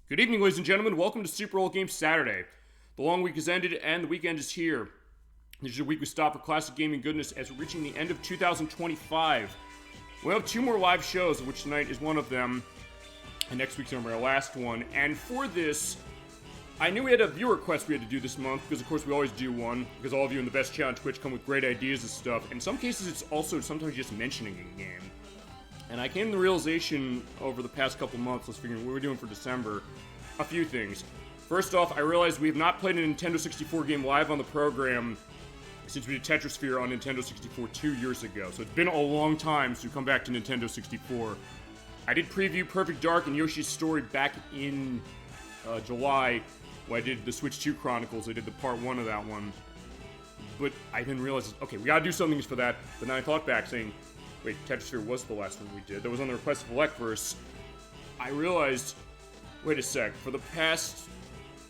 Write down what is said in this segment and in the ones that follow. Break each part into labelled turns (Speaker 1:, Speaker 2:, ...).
Speaker 1: Good evening, ladies and gentlemen. Welcome to Super Bowl Game Saturday. The long week has ended and the weekend is here. This is your weekly stop for classic gaming goodness as we're reaching the end of 2025. We have two more live shows, of which tonight is one of them, and next week's going to be our last one. And for this, I knew we had a viewer request we had to do this month, because of course we always do one, because all of you in the best chat on Twitch come with great ideas and stuff. In some cases, it's also sometimes just mentioning a game. And I came to the realization over the past couple months, let's figure what we're doing for December, a few things. First off, I realized we have not played a Nintendo 64 game live on the program since we did Tetrisphere on Nintendo 64 2 years ago. So it's been a long time since we come back to Nintendo 64. I did preview Perfect Dark and Yoshi's Story back in July when I did the Switch 2 Chronicles. I did the part 1 of that one. But I didn't realize, okay, we gotta do something for that. But then I thought back saying, wait, Tetrisphere was the last one we did. That was on the request of ElecVerse. I realized, wait a sec, for the past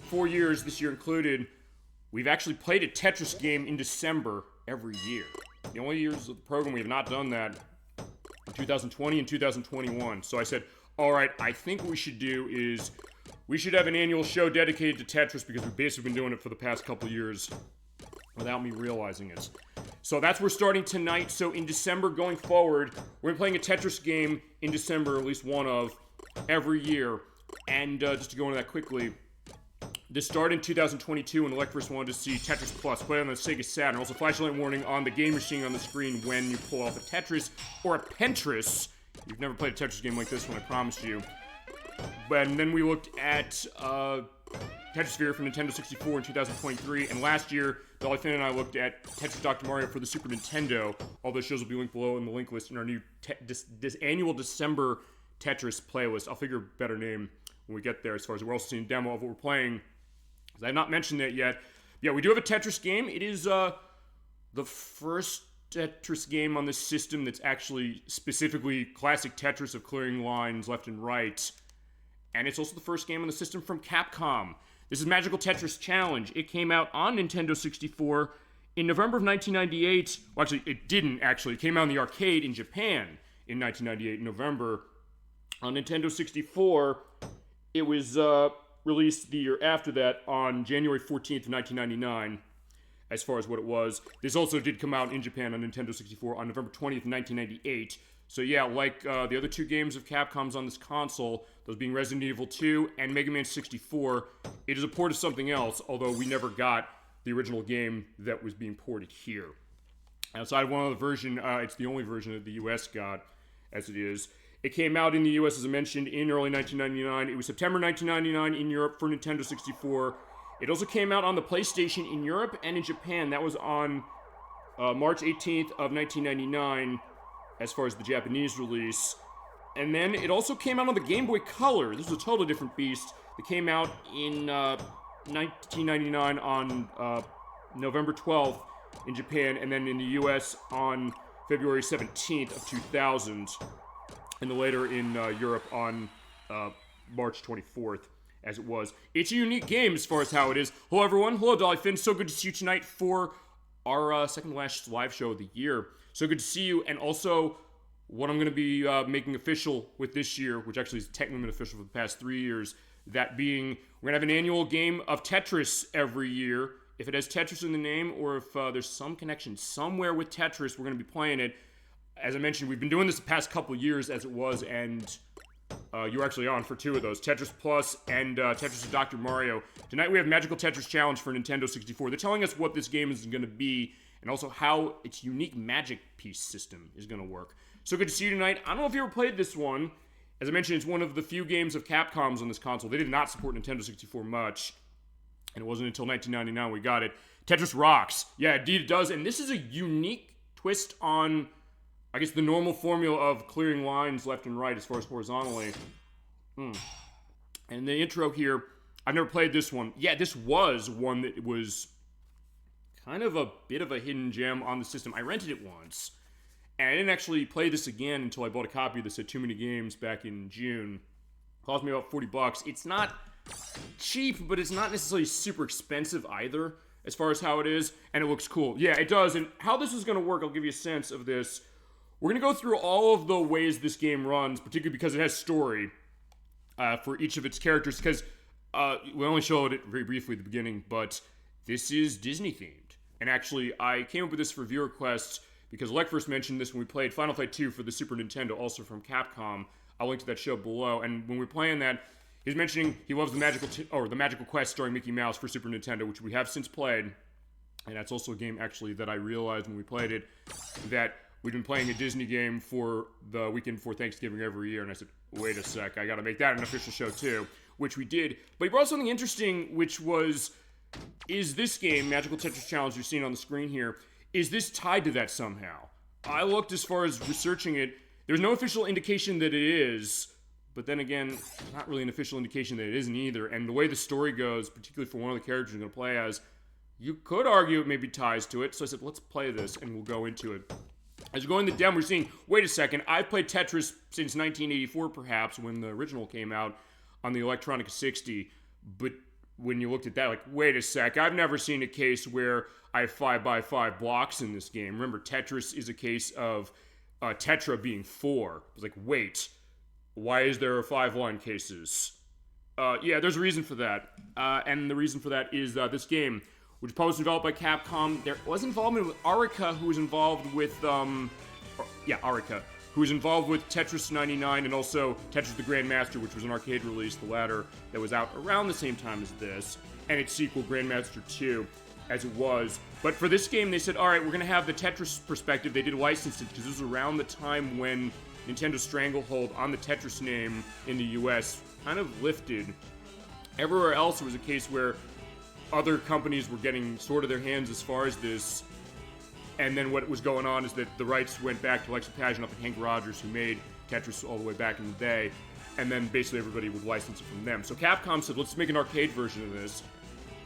Speaker 1: 4 years, this year included, we've actually played a Tetris game in December every year. The only years of the program we have not done that are 2020 and 2021. So I said, alright, I think what we should do is, we should have an annual show dedicated to Tetris because we've basically been doing it for the past couple years without me realizing it. So that's where we're starting tonight. So in December going forward, we're playing a Tetris game in December, at least one of, every year. And just to go into that quickly, this started in 2022 when ElecVerse wanted to see Tetris Plus play on the Sega Saturn. Also, flashlight warning on the game machine on the screen when you pull off a Tetris or a Pentris. You've never played a Tetris game like this one, I promise you. And then we looked at Tetrisphere for Nintendo 64 in 2023, and last year, Dolly Finn and I looked at Tetris Dr. Mario for the Super Nintendo. All those shows will be linked below in the link list in our new this annual December Tetris playlist. I'll figure a better name when we get there, as far as we're also seeing a demo of what we're playing, because I have not mentioned that yet. Yeah, we do have a Tetris game. It is the first Tetris game on this system that's actually specifically classic Tetris of clearing lines left and right. And it's also the first game on the system from Capcom. This is Magical Tetris Challenge. It came out on Nintendo 64 in November of 1998. Well, actually, it didn't, actually. It came out in the arcade in Japan in 1998, in November. On Nintendo 64, it was released the year after that on January 14th, 1999, as far as what it was. This also did come out in Japan on Nintendo 64 on November 20th, 1998. So yeah, like the other two games of Capcom's on this console, those being Resident Evil 2 and Mega Man 64, it is a port of something else, although we never got the original game that was being ported here. Outside of one other version, it's the only version that the US got, as it is. It came out in the US, as I mentioned, in early 1999. It was September 1999 in Europe for Nintendo 64. It also came out on the PlayStation in Europe and in Japan. That was on March 18th of 1999, as far as the Japanese release. And then it also came out on the Game Boy Color. This is a totally different beast. It came out in 1999 on November 12th in Japan, and then in the US on February 17th of 2000. And then later in Europe on March 24th, as it was. It's a unique game as far as how it is. Hello, everyone. Hello, Dolly Finn. So good to see you tonight for our second last live show of the year. So good to see you. And also, what I'm going to be making official with this year, which actually has technically been official for the past 3 years, that being, we're going to have an annual game of Tetris every year. If it has Tetris in the name, or if there's some connection somewhere with Tetris, we're going to be playing it. As I mentioned, we've been doing this the past couple years as it was, and you were actually on for two of those, Tetris Plus and Tetris of Dr. Mario. Tonight we have Magical Tetris Challenge for Nintendo 64. They're telling us what this game is going to be, and also how its unique magic piece system is going to work. So good to see you tonight. I don't know if you ever played this one. As I mentioned, it's one of the few games of Capcom's on this console. They did not support Nintendo 64 much, and it wasn't until 1999 we got it. Tetris rocks. Yeah, indeed it does, and this is a unique twist on, I guess, the normal formula of clearing lines left and right as far as horizontally. And the intro here, I've never played this one. Yeah, this was one that was kind of a bit of a hidden gem on the system. I rented it once, and I didn't actually play this again until I bought a copy of this at Too Many Games back in June. It cost me about $40. It's not cheap, but it's not necessarily super expensive either, as far as how it is, and it looks cool. Yeah, it does, and how this is going to work, I'll give you a sense of this. We're going to go through all of the ways this game runs, particularly because it has story. for each of its characters, because we only showed it very briefly at the beginning, but this is Disney themed. And actually, I came up with this for viewer requests because ElecVerse mentioned this when we played Final Fight 2 for the Super Nintendo, also from Capcom. I'll link to that show below. And when we were playing that, he was mentioning he loves the Magical Quest starring Mickey Mouse for Super Nintendo, which we have since played. And that's also a game, actually, that I realized when we played it, that we've been playing a Disney game for the weekend before Thanksgiving every year. And I said, wait a sec, I gotta make that an official show too, which we did. But he brought something interesting, which was, is this game, Magical Tetris Challenge you're seeing on the screen here, is this tied to that somehow? I looked as far as researching it. There's no official indication that it is, but then again, there's not really an official indication that it isn't either. And the way the story goes, particularly for one of the characters you're going to play as, you could argue it maybe ties to it. So I said, let's play this, and we'll go into it. As you go in the demo, we're seeing, wait a second, I've played Tetris since 1984, perhaps, when the original came out on the Electronica 60. But when you looked at that, like, wait a sec, I've never seen a case where I have 5x5 blocks in this game. Remember, Tetris is a case of Tetra being 4. I was like, wait, why is there 5-line cases? Yeah, there's a reason for that. And the reason for that is this game, which was published and developed by Capcom, there was involvement with Arica, who was involved with, Arica, who was involved with Tetris 99 and also Tetris the Grandmaster, which was an arcade release, the latter, that was out around the same time as this, and its sequel, Grandmaster 2, as it was. But for this game, they said, all right, we're going to have the Tetris perspective. They did license it because it was around the time when Nintendo's stranglehold on the Tetris name in the US kind of lifted. Everywhere else, it was a case where other companies were getting sort of their hands as far as this. And then what was going on is that the rights went back to Alexa Paginoff and Hank Rogers, who made Tetris all the way back in the day. And then basically everybody would license it from them. So Capcom said, let's make an arcade version of this.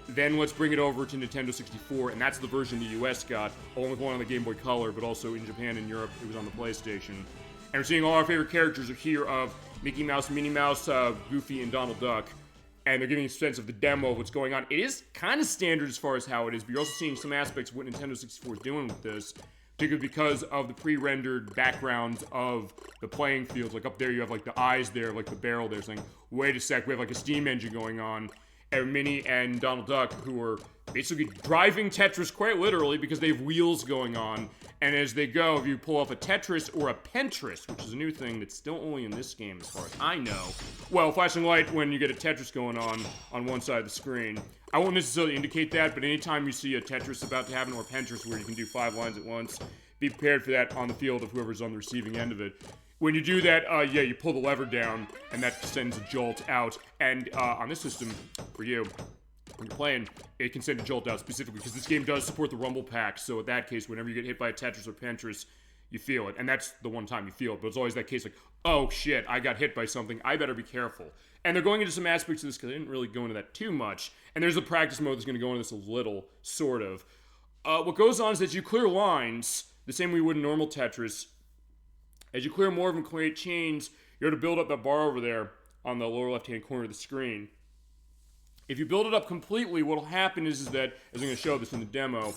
Speaker 1: Then let's bring it over to Nintendo 64, and that's the version the US got, along with one on the Game Boy Color, but also in Japan and Europe, it was on the PlayStation. And we're seeing all our favorite characters are here of Mickey Mouse, Minnie Mouse, Goofy, and Donald Duck. And they're giving a sense of the demo of what's going on. It is kind of standard as far as how it is, but you're also seeing some aspects of what Nintendo 64 is doing with this, particularly because of the pre-rendered backgrounds of the playing fields. Like up there, you have like the eyes there, like the barrel there, saying, wait a sec, we have like a steam engine going on. And Minnie and Donald Duck, who are basically driving Tetris quite literally because they have wheels going on. And as they go, if you pull off a Tetris or a Pentris, which is a new thing that's still only in this game as far as I know. Well, flashing light when you get a Tetris going on one side of the screen. I won't necessarily indicate that, but anytime you see a Tetris about to happen or a Pentris where you can do 5 lines at once, be prepared for that on the field of whoever's on the receiving end of it. When you do that, you pull the lever down, and that sends a jolt out. And on this system, for you, when you're playing, it can send a jolt out specifically, because this game does support the rumble pack. So in that case, whenever you get hit by a Tetris or Pentris, you feel it. And that's the one time you feel it. But it's always that case like, oh shit, I got hit by something, I better be careful. And they're going into some aspects of this, because they didn't really go into that too much. And there's a practice mode that's going to go into this a little, sort of. What goes on is that you clear lines, the same way you would in normal Tetris. As you clear more of them, create chains, you're able to build up that bar over there on the lower left-hand corner of the screen. If you build it up completely, what will happen is that, as I'm going to show this in the demo,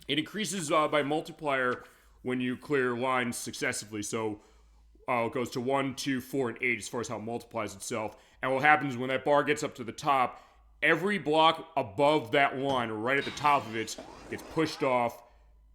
Speaker 1: it increases by multiplier when you clear lines successively. So it goes to 1, 2, 4, and 8 as far as how it multiplies itself. And what happens is when that bar gets up to the top, every block above that line, or right at the top of it, gets pushed off.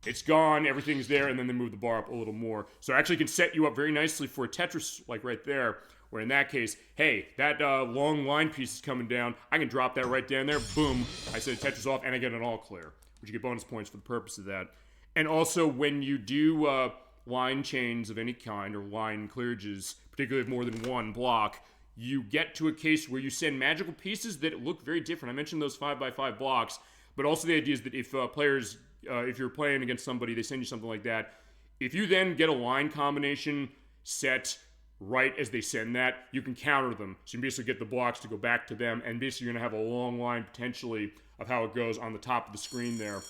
Speaker 1: It's gone, everything's there, and then they move the bar up a little more. So it actually can set you up very nicely for a Tetris, like right there, where in that case, hey, that long line piece is coming down, I can drop that right down there, boom, I set Tetris off, and I get an all clear, which you get bonus points for the purpose of that. And also, when you do line chains of any kind, or line clearages, particularly of more than one block, you get to a case where you send magical pieces that look very different. I mentioned those 5x5 blocks, but also the idea is that if players... if you're playing against somebody, they send you something like that. If you then get a line combination set right as they send that, you can counter them. So you can basically get the blocks to go back to them, and basically you're going to have a long line, potentially, of how it goes on the top of the screen there.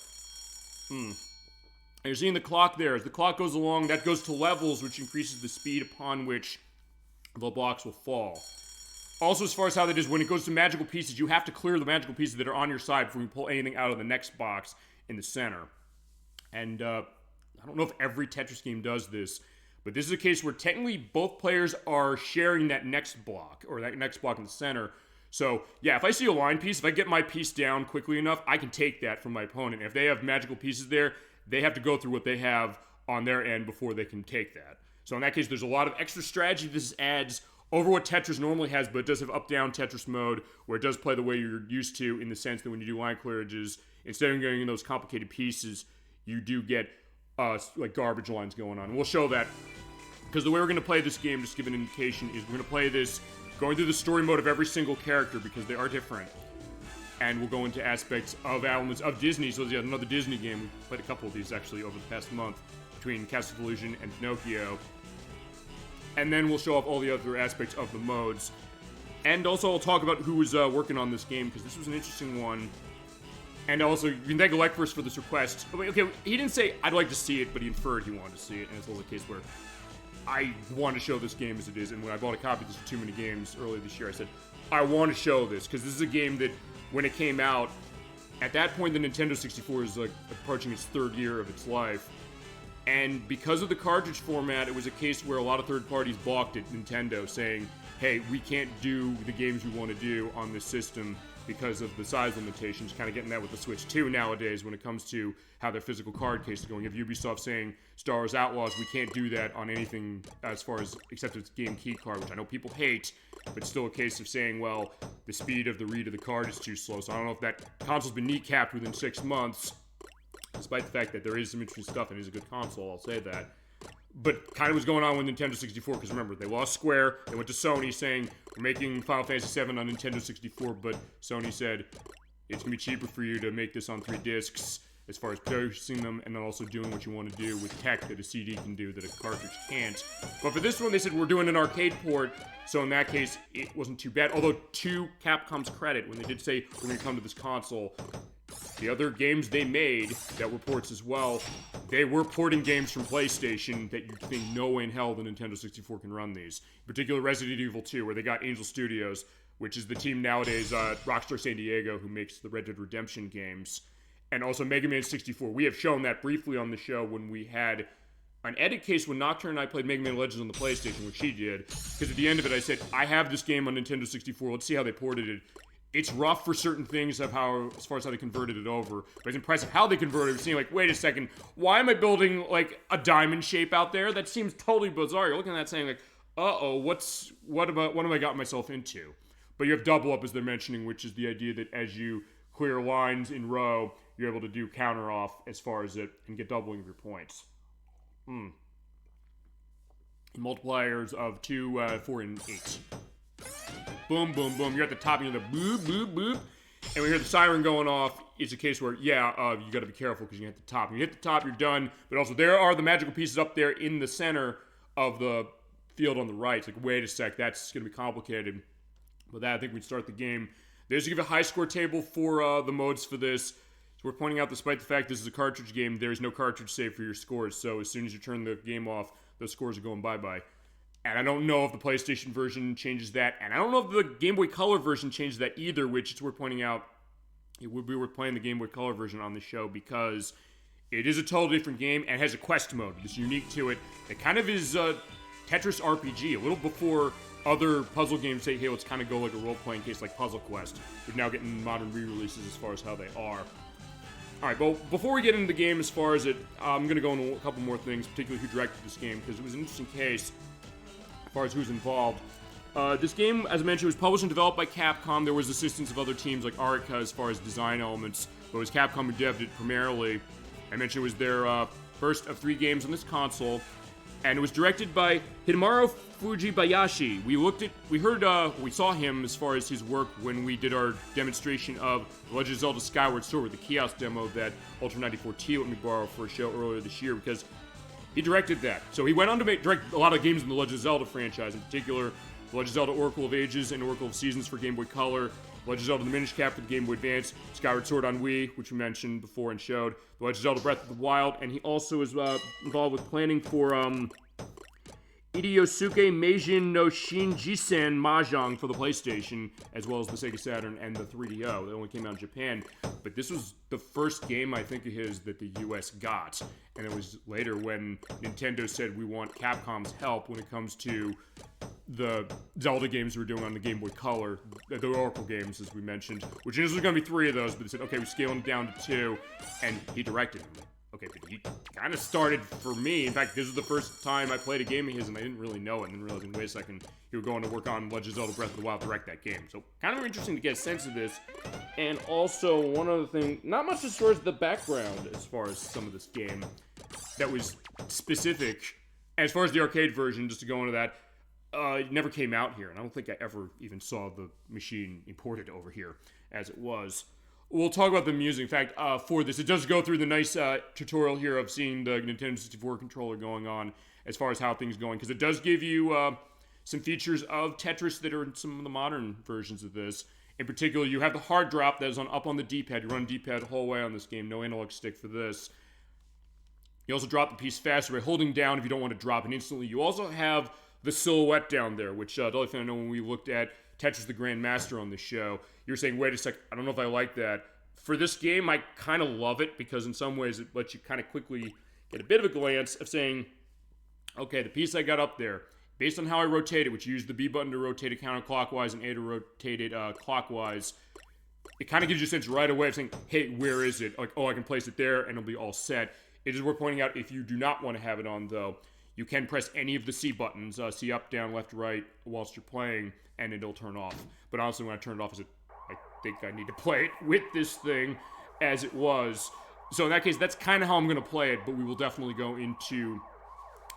Speaker 1: And you're seeing the clock there. As the clock goes along, that goes to levels, which increases the speed upon which the blocks will fall. Also, as far as how that is, when it goes to magical pieces, you have to clear the magical pieces that are on your side before you pull anything out of the next box in the center. And I don't know if every Tetris game does this, But this is a case where technically both players are sharing that next block, or that next block in the center. So, yeah, if I see a line piece, if I get my piece down quickly enough, I can take that from my opponent. If they have magical pieces there, they have to go through what they have on their end before they can take that. So in that case, there's a lot of extra strategy this adds over what Tetris normally has, but it does have up-down Tetris mode, where it does play the way you're used to, in the sense that when you do line clearages, instead of going in those complicated pieces, you do get like garbage lines going on. And we'll show that, because the way we're going to play this game, just to give an indication, is we're going to play this going through the story mode of every single character, because they are different. And we'll go into aspects of elements of Disney. So there's another Disney game. We played a couple of these, actually, over the past month, between Castle of Illusion and Pinocchio. And then we'll show off all the other aspects of the modes. And also I'll talk about who was working on this game, because this was an interesting one. And also, you can thank ElecVerse for this request. Okay, he didn't say, I'd like to see it, but he inferred he wanted to see it. And it's also a case where I want to show this game as it is. And when I bought a copy of this for Too Many Games earlier this year, I said, I want to show this, because this is a game that, when it came out, at that point the Nintendo 64 is like approaching its third year of its life. And because of the cartridge format, it was a case where a lot of third parties balked at Nintendo, saying, hey, we can't do the games we want to do on this system because of the size limitations. Kind of getting that with the Switch 2 nowadays when it comes to how their physical card case is going. You have Ubisoft saying, Star Wars Outlaws, we can't do that on anything as far as, except its game key card, which I know people hate, but still a case of saying, well, the speed of the read of the card is too slow. So I don't know if that console's been kneecapped within 6 months. Despite the fact that there is some interesting stuff and it is a good console, I'll say that. But kind of was going on with Nintendo 64, because remember, they lost Square, they went to Sony saying, we're making Final Fantasy VII on Nintendo 64, but Sony said, it's going to be cheaper for you to make this on 3 discs, as far as purchasing them, and then also doing what you want to do with tech that a CD can do that a cartridge can't. But for this one, they said, we're doing an arcade port, so in that case, it wasn't too bad. Although, to Capcom's credit, when they did say, we're going to come to this console, the other games they made that were ports as well, they were porting games from PlayStation that you'd think no way in hell the Nintendo 64 can run these. In particular, Resident Evil 2, where they got Angel Studios, which is the team nowadays, Rockstar San Diego, who makes the Red Dead Redemption games. And also Mega Man 64. We have shown that briefly on the show when we had an edit case when Nocturne and I played Mega Man Legends on the PlayStation, which she did. Because at the end of it, I said, I have this game on Nintendo 64. Let's see how they ported it. It's rough for certain things of how, as far as how they converted it over. But it's impressive how they converted it. Seeing like, wait a second, why am I building like a diamond shape out there? That seems totally bizarre. You're looking at that saying like, uh-oh, what have I got myself into? But you have double up, as they're mentioning, which is the idea that as you clear lines in row, you're able to do counter off as far as it and get doubling of your points. Multipliers of 2, 4, and 8. Boom, boom, boom. You're at the top, and you're the boop, boop, boop. And when you hear the siren going off, it's a case where, you got to be careful because you hit the top. When you hit the top, you're done. But also, there are the magical pieces up there in the center of the field on the right. It's like, wait a sec, that's going to be complicated. With that, I think we'd start the game. There's to give a high score table for the modes for this. So we're pointing out, despite the fact this is a cartridge game, there is no cartridge save for your scores. So as soon as you turn the game off, those scores are going bye-bye. And I don't know if the PlayStation version changes that. And I don't know if the Game Boy Color version changes that either, which it's worth pointing out. It would be worth playing the Game Boy Color version on the show because it is a totally different game and has a quest mode that's unique to it. It kind of is a Tetris RPG, a little before other puzzle games say, hey, let's kind of go like a role-playing case like Puzzle Quest. We're now getting modern re-releases as far as how they are. Alright, well, before we get into the game as far as it, I'm going to go into a couple more things, particularly who directed this game, because it was an interesting case as far as who's involved. This game, as I mentioned, was published and developed by Capcom. There was assistance of other teams like Arica as far as design elements, but it was Capcom who devved it primarily. I mentioned it was their first of 3 games on this console, and it was directed by Hidemaru Fujibayashi. We saw him as far as his work when we did our demonstration of The Legend of Zelda Skyward Sword, the kiosk demo that Ultra 94T let me borrow for a show earlier this year, because he directed that. So he went on to direct a lot of games in the Legend of Zelda franchise, in particular The Legend of Zelda Oracle of Ages and Oracle of Seasons for Game Boy Color, The Legend of Zelda The Minish Cap for the Game Boy Advance, Skyward Sword on Wii, which we mentioned before and showed, The Legend of Zelda Breath of the Wild, and he also is involved with planning for Hidyosuke Meijin no Shinjisen Mahjong for the PlayStation, as well as the Sega Saturn and the 3DO. They only came out in Japan, but this was the first game, I think, of his that the US got. And it was later when Nintendo said, we want Capcom's help when it comes to the Zelda games we're doing on the Game Boy Color, the Oracle games, as we mentioned, which initially was going to be 3 of those, but they said, okay, we're scaling it down to 2, and he directed them. Okay, but he kind of started for me. In fact, this was the first time I played a game of his, and I didn't really know it, and then realized, wait a second, he was going to work on Legend of Zelda Breath of the Wild, direct that game. So, kind of interesting to get a sense of this. And also, one other thing, not much as far as the background, as far as some of this game, that was specific. As far as the arcade version, just to go into that, it never came out here, and I don't think I ever even saw the machine imported over here, as it was. We'll talk about the music. In fact, for this, it does go through the nice tutorial here of seeing the Nintendo 64 controller going on as far as how things going, because it does give you some features of Tetris that are in some of the modern versions of this. In particular, you have the hard drop that is up on the D-pad. You run D-pad the whole way on this game. No analog stick for this. You also drop the piece faster by holding down if you don't want to drop it instantly. You also have the silhouette down there, which the only thing I know when we looked at Tetris the Grandmaster on the show, you were saying, wait a sec, I don't know if I like that. For this game, I kind of love it because in some ways it lets you kind of quickly get a bit of a glance of saying, okay, the piece I got up there, based on how I rotate it, which you use the B button to rotate it counterclockwise and A to rotate it clockwise, it kind of gives you a sense right away of saying, hey, where is it? Like, oh, I can place it there and it'll be all set. It is worth pointing out, if you do not want to have it on, though, you can press any of the C buttons, C up, down, left, right, whilst you're playing, and it'll turn off. But honestly, when I turn it off, I think I need to play it with this thing as it was. So in that case, that's kind of how I'm going to play it, but we will definitely go into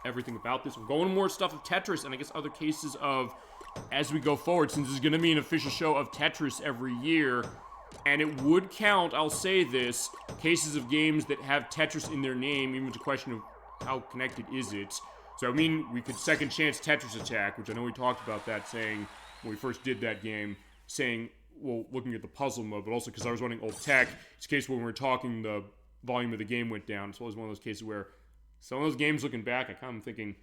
Speaker 1: everything about this. We'll go into more stuff of Tetris, and I guess other cases of, as we go forward, since this is going to be an official show of Tetris every year, and it would count, I'll say this, cases of games that have Tetris in their name, even to the question of how connected is it. So, I mean, we could second chance Tetris Attack, which I know we talked about that, saying, when we first did that game, saying, well, looking at the puzzle mode, but also because I was running old tech, it's a case where when we were talking, the volume of the game went down. So it was one of those cases where some of those games, looking back, I kind of thinking,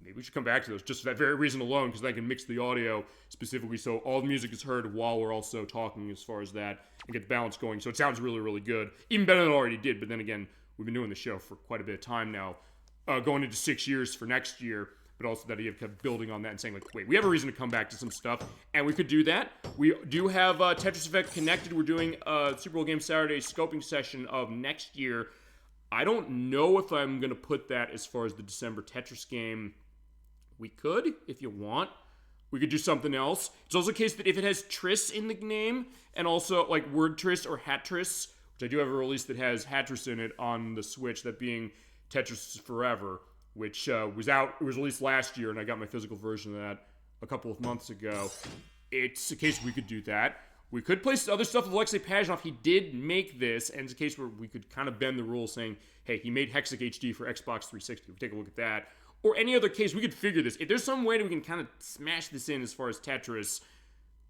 Speaker 1: maybe we should come back to those, just for that very reason alone, because I can mix the audio specifically so all the music is heard while we're also talking as far as that, and get the balance going. So it sounds really, really good. Even better than it already did, but then again, we've been doing the show for quite a bit of time now. Going into 6 years for next year, but also that you kept building on that and saying, like, wait, we have a reason to come back to some stuff, and we could do that. We do have Tetris Effect connected. We're doing a Super Bowl Game Saturday scoping session of next year. I don't know if I'm going to put that as far as the December Tetris game. We could, if you want. We could do something else. It's also a case that if it has Tris in the name, and also, like, Word Tris or Hatris, which I do have a release that has Hatris in it on the Switch, that being Tetris Forever, which was out. It was released last year, and I got my physical version of that a couple of months ago. It's a case we could do that. We could play other stuff with Alexei Pajitnov. He did make this, and it's a case where we could kind of bend the rules, saying, hey, he made Hexic HD for Xbox 360. We'll take a look at that. Or any other case, we could figure this. If there's some way that we can kind of smash this in as far as Tetris,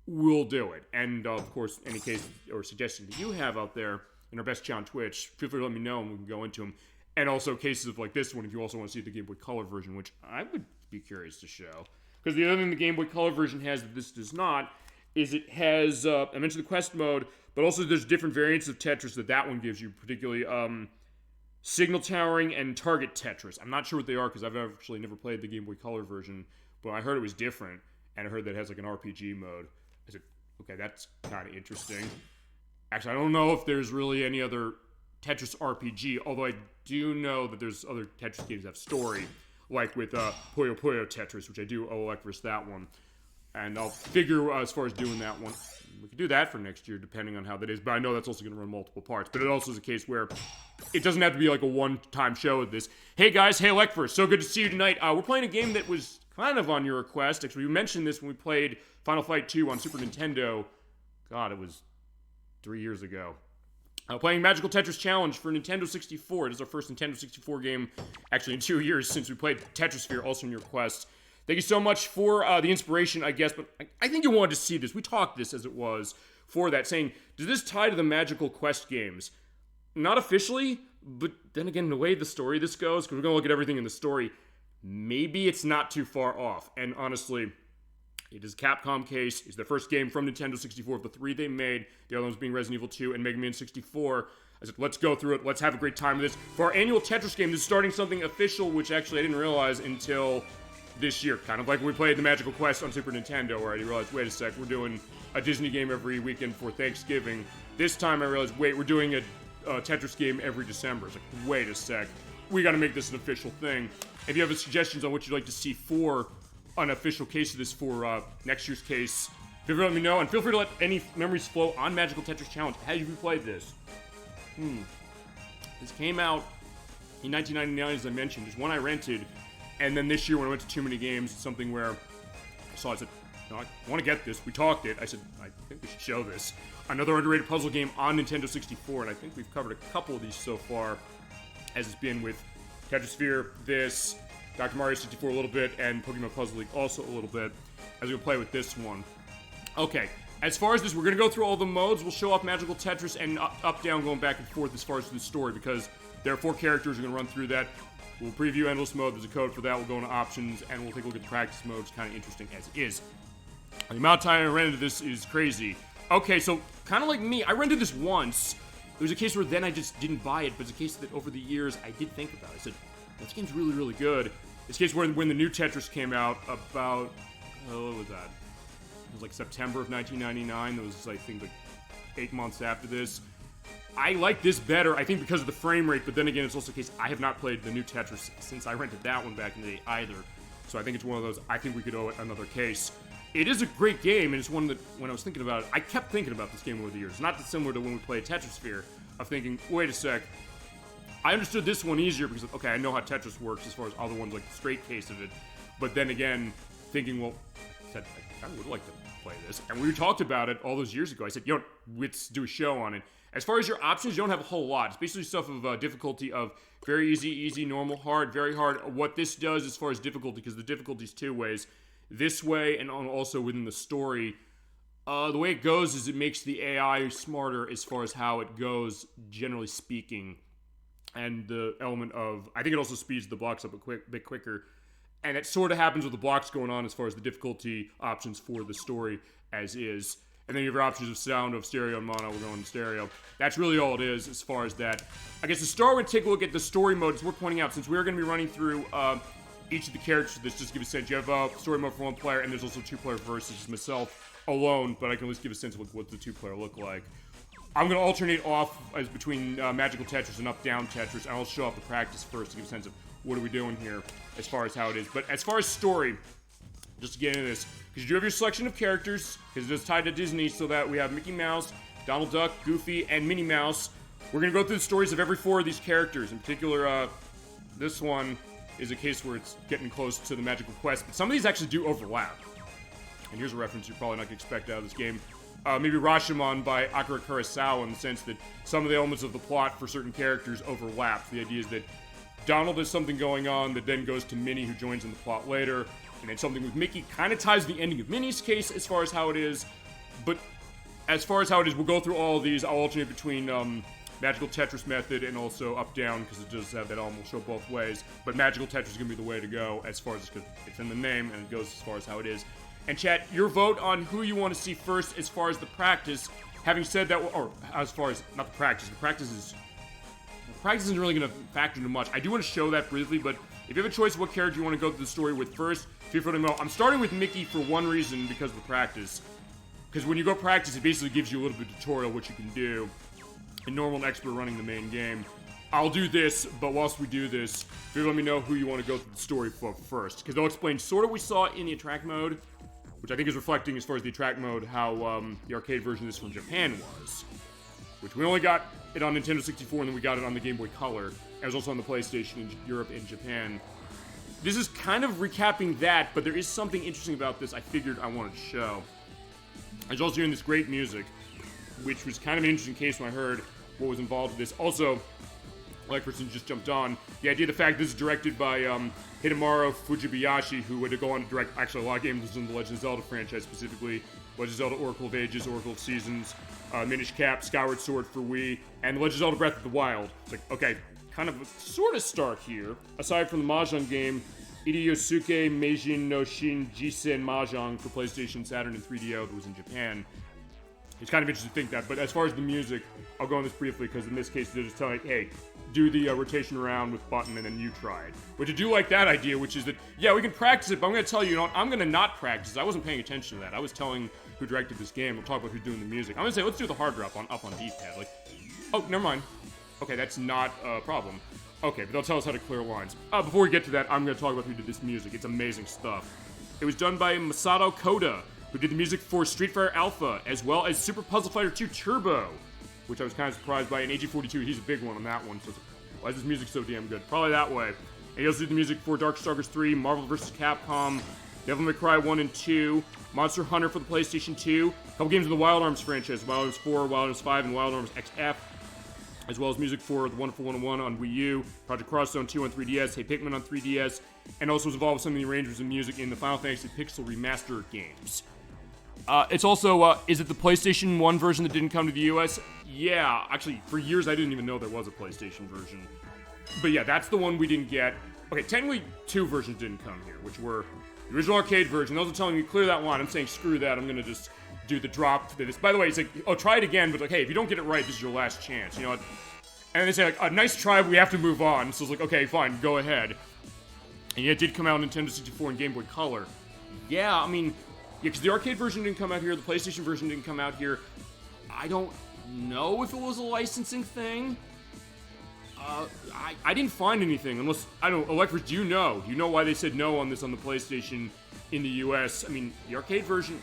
Speaker 1: we'll do it. And, of course, any case or suggestion that you have out there in our best chat on Twitch, feel free to let me know, and we can go into them. And also cases of like this one, if you also want to see the Game Boy Color version, which I would be curious to show. Because the other thing the Game Boy Color version has that this does not, is it has, I mentioned the quest mode, but also there's different variants of Tetris that one gives you, particularly signal towering and target Tetris. I'm not sure what they are because I've actually never played the Game Boy Color version, but I heard it was different, and I heard that it has like an RPG mode. I said, okay, that's kind of interesting. Actually, I don't know if there's really any other Tetris RPG, although I do know that there's other Tetris games that have story, like with Puyo Puyo Tetris, which I do ElecVerse that one. And I'll figure as far as doing that one, we could do that for next year, depending on how that is. But I know that's also going to run multiple parts. But it also is a case where it doesn't have to be like a one-time show of this. Hey guys, hey ElecVerse, so good to see you tonight. We're playing a game that was kind of on your request. Actually, we mentioned this when we played Final Fight 2 on Super Nintendo. God, it was 3 years ago. Playing Magical Tetris Challenge for Nintendo 64. It is our first Nintendo 64 game, actually in 2 years since we played Tetrisphere, also on your request. Thank you so much for the inspiration, I guess, but I think you wanted to see this. We talked this as it was for that, saying, does this tie to the Magical Quest games? Not officially, but then again, the way the story this goes, because we're going to look at everything in the story, maybe it's not too far off. And honestly, it is a Capcom case. It's their first game from Nintendo 64 of the 3 they made. The other ones being Resident Evil 2 and Mega Man 64. I said, let's go through it. Let's have a great time with this. For our annual Tetris game, this is starting something official, which actually I didn't realize until this year. Kind of like when we played the Magical Quest on Super Nintendo, where I realized, wait a sec, we're doing a Disney game every weekend for Thanksgiving. This time I realized, wait, we're doing a Tetris game every December. It's like, wait a sec, we gotta make this an official thing. If you have suggestions on what you'd like to see for an official case of this for next year's case, feel free to let me know, and feel free to let any memories flow on Magical Tetris Challenge. How have you played this? This came out in 1999, as I mentioned. It's one I rented, and then this year when I went to Too Many Games, it's something where I saw it, I said, no, I want to get this. We talked it. I said, I think we should show this. Another underrated puzzle game on Nintendo 64, and I think we've covered a couple of these so far, as it's been with Tetrisphere, this, Dr. Mario 64 a little bit, and Pokemon Puzzle League also a little bit, as we play with this one. Okay, as far as this, we're going to go through all the modes. We'll show off Magical Tetris and up, down, going back and forth as far as the story, because there are 4 characters. We're going to run through that. We'll preview Endless Mode. There's a code for that. We'll go into options, and we'll take a look at the practice mode. It's kind of interesting as it is. The amount of time I rented this is crazy. Okay, so kind of like me, I rented this once. It was a case where then I just didn't buy it, but it's a case that over the years I did think about. I said, this game's really, really good. It's a case where when the new Tetris came out about, what was that? It was like September of 1999. It was, I think, like 8 months after this. I like this better, I think, because of the frame rate, but then again, it's also a case I have not played the new Tetris since I rented that one back in the day either. So I think it's one of those, I think we could owe it another case. It is a great game, and it's one that, when I was thinking about it, I kept thinking about this game over the years. Not dissimilar to when we played Tetrisphere, of thinking, wait a sec, I understood this one easier because, okay, I know how Tetris works as far as other ones, like the straight case of it. But then again, thinking, well, I kind of would like to play this. And we talked about it all those years ago. I said, yo, let's do a show on it. As far as your options, you don't have a whole lot. It's basically stuff of difficulty of very easy, normal, hard, very hard. What this does as far as difficulty, because the difficulty is 2 ways. This way, and also within the story, the way it goes is it makes the AI smarter as far as how it goes, generally speaking. And the element of, I think it also speeds the blocks up a bit quicker. And it sort of happens with the blocks going on as far as the difficulty options for the story as is. And then you have your options of sound, of stereo and mono. We're going stereo. That's really all it is as far as that. I guess to start with, take a look at the story mode. It's worth pointing out, since we're going to be running through each of the characters of this, just to give a sense. You have a story mode for 1 player, and there's also 2-player versus myself alone, but I can at least give a sense of what the 2-player look like. I'm going to alternate off as between Magical Tetris and Up-Down Tetris, and I'll show off the practice first to give a sense of what are we doing here as far as how it is. But as far as story, just to get into this, because you do have your selection of characters, because it is tied to Disney, so that we have Mickey Mouse, Donald Duck, Goofy, and Minnie Mouse. We're going to go through the stories of every 4 of these characters. In particular, this one is a case where it's getting close to the Magical Quest, but some of these actually do overlap. And here's a reference you're probably not going to expect out of this game. Maybe Rashomon by Akira Kurosawa, in the sense that some of the elements of the plot for certain characters overlap. The idea is that Donald has something going on that then goes to Minnie, who joins in the plot later, and then something with Mickey kind of ties the ending of Minnie's case as far as how it is. But as far as how it is, we'll go through all of these. I'll alternate between Magical Tetris method and also Up-Down, because it does have that element. We'll show both ways. But Magical Tetris is going to be the way to go as far as it's in the name, and it goes as far as how it is. And chat, your vote on who you want to see first as far as the practice. Having said that, or as far as, not the practice isn't really going to factor into much. I do want to show that briefly, but if you have a choice of what character you want to go through the story with first, feel free to know. I'm starting with Mickey for one reason, because of the practice. Because when you go practice, it basically gives you a little bit of tutorial what you can do. A normal and expert running the main game. I'll do this, but whilst we do this, feel free to let me know who you want to go through the story for first. Because they'll explain sort of what we saw in the attract mode, which I think is reflecting, as far as the attract mode, how the arcade version of this from Japan was. Which we only got it on Nintendo 64, and then we got it on the Game Boy Color. It was also on the PlayStation in Europe and Japan. This is kind of recapping that, but there is something interesting about this I figured I wanted to show. I was also hearing this great music, which was kind of an interesting case when I heard what was involved with this. Also, like person just jumped on, the idea of the fact this is directed by Hidemaru Fujibayashi, who would go on to direct actually a lot of games in the Legend of Zelda franchise, specifically Legend of Zelda Oracle of Ages, Oracle of Seasons, Minish Cap, Skyward Sword for Wii, and Legend of Zelda Breath of the Wild. It's like, okay, kind of a sort of start here. Aside from the Mahjong game, Iriyosuke Meijin no Shin Jisen Mahjong for PlayStation, Saturn, and 3DO that was in Japan. It's kind of interesting to think that, but as far as the music, I'll go on this briefly because in this case they're just telling, hey, do the rotation around with button and then you try it. Which I do like that idea, which is that, yeah, we can practice it, but I'm going to tell you, I'm going to not practice. I wasn't paying attention to that. I was telling who directed this game. We'll talk about who's doing the music. I'm going to say, let's do the hard drop up on D-pad. Like, oh, never mind. Okay, that's not a problem. Okay, but they'll tell us how to clear lines. Before we get to that, I'm going to talk about who did this music. It's amazing stuff. It was done by Masato Koda, who did the music for Street Fighter Alpha, as well as Super Puzzle Fighter 2 Turbo, which I was kind of surprised by. And AG42, he's a big one on that one, so why is this music so damn good? Probably that way. And he also did the music for Darkstalkers 3, Marvel vs. Capcom, Devil May Cry 1 and 2, Monster Hunter for the PlayStation 2, a couple games in the Wild Arms franchise, Wild Arms 4, Wild Arms 5, and Wild Arms XF, as well as music for The Wonderful 101 on Wii U, Project Crosszone 2 on 3DS, Hey Pikmin on 3DS, and also was involved with some of the arrangements and music in the Final Fantasy Pixel Remaster games. It's also, is it the PlayStation 1 version that didn't come to the US? Yeah, actually, for years I didn't even know there was a PlayStation version. But yeah, that's the one we didn't get. Okay, technically 2 versions didn't come here, which were the original arcade version. Those are telling me clear that line. I'm saying screw that, I'm gonna just do the drop to this. By the way, it's like, oh, try it again, but like, hey, if you don't get it right, this is your last chance, you know what? And they say, like, a nice try, we have to move on. So it's like, okay, fine, go ahead. And yeah, it did come out on Nintendo 64 and Game Boy Color. Yeah, I mean, yeah, because the arcade version didn't come out here, the PlayStation version didn't come out here. I don't know if it was a licensing thing. I didn't find anything, unless, I don't know, ElecVerse, do you know? Do you know why they said no on this on the PlayStation in the US? I mean, the arcade version,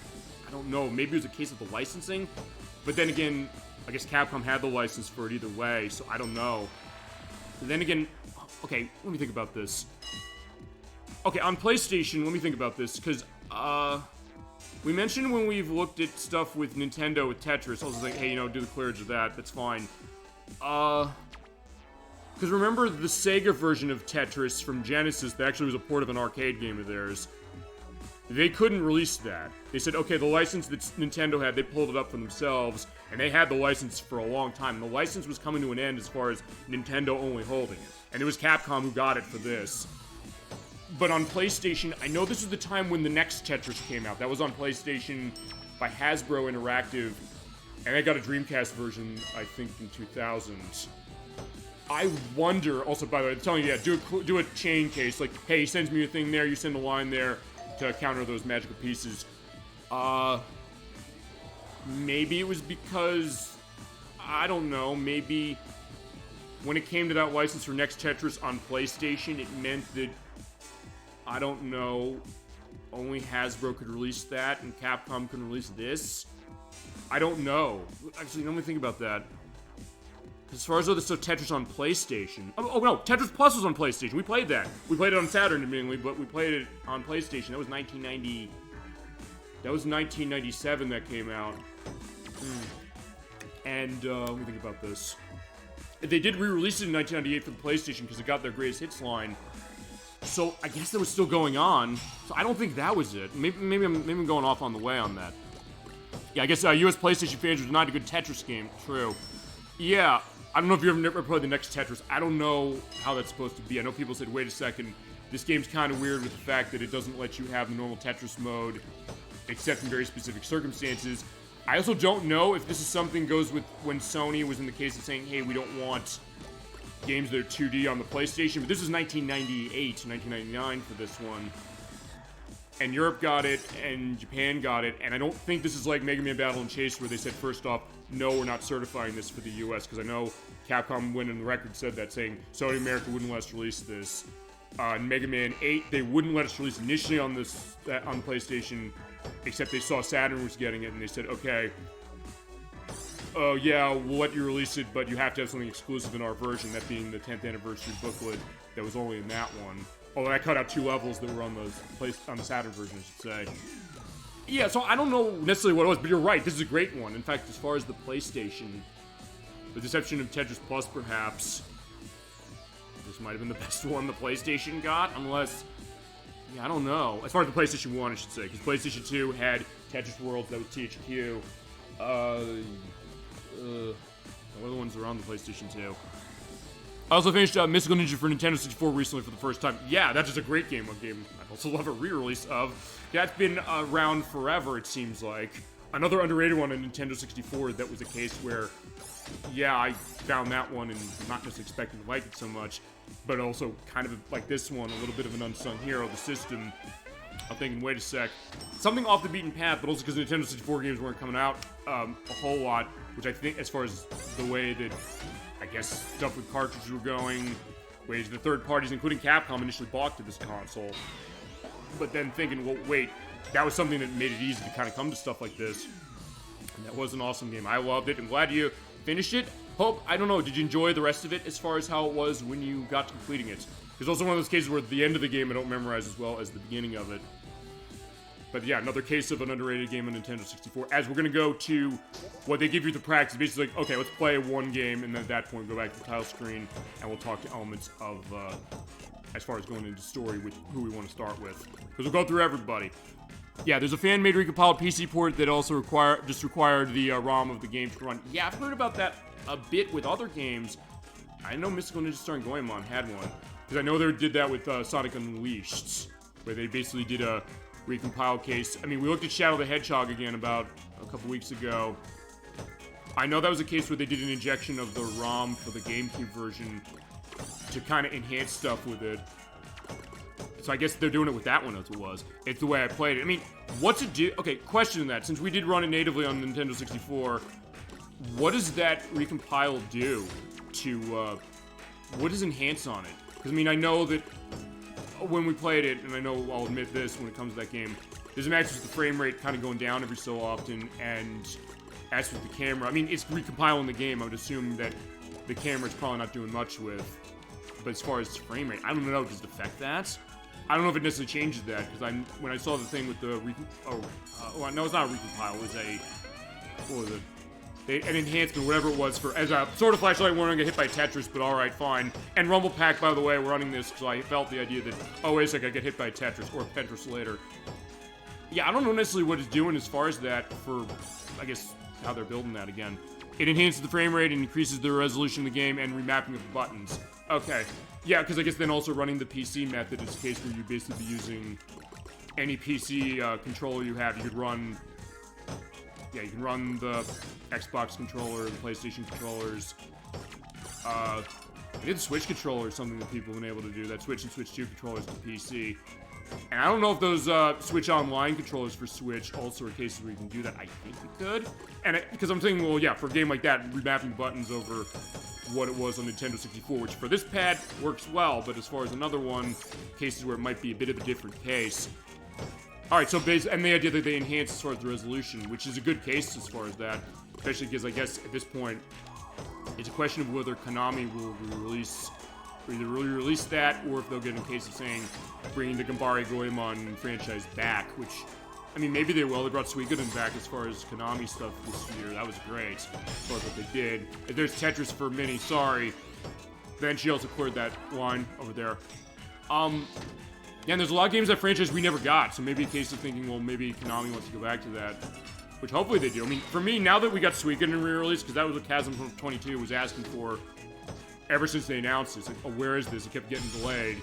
Speaker 1: I don't know, maybe it was a case of the licensing, but then again, I guess Capcom had the license for it either way, so I don't know. But then again, okay, let me think about this. Okay, on PlayStation, let me think about this, because, we mentioned when we've looked at stuff with Nintendo with Tetris, I was like, hey, you know, do the clearage of that, that's fine. Because remember the Sega version of Tetris from Genesis that actually was a port of an arcade game of theirs? They couldn't release that. They said, okay, the license that Nintendo had, they pulled it up for themselves, and they had the license for a long time. And the license was coming to an end as far as Nintendo only holding it. And it was Capcom who got it for this. But on PlayStation, I know this was the time when the next Tetris came out. That was on PlayStation by Hasbro Interactive, and I got a Dreamcast version, I think, in 2000. I wonder, also, by the way, I'm telling you, yeah, do a chain case. Like, hey, he sends me a thing there, you send a line there to counter those magical pieces. Maybe it was because, I don't know, maybe when it came to that license for Next Tetris on PlayStation, it meant that, I don't know, only Hasbro could release that and Capcom couldn't release this? I don't know. Actually, let me think about that. As far as other stuff, Tetris on PlayStation. Oh no, Tetris Plus was on PlayStation. We played that. We played it on Saturn, admittedly, but we played it on PlayStation. That was 1990. That was 1997 that came out. And let me think about this. They did re-release it in 1998 for the PlayStation because it got their greatest hits line. So I guess that was still going on. So I don't think that was it. Maybe I'm going off on the way on that. Yeah, I guess US PlayStation fans was not a good Tetris game. True. Yeah. I don't know if you've ever played the next Tetris. I don't know how that's supposed to be. I know people said, wait a second, this game's kind of weird with the fact that it doesn't let you have the normal Tetris mode, except in very specific circumstances. I also don't know if this is something goes with when Sony was in the case of saying, hey, we don't want games that are 2D on the PlayStation, but this is 1998, 1999 for this one. And Europe got it, and Japan got it, and I don't think this is like Mega Man Battle and Chase where they said, first off, no, we're not certifying this for the US, because I know Capcom went in the record said that, saying Sony America wouldn't let us release this. In Mega Man 8, they wouldn't let us release initially on this on PlayStation, except they saw Saturn was getting it, and they said, okay, oh yeah, we'll let you release it, but you have to have something exclusive in our version, that being the 10th anniversary booklet that was only in that one. Although I cut out 2 levels that were on the Saturn version, I should say. Yeah, so I don't know necessarily what it was, but you're right, this is a great one. In fact, as far as the PlayStation, with the exception of Tetris Plus, perhaps, this might have been the best one the PlayStation got, unless, yeah, I don't know. As far as the PlayStation 1, I should say, because PlayStation 2 had Tetris Worlds, that was THQ. What are the ones that are on the PlayStation 2? I also finished Mystical Ninja for Nintendo 64 recently for the first time. Yeah, that is a great game. A game I also love a re-release of. That's been around forever, it seems like. Another underrated one on Nintendo 64 that was a case where, yeah, I found that one and not just expecting to like it so much, but also kind of like this one, a little bit of an unsung hero of the system. I'm thinking, wait a sec, something off the beaten path, but also because Nintendo 64 games weren't coming out a whole lot, which I think, as far as the way that, I guess, stuff with cartridges were going, ways the third parties, including Capcom, initially balked to this console. But then thinking, well, wait, that was something that made it easy to kind of come to stuff like this. And that was an awesome game. I loved it. I'm glad you finished it. Hope, I don't know, did you enjoy the rest of it as far as how it was when you got to completing it? There's also one of those cases where at the end of the game I don't memorize as well as the beginning of it. But yeah, another case of an underrated game on Nintendo 64. As we're going to go to what they give you to practice, basically like, okay, let's play one game, and then at that point go back to the title screen, and we'll talk to elements of, as far as going into story with who we want to start with. Because we'll go through everybody. Yeah, there's a fan-made recompiled PC port that also required the ROM of the game to run. Yeah, I've heard about that a bit with other games. I know Mystical Ninja Starring Goemon had one. Because I know they did that with Sonic Unleashed, where they basically did a recompile case. I mean, we looked at Shadow the Hedgehog again about a couple weeks ago. I know that was a case where they did an injection of the ROM for the GameCube version to kind of enhance stuff with it. So I guess they're doing it with that one as it was. It's the way I played it. I mean, what's it do? Okay, question that. Since we did run it natively on Nintendo 64, what does that recompile do to, what does enhance on it? Because, I mean, I know that when we played it, and I know I'll admit this when it comes to that game, there's a match with the frame rate kind of going down every so often, and as with the camera, I mean, it's recompiling the game. I would assume that the camera's probably not doing much with, but as far as frame rate, I don't know, does it affect that? I don't know if it necessarily changes that, because when I saw the thing with the, well, no, it's not a recompile, it was a, what was it? An enhancement, whatever it was, for as a sort of flashlight warning, get hit by Tetris, but alright, fine. And Rumble Pack, by the way, we're running this because I felt the idea that, oh, wait a second, I get hit by Tetris, or Tetris later. Yeah, I don't know necessarily what it's doing as far as that for, I guess, how they're building that again. It enhances the frame rate and increases the resolution of the game and remapping of the buttons. Okay. Yeah, because I guess then also running the PC method is a case where you basically be using any PC controller you have. You could run... Yeah, you can run the Xbox controller, the PlayStation controllers. I did the Switch controller, something that people have been able to do. That Switch and Switch 2 controllers to PC. And I don't know if those Switch Online controllers for Switch also are cases where you can do that. I think you could. And because I'm thinking, well, yeah, for a game like that, remapping buttons over what it was on Nintendo 64, which for this pad works well, but as far as another one, cases where it might be a bit of a different case. Alright, so and the idea that they enhance as far as the resolution, which is a good case as far as that, especially because I guess at this point, it's a question of whether Konami will either re-release that, or if they'll get in case of saying, bringing the Gambare Goemon franchise back, which, I mean, maybe they will. They brought Suikoden back as far as Konami stuff this year. That was great, as far as what they did. If there's Tetris for Mini, sorry. Then she also cleared that line over there. Yeah, and there's a lot of games that franchise we never got, so maybe a case of thinking, well, maybe Konami wants to go back to that, which hopefully they do. I mean, for me, now that we got Suikoden re-release, because that was what Chasm 22 was asking for ever since they announced it. It's like, oh, where is this? It kept getting delayed.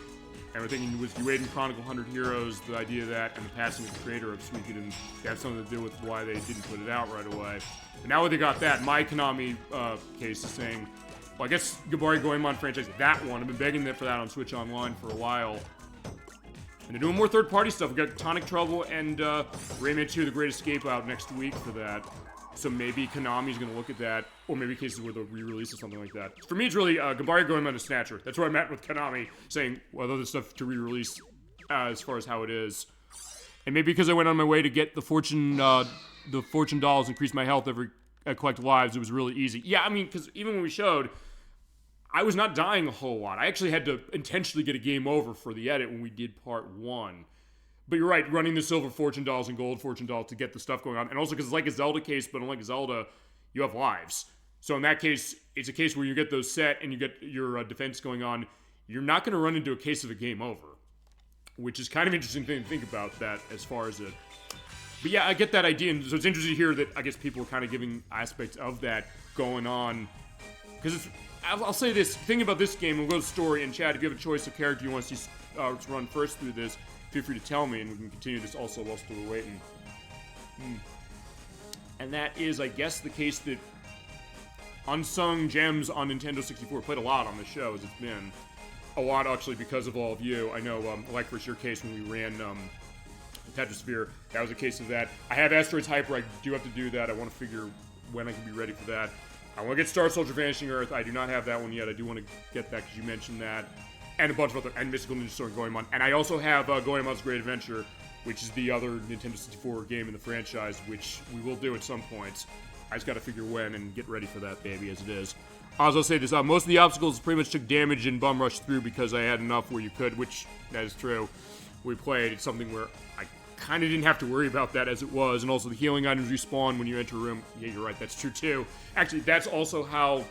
Speaker 1: And we're thinking, was Ueden Chronicle 100 Heroes, the idea of that, and the passing of the creator of Suikoden, they have something to do with why they didn't put it out right away. But now that they got that, my Konami case is saying, well, I guess Gambare Goemon franchise, that one, I've been begging them for that on Switch Online for a while. And they're doing more third-party stuff. We got Tonic Trouble and Rayman 2: The Great Escape out next week for that. So maybe Konami's going to look at that, or maybe cases where they'll re-release or something like that. For me, it's really Gambare Goemon and Snatcher. That's where I'm at with Konami, saying, well, other stuff to re-release as far as how it is. And maybe because I went on my way to get the fortune dolls, increase my health every collect lives, it was really easy. Yeah, I mean, because even when we showed, I was not dying a whole lot. I actually had to intentionally get a game over for the edit when we did part 1. But you're right, running the silver fortune dolls and gold fortune dolls to get the stuff going on. And also because it's like a Zelda case, but unlike Zelda, you have lives. So in that case, it's a case where you get those set and you get your defense going on. You're not going to run into a case of a game over. Which is kind of interesting thing to think about that as far as it. But yeah, I get that idea. And so it's interesting to hear that I guess people are kind of giving aspects of that going on. Because I'll say this, thinking about this game, we'll go to story, and Chad, if you have a choice of character you want to see run first through this, feel free to tell me, and we can continue this also while still waiting. And that is, I guess, the case that Unsung Gems on Nintendo 64 played a lot on the show, as it's been. A lot, actually, because of all of you. I know, ElecVerse, your case when we ran Tetrasphere, that was a case of that. I have Asteroids Hyper, I do have to do that. I want to figure when I can be ready for that. I want to get Star Soldier Vanishing Earth. I do not have that one yet. I do want to get that because you mentioned that. And a bunch of other, and Mystical Ninja Storm Goemon. And I also have Goemon's Great Adventure, which is the other Nintendo 64 game in the franchise, which we will do at some point. I just gotta figure when and get ready for that baby as it is. I was gonna say this, most of the obstacles pretty much took damage and bum rushed through because I had enough where you could, which, that is true. We played, it's something where I kinda didn't have to worry about that as it was, and also the healing items respawn when you enter a room. Yeah, you're right, that's true too. Actually, that's also how,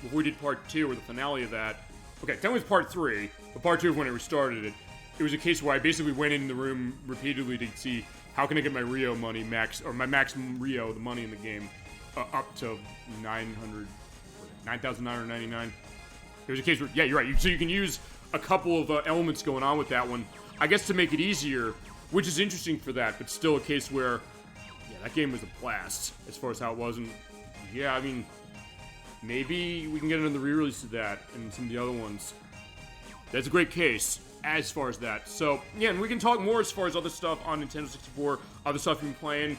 Speaker 1: before we did part 2, or the finale of that, okay, that was part 3, but part 2 of when I restarted it, it was a case where I basically went in the room repeatedly to see how can I get my Rio money max, or my maximum Rio, the money in the game, up to 9,999. It was a case where, yeah, you're right. So you can use a couple of elements going on with that one, I guess to make it easier, which is interesting for that, but still a case where, yeah, that game was a blast as far as how it was, and yeah, I mean, maybe we can get another re-release of that and some of the other ones. That's a great case as far as that. So, yeah, and we can talk more as far as other stuff on Nintendo 64, other stuff you've been playing.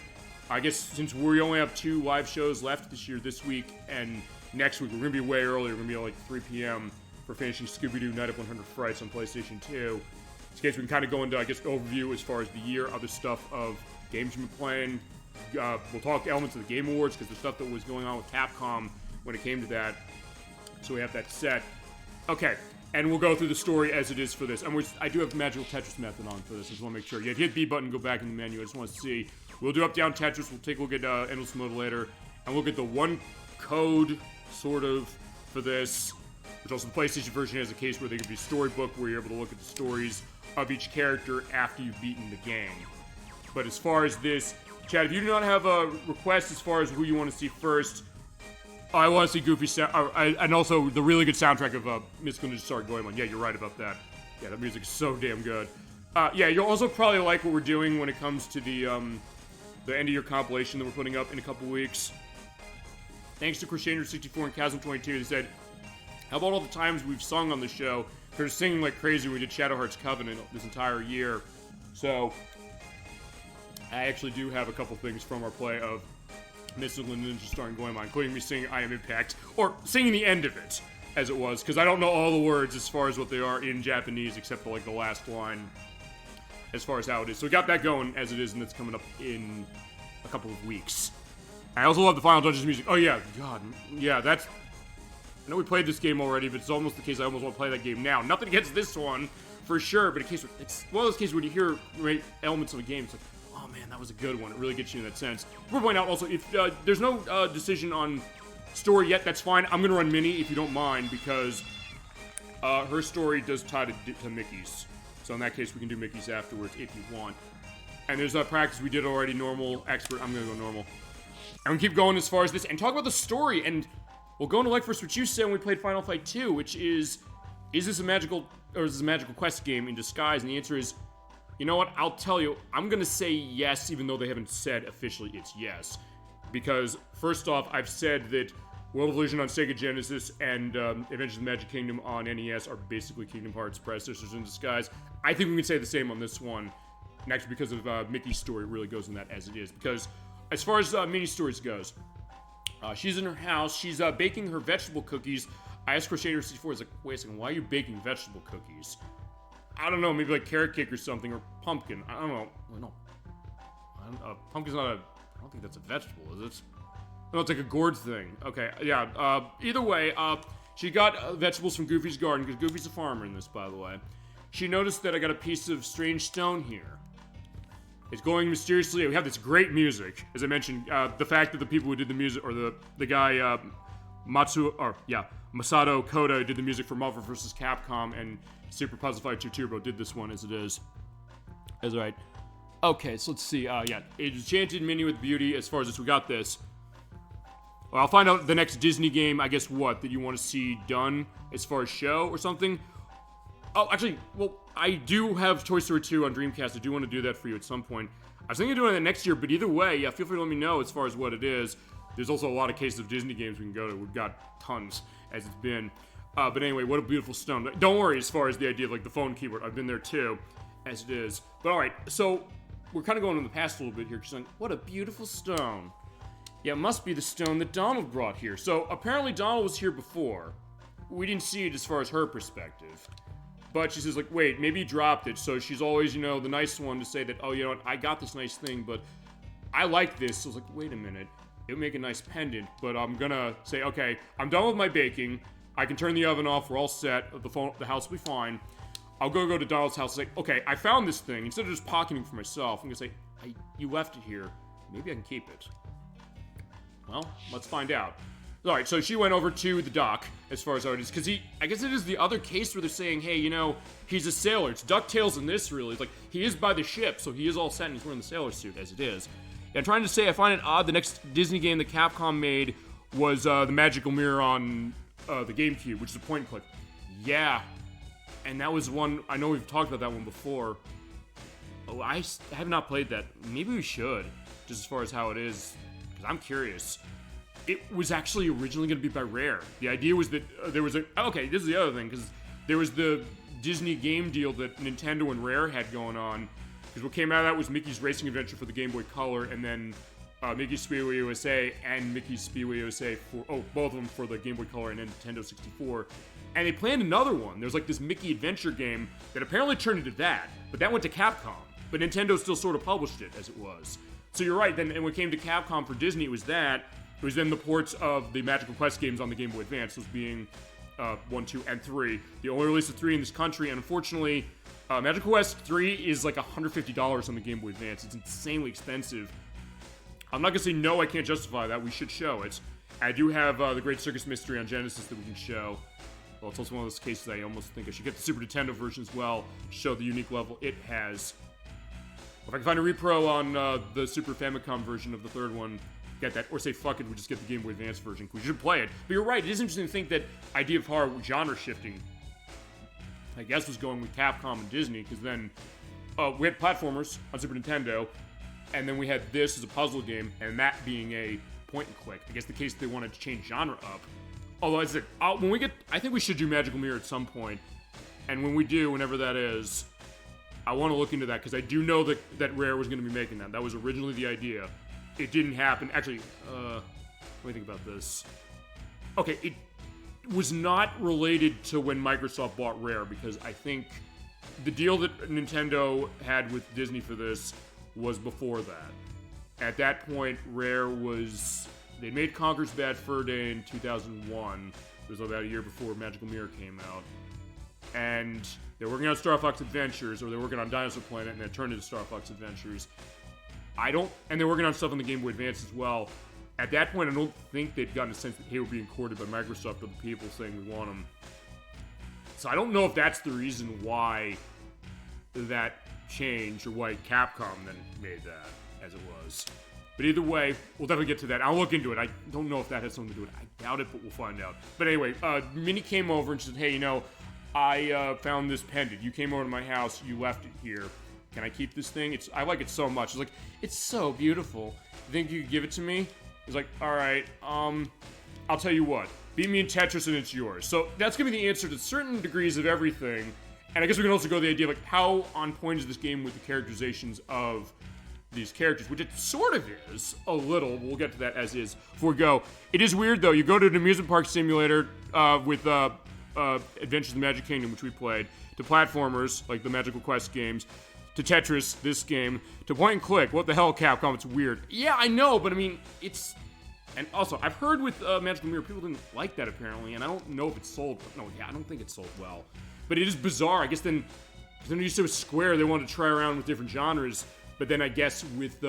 Speaker 1: I guess since we only have 2 live shows left this year, this week and next week, we're going to be way earlier. We're going to be at like 3 p.m. for finishing Scooby-Doo Night of 100 Frights on PlayStation 2. In case we can kind of go into, I guess, overview as far as the year, other stuff of games you've been playing. We'll talk elements of the Game Awards, because the stuff that was going on with Capcom when it came to that. So we have that set. Okay. And we'll go through the story as it is for this. And I do have the Magical Tetris method on for this. I just want to make sure. Yeah, if you hit B button, go back in the menu. I just want to see. We'll do up-down Tetris. We'll take a look at Endless Mode later. And we'll get the one code, sort of, for this. Which also the PlayStation version has a case where there could be a storybook where you're able to look at the stories of each character after you've beaten the game. But as far as this, Chad, if you do not have a request as far as who you want to see first, I want to see Goofy and also the really good soundtrack of Mystical Ninja Storm Goemon. Yeah, you're right about that. Yeah, that music is so damn good. Yeah, you'll also probably like what we're doing when it comes to the end-of-year compilation that we're putting up in a couple weeks. Thanks to Crusader64 and Chasm22, they said, how about all the times we've sung on the show? They're singing like crazy when we did Shadow Heart's Covenant this entire year. So, I actually do have a couple things from our play of Mystical Ninja Storm Goemon, including me singing I Am Impact, or singing the end of it, as it was, because I don't know all the words as far as what they are in Japanese, except for, like, the last line, as far as how it is. So we got that going as it is, and it's coming up in a couple of weeks. I also love the Final Dungeons music. Oh, yeah, God, yeah, that's... I know we played this game already, but it's almost the case I almost want to play that game now. Nothing against this one, for sure, but it's one of those cases when you hear elements of a game, it's like, oh man, that was a good one. It really gets you in that sense. We're pointing out also, if there's no decision on story yet, that's fine. I'm going to run Minnie, if you don't mind, because her story does tie to Mickey's. So in that case, we can do Mickey's afterwards, if you want. And there's practice we did already, normal, expert. I'm going to go normal. And we keep going as far as this, and talk about the story, and we'll go into ElecVerse, what you said when we played Final Fight 2, which is this a magical quest game in disguise? And the answer is, you know what, I'll tell you, I'm gonna say yes, even though they haven't said officially it's yes. Because, first off, I've said that World of Illusion on Sega Genesis and Adventures in the Magic Kingdom on NES are basically Kingdom Hearts predecessors in disguise. I think we can say the same on this one, and actually because of Mickey's story really goes in that as it is. Because, as far as Minnie's stories goes, she's in her house, she's baking her vegetable cookies. I asked Crusader64, I was like, wait a second, why are you baking vegetable cookies? I don't know, maybe like carrot cake or something, or pumpkin. I don't know. Well, no. Pumpkin's not I don't think that's a vegetable, is it? No, it's like a gourd thing. Okay, yeah. Either way, she got vegetables from Goofy's garden, because Goofy's a farmer in this, by the way. She noticed that I got a piece of strange stone here. It's going mysteriously. We have this great music. As I mentioned, the fact that the people who did the music, or the guy, Masato Koda did the music for Marvel vs. Capcom, and Super Puzzle Fighter 2 Turbo did this one as it is. That's right. Okay, so let's see. Yeah, it enchanted Minnie with beauty. As far as this, we got this. Well, I'll find out the next Disney game, I guess that you want to see done as far as show or something. Oh, actually, well, I do have Toy Story 2 on Dreamcast. I do want to do that for you at some point. I was thinking of doing that next year, but either way, yeah, feel free to let me know as far as what it is. There's also a lot of cases of Disney games we can go to. We've got tons, as it's been. But anyway, what a beautiful stone. Don't worry as far as the idea of, like, the phone keyboard. I've been there, too, as it is. But alright, so we're kind of going in the past a little bit here, because like, what a beautiful stone. Yeah, it must be the stone that Donald brought here. So, apparently Donald was here before. We didn't see it as far as her perspective. But she says, like, wait, maybe he dropped it. So she's always, the nice one to say that, oh, you know what, I got this nice thing, but I like this. So I was like, wait a minute. It would make a nice pendant, but I'm gonna say, okay, I'm done with my baking. I can turn the oven off. We're all set. The house will be fine. I'll go to Donald's house and say, okay, I found this thing. Instead of just pocketing for myself, I'm gonna say, you left it here. Maybe I can keep it. Well, let's find out. Alright, so she went over to the dock, as far as how it is, because I guess it is the other case where they're saying, hey, he's a sailor. It's DuckTales in this, really. It's like, he is by the ship, so he is all set and he's wearing the sailor suit, as it is. And I'm trying to say, I find it odd, the next Disney game that Capcom made was the Magical Mirror on the GameCube, which is a point and click. Yeah. And that was one, I know we've talked about that one before. Oh, I have not played that. Maybe we should, just as far as how it is, because I'm curious. It was actually originally going to be by Rare. The idea was that there was okay, this is the other thing, because there was the Disney game deal that Nintendo and Rare had going on, because what came out of that was Mickey's Racing Adventure for the Game Boy Color, and then Mickey's Speedway USA and Mickey's Speedway USA both of them for the Game Boy Color and Nintendo 64. And they planned another one. There's like this Mickey Adventure game that apparently turned into that, but that went to Capcom. But Nintendo still sort of published it as it was. So you're right, then, and when it came to Capcom for Disney, it was that. It was then the ports of the Magical Quest games on the Game Boy Advance, those being 1, 2, and 3. The only release of 3 in this country, and unfortunately, Magical Quest 3 is like $150 on the Game Boy Advance. It's insanely expensive. I'm not going to say no, I can't justify that. We should show it. I do have the Great Circus Mystery on Genesis that we can show. Well, it's also one of those cases I almost think I should get the Super Nintendo version as well to show the unique level it has. If I can find a repro on the Super Famicom version of the third one, get that. Or say, fuck it, we just get the Game Boy Advance version. We should play it. But you're right, it is interesting to think that idea of horror genre shifting, I guess, was going with Capcom and Disney, because then we had platformers on Super Nintendo, and then we had this as a puzzle game, and that being a point and click. I guess the case they wanted to change genre up. Although I said, when we get, I think we should do Magical Mirror at some point, and when we do, whenever that is, I want to look into that, because I do know that Rare was going to be making that. That was originally the idea. It didn't happen. Actually, let me think about this. Okay, it was not related to when Microsoft bought Rare, because I think the deal that Nintendo had with Disney for this was before that. At that point, Rare was... They made Conker's Bad Fur Day in 2001. It was about a year before Magical Mirror came out. And they're working on Star Fox Adventures, or they're working on Dinosaur Planet, and it turned into Star Fox Adventures. And they're working on stuff on the Game Boy Advance as well. At that point, I don't think they'd gotten a sense that they were being courted by Microsoft or the people saying we want them. So I don't know if that's the reason why that changed, or why Capcom then made that as it was. But either way, we'll definitely get to that. I'll look into it. I don't know if that has something to do with it. I doubt it, but we'll find out. But anyway, Minnie came over and she said, hey, I found this pendant. You came over to my house. You left it here. Can I keep this thing? I like it so much. It's like, it's so beautiful. You think you could give it to me? He's like, all right, I'll tell you what. Beat me in Tetris and it's yours. So that's going to be the answer to certain degrees of everything. And I guess we can also go to the idea of, like, how on point is this game with the characterizations of these characters, which it sort of is, a little. We'll get to that as is before we go. It is weird, though. You go to an amusement park simulator with Adventures in the Magic Kingdom, which we played, to platformers, like the Magical Quest games, to Tetris, this game, to point and click. What the hell, Capcom? It's weird. Yeah, I know, but I mean, it's... And also, I've heard with Magical Mirror, people didn't like that, apparently, and I don't know if it sold... No, yeah, I don't think it sold well. But it is bizarre. I guess then you said with Square, they wanted to try around with different genres, but then I guess with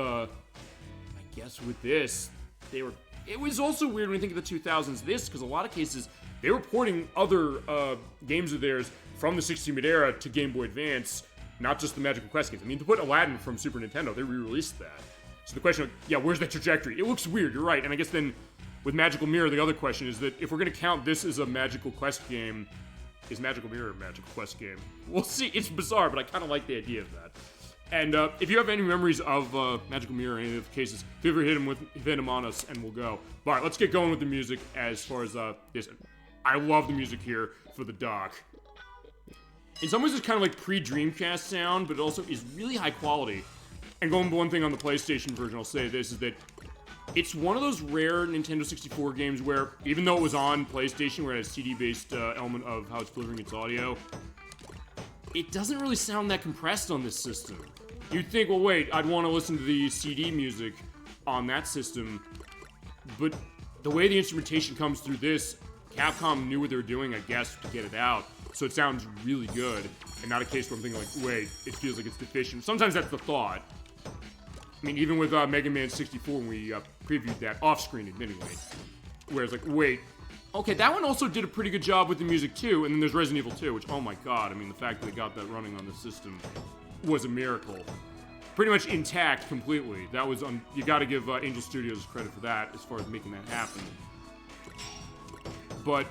Speaker 1: this, it was also weird when you think of the 2000s, because a lot of cases, they were porting other games of theirs from the 16-bit era to Game Boy Advance, not just the Magical Quest games. I mean, to put Aladdin from Super Nintendo, they re-released that. So the question, where's that trajectory? It looks weird, you're right. And I guess then with Magical Mirror, the other question is that if we're going to count this as a Magical Quest game, is Magical Mirror a Magical Quest game? We'll see. It's bizarre, but I kind of like the idea of that. And if you have any memories of Magical Mirror in any of the cases, feel free to hit them on us, and we'll go. All right, let's get going with the music as far as this. I love the music here for the dock. In some ways, it's kind of like pre-Dreamcast sound, but it also is really high quality. And going one thing on the PlayStation version, I'll say this, is that it's one of those rare Nintendo 64 games where, even though it was on PlayStation, where it has a CD-based element of how it's delivering its audio, it doesn't really sound that compressed on this system. You'd think, well, wait, I'd want to listen to the CD music on that system, but the way the instrumentation comes through this, Capcom knew what they were doing, I guess, to get it out, so it sounds really good, and not a case where I'm thinking, like, wait, it feels like it's deficient. Sometimes that's the thought. I mean, even with Mega Man 64, when we previewed that off-screen, admittedly, where it's like, wait, okay, that one also did a pretty good job with the music, too, and then there's Resident Evil 2, which, oh my god, I mean, the fact that they got that running on the system was a miracle. Pretty much intact completely. That was, you gotta give Angel Studios credit for that, as far as making that happen. But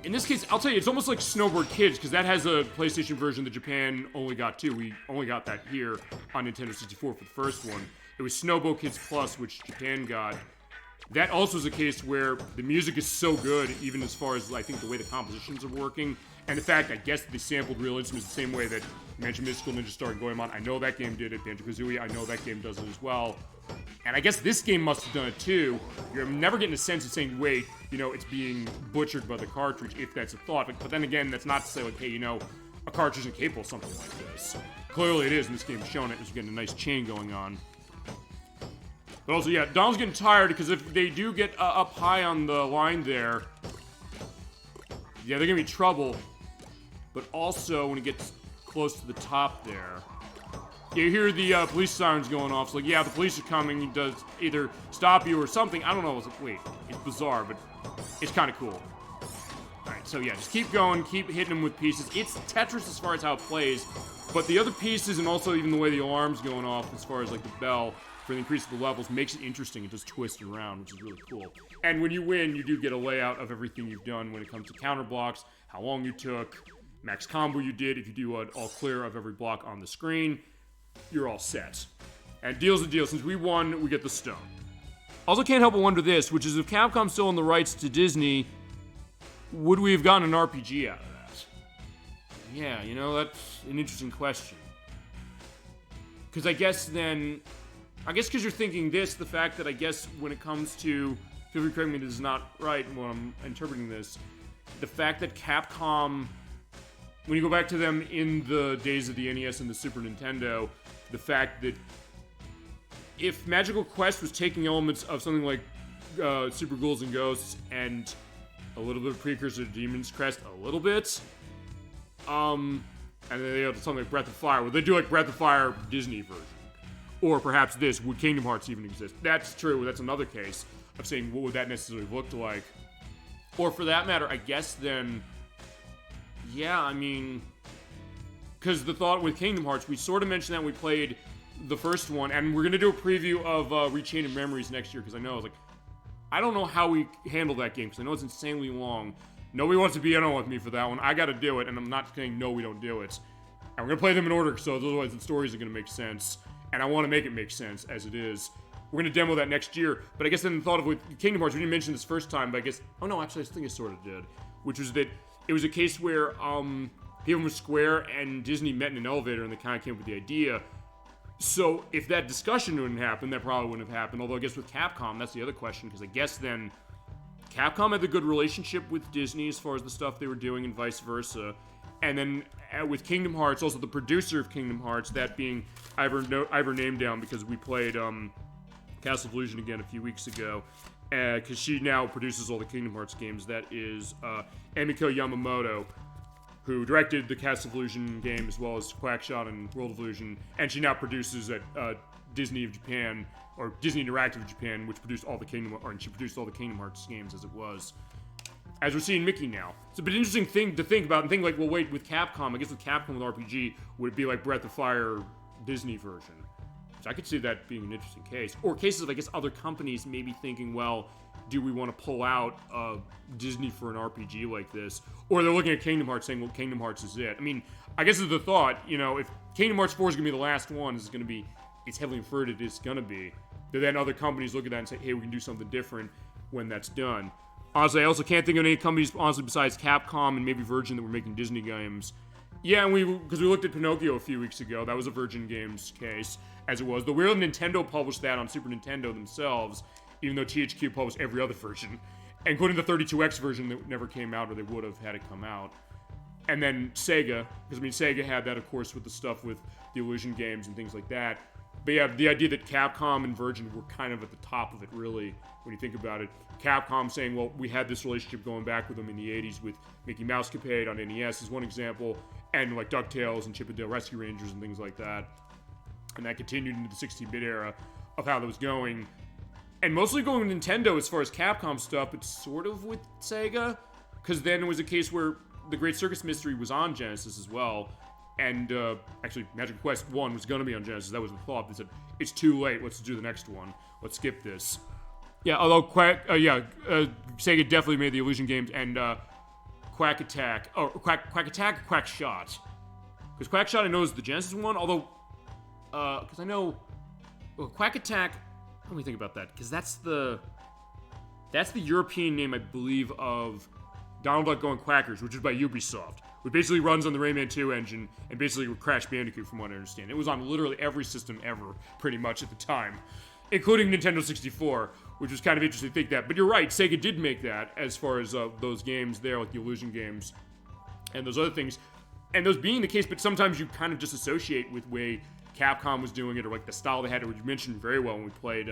Speaker 1: in this case, I'll tell you, it's almost like Snowboard Kids, because that has a PlayStation version that Japan only got too. We only got that here on Nintendo 64 for the first one. It was Snowboard Kids Plus, which Japan got. That also is a case where the music is so good, even as far as, I think, the way the compositions are working. And the fact, I guess, they sampled real instruments the same way that you mentioned Mystical Ninja Star and Goemon. I know that game did it. Banjo-Kazooie, I know that game does it as well. And I guess this game must have done it too. You're never getting a sense of saying, wait, you know, it's being butchered by the cartridge, if that's a thought. But then again, that's not to say, like, hey, you know, a cartridge isn't capable of something like this. Clearly it is, and this game is showing it, as you're getting a nice chain going on. But also, yeah, Donald's getting tired, because if they do get up high on the line there, yeah, they're gonna be trouble. But also, when it gets close to the top there, you hear the police sirens going off. It's like, yeah, the police are coming. He does either stop you or something. I don't know. It's like, wait, it's bizarre, but it's kind of cool. Alright, so yeah, just keep going. Keep hitting them with pieces. It's Tetris as far as how it plays, but the other pieces and also even the way the alarm's going off as far as, like, the bell for the increase of the levels makes it interesting. It just twists around, which is really cool. And when you win, you do get a layout of everything you've done when it comes to counter blocks, how long you took, max combo you did. If you do an all clear of every block on the screen, you're all set. And deal's a deal. Since we won, we get the stone. Also can't help but wonder this, which is if Capcom's still on the rights to Disney, would we have gotten an RPG out of that? Yeah, you know, that's an interesting question. Because I guess because you're thinking this, the fact that I guess when it comes to, feel free to correct me, this is not right when I'm interpreting this, the fact that Capcom, when you go back to them in the days of the NES and the Super Nintendo, the fact that if Magical Quest was taking elements of something like Super Ghouls and Ghosts and a little bit of precursor to Demon's Crest, a little bit, and then they have something like Breath of Fire, would they do like Breath of Fire Disney version? Or perhaps this, would Kingdom Hearts even exist? That's true, that's another case of saying what would that necessarily look like. Or for that matter, I guess then, yeah, I mean, because the thought with Kingdom Hearts, we sort of mentioned that when we played the first one, and we're going to do a preview of Rechain of Memories next year, because I know, like, I don't know how we handle that game, because I know it's insanely long. Nobody wants to be in on with me for that one. I got to do it, and I'm not saying no, we don't do it. And we're going to play them in order, so otherwise the stories are going to make sense. And I want to make it make sense as it is. We're going to demo that next year. But I guess then the thought of with Kingdom Hearts, we didn't mention this first time, but I guess, oh no, actually I think I sort of did. Which was that it was a case where people from Square and Disney met in an elevator and they kind of came up with the idea. So if that discussion wouldn't happen, that probably wouldn't have happened. Although I guess with Capcom, that's the other question, because I guess then Capcom had the good relationship with Disney as far as the stuff they were doing and vice versa. And then with Kingdom Hearts, also the producer of Kingdom Hearts, that being Ivor Name Down, because we played Castle of Illusion again a few weeks ago, because she now produces all the Kingdom Hearts games. That is Emiko Yamamoto, who directed the Castle of Illusion game as well as Quackshot and World of Illusion, and she now produces at Disney of Japan, or Disney Interactive Japan, which produced all the she produced all the Kingdom Hearts games as it was. As we're seeing Mickey now. It's a bit interesting thing to think about and think like, well, wait, with Capcom, I guess with Capcom with RPG, would it be like Breath of Fire Disney version? So I could see that being an interesting case. Or cases of, I guess, other companies maybe thinking, well, do we want to pull out Disney for an RPG like this? Or they're looking at Kingdom Hearts saying, well, Kingdom Hearts is it. I mean, I guess it's the thought, you know, if Kingdom Hearts 4 is going to be the last one, it's heavily inferred it's going to be. Then other companies look at that and say, hey, we can do something different when that's done. Honestly, I also can't think of any companies, honestly, besides Capcom and maybe Virgin that were making Disney games. Yeah, because we looked at Pinocchio a few weeks ago. That was a Virgin Games case, as it was. The weird Nintendo published that on Super Nintendo themselves, even though THQ published every other version, including the 32X version that never came out, or they would have had it come out. And then Sega, because I mean, Sega had that, of course, with the stuff with the Illusion games and things like that. But yeah, the idea that Capcom and Virgin were kind of at the top of it, really, when you think about it. Capcom saying, well, we had this relationship going back with them in the 80s with Mickey Mouse Capade on NES is one example, and like DuckTales and Chip 'n Dale Rescue Rangers and things like that. And that continued into the 16-bit era of how that was going. And mostly going with Nintendo as far as Capcom stuff, but sort of with Sega, because then it was a case where the Great Circus Mystery was on Genesis as well. And actually, Magic Quest 1 was going to be on Genesis. That was the thought. They said, it's too late. Let's do the next one. Let's skip this. Yeah, although Sega definitely made the Illusion games and Quack Attack. Oh, Quack Attack or Quack Shot? Because Quack Shot I know is the Genesis one, although, because I know, Quack Attack, let me think about that, because that's the European name, I believe, of Donald Duck Going Quackers, which is by Ubisoft. Which basically runs on the Rayman 2 engine, and basically with Crash Bandicoot, from what I understand. It was on literally every system ever, pretty much, at the time. Including Nintendo 64, which was kind of interesting to think that. But you're right, Sega did make that, as far as those games there, like the Illusion games, and those other things. And those being the case, but sometimes you kind of just associate with the way Capcom was doing it, or like the style they had, which you mentioned very well when we played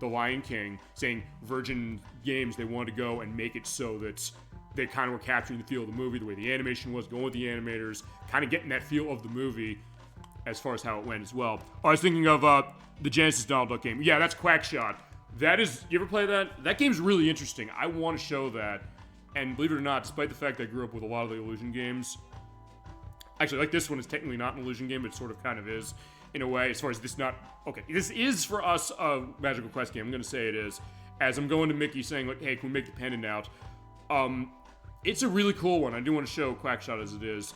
Speaker 1: The Lion King, saying Virgin Games, they wanted to go and make it so that they kind of were capturing the feel of the movie, the way the animation was, going with the animators, kind of getting that feel of the movie as far as how it went as well. I was thinking of the Genesis Donald Duck game. Yeah, that's Quackshot. That is, you ever play that? That game's really interesting. I want to show that. And believe it or not, despite the fact that I grew up with a lot of the Illusion games, actually, like this one is technically not an Illusion game, but it sort of kind of is, in a way, as far as this not, okay, this is for us a Magical Quest game. I'm going to say it is. As I'm going to Mickey saying, like, hey, can we make the pendant out? It's a really cool one. I do want to show Quackshot as it is.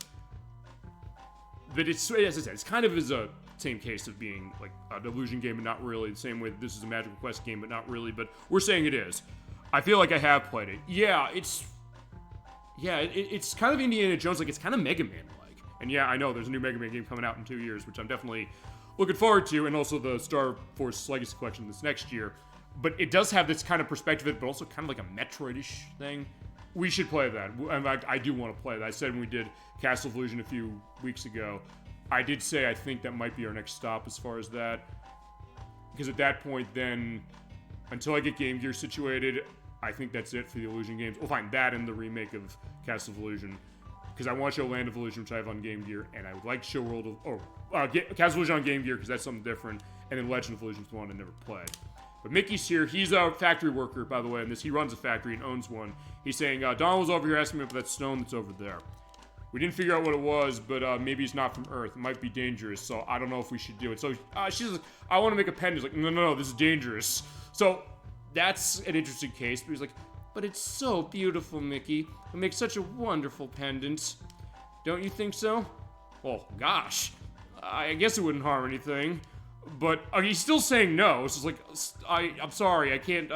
Speaker 1: But it's, as I said, it's kind of is a same case of being like an Illusion game, but not really. The same way that this is a Magical Quest game, but not really. But we're saying it is. I feel like I have played it. Yeah, it's kind of Indiana Jones, like it's kind of Mega Man-like. And yeah, I know there's a new Mega Man game coming out in 2 years, which I'm definitely looking forward to, and also the Star Force Legacy Collection this next year. But it does have this kind of perspective, but also kind of like a Metroid-ish thing. We should play that. In fact, I do want to play that. I said when we did Castle of Illusion a few weeks ago, I did say I think that might be our next stop as far as that. Because at that point, then, until I get Game Gear situated, I think that's it for the Illusion games. We'll find that in the remake of Castle of Illusion. Because I want to show Land of Illusion, which I have on Game Gear, and I would like to show Castle of Illusion on Game Gear, because that's something different, and then Legend of Illusion is the one I never played. But Mickey's here. He's a factory worker, by the way, in this. He runs a factory and owns one. He's saying, Donald was over here asking me about that stone that's over there. We didn't figure out what it was, but maybe it's not from Earth. It might be dangerous, so I don't know if we should do it. So she's like, I want to make a pendant. He's like, no, this is dangerous. So that's an interesting case. But he's like, but it's so beautiful, Mickey. It makes such a wonderful pendant. Don't you think so? Oh, gosh. I guess it wouldn't harm anything. But he's still saying no. So it's like, I'm sorry, I can't,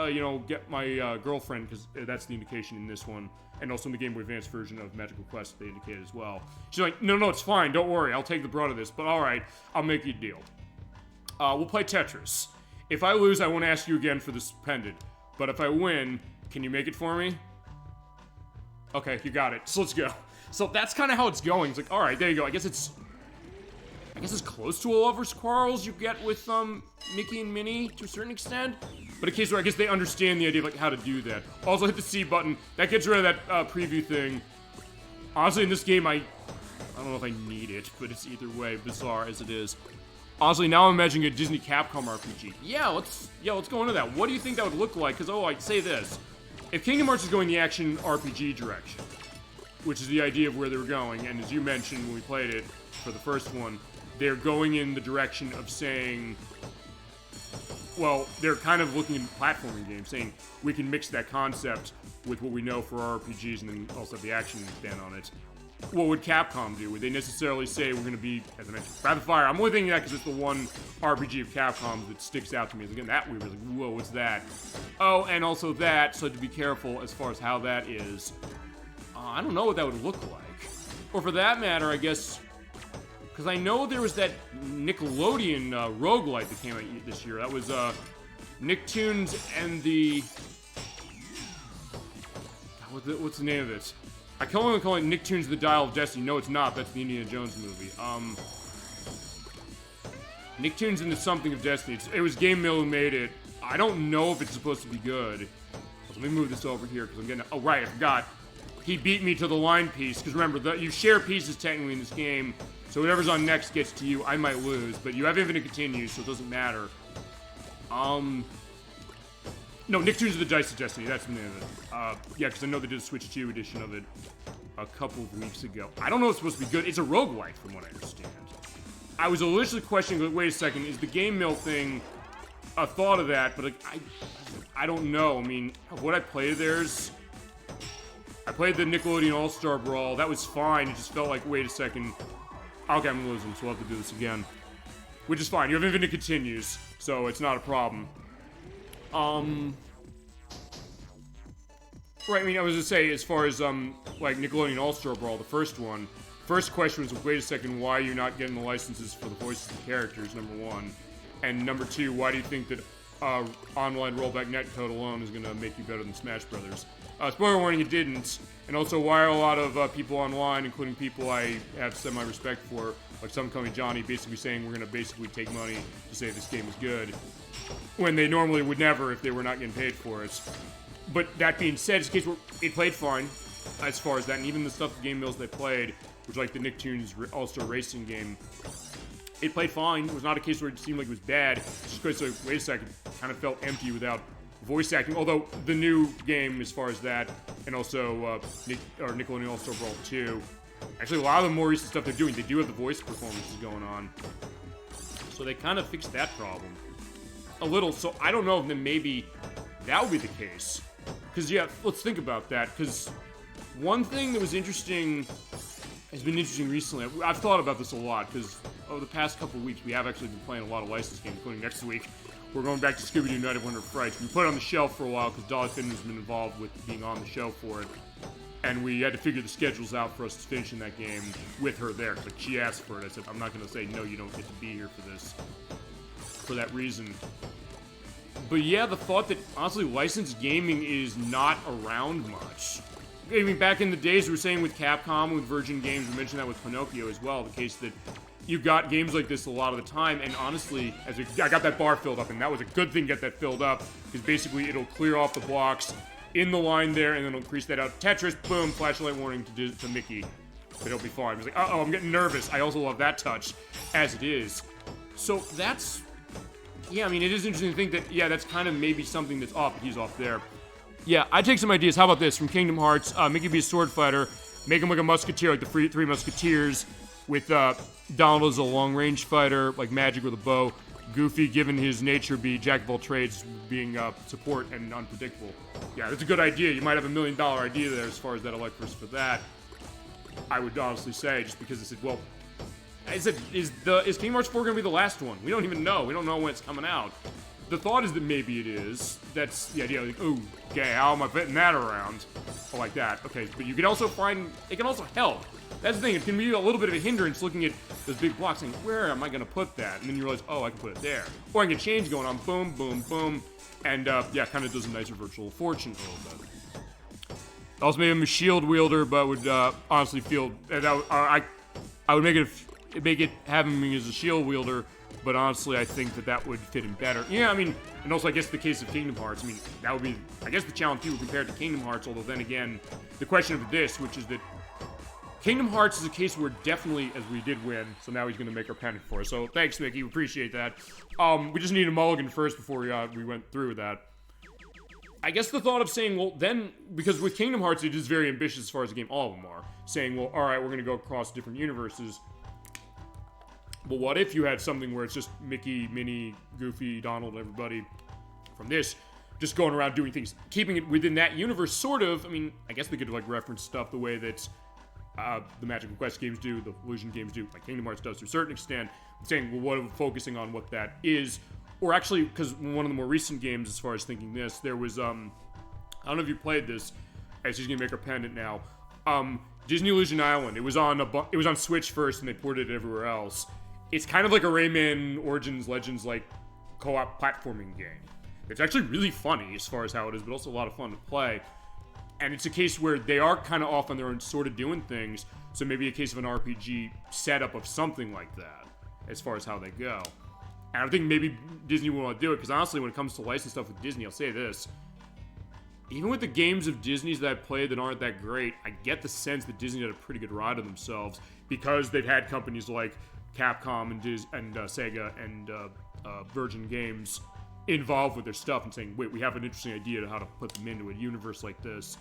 Speaker 1: get my girlfriend, because that's the indication in this one. And also in the Game Boy Advance version of Magical Quest, they indicated as well. She's like, no, it's fine, don't worry, I'll take the brunt of this. But alright, I'll make you a deal. We'll play Tetris. If I lose, I won't ask you again for this pendant. But if I win, can you make it for me? Okay, you got it. So let's go. So that's kind of how it's going. It's like, alright, there you go. I guess it's close to a lover's quarrel as you get with Mickey and Minnie to a certain extent. But a case where I guess they understand the idea of like how to do that. Also hit the C button. That gets rid of that preview thing. Honestly, in this game, I don't know if I need it, but it's either way bizarre as it is. Honestly, now I'm imagining a Disney Capcom RPG. Yeah, let's go into that. What do you think that would look like? Because I'd say this: if Kingdom Hearts is going the action RPG direction, which is the idea of where they were going, and as you mentioned when we played it for the first one, they're going in the direction of saying, well, they're kind of looking at platforming games, saying we can mix that concept with what we know for RPGs and then also have the action bent on it. What would Capcom do? Would they necessarily say we're going to be, as I mentioned, Rapid Fire? I'm only thinking that because it's the one RPG of Capcom that sticks out to me. Again, that we were like, whoa, what's that? Oh, and also that, so to be careful as far as how that is. I don't know what that would look like. Or for that matter, I guess, because I know there was that Nickelodeon roguelite that came out this year. That was Nicktoons and the... What's the name of it? I can only call it Nicktoons The Dial of Destiny. No, it's not. That's the Indiana Jones movie. Nicktoons and the Something of Destiny. It was Game Mill who made it. I don't know if it's supposed to be good. Let me move this over here, because I'm getting... Oh, right, I forgot. He beat me to the line piece, because remember, you share pieces technically in this game, so whatever's on next gets to you. I might lose, but you have infinite continues, so it doesn't matter. No, Nicktoons of the Dice of Destiny, that's the name of it. Yeah, because I know they did a Switch 2 edition of it a couple of weeks ago. I don't know if it's supposed to be good. It's a roguelike, from what I understand. I was initially questioning, wait a second, is the Game Mill thing a thought of that? But like, I don't know. I mean, what I played theirs... I played the Nickelodeon All-Star Brawl. That was fine. It just felt like, wait a second. Okay, I'm losing, so we'll have to do this again. Which is fine. You have infinite continues, so it's not a problem. Right, I mean, I was gonna say, as far as, like, Nickelodeon All-Star Brawl, the first one, first question was, wait a second, why are you not getting the licenses for the voices of the characters, number one? And number two, why do you think that, online rollback netcode alone is gonna make you better than Smash Brothers? Spoiler warning, it didn't. And also, why are a lot of, people online, including people I have semi-respect for, like some call me Johnny, basically saying we're gonna basically take money to say this game is good, when they normally would never if they were not getting paid for it. But that being said, it's a case where it played fine as far as that, and even the stuff the Game Mills they played, which like the Nicktoons All-Star Racing game, it played fine. It was not a case where it seemed like it was bad. It's just because, like, wait a second, it kind of felt empty without voice acting. Although the new game, as far as that, and also Nickelodeon All-Star Brawl 2, actually a lot of the more recent stuff they're doing, they do have the voice performances going on. So they kind of fixed that problem a little. So I don't know if then maybe that would be the case. Because, yeah, let's think about that. Because one thing that was interesting, has been interesting recently, I've thought about this a lot, because over the past couple of weeks, we have actually been playing a lot of licensed games, including next week. We're going back to Scooby-Doo Night of Wonder Frights. We put it on the shelf for a while, because Dolly Finn has been involved with being on the show for it. And we had to figure the schedules out for us to finish in that game with her there. Like, she asked for it. I said, I'm not going to say, no, you don't get to be here for this. For that reason. But yeah, the thought that, honestly, licensed gaming is not around much. I mean, back in the days, we were saying with Capcom, with Virgin Games, we mentioned that with Pinocchio as well, the case that you got games like this a lot of the time, and honestly, I got that bar filled up, and that was a good thing to get that filled up, because basically it'll clear off the blocks in the line there, and then it'll increase that out. Tetris, boom, flashlight warning to Mickey. But it'll be fine. He's like, uh-oh, I'm getting nervous. I also love that touch, as it is. So that's... Yeah, I mean, it is interesting to think that, yeah, that's kind of maybe something that's off, but he's off there. Yeah, I take some ideas. How about this? From Kingdom Hearts, Mickey be a sword fighter, make him like a musketeer, like the Three Musketeers, with Donald as a long-range fighter, like Magic with a bow. Goofy, given his nature, be jack of all trades, being support and unpredictable. Yeah, that's a good idea. You might have $1 million idea there as far as that ElecVerse for that. I would honestly say, just because I said, well, I said, is Kingdom Hearts 4 going to be the last one? We don't even know. We don't know when it's coming out. The thought is that maybe it is. That's the idea. Like, ooh, okay, how am I fitting that around? Or like that. Okay, but you can also find, it can also help. That's the thing, it can be a little bit of a hindrance looking at those big blocks saying, where am I going to put that? And then you realize, oh, I can put it there. Or I can get change going on, boom, boom, boom. And, yeah, kind of does a nicer virtual fortune a little bit. Also made him a shield wielder, but would honestly feel, I would make it have him as a shield wielder, but honestly, I think that would fit him better. Yeah, I mean, and also I guess the case of Kingdom Hearts, I mean, that would be, I guess the challenge people compared to Kingdom Hearts, although then again, the question of this, which is that Kingdom Hearts is a case where definitely, as we did win, so now he's going to make our panic for us. So thanks, Mickey, we appreciate that. We just needed a mulligan first before we went through with that. I guess the thought of saying, well, then, because with Kingdom Hearts, it is very ambitious as far as the game, all of them are, saying, well, alright, we're going to go across different universes. But what if you had something where it's just Mickey, Minnie, Goofy, Donald, everybody from this just going around doing things, keeping it within that universe, sort of. I mean, I guess they could like reference stuff the way that the Magical Quest games do, the Illusion games do, like Kingdom Hearts does to a certain extent, saying, well, what are we focusing on what that is? Or actually, because one of the more recent games, as far as thinking this, there was, I don't know if you played this, as she's gonna make her pendant now, Disney Illusion Island. It was on Switch first, and they ported it everywhere else. It's kind of like a Rayman Origins Legends like co-op platforming game. It's actually really funny as far as how it is, but also a lot of fun to play. And it's a case where they are kind of off on their own, sort of doing things. So maybe a case of an RPG setup of something like that, as far as how they go. And I think maybe Disney will want to do it, because honestly, when it comes to licensed stuff with Disney, I'll say this. Even with the games of Disney's that I played that aren't that great, I get the sense that Disney had a pretty good ride on themselves, because they've had companies like Capcom and Sega and Virgin Games involved with their stuff and saying, wait, we have an interesting idea to how to put them into a universe like this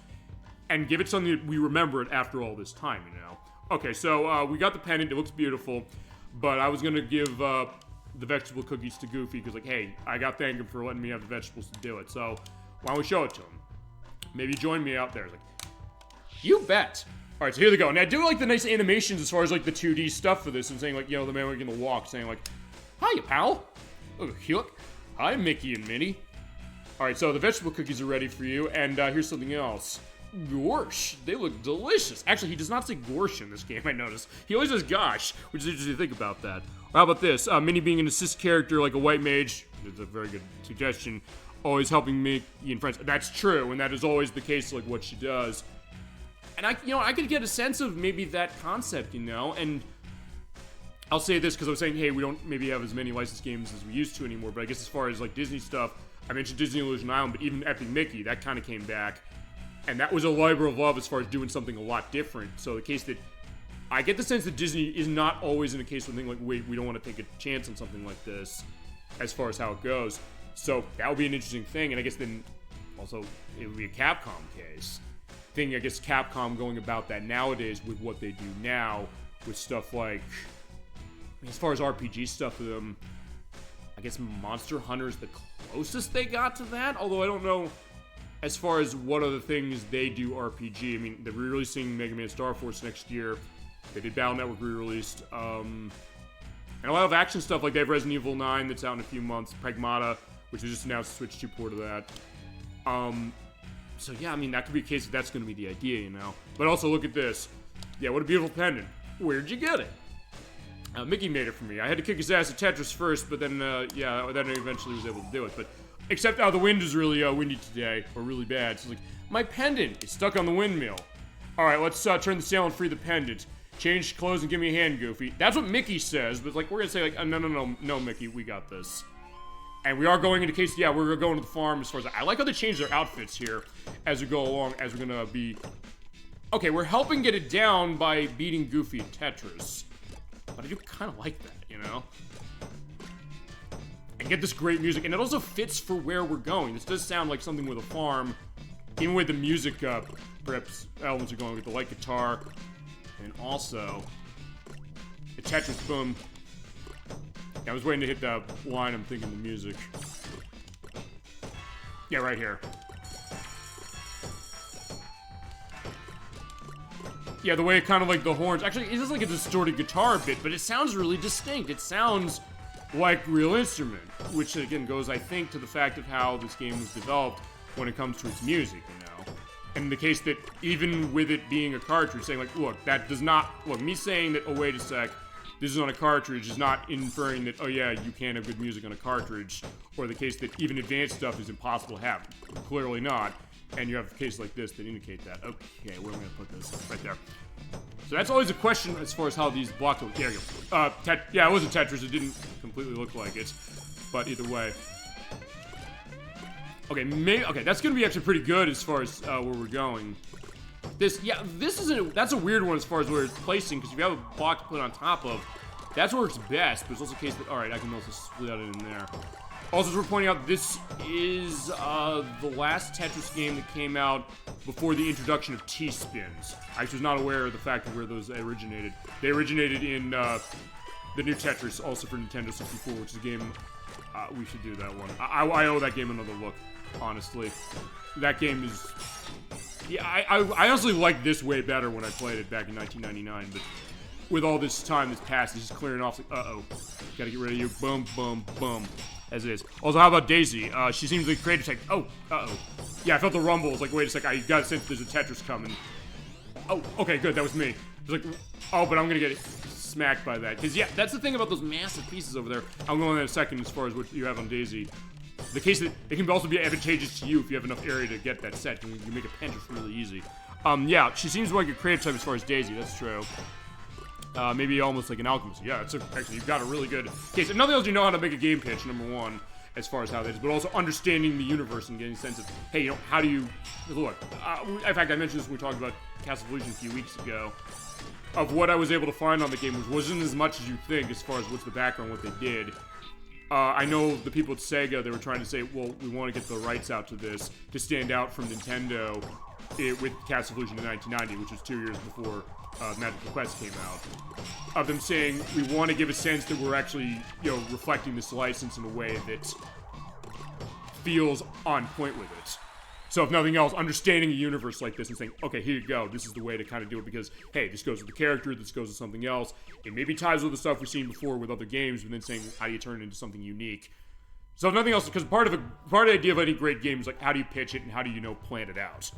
Speaker 1: and give it something that we remember it after all this time, you know? Okay, so we got the pendant. It looks beautiful, but I was going to give the vegetable cookies to Goofy because, like, hey, I got to thank him for letting me have the vegetables to do it, so why don't we show it to him? Maybe join me out there. Like, you bet. All right, so here they go. And I do like the nice animations as far as, like, the 2D stuff for this and saying, like, you know, the man making the walk saying, like, hiya, pal. Look. Hi, Mickey and Minnie. Alright, so the vegetable cookies are ready for you, and here's something else. Gorsh. They look delicious. Actually, he does not say gorsh in this game, I noticed. He always says gosh, which is interesting to think about that. Or how about this? Minnie being an assist character like a white mage. It's a very good suggestion. Always helping Mickey and friends. That's true, and that is always the case, like, what she does. And I could get a sense of maybe that concept, you know, and I'll say this because I was saying, hey, we don't maybe have as many licensed games as we used to anymore, but I guess as far as, like, Disney stuff, I mentioned Disney Illusion Island, but even Epic Mickey, that kind of came back, and that was a labor of love as far as doing something a lot different. So the case that, I get the sense that Disney is not always in a case where they think, like, wait, we don't want to take a chance on something like this, as far as how it goes. So that would be an interesting thing, and I guess then, also, it would be a Capcom case. I guess Capcom going about that nowadays with what they do now, with stuff like, as far as RPG stuff with them, I guess Monster Hunter is the closest they got to that, although I don't know as far as what other things they do RPG. I mean, they're re-releasing Mega Man Star Force next year. They did Battle Network re-released. And a lot of action stuff, like they have Resident Evil 9 that's out in a few months, Pragmata, which was just announced, Switch 2 port of that. So yeah, I mean, that could be a case that that's going to be the idea, you know? But also, look at this. Yeah, what a beautiful pendant. Where'd you get it? Mickey made it for me. I had to kick his ass at Tetris first, but then, then I eventually was able to do it. But, except the wind is really windy today, or really bad. So, like, my pendant is stuck on the windmill. Alright, let's turn the sail and free the pendant. Change clothes and give me a hand, Goofy. That's what Mickey says, but, like, we're gonna say, like, no, Mickey, we got this. And we are going into case, yeah, we're going to the farm as far as, I like how they change their outfits here as we go along, as we're gonna be... Okay, we're helping get it down by beating Goofy in Tetris. But I do kind of like that, you know? And get this great music, and it also fits for where we're going. This does sound like something with a farm, even with the music, perhaps elements are going with the light guitar, and also the Tetris boom. Yeah, I was waiting to hit that line, I'm thinking the music. Yeah, right here. Yeah, the way it kind of like the horns. Actually, it is like a distorted guitar bit, but it sounds really distinct. It sounds like real instrument, which again goes, I think, to the fact of how this game was developed when it comes to its music, you know? And in the case that even with it being a cartridge, saying like, look, that does not, look, me saying that, oh, wait a sec, this is on a cartridge is not inferring that, oh yeah, you can't have good music on a cartridge, or the case that even advanced stuff is impossible to have. Clearly not. And you have a case like this that indicate that. Okay, where am I gonna put this? Right there. So that's always a question as far as how these blocks look. There you go. Yeah, it was a Tetris. It didn't completely look like it. But either way. Okay, okay, that's gonna be actually pretty good as far as where we're going. That's a weird one as far as where it's placing, because if you have a block to put on top of, that's where it's best, but it's also a case that, alright, I can also split out it in there. Also, as we're pointing out, this is the last Tetris game that came out before the introduction of T-spins. I was not aware of the fact of where those originated. They originated in the new Tetris, also for Nintendo 64, which is a game, we should do that one. I owe that game another look, honestly. That game is, yeah, I honestly like this way better when I played it back in 1999, but with all this time that's passed, it's just clearing off, like, uh-oh, gotta get rid of you, boom, boom, boom, as it is. Also, how about Daisy? She seems like creative tech. Oh, uh-oh. Yeah, I felt the rumble. It's like, wait a sec, I got a sense there's a Tetris coming. Oh, okay, good, that was me. It's like, oh, but I'm gonna get smacked by that. Because, yeah, that's the thing about those massive pieces over there. I'll go on that in a second as far as what you have on Daisy. The case that it can also be advantageous to you if you have enough area to get that set. You can make a Tetris really easy. Yeah, she seems like a creative type as far as Daisy, that's true. Maybe almost like an alchemist. Yeah, actually, you've got a really good case. And nothing else, you know how to make a game pitch, number one, as far as how that is, but also understanding the universe and getting a sense of, hey, you know, how do you, look, in fact, I mentioned this when we talked about Castle of Illusion a few weeks ago, of what I was able to find on the game, which wasn't as much as you think as far as what's the background, what they did. I know the people at Sega, they were trying to say, well, we want to get the rights out to this to stand out from Nintendo with Castle of Illusion in 1990, which was 2 years before Magical Quest came out. Of them saying, we want to give a sense that we're actually, you know, reflecting this license in a way that feels on point with it. So if nothing else, understanding a universe like this and saying, okay, here you go, this is the way to kind of do it because, hey, this goes with the character, this goes with something else. It maybe ties with the stuff we've seen before with other games, but then saying, how do you turn it into something unique? So if nothing else, because part of the idea of any great game is like, how do you pitch it and how do you, plan it out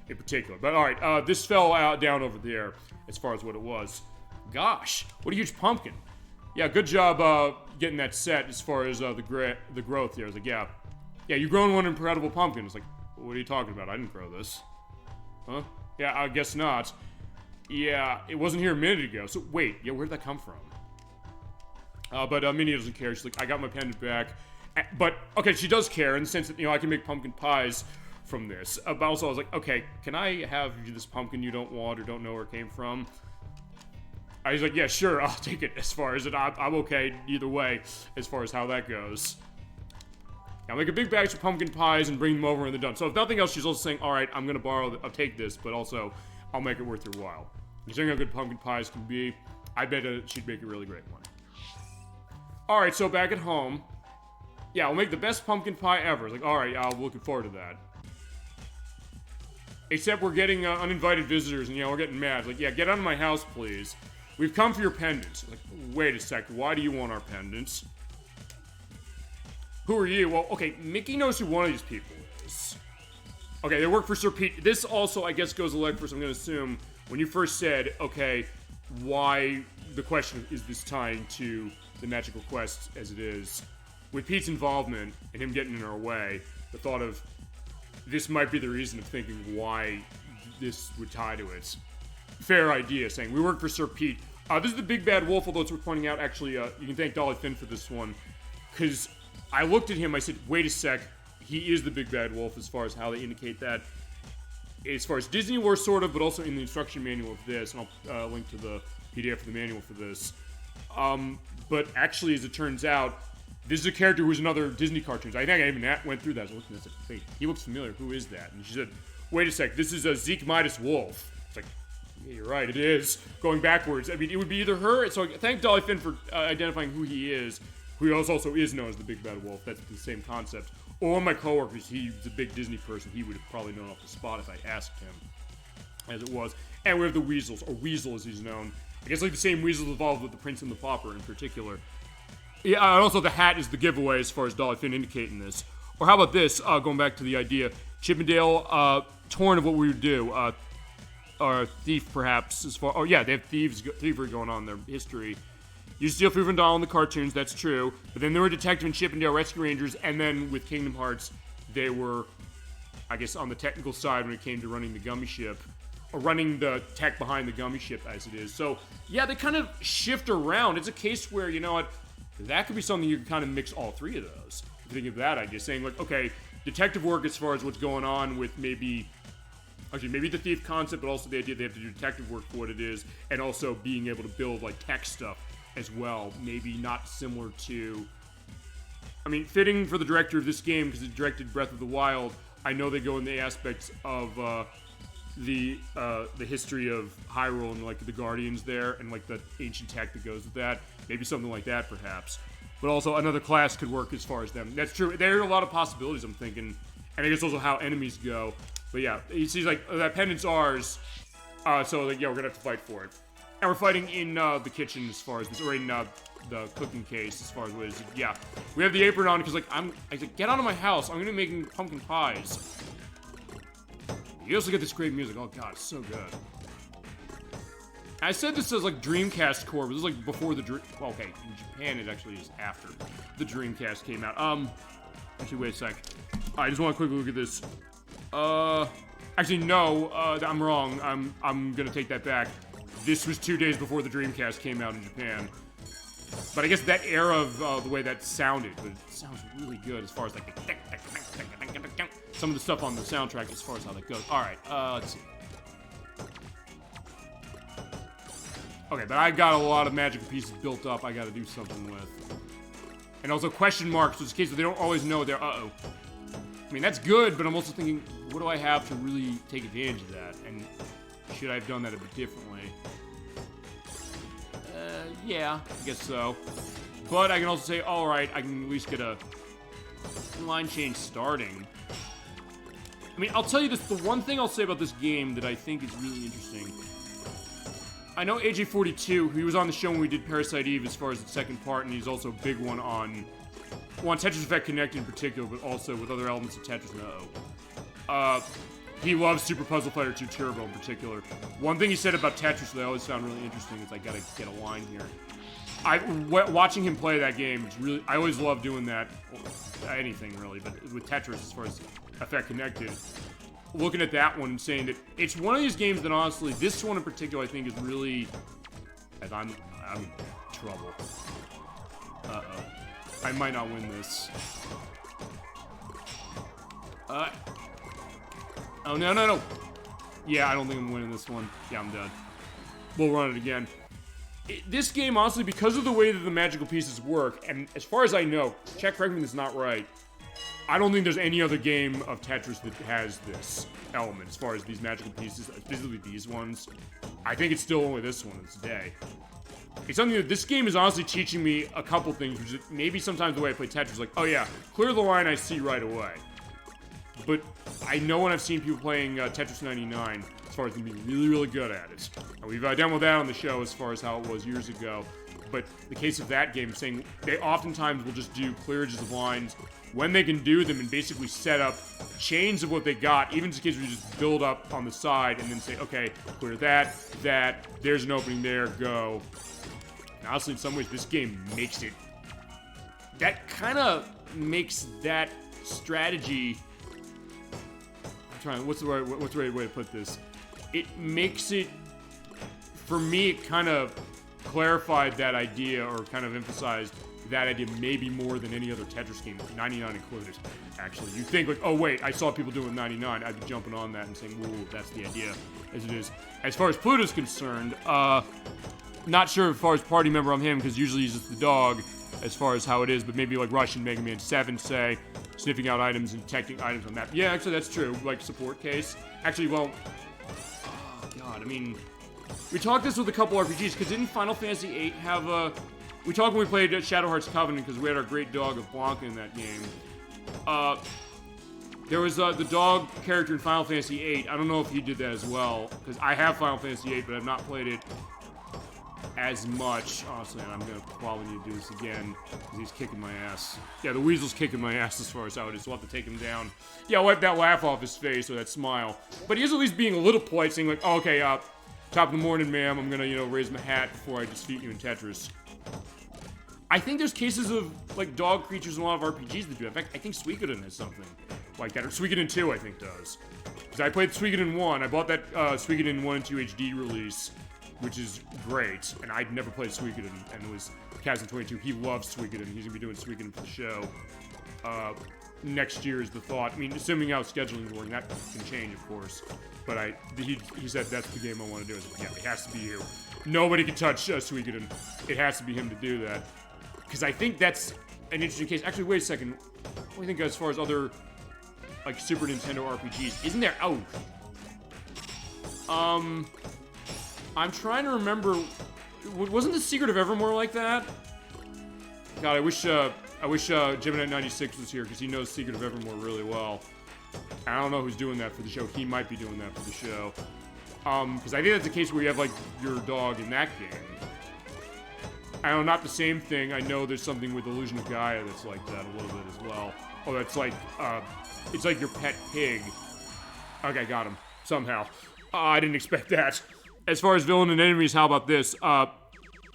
Speaker 1: in particular. But all right, this fell down over there as far as what it was. Gosh, what a huge pumpkin. Yeah, good job getting that set as far as the growth there. I was like, yeah, you grown one incredible pumpkin. It's like, what are you talking about? I didn't grow this. Huh? Yeah, I guess not. Yeah, it wasn't here a minute ago. So, wait. Yeah, where'd that come from? But Minnie doesn't care. She's like, I got my pendant back. But, okay, she does care in the sense that, I can make pumpkin pies from this. But also, I was like, okay, can I have this pumpkin you don't want or don't know where it came from? I was like, yeah, sure, I'll take it as far as it. I'm okay either way as far as how that goes. I'll make a big batch of pumpkin pies and bring them over and they're done. So if nothing else, she's also saying, all right, I'm going to I'll take this, but also I'll make it worth your while. Considering how good pumpkin pies can be, I bet she'd make a really great one. All right, so back at home. Yeah, I'll make the best pumpkin pie ever. It's like, all right, I'm looking forward to that. Except we're getting uninvited visitors and, we're getting mad. It's like, yeah, get out of my house, please. We've come for your pendants. Like, wait a sec, why do you want our pendants? Who are you? Well, okay, Mickey knows who one of these people is. Okay, they work for Sir Pete. This also, I guess, goes ElecVerse, I'm going to assume, when you first said, okay, why the question is this tying to the Magical Quest as it is. With Pete's involvement and him getting in our way, the thought of this might be the reason of thinking why this would tie to it. Fair idea, saying, we work for Sir Pete. This is the Big Bad Wolf, although it's worth pointing out, actually, you can thank Dolly Finn for this one, because I looked at him, I said, wait a sec, he is the Big Bad Wolf as far as how they indicate that. As far as Disney War, sort of, but also in the instruction manual of this, and I'll link to the PDF of the manual for this. But actually, as it turns out, this is a character who's in other Disney cartoons. I think I even went through that. I was looking at this, wait, he looks familiar, who is that? And she said, wait a sec, this is a Zeke Midas Wolf. It's like, yeah, you're right, it is. Going backwards. I mean, it would be either her, so thank Dolly Finn for identifying who he is, who also is known as the Big Bad Wolf. That's the same concept. Or one of my coworkers, he's a big Disney person, he would have probably known off the spot if I asked him, as it was. And we have the Weasels, or Weasel as he's known. I guess like the same Weasels involved with the Prince and the Pauper in particular. Yeah, and also the hat is the giveaway as far as Dolly Finn indicating this. Or how about this, going back to the idea, Chippendale, torn of what we would do, or thief perhaps, as far, oh yeah, they have thievery going on in their history. You steal food from Donald in the cartoons, that's true, but then there were Detective and Chippendale Rescue Rangers, and then with Kingdom Hearts, they were, I guess, on the technical side when it came to running the gummy ship, or running the tech behind the gummy ship as it is. So, yeah, they kind of shift around. It's a case where, you know what, that could be something you can kind of mix all three of those. If you think of that idea, saying like, okay, detective work as far as what's going on with maybe the thief concept, but also the idea they have to do detective work for what it is, and also being able to build like tech stuff as well. Maybe not similar to, I mean, fitting for the director of this game because he directed Breath of the Wild. I know they go in the aspects of the history of Hyrule and like the Guardians there and like the ancient tech that goes with that. Maybe something like that, perhaps. But also another class could work as far as them. That's true. There are a lot of possibilities, I'm thinking. And I guess also how enemies go. But yeah, he's like, that pendant's ours. So like, yeah, we're gonna have to fight for it. And we're fighting in the kitchen as far as this, or in the cooking case as far as what is. Yeah, we have the apron on because like I was like, get out of my house. I'm gonna be making pumpkin pies. You also get this great music. Oh god, it's so good. I said this as like Dreamcast core, but this is like before the well, okay, in Japan it actually is after the Dreamcast came out. Actually, wait a sec. I just want to quickly look at this. Actually, no, I'm wrong. I'm gonna take that back. This was 2 days before the Dreamcast came out in Japan. But I guess that era of the way that sounded, but it sounds really good as far as like the some of the stuff on the soundtrack as far as how that goes. All right, let's see. Okay, but I got a lot of magical pieces built up I gotta do something with. And also question marks, just in case they don't always know they're, I mean, that's good, but I'm also thinking, what do I have to really take advantage of that? And should I have done that a bit differently? Yeah, I guess so. But I can also say, alright, I can at least get a line change starting. I mean, I'll tell you this, the one thing I'll say about this game that I think is really interesting. I know AJ42, he was on the show when we did Parasite Eve as far as the second part, and he's also a big one on Tetris Effect Connected in particular, but also with other elements of Tetris. He loves Super Puzzle Fighter 2 Turbo in particular. One thing he said about Tetris that I always found really interesting is I gotta get a line here. Watching him play that game, it's really, I always love doing that. Anything really, but with Tetris as far as Effect Connected. Looking at that one and saying that it's one of these games that honestly, this one in particular I think is really, as I'm in trouble. Uh-oh. I might not win this. Oh, no. Yeah, I don't think I'm winning this one. Yeah, I'm dead. We'll run it again. This game, honestly, because of the way that the magical pieces work, and as far as I know, check correct me if it's not right, I don't think there's any other game of Tetris that has this element as far as these magical pieces, specifically these ones. I think it's still only this one today. It's something that this game is honestly teaching me a couple things, which is maybe sometimes the way I play Tetris, like, oh yeah, clear the line I see right away. But I know when I've seen people playing Tetris 99, as far as them being really, really good at it. And we've demoed that on the show as far as how it was years ago. But the case of that game, saying they oftentimes will just do clearages of lines when they can do them and basically set up chains of what they got, even in case we just build up on the side and then say, okay, clear that, there's an opening there, go. And honestly, in some ways, this game makes it, that kind of makes that strategy, what's the right way to put this? It makes it, for me, it kind of clarified that idea, or kind of emphasized that idea maybe more than any other Tetris game, 99 included, actually. You think, like, oh wait, I saw people doing 99, I'd be jumping on that and saying, whoa, that's the idea, as it is. As far as Pluto's concerned, not sure as far as party member I'm him, because usually he's just the dog, as far as how it is, but maybe like Russian Mega Man 7, say, sniffing out items and detecting items on the map. Yeah, actually, that's true, like support case. Actually, well, oh god, I mean, we talked this with a couple RPGs, because didn't Final Fantasy VIII have a... We talked when we played Shadow Hearts Covenant, because we had our great dog of Blanca in that game. There was the dog character in Final Fantasy VIII. I don't know if he did that as well, because I have Final Fantasy VIII, but I've not played it as much. Honestly, and I'm going to probably need to do this again, because he's kicking my ass. Yeah, the weasel's kicking my ass as far as how it is, so I'll have to take him down. Yeah, wipe that laugh off his face, or that smile. But he is at least being a little polite, saying like, oh, okay, top of the morning, ma'am, I'm gonna, raise my hat before I defeat you in Tetris. I think there's cases of, like, dog creatures in a lot of RPGs that do. In fact, I think Suikoden has something like that. Or Suikoden 2, I think, does. Because I played Suikoden 1. I bought that Suikoden 1 and 2 HD release, which is great. And I'd never played Suikoden, and it was Kazan22. He loves Suikoden. He's gonna be doing Suikoden for the show. Next year is the thought. I mean, assuming how scheduling is working, that can change, of course. But he said that's the game I want to do. I said, yeah, it has to be you. Nobody can touch Suikoden. It has to be him to do that. Because I think that's an interesting case. Actually, wait a second. What do you think as far as other, like, Super Nintendo RPGs? Isn't there... Oh. I'm trying to remember. Wasn't the Secret of Evermore like that? God, I wish Gemini 96 was here because he knows Secret of Evermore really well. I don't know who's doing that for the show. He might be doing that for the show. Because I think that's the case where you have, like, your dog in that game. I know, not the same thing. I know there's something with Illusion of Gaia that's like that a little bit as well. Oh, that's like, it's like your pet pig. Okay, got him. Somehow. I didn't expect that. As far as villain and enemies, how about this?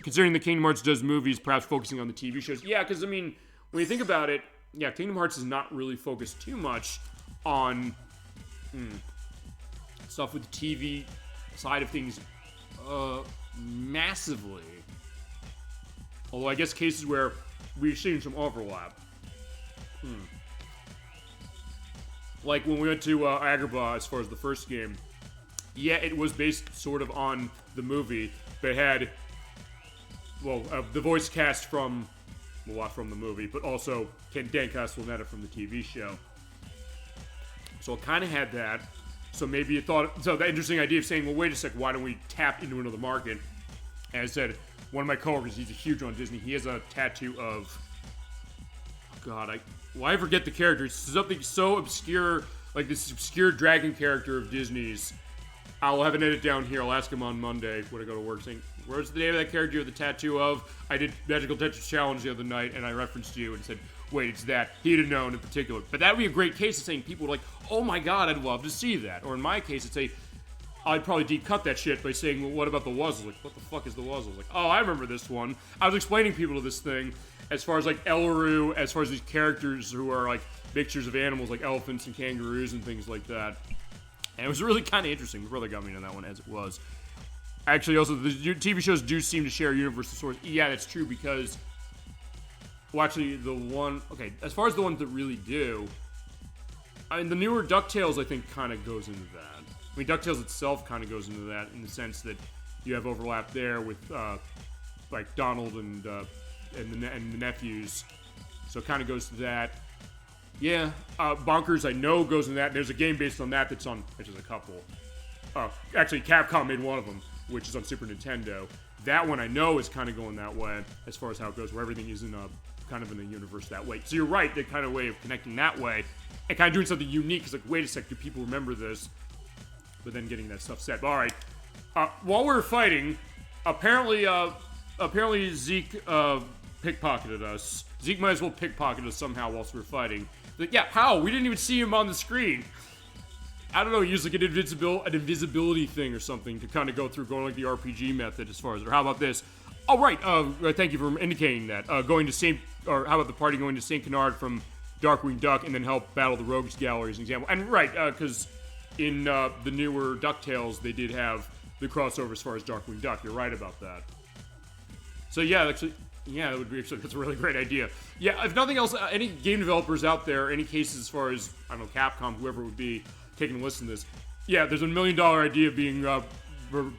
Speaker 1: Considering the Kingdom Hearts does movies, perhaps focusing on the TV shows. Yeah, because, I mean, when you think about it, yeah, Kingdom Hearts is not really focused too much on stuff with the TV side of things massively. Although I guess cases where we've seen some overlap. Like when we went to Agrabah as far as the first game. Yeah, it was based sort of on the movie, but it had, well, the voice cast from the movie, but also Dan Castellaneta from the TV show. So it kind of had that. So maybe it thought, so the interesting idea of saying, well, wait a sec, why don't we tap into another market? And I said, one of my coworkers, he's a huge on Disney, he has a tattoo of, God, I forget the character. It's something so obscure, like this obscure dragon character of Disney's. I'll have an edit down here. I'll ask him on Monday when I go to work, saying, where's the name of that character you have the tattoo of? I did Magical Tetris Challenge the other night, and I referenced you and said, wait, it's that. He'd have known in particular. But that would be a great case of saying people would like, oh my god, I'd love to see that. Or in my case, it'd say, I'd probably decut that shit by saying, well, what about the Wuzzles? Like, what the fuck is the Wuzzles? Like, oh, I remember this one. I was explaining people to this thing as far as, like, Elleru, as far as these characters who are, like, mixtures of animals, like elephants and kangaroos and things like that. And it was really kind of interesting. My brother got me into that one, as it was. Actually, also, the TV shows do seem to share universal source. Yeah, that's true, because... Well, actually, the one... Okay, as far as the ones that really do... I mean, the newer DuckTales, I think, kind of goes into that. I mean, DuckTales itself kind of goes into that in the sense that you have overlap there with, like, Donald and the nephews. So it kind of goes to that. Yeah, Bonkers, I know, goes into that. There's a game based on that that's on... Which is a couple. Actually, Capcom made one of them, which is on Super Nintendo. That one I know is kind of going that way, as far as how it goes, where everything is in a... kind of in a universe that way. So you're right, the kind of way of connecting that way, and kind of doing something unique. It's like, wait a sec, do people remember this? But then getting that stuff set. But all right, while we were fighting, apparently Zeke pickpocketed us. Zeke might as well pickpocket us somehow whilst we were fighting. Like, yeah, how? We didn't even see him on the screen. I don't know, use like an invisibility thing or something to kind of go through, going like the RPG method as far as, or how about this? Oh, right, thank you for indicating that. How about the party going to St. Canard from Darkwing Duck and then help battle the Rogues Gallery as an example. And right, because in the newer DuckTales, they did have the crossover as far as Darkwing Duck. You're right about that. So yeah, actually, yeah, that would be actually, that's a really great idea. Yeah, if nothing else, any game developers out there, any cases as far as, I don't know, Capcom, whoever it would be, taking a listen to this, yeah, there's $1 million idea being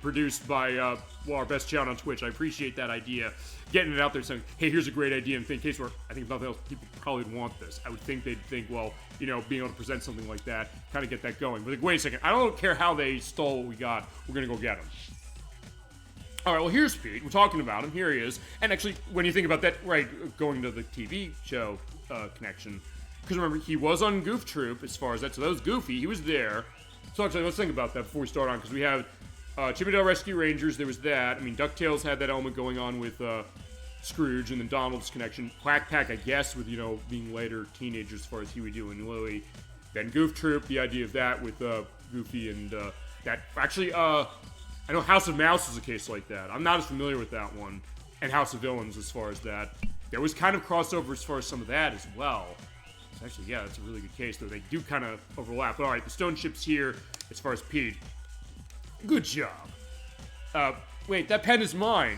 Speaker 1: produced by our best channel on Twitch. I appreciate that idea. Getting it out there saying, hey, here's a great idea. In case where I think if nothing else, people probably would want this. I would think they'd think, well, you know, being able to present something like that, kind of get that going. But like, wait a second, I don't care how they stole what we got. We're going to go get him. All right, well, here's Pete. We're talking about him. Here he is. And actually, when you think about that, right, going to the TV show connection, because remember, he was on Goof Troop as far as that. So that was Goofy. He was there. So actually, let's think about that before we start on, because we have Chip 'n Dale Rescue Rangers. There was that. I mean, DuckTales had that element going on with Scrooge, and then Donald's connection. Quack Pack, I guess, with, you know, being later teenagers as far as Huey, Dewey, and Louie. Then Goof Troop, the idea of that with Goofy and that. Actually, I know House of Mouse is a case like that. I'm not as familiar with that one. And House of Villains as far as that. There was kind of crossover as far as some of that as well. So actually, yeah, that's a really good case, though. They do kind of overlap. But all right, the Stone Ship's here as far as Pete. Good job. Wait, that pen is mine.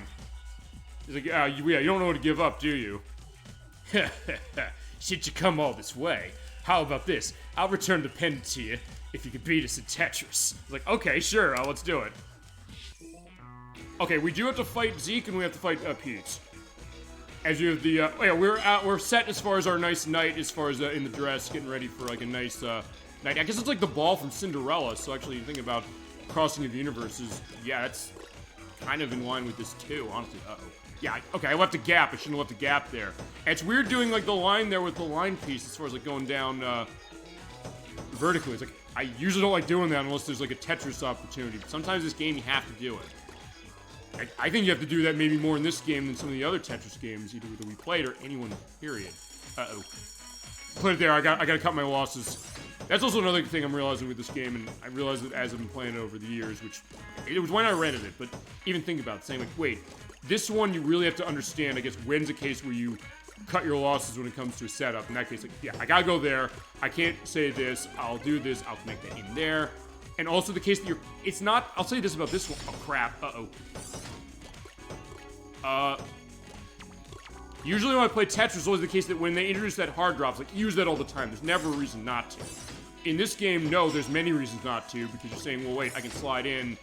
Speaker 1: He's like, yeah, you don't know what to give up, do you? Since you come all this way, how about this? I'll return the pen to you if you can beat us in Tetris. He's like, okay, sure, let's do it. Okay, we do have to fight Zeke and we have to fight Pete. As you have the, yeah, we're set as far as our nice night, as far as in the dress, getting ready for like a nice night. I guess it's like the ball from Cinderella, so actually you think about Crossing of the Universes, yeah, that's kind of in line with this too, honestly. Uh-oh. Yeah, okay, I left a gap. I shouldn't have left a gap there. And it's weird doing, like, the line there with the line piece as far as, like, going down, vertically. It's like, I usually don't like doing that unless there's, like, a Tetris opportunity. But sometimes this game, you have to do it. I think you have to do that maybe more in this game than some of the other Tetris games, either that we played or anyone, period. Uh-oh. Put it there, I gotta cut my losses. That's also another thing I'm realizing with this game, and I realized it as I've been playing it over the years, which, it was when I rented it, but even think about it, saying, like, wait, this one you really have to understand, I guess, when's a case where you cut your losses when it comes to a setup. In that case, like, yeah, I gotta go there, I can't say this, I'll do this, I'll connect that in there. And also the case that it's not, I'll say this about this one, oh crap, usually when I play Tetris, it's always the case that when they introduce that hard drops, like, use that all the time, there's never a reason not to. In this game, no, there's many reasons not to, because you're saying, well, wait, I can slide in,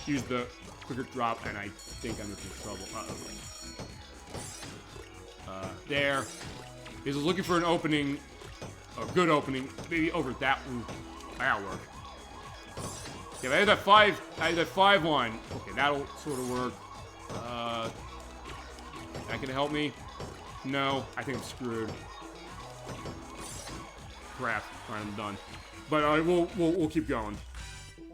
Speaker 1: use the quicker drop, and I think I'm in trouble. There. He's looking for an opening, a good opening, maybe over that one. That'll work. Yeah, I had that 5 line. Okay, that'll sort of work. That can help me? No, I think I'm screwed. Crap. Alright, I'm done. But we'll keep going.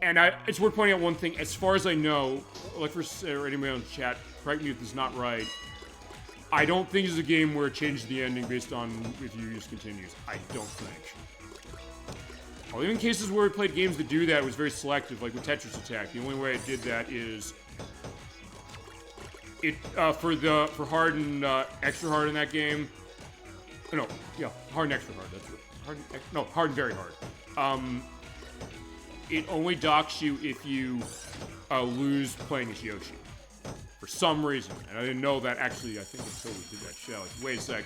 Speaker 1: And it's worth pointing out one thing. As far as I know, ElecVerse or anybody on the chat, correct me if this is not right. I don't think it's a game where it changes the ending based on if you use continues. I don't think. Well, even in cases where we played games that do that, it was very selective, like with Tetris Attack. The only way it did that is for hard and extra hard in that game. No, yeah, hard and extra hard. That's right. Hard and very hard. It only docks you if you lose playing as Yoshi. For some reason. And I didn't know that actually, I think until we did that show. Like, wait a sec.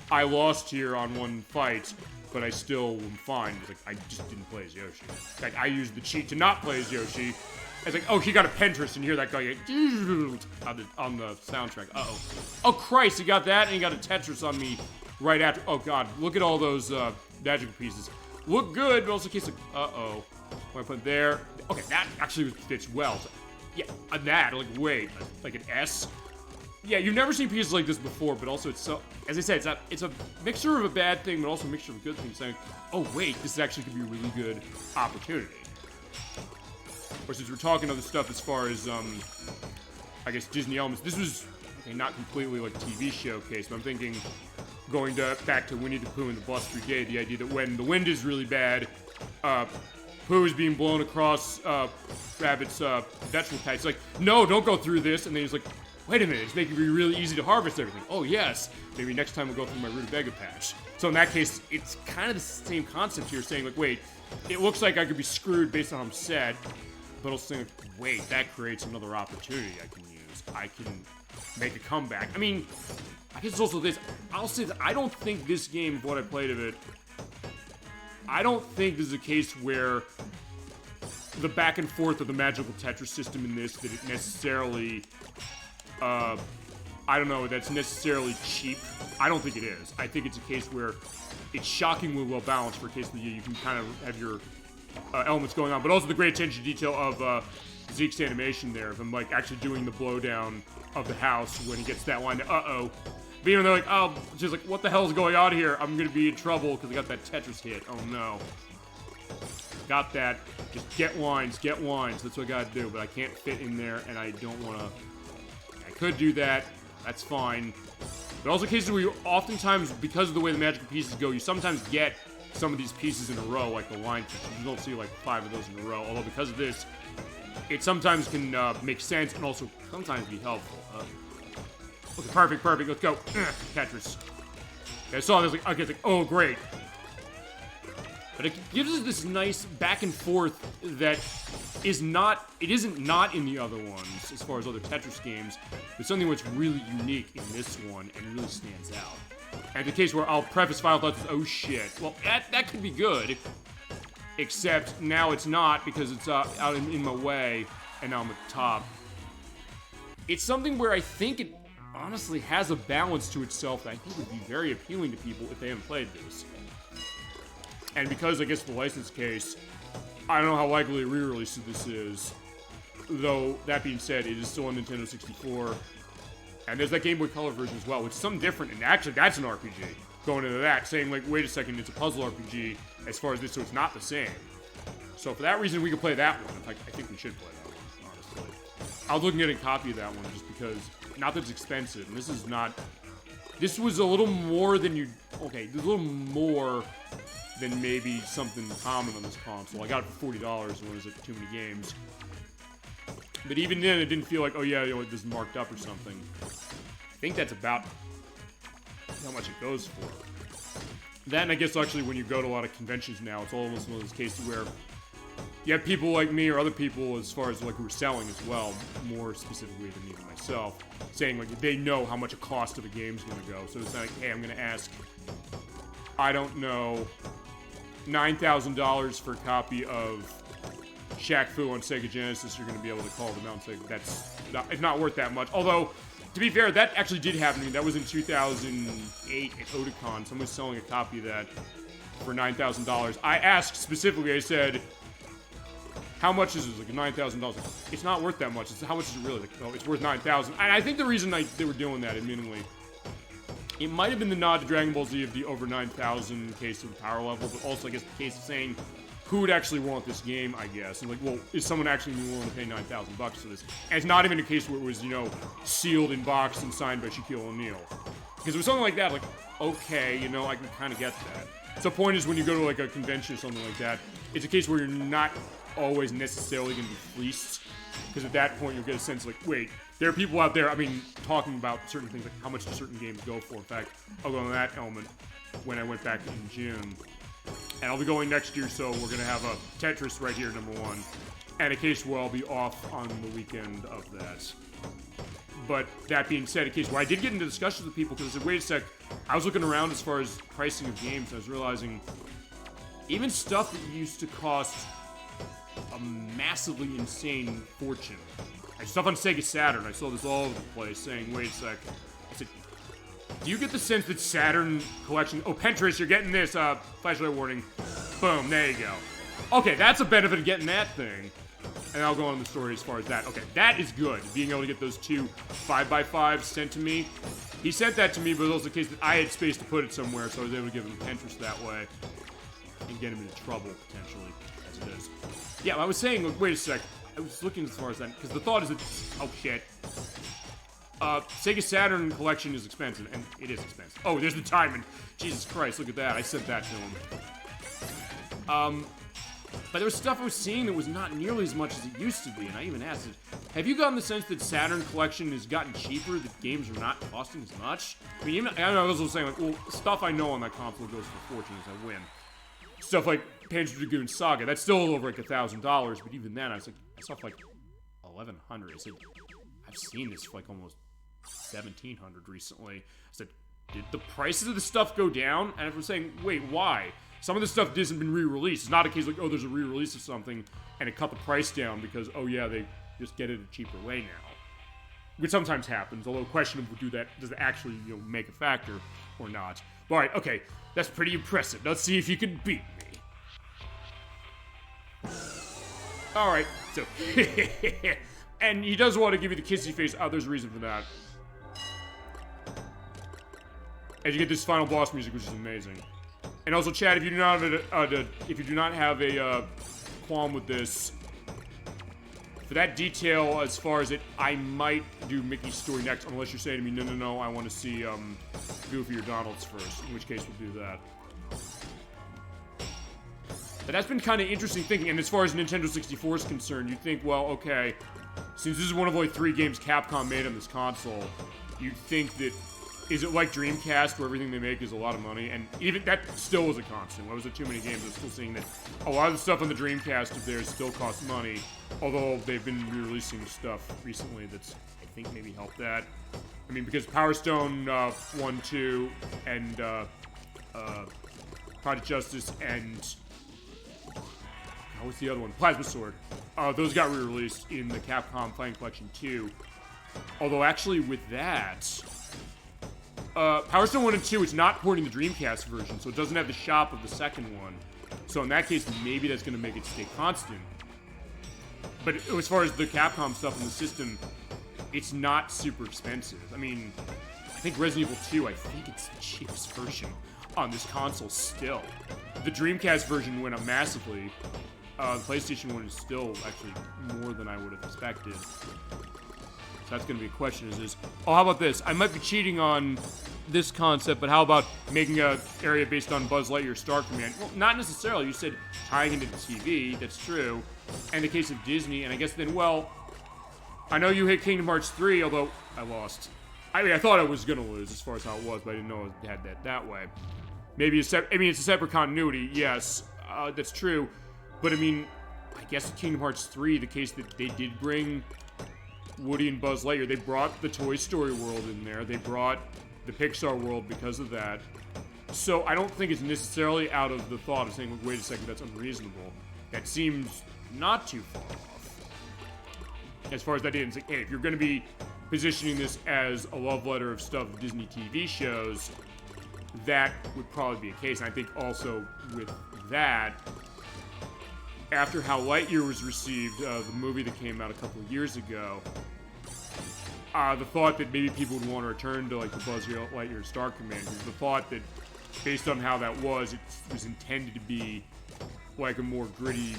Speaker 1: I lost here on one fight, but I still am fine. It's like, I just didn't play as Yoshi. Like, I used the cheat to not play as Yoshi. It's like, oh, he got a Pentris, and you hear that guy on the soundtrack. Uh-oh. Oh, Christ, he got that, and he got a Tetris on me right after. Oh, God. Look at all those magical pieces. Look good, but also in case of, uh-oh. What I put there. Okay, that actually fits well. So, yeah, that, like, wait, like an S? Yeah, you've never seen pieces like this before, but also it's so, as I said, it's a mixture of a bad thing, but also a mixture of a good thing, saying, oh, wait, this actually could be a really good opportunity. Or since we're talking other stuff as far as, I guess, Disney elements, this was, okay, not completely like a TV showcase, but I'm thinking, going back to Winnie the Pooh and the Bus Brigade, the idea that when the wind is really bad, Pooh is being blown across Rabbit's vegetable patch. He's like, no, don't go through this. And then he's like, wait a minute, it's making it really easy to harvest everything. Oh, yes. Maybe next time we'll go through my rutabaga patch. So in that case, it's kind of the same concept here, saying, like, wait, it looks like I could be screwed based on how I'm set, but also saying, wait, that creates another opportunity I can use. I can make a comeback. I mean, I guess it's also this. I'll say that I don't think this game, what I played of it, I don't think this is a case where the back and forth of the Magical Tetris system in this, that it necessarily, I don't know, that's necessarily cheap. I don't think it is. I think it's a case where it's shockingly well balanced for a case that you can kind of have your elements going on, but also the great attention to detail of Zeke's animation there, of him, like, actually doing the blowdown of the house when he gets that line, uh-oh. But even though, like, oh, she's like, what the hell is going on here? I'm gonna be in trouble because I got that Tetris hit. Oh, no. Got that. Just get lines, get lines. That's what I gotta do, but I can't fit in there, and I don't wanna... I could do that. That's fine. But also cases where you oftentimes, because of the way the magical pieces go, you sometimes get some of these pieces in a row, like the line pieces. You don't see, like, 5 of those in a row, although because of this, it sometimes can make sense and also sometimes be helpful. Okay, perfect, perfect. Let's go. Tetris. Okay, I saw this, like, okay, it's like, oh, great. But it gives us this nice back and forth that isn't not in the other ones, as far as other Tetris games, but something that's really unique in this one and really stands out. And the case where I'll preface final thoughts with, oh shit. Well, that could be good, except now it's not because it's out in my way, and now I'm at the top. It's something where I think it honestly has a balance to itself that I think would be very appealing to people if they haven't played this. And because I guess the license case, I don't know how likely a re-release of this is. though, that being said, it is still on Nintendo 64. And there's that Game Boy Color version as well, which is something different, and actually that's an RPG. Going into that, saying like, wait a second, it's a puzzle RPG as far as this, so it's not the same. So for that reason, we could play that one. In fact, I think we should play that one, honestly. I was looking at a copy of that one just because, not that it's expensive, and this is not... This was a little more than you... Okay, there's a little more than maybe something common on this console. I got it for $40 when it was like too many games. But even then, it didn't feel like, oh yeah, you know, this is marked up or something. I think that's about how much it goes for. Then I guess actually when you go to a lot of conventions now, it's almost one of those cases where you have people like me or other people as far as like who are selling as well, more specifically than even myself, saying like they know how much a cost of a game's gonna go. So it's not like, hey, I'm gonna ask, I don't know, $9,000 for a copy of Shaq Fu on Sega Genesis. You're gonna be able to call them out and say it's not worth that much. Although, to be fair, that actually did happen to me. That was in 2008 at Otakon. Someone was selling a copy of that for $9,000. I asked specifically, I said, how much is this? Like $9,000. It's not worth that much. It's how much is it really? Like, no, it's worth $9,000. And I think the reason they were doing that, admittedly, it might have been the nod to Dragon Ball Z of the over 9,000 case of power level, but also I guess the case of saying who would actually want this game, I guess. And like, well, is someone actually willing to pay $9,000 for this? And it's not even a case where it was, you know, sealed in box and signed by Shaquille O'Neal. Because it was something like that, like, okay, you know, I can kind of get that. So the point is when you go to like a convention or something like that, it's a case where you're not always necessarily going to be fleeced. Because at that point you'll get a sense like, wait, there are people out there, I mean, talking about certain things, like how much do certain games go for. In fact, I'll go on that element when I went back in June. And I'll be going next year, so we're going to have a Tetris right here, #1. And a case where I'll be off on the weekend of that. But that being said, a case where I did get into discussions with people, because I said, wait a sec, I was looking around as far as pricing of games, and I was realizing even stuff that used to cost a massively insane fortune. Like stuff on Sega Saturn, I saw this all over the place, saying, wait a sec. I said, do you get the sense that Saturn collection... Oh, Pentris, you're getting this, flashlight warning. Boom, there you go. Okay, that's a benefit of getting that thing. And I'll go on the story as far as that. Okay, that is good, being able to get those 2 5x5s sent to me. He sent that to me, but it was also the case that I had space to put it somewhere, so I was able to give him Pentris that way. And get him into trouble, potentially, as it is. Yeah, I was saying, look, wait a sec. I was looking as far as that, because the thought is that... Oh, shit. Sega Saturn collection is expensive, and it is expensive. Oh, there's the timing. Jesus Christ, look at that. I sent that to him. But there was stuff I was seeing that was not nearly as much as it used to be, and I even asked it, have you gotten the sense that Saturn collection has gotten cheaper, that games are not costing as much? I mean, even, I was also saying, like, well, stuff I know on that console goes for fortunes, I win. Stuff like Panzer Dragoon Saga, that's still over like $1,000, but even then, I was like, stuff like 1,100. I said, I've seen this for like almost 1,700 recently. I said, did the prices of the stuff go down? And I was saying, wait, why? Some of the stuff hasn't been re-released. It's not a case like, oh, there's a re-release of something, and it cut the price down because, oh yeah, they just get it a cheaper way now. Which sometimes happens, although questionable, does it actually, you know, make a factor or not? All right, okay, that's pretty impressive. Let's see if you can beat me. All right, so, and he does want to give you the kissy face. Oh, there's a reason for that. And you get this final boss music, which is amazing. And also, Chad, if you do not have a qualm with this, for that detail, as far as it, I might do Mickey's story next, unless you're saying to me, no, I want to see Goofy or Donald's first, in which case we'll do that. But that's been kind of interesting thinking, and as far as Nintendo 64 is concerned, you think, well, okay, since this is one of only 3 games Capcom made on this console, you'd think that, is it like Dreamcast, where everything they make is a lot of money? And even that still was a constant. When I was at too many games, I was still seeing that a lot of the stuff on the Dreamcast of theirs still costs money, although they've been re-releasing stuff recently that's, I think, maybe helped that. I mean, because Power Stone 1, 2, and Project Justice, and what's the other one? Plasma Sword. Those got re-released in the Capcom Playing Collection 2. Although, actually, with that... Power Stone 1 and 2, it's not porting the Dreamcast version, so it doesn't have the shop of the second one. So in that case, maybe that's going to make it stay constant. But as far as the Capcom stuff in the system, it's not super expensive. I mean, I think Resident Evil 2, I think it's the cheapest version on this console still. The Dreamcast version went up massively. The PlayStation one is still actually more than I would have expected. So that's going to be a question, oh, how about this? I might be cheating on this concept, but how about making an area based on Buzz Lightyear Star Command? Well, not necessarily. You said tying into the TV, that's true. And the case of Disney, and I guess then, well, I know you hit Kingdom Hearts 3, although I lost. I mean, I thought I was going to lose as far as how it was, but I didn't know it had that way. Maybe it's a separate continuity, yes, that's true. But I mean, I guess Kingdom Hearts 3, the case that they did bring Woody and Buzz Lightyear, they brought the Toy Story world in there, they brought the Pixar world because of that. So I don't think it's necessarily out of the thought of saying, wait a second, that's unreasonable. That seems not too far off. As far as that is, like, hey, if you're going to be positioning this as a love letter of stuff Disney TV shows, that would probably be a case. And I think also with that, after how Lightyear was received, the movie that came out a couple of years ago, the thought that maybe people would want to return to like the Buzz Lightyear Star Command, the thought that based on how that was, it was intended to be like a more gritty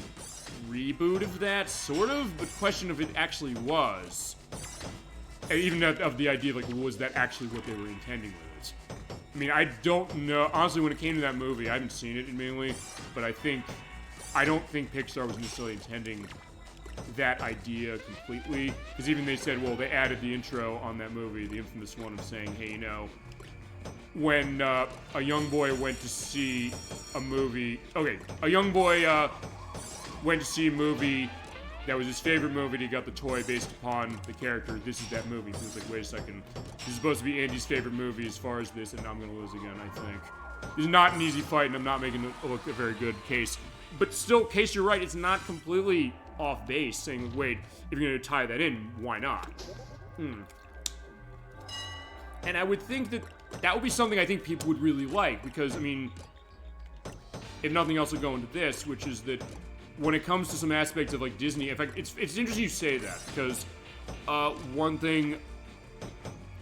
Speaker 1: reboot of that, sort of, but question if it actually was. And even of the idea of like, was that actually what they were intending with it? I mean, I don't know. Honestly, when it came to that movie, I haven't seen it mainly, but I don't think Pixar was necessarily intending that idea completely. Because even they said, well, they added the intro on that movie, the infamous one of saying, hey, you know, when a young boy went to see a movie... Okay, a young boy went to see a movie that was his favorite movie, and he got the toy based upon the character. This is that movie. He was like, wait a second. This is supposed to be Andy's favorite movie as far as this, and I'm going to lose again, I think. This is not an easy fight, and I'm not making it look a very good case. But still, Case, you're right, it's not completely off base, saying, wait, if you're going to tie that in, why not? And I would think that would be something I think people would really like, because, I mean, if nothing else will go into this, which is that when it comes to some aspects of, like, Disney, in fact, it's interesting you say that, because one thing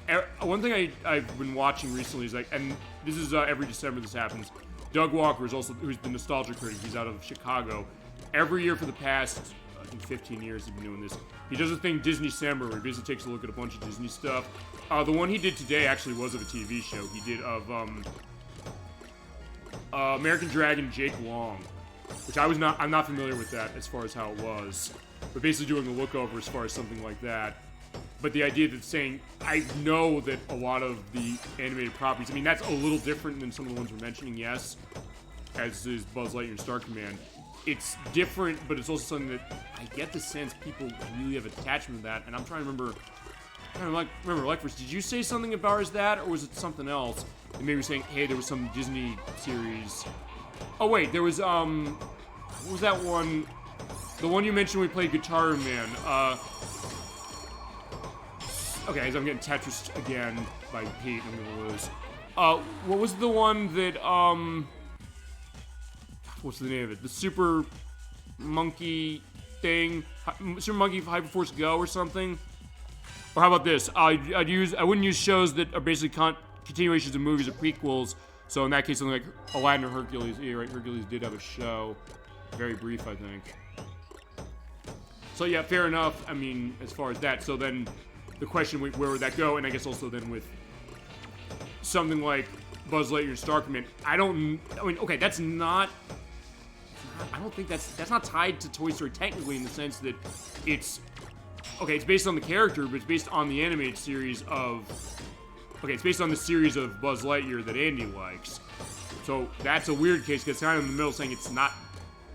Speaker 1: I've been watching recently is, like, and this is every December this happens, Doug Walker is also, who's the nostalgia critic, he's out of Chicago. Every year for the past, I think 15 years he's been doing this. He does a thing, Disney Summer, where he basically takes a look at a bunch of Disney stuff. The one he did today actually was of a TV show. He did of American Dragon Jake Long, which I'm not familiar with that as far as how it was. But basically doing a look over as far as something like that. But the idea that saying, I know that a lot of the animated properties, I mean, that's a little different than some of the ones we're mentioning, yes, as is Buzz Lightyear Star Command. It's different, but it's also something that I get the sense people really have attachment to that, and I'm trying to remember, ElecVerse, did you say something about as that, or was it something else? And maybe saying, hey, there was some Disney series. Oh, wait, there was, what was that one? The one you mentioned when we played Guitar Man, okay, as I'm getting Tetris again by Pete, I'm gonna lose. What was the one that, what's the name of it? The Super Monkey thing? Super Monkey Hyperforce Go or something? Or how about this? I wouldn't use shows that are basically continuations of movies or prequels. So in that case, something like Aladdin or Hercules. Yeah, right, Hercules did have a show. Very brief, I think. So yeah, fair enough. I mean, as far as that. So then the question, where would that go? And I guess also then with something like Buzz Lightyear Star Command, I mean, okay, that's not, I don't think that's not tied to Toy Story technically in the sense that it's, okay, it's based on the character, but it's based on the animated series of, okay, it's based on the series of Buzz Lightyear that Andy likes. So that's a weird case, because it's kind of in the middle saying it's not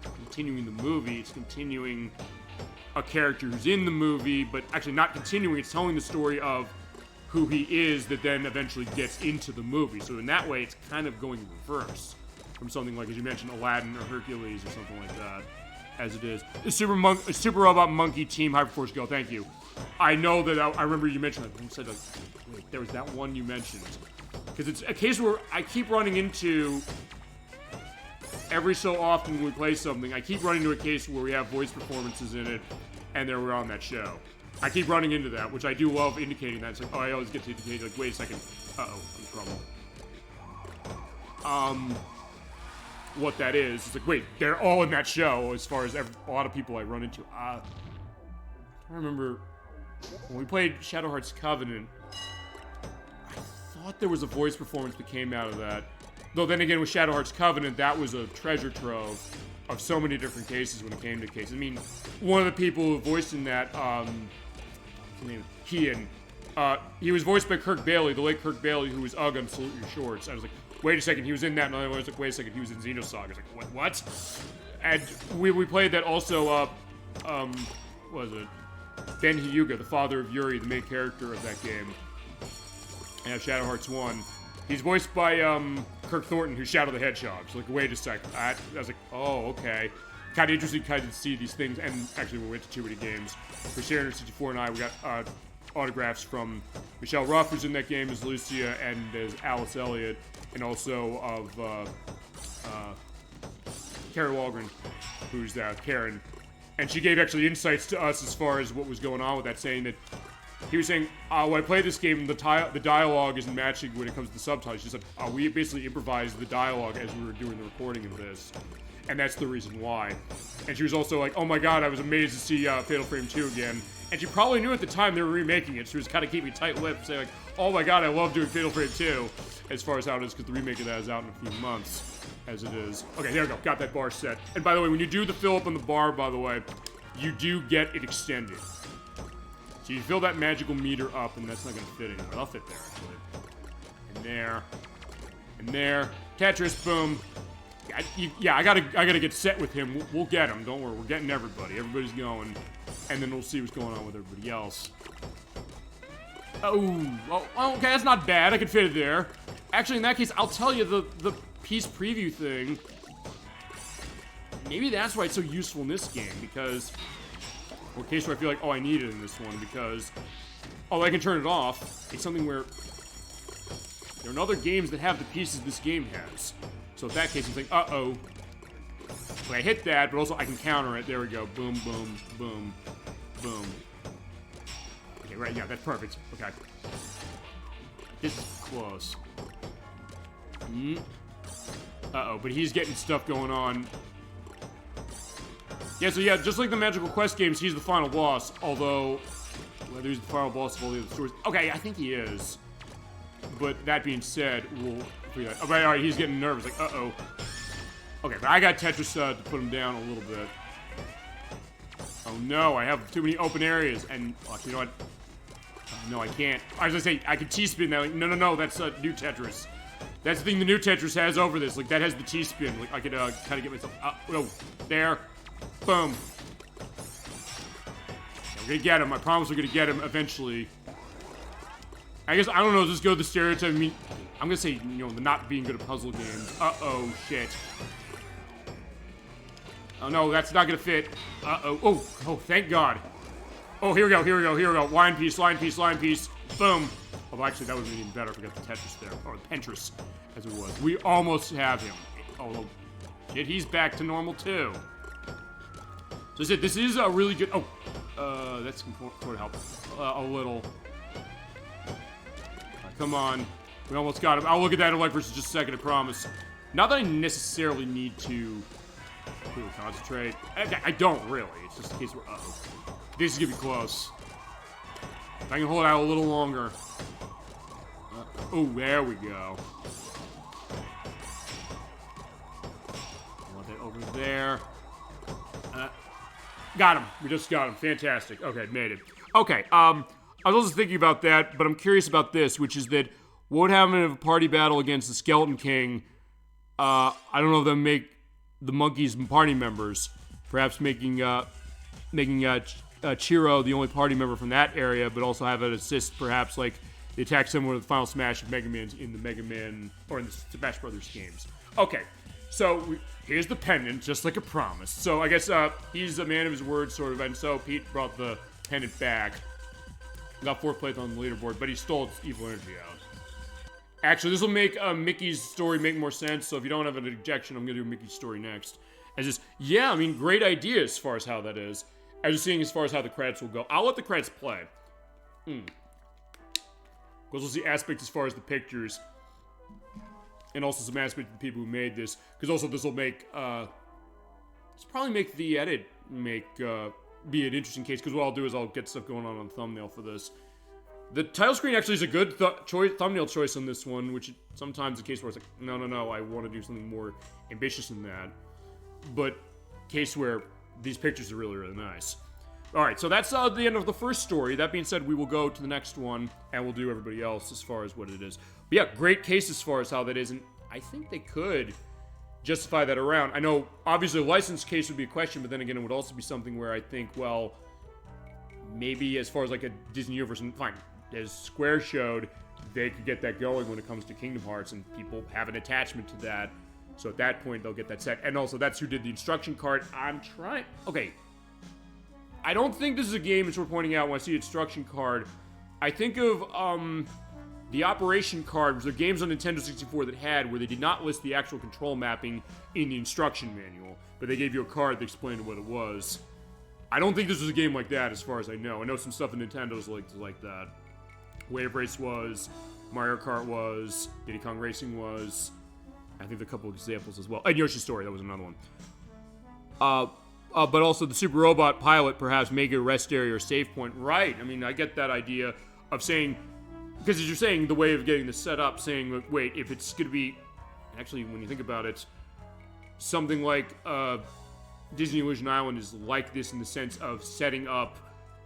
Speaker 1: continuing the movie, it's continuing a character who's in the movie, but actually not continuing, it's telling the story of who he is that then eventually gets into the movie. So in that way, it's kind of going reverse from something like, as you mentioned, Aladdin or Hercules or something like that, as it is. The Super Robot Monkey Team Hyperforce Go, thank you. I know that I remember you mentioned that. You said, like, wait, there was that one you mentioned. Because it's a case where I keep running into, every so often when we play something, I keep running into a case where we have voice performances in it, and they were on that show. I keep running into that, which I do love indicating that. It's like, oh, I always get to indicate, like, wait a second. Uh-oh, I'm in trouble. What that is, it's like, wait, they're all in that show, as far as a lot of people I run into. I remember when we played Shadow Hearts Covenant, I thought there was a voice performance that came out of that. Though then again, with Shadow Hearts Covenant, that was a treasure trove of so many different cases when it came to cases. I mean, one of the people who voiced in that, what's his name? Kian. He was voiced by Kirk Bailey, the late Kirk Bailey, who was Ugg on Salute Your Shorts. I was like, wait a second, he was in that, and I was like, wait a second, he was in Xenosaga. I was like, what? And we played that also, what was it? Ben Hyuga, the father of Yuri, the main character of that game. And Shadow Hearts 1. He's voiced by, Kirk Thornton, who's Shadow the Hedgehog. So like, wait a second. I was like, oh, okay. Kind of interesting kind of see these things, and actually we went to too many games. For Sharon 64 and I, we got, autographs from Michelle Ruff, who's in that game as Lucia, and as Alice Elliott, and also of, Karen Walgren, who's, Karen. And she gave actually insights to us as far as what was going on with that, saying that he was saying, when I play this game, the dialogue isn't matching when it comes to the subtitles. She said, we basically improvised the dialogue as we were doing the recording of this. And that's the reason why. And she was also like, oh my god, I was amazed to see Fatal Frame 2 again. And she probably knew at the time they were remaking it. She was kind of keeping tight-lipped, saying like, oh my god, I love doing Fatal Frame 2. As far as how it is, because the remake of that is out in a few months, as it is. Okay, there we go, got that bar set. And by the way, when you do the fill up on the bar, by the way, you do get it extended. So you fill that magical meter up, and that's not going to fit anywhere. I'll fit there, actually. And there. And there. Tetris, boom. I gotta get set with him. We'll get him, don't worry. We're getting everybody. Everybody's going. And then we'll see what's going on with everybody else. Oh, okay, that's not bad. I can fit it there. Actually, in that case, I'll tell you the piece preview thing. Maybe that's why it's so useful in this game, because... Or in case where I feel like, oh, I need it in this one, because... Oh, I can turn it off. It's something where... There are other games that have the pieces this game has. So in that case, it's like, uh-oh. So I hit that, but also I can counter it. There we go. Boom, boom, boom, boom. Okay, right, yeah, that's perfect. Okay. This is close. Uh-oh, but he's getting stuff going on. Yeah, so yeah, just like the Magical Quest games, he's the final boss, although... Whether he's the final boss of all the other stories... Okay, I think he is. But that being said, we'll... Oh, right, alright, he's getting nervous, like, uh-oh. Okay, but I got Tetris to put him down a little bit. Oh no, I have too many open areas, and... Actually, you know what? No, I can't. I was gonna say, I could T-spin that, like, no, that's new Tetris. That's the thing the new Tetris has over this, like, that has the T-spin. Like, I could, kind of get myself... Oh, there. Boom. Yeah, we're gonna get him. I promise we're gonna get him eventually. I guess, I don't know, just go with the stereotype. I mean, I'm gonna say, you know, the not being good at puzzle games. Uh-oh, shit. Oh no, that's not gonna fit. Uh-oh. Oh, thank God. Oh, here we go. Line piece. Boom. Although, actually, that would have been even better if we got the Tetris there. Or the Pentris, as it was. We almost have him. Although, shit, he's back to normal, too. So I said, this is a really good... Oh, that's sort of help. A little. Come on. We almost got him. I'll look at that in ElecVerse in just a second, I promise. Not that I necessarily need to really concentrate. I don't really. It's just in case we're... Uh-oh. This is gonna be close. If I can hold it out a little longer. Oh, there we go. I want that over there. Got him. We just got him. Fantastic. Okay, made it. Okay, I was also thinking about that, but I'm curious about this, which is that what would happen if a party battle against the Skeleton King, I don't know if they'll make the monkeys party members, perhaps making Chiro the only party member from that area, but also have it assist, perhaps, like, the attack similar to the Final Smash of Mega Man's in the Mega Man, or in the Smash Brothers games. Okay, so here's the pendant, just like a promise. So I guess he's a man of his word, sort of, and so Pete brought the pendant back. Got 4th place on the leaderboard, but he stole its evil energy out. Actually, this will make Mickey's story make more sense, so if you don't have an objection, I'm going to do Mickey's story next. As just, yeah, I mean, great idea as far as how that is. I was just seeing as far as how the credits will go. I'll let the credits play. Because we'll see aspects as far as the pictures. And also some aspects of the people who made this. Because also this will make, this will probably make the edit be an interesting case. Because what I'll do is I'll get stuff going on the thumbnail for this. The title screen actually is a good thumbnail choice on this one, which sometimes the case where it's like, no, I want to do something more ambitious than that. But case where these pictures are really, really nice. Alright, so that's the end of the first story. That being said, we will go to the next one, and we'll do everybody else as far as what it is. But yeah, great case as far as how that is, and I think they could justify that around. I know, obviously, a license case would be a question, but then again, it would also be something where I think, well, maybe as far as like a Disney Universe, and fine, as Square showed, they could get that going when it comes to Kingdom Hearts, and people have an attachment to that. So at that point, they'll get that set. And also, that's who did the instruction card. I'm trying... Okay. I don't think this is a game, as we're pointing out when I see instruction card. I think of, the Operation card, was there games on Nintendo 64 that had, where they did not list the actual control mapping in the instruction manual, but they gave you a card that explained what it was. I don't think this was a game like that, as far as I know. I know some stuff in Nintendo's like that. Wave Race was, Mario Kart was, Diddy Kong Racing was, I think there are a couple of examples as well. And Yoshi's Story, that was another one. But also the Super Robot Pilot, perhaps make a rest area or save point. Right, I mean, I get that idea of saying, because as you're saying, the way of getting this set up, saying, wait, if it's going to be, actually, when you think about it, something like Disney Illusion Island is like this in the sense of setting up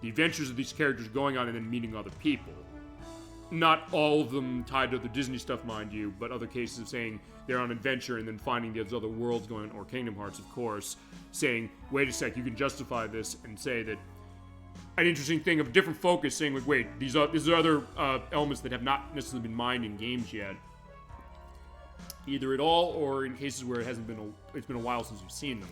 Speaker 1: the adventures of these characters going on and then meeting other people. Not all of them tied to the Disney stuff, mind you, but other cases of saying they're on an adventure and then finding those other worlds going, or Kingdom Hearts, of course, saying, wait a sec, you can justify this and say that an interesting thing of different focus, saying, like, wait, these are other elements that have not necessarily been mined in games yet. Either at all, or in cases where it's been a while since you've seen them.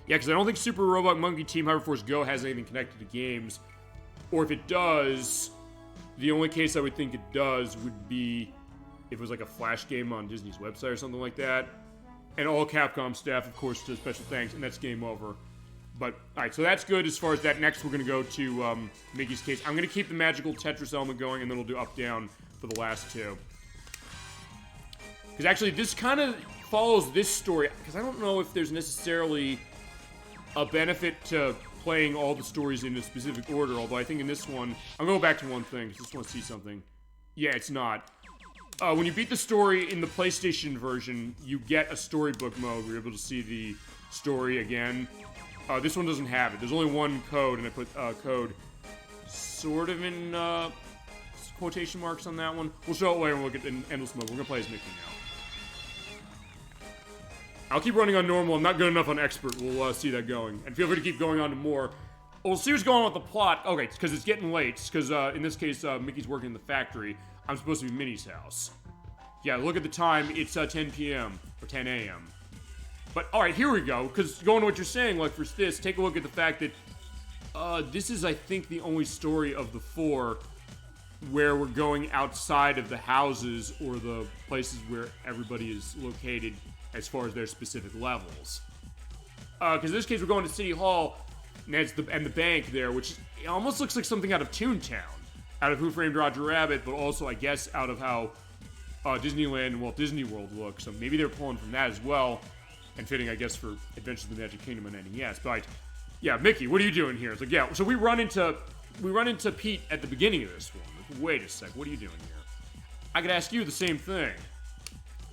Speaker 1: Yeah, because I don't think Super Robot Monkey Team Hyperforce Go has anything connected to games. Or if it does, the only case I would think it does would be if it was like a Flash game on Disney's website or something like that. And all Capcom staff, of course, does special thanks, and that's game over. But, alright, so that's good as far as that. Next, we're going to go to Mickey's case. I'm going to keep the Magical Tetris element going, and then we'll do up-down for the last two. Because actually, this kind of follows this story, because I don't know if there's necessarily a benefit to playing all the stories in a specific order, although I think in this one, I'll go back to one thing, because I just want to see something. Yeah, it's not. When you beat the story in the PlayStation version, you get a storybook mode where you're able to see the story again. This one doesn't have it. There's only one code, and I put code sort of in quotation marks on that one. We'll show it later when we look at Endless Mode. We're going to play as Mickey now. I'll keep running on normal. I'm not good enough on expert. We'll see that going. And feel free to keep going on to more. We'll see what's going on with the plot. Okay, because it's getting late. Because in this case, Mickey's working in the factory. I'm supposed to be Minnie's house. Yeah, look at the time. It's 10 p.m. or 10 a.m. But, alright, here we go. Because going to what you're saying, like, for this, take a look at the fact that this is, I think, the only story of the four where we're going outside of the houses or the places where everybody is located as far as their specific levels. Because in this case, we're going to City Hall, and the bank there, which it almost looks like something out of Toontown. Out of Who Framed Roger Rabbit, but also, I guess, out of how Disneyland and Walt Disney World look. So maybe they're pulling from that as well. And fitting, I guess, for Adventures of the Magic Kingdom and NES. But, yeah, Mickey, what are you doing here? It's like, yeah, so we run into Pete at the beginning of this one. Like, wait a sec, what are you doing here? I could ask you the same thing.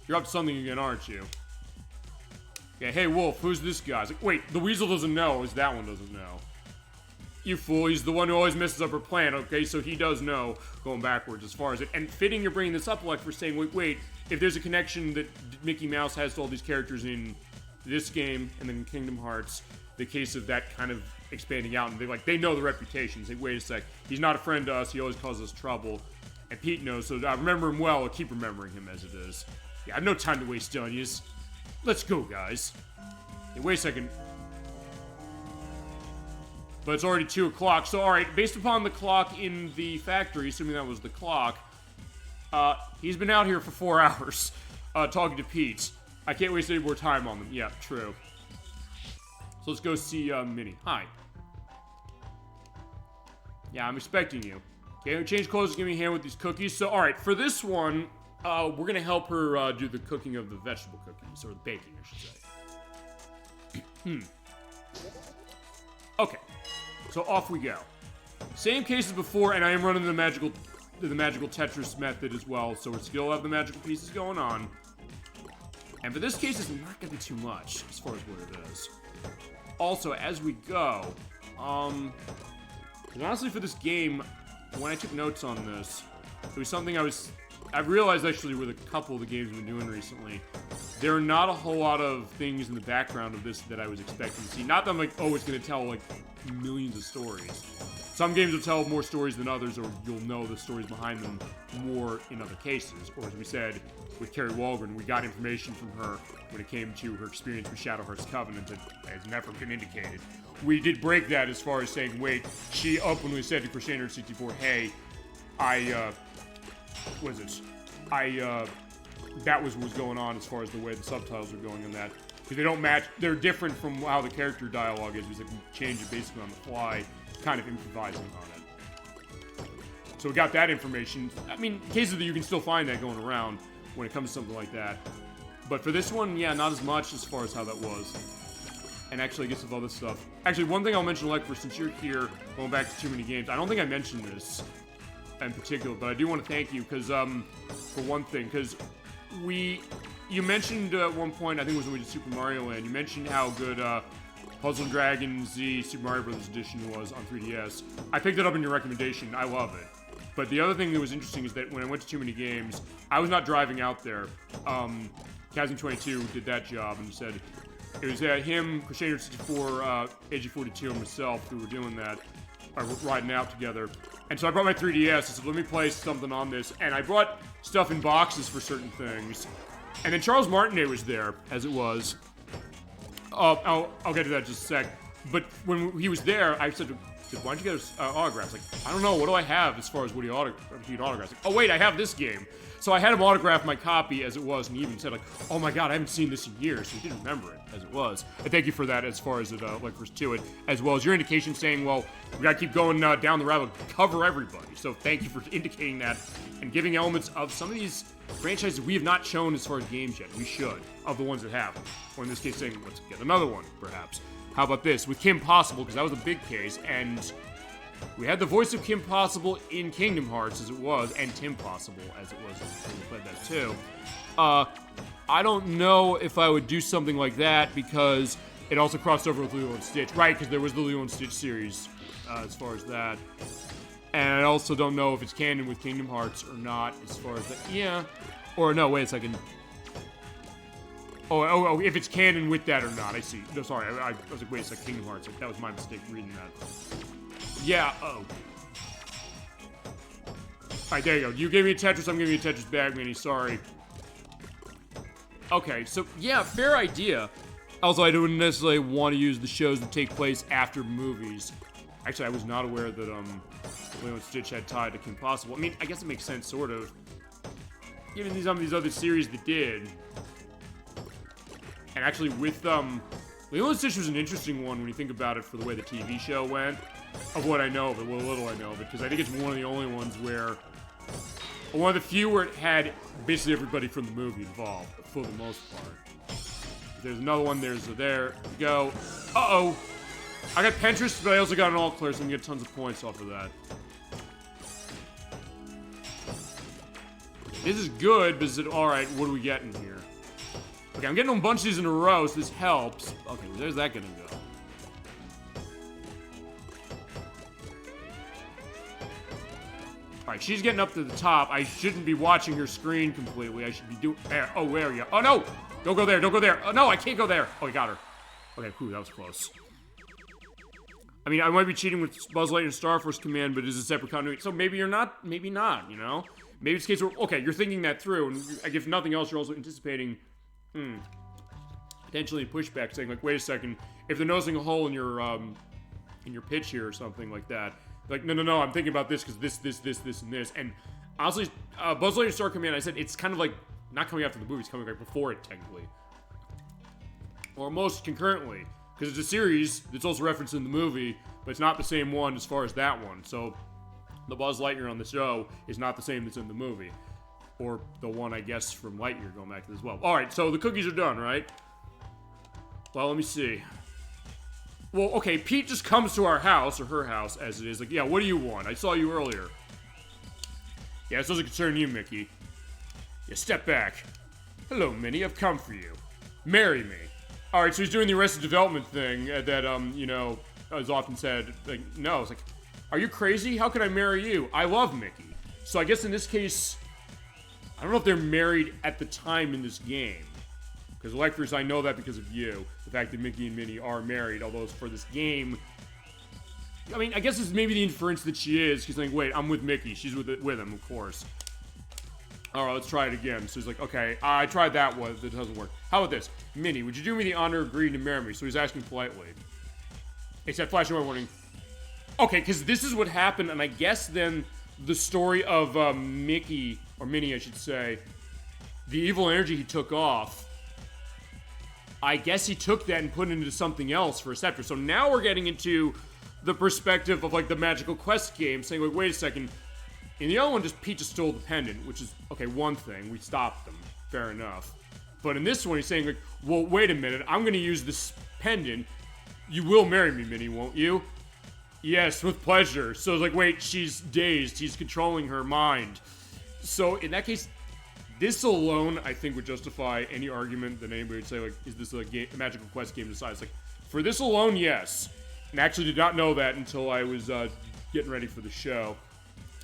Speaker 1: You're up to something again, aren't you? Yeah, hey, Wolf, who's this guy? It's like, wait, the Weasel doesn't know, as that one doesn't know. You fool, he's the one who always messes up her plan, okay? So he does know, going backwards as far as it. And fitting you're bringing this up, like, for saying, wait, if there's a connection that Mickey Mouse has to all these characters in this game and then in Kingdom Hearts, the case of that kind of expanding out, and they know the reputation. Say, wait a sec, he's not a friend to us, he always causes us trouble. And Pete knows, so I remember him well, I'll keep remembering him as it is. Yeah, I have no time to waste on yous. Let's go, guys. Hey, wait a second. But it's already 2 o'clock, so alright, based upon the clock in the factory, assuming that was the clock, he's been out here for 4 hours, talking to Pete. I can't waste any more time on them. Yeah, true. So let's go see, Minnie. Hi. Yeah, I'm expecting you. Okay, change clothes, give me a hand with these cookies. So, alright, for this one, we're gonna help her do the cooking of the vegetable cookies, or the baking, I should say. Okay, so off we go. Same case as before, and I am running the magical Tetris method as well, so we still have the magical pieces going on. And for this case, it's not gonna be too much, as far as what it is. Also, as we go, honestly, for this game, when I took notes on this, it was something I've realized actually with a couple of the games we've been doing recently, there are not a whole lot of things in the background of this that I was expecting to see. Not that I'm like, oh, it's going to tell, like, millions of stories. Some games will tell more stories than others, or you'll know the stories behind them more in other cases. Or as we said, with Carrie Walgren, we got information from her when it came to her experience with Shadow Heart's Covenant that has never been indicated. We did break that as far as saying, wait, she openly said to Crusader 64, hey, that was what was going on as far as the way the subtitles are going on that. Because they don't match, they're different from how the character dialogue is, because they can change it basically on the fly, kind of improvising on it. So we got that information. I mean, cases that you can still find that going around when it comes to something like that. But for this one, yeah, not as much as far as how that was. And actually, I guess of other stuff. Actually, one thing I'll mention, ElecVerse, since you're here, going back to too many games, I don't think I mentioned this in particular, but I do want to thank you, because, for one thing, because you mentioned at one point, I think it was when we did Super Mario Land, you mentioned how good, Puzzle & Dragons Z Super Mario Bros. Edition was on 3DS. I picked it up in your recommendation, I love it. But the other thing that was interesting is that when I went to Too Many Games, I was not driving out there. Kazim22 did that job, and he said, it was him, Crusader 64, AG42, and myself who were doing that, riding out together. And so I brought my 3DS, I said, let me play something on this, and I brought stuff in boxes for certain things. And then Charles Martinet was there, as it was. I'll get to that in just a sec. But when he was there, I said, why don't you get us autographs? Like, I don't know, what do I have as far as what he'd autographs? Like, oh wait, I have this game. So I had him autograph my copy as it was, and he even said, like, oh my god, I haven't seen this in years. So he didn't remember it as it was. And thank you for that as far as it, ElecVerse to it, as well as your indication saying, well, we gotta keep going down the rabbit, cover everybody. So thank you for indicating that and giving elements of some of these franchises we have not shown as far as games yet. We should, of the ones that have. Or in this case, saying, let's get another one, perhaps. How about this? With Kim Possible, because that was a big case, and we had the voice of Kim Possible in Kingdom Hearts as it was, and Tim Possible as it was when we played that too. I don't know if I would do something like that because it also crossed over with Lilo and Stitch. Right, because there was the Lilo and Stitch series as far as that. And I also don't know if it's canon with Kingdom Hearts or not as far as that. Yeah. Or no, wait a second. Oh, if it's canon with that or not, I see. No, sorry, I was like, wait a second, Kingdom Hearts. That was my mistake reading that. Yeah, Alright, there you go. You gave me a Tetris, I'm giving you a Tetris bag, Manny, sorry. Okay, so, yeah, fair idea. Also, I don't necessarily want to use the shows that take place after movies. Actually, I was not aware that, Lilo and Stitch had tied to Kim Possible. I mean, I guess it makes sense, sort of. Given some of these other series that did. And actually, with, Lilo and Stitch was an interesting one when you think about it for the way the TV show went. Of what I know of it, what little I know of it, because I think it's one of the only ones where, one of the few where it had basically everybody from the movie involved, for the most part. There's another one, there we go. Uh-oh! I got Pinterest, but I also got an all clear, so I'm gonna get tons of points off of that. This is good, but is it alright, what are we getting here? Okay, I'm getting a bunch of these in a row, so this helps. Okay, there's that gonna go. Alright, she's getting up to the top. I shouldn't be watching her screen completely. I should be doing... Oh, where are you? Oh, no! Don't go there, don't go there. Oh, no, I can't go there. Oh, I got her. Okay, whew, that was close. I mean, I might be cheating with Buzz Lightyear and Star Force Command, but it's a separate continuity. So maybe you're not, maybe not, you know? Maybe it's a case where, okay, you're thinking that through, and if nothing else, you're also anticipating, potentially a pushback, saying, like, wait a second, if they're noticing a hole in your pitch here or something like that, like, no, I'm thinking about this because this, and this. And honestly, Buzz Lightyear Star Command, I said it's kind of like not coming after the movie, it's coming right before it, technically. Or almost concurrently. Because it's a series that's also referenced in the movie, but it's not the same one as far as that one. So the Buzz Lightyear on the show is not the same that's in the movie. Or the one, I guess, from Lightyear going back to this as well. Alright, so the cookies are done, right? Well, let me see. Well, okay, Pete just comes to our house, or her house, as it is. Like, yeah, what do you want? I saw you earlier. Yeah, this doesn't concern you, Mickey. Yeah, step back. Hello, Minnie, I've come for you. Marry me. Alright, so he's doing the Arrested Development thing that, you know, is often said. Like, no, it's like, are you crazy? How can I marry you? I love Mickey. So I guess in this case, I don't know if they're married at the time in this game. Because ElecVerse, I know that because of you. The fact that Mickey and Minnie are married, although for this game, I mean, I guess it's maybe the inference that she is. She's like, wait, I'm with Mickey. She's with him, of course. Alright, let's try it again. So he's like, okay, I tried that one. That doesn't work. How about this? Minnie, would you do me the honor of agreeing to marry me? So he's asking politely. Except flashing my warning. Okay, because this is what happened, and I guess then the story of Mickey, or Minnie, I should say, the evil energy he took off, I guess he took that and put it into something else for a scepter. So now we're getting into the perspective of, like, the Magical Quest game, saying, like, wait a second. In the other one, Pete just stole the pendant, which is, okay, one thing. We stopped them. Fair enough. But in this one, he's saying, like, well, wait a minute. I'm going to use this pendant. You will marry me, Minnie, won't you? Yes, with pleasure. So it's like, wait, she's dazed. He's controlling her mind. So in that case, this alone, I think, would justify any argument that anybody would say, like, is this a Magical Quest game decides? Like, for this alone, yes. And I actually did not know that until I was getting ready for the show.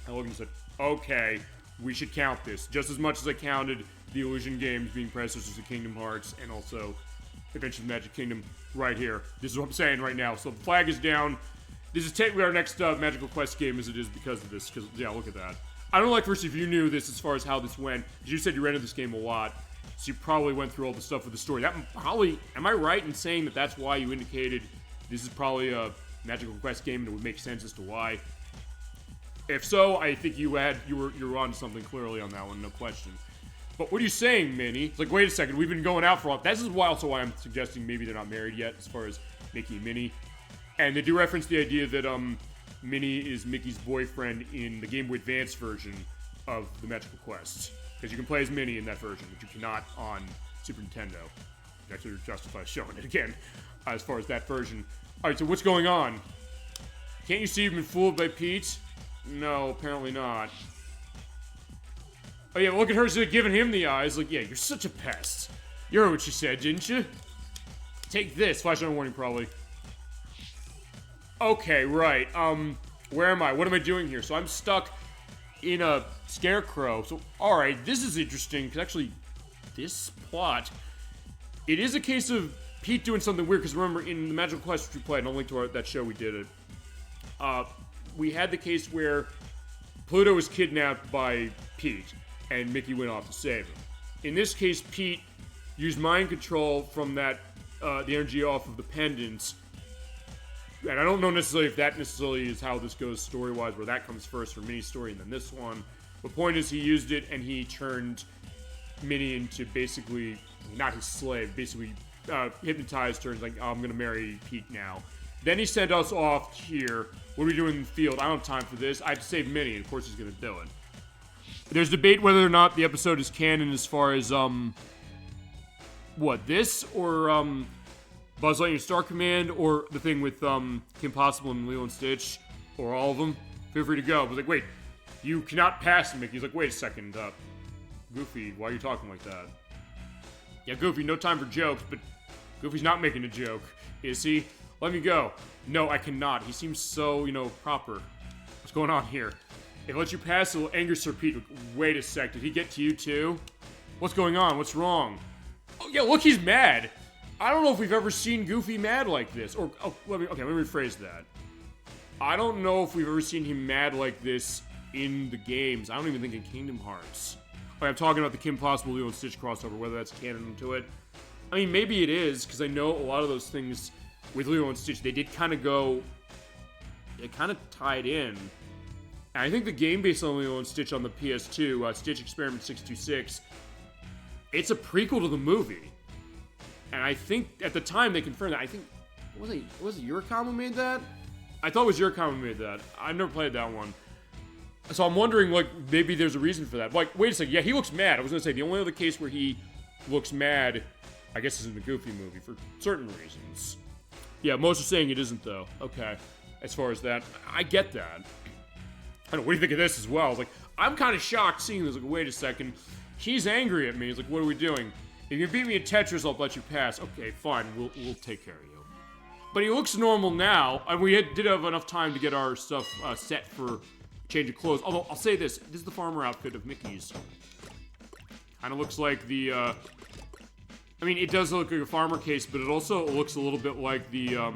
Speaker 1: And Logan said, okay, we should count this. Just as much as I counted the Illusion games being predecessors to Kingdom Hearts and also Adventures of Magic Kingdom right here. This is what I'm saying right now. So the flag is down. This is technically our next Magical Quest game as it is because of this. Because, yeah, look at that. I don't know, ElecVerse, if you knew this as far as how this went. Because you said you rented this game a lot. So you probably went through all the stuff with the story. That probably, am I right in saying that that's why you indicated this is probably a Magical Quest game and it would make sense as to why? If so, I think you were on something clearly on that one, no question. But what are you saying, Minnie? It's like, wait a second, we've been going out for a while. This is also why I'm suggesting maybe they're not married yet, as far as Mickey and Minnie. And they do reference the idea that Minnie is Mickey's boyfriend in the Game Boy Advance version of the Magical Quest. Because you can play as Minnie in that version, which you cannot on Super Nintendo. It actually justifies showing it again, as far as that version. Alright, so what's going on? Can't you see you've been fooled by Pete? No, apparently not. Oh yeah, look at her giving him the eyes. Like, yeah, you're such a pest. You heard what she said, didn't you? Take this. Flash on warning, probably. Okay, right. Where am I? What am I doing here? So I'm stuck in a scarecrow. So, alright, this is interesting. Because actually, this plot, it is a case of Pete doing something weird. Because remember, in the Magical Quest which we played, and I'll link to that show we did it, we had the case where Pluto was kidnapped by Pete, and Mickey went off to save him. In this case, Pete used mind control from that, the energy off of the pendants. And I don't know necessarily if that necessarily is how this goes story-wise, where that comes first for Minnie's story and then this one. The point is he used it and he turned Minnie into basically, not his slave, basically hypnotized her and like, oh, I'm gonna marry Pete now. Then he sent us off here. What are we doing in the field? I don't have time for this. I have to save Minnie, and of course he's gonna do it. There's debate whether or not the episode is canon as far as, what, this? Or, Buzz Lightyear Star Command, or the thing with, Kim Possible and Lilo and Stitch, or all of them. Feel free to go. I was like, wait, you cannot pass Mickey. He's like, wait a second, Goofy, why are you talking like that? Yeah, Goofy, no time for jokes, but Goofy's not making a joke, is he? Let me go. No, I cannot. He seems so, you know, proper. What's going on here? If I let you pass, it'll anger Sir Pete. Wait a sec, did he get to you too? What's going on? What's wrong? Oh, yeah, look, he's mad. I don't know if we've ever seen Goofy mad like this. Or, oh, let me rephrase that. I don't know if we've ever seen him mad like this in the games. I don't even think in Kingdom Hearts. I'm talking about the Kim Possible Lilo and Stitch crossover, whether that's canon to it. I mean, maybe it is, because I know a lot of those things with Lilo and Stitch, they did kind of go... It kind of tied in. And I think the game based on Lilo and Stitch on the PS2, Stitch Experiment 626, it's a prequel to the movie. And I think, at the time, they confirmed that. I think,
Speaker 2: Was it Yuricom who made that?
Speaker 1: I thought it was Yuricom who made that. I've never played that one. So I'm wondering, like, maybe there's a reason for that. Like, wait a second. Yeah, he looks mad. I was gonna say, the only other case where he looks mad, I guess, is in the Goofy movie, for certain reasons. Yeah, most are saying it isn't, though. Okay. As far as that, I get that. I don't know, what do you think of this as well? Like, I'm kind of shocked seeing this. Like, wait a second. He's angry at me. He's like, what are we doing? If you beat me at Tetris, I'll let you pass. Okay, fine. We'll take care of you. But he looks normal now, and we did have enough time to get our stuff set for change of clothes. Although, I'll say this is the farmer outfit of Mickey's. Kind of looks like the, I mean, it does look like a farmer case, but it also looks a little bit like the,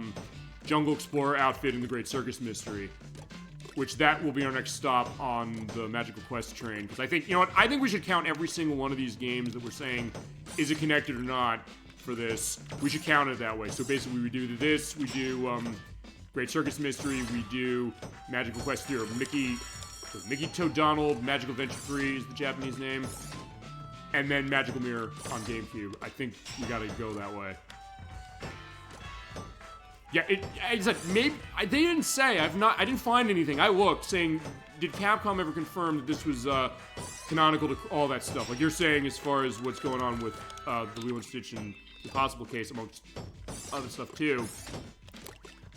Speaker 1: Jungle Explorer outfit in the Great Circus Mystery. Which that will be our next stop on the Magical Quest train. Because I think, you know what, I think we should count every single one of these games that we're saying, is it connected or not, for this. We should count it that way. So basically we do this, we do, Great Circus Mystery, we do Magical Quest here. Mickey Toad Donald, Magical Adventure 3 is the Japanese name. And then Magical Mirror on GameCube. I think we gotta go that way. Yeah, it's like, maybe, they didn't say, I didn't find anything. I looked, saying, did Capcom ever confirm that this was, canonical to all that stuff? Like you're saying, as far as what's going on with, the Lilo and Stitch and the possible case, amongst other stuff, too.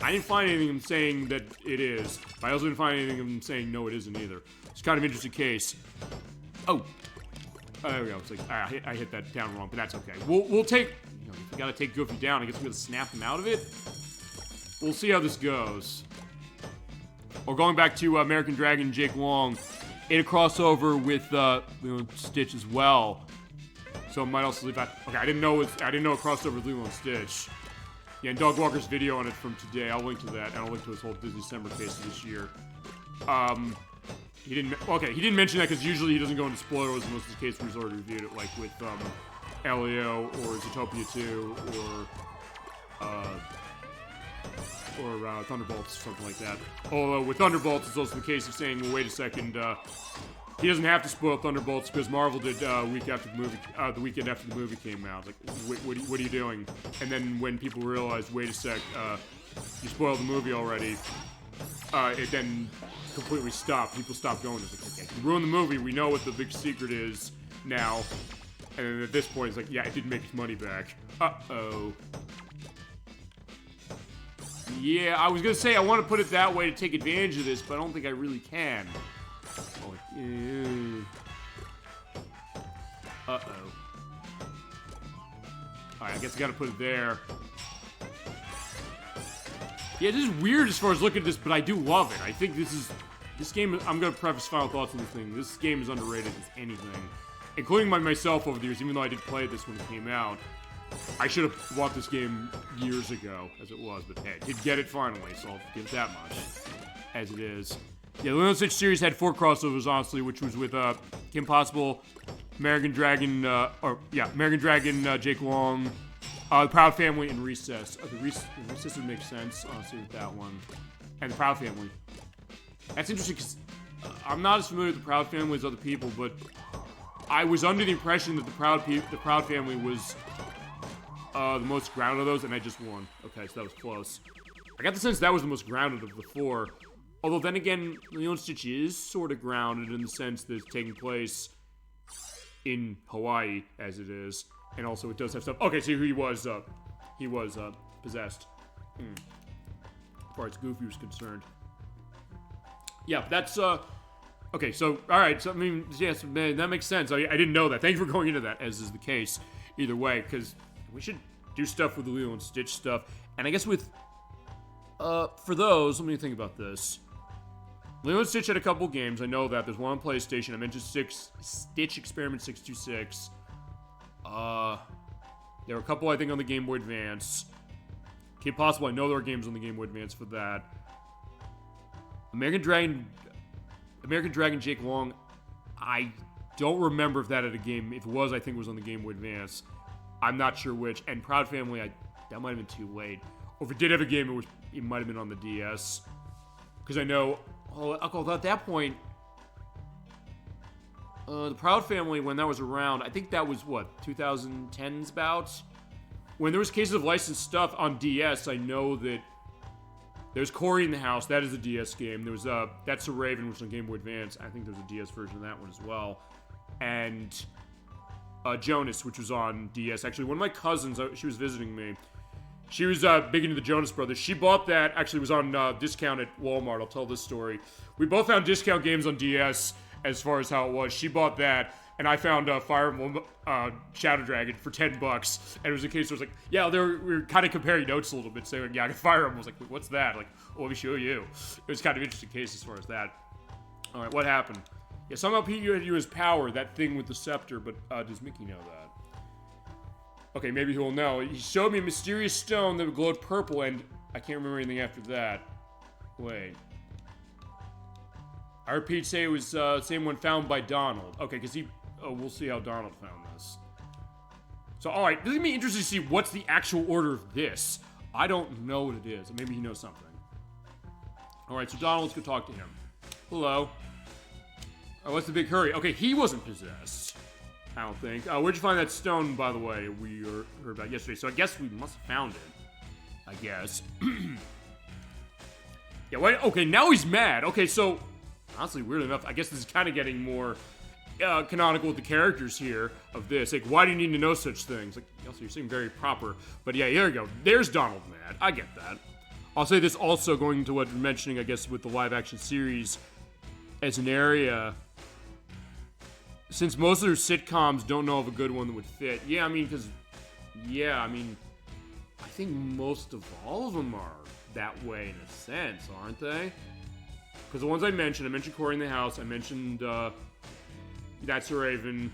Speaker 1: I didn't find anything saying that it is. But I also didn't find anything of them saying, no, it isn't either. It's kind of an interesting case. Oh, there we go. It's like, I hit that down wrong, but that's okay. We'll take, you know, if we gotta take Goofy down, I guess we gotta snap him out of it. We'll see how this goes. Or going back to American Dragon, Jake Long, in a crossover with Lilo and Stitch as well. So it might also leave out. Okay, I didn't know a crossover with Lilo and Stitch. Yeah, and Dog Walker's video on it from today. I'll link to that, and I'll link to his whole Disney December case this year. He didn't mention that because usually he doesn't go into spoilers in most of his cases. He's already reviewed it, like with Elio or Zootopia 2 or Thunderbolts, something like that. Although with Thunderbolts, it's also the case of saying, well, wait a second, he doesn't have to spoil Thunderbolts because Marvel did the weekend after the movie came out. Like, what are you doing? And then when people realized, wait a sec, you spoiled the movie already, it then completely stopped. People stopped going. It's like, okay, you ruined the movie. We know what the big secret is now. And then at this point, it's like, yeah, it didn't make its money back. Uh-oh. Yeah, I was gonna say I want to put it that way to take advantage of this, but I don't think I really can. Uh-oh. Alright, I guess I gotta put it there. Yeah, this is weird as far as looking at this, but I do love it. I think this game, I'm gonna preface final thoughts on this thing. This game is underrated as anything. Including myself over the years, even though I did play this when it came out. I should have bought this game years ago, as it was, but hey, I did get it finally, so I'll give it that much, as it is. Yeah, the Lilo and Stitch series had 4 crossovers, honestly, which was with Kim Possible, American Dragon, Jake Long, the Proud Family, and Recess. The Recess would make sense, honestly, with that one. And the Proud Family. That's interesting, because I'm not as familiar with the Proud Family as other people, but I was under the impression that the Proud Family was the most grounded of those, and I just won. Okay, so that was close. I got the sense that was the most grounded of the 4. Although, then again, Lilo and Stitch is sort of grounded in the sense that it's taking place in Hawaii, as it is. And also, it does have stuff. Okay, so he was possessed. As far as Goofy was concerned. Yeah, that's, okay, so, alright, so, I mean, yes, man, that makes sense. I didn't know that. Thank you for going into that, as is the case. Either way, because we should do stuff with the Lilo and Stitch stuff. And I guess with, for those, let me think about this. Lilo and Stitch had a couple games. I know that. There's one on PlayStation. I mentioned Stitch Experiment 626. There were a couple, I think, on the Game Boy Advance. Okay, possible. I know there were games on the Game Boy Advance for that. American Dragon Jake Long. I don't remember if that had a game. If it was, I think it was on the Game Boy Advance. I'm not sure which. And Proud Family, that might have been too late. Or if it did have a game, it might have been on the DS. Because I know, at that point, the Proud Family, when that was around, I think that was, what, 2010's about? when there was cases of licensed stuff on DS, I know that there's Cory in the House. That is a DS game. There was That's a Raven, which is on Game Boy Advance. I think there's a DS version of that one as well. And Jonas, which was on DS. Actually, one of my cousins, she was visiting me. She was big into the Jonas Brothers. She bought that. Actually, it was on discount at Walmart. I'll tell this story. We both found discount games on DS as far as how it was. She bought that, and I found Fire Emblem Shadow Dragon for $10. And it was a case where I was like, yeah, we were kind of comparing notes a little bit, saying, yeah, I got Fire Emblem. I was like, what's that? Like, well, let me show you. It was kind of an interesting case as far as that. All right, what happened? Yeah, somehow Pete had you his power, that thing with the scepter, but does Mickey know that? Okay, maybe he'll know. He showed me a mysterious stone that glowed purple, and I can't remember anything after that. Wait. I heard Pete say it was the same one found by Donald. Okay, because he... Oh, we'll see how Donald found this. So, alright, this is going to be interesting to see what's the actual order of this. I don't know what it is. Maybe he knows something. Alright, so Donald, let's go talk to him. Hello. Oh, what's the big hurry? Okay, he wasn't possessed. I don't think. Where'd you find that stone, by the way, we heard about yesterday? So I guess we must have found it. I guess. Yeah, wait, okay, now he's mad. Okay, so, honestly, weird enough, I guess this is kind of getting more canonical with the characters here of this. Like, why do you need to know such things? Like, also, you seem very proper. But yeah, here we go. There's Donald mad. I get that. I'll say this also, going to what you're mentioning, I guess, with the live-action series as an area... Since most of their sitcoms don't know of a good one that would fit. Yeah, I mean, because... Yeah, I mean... I think most of all of them are that way in a sense, aren't they? Because the ones I mentioned Cory in the House, I mentioned, That's a Raven.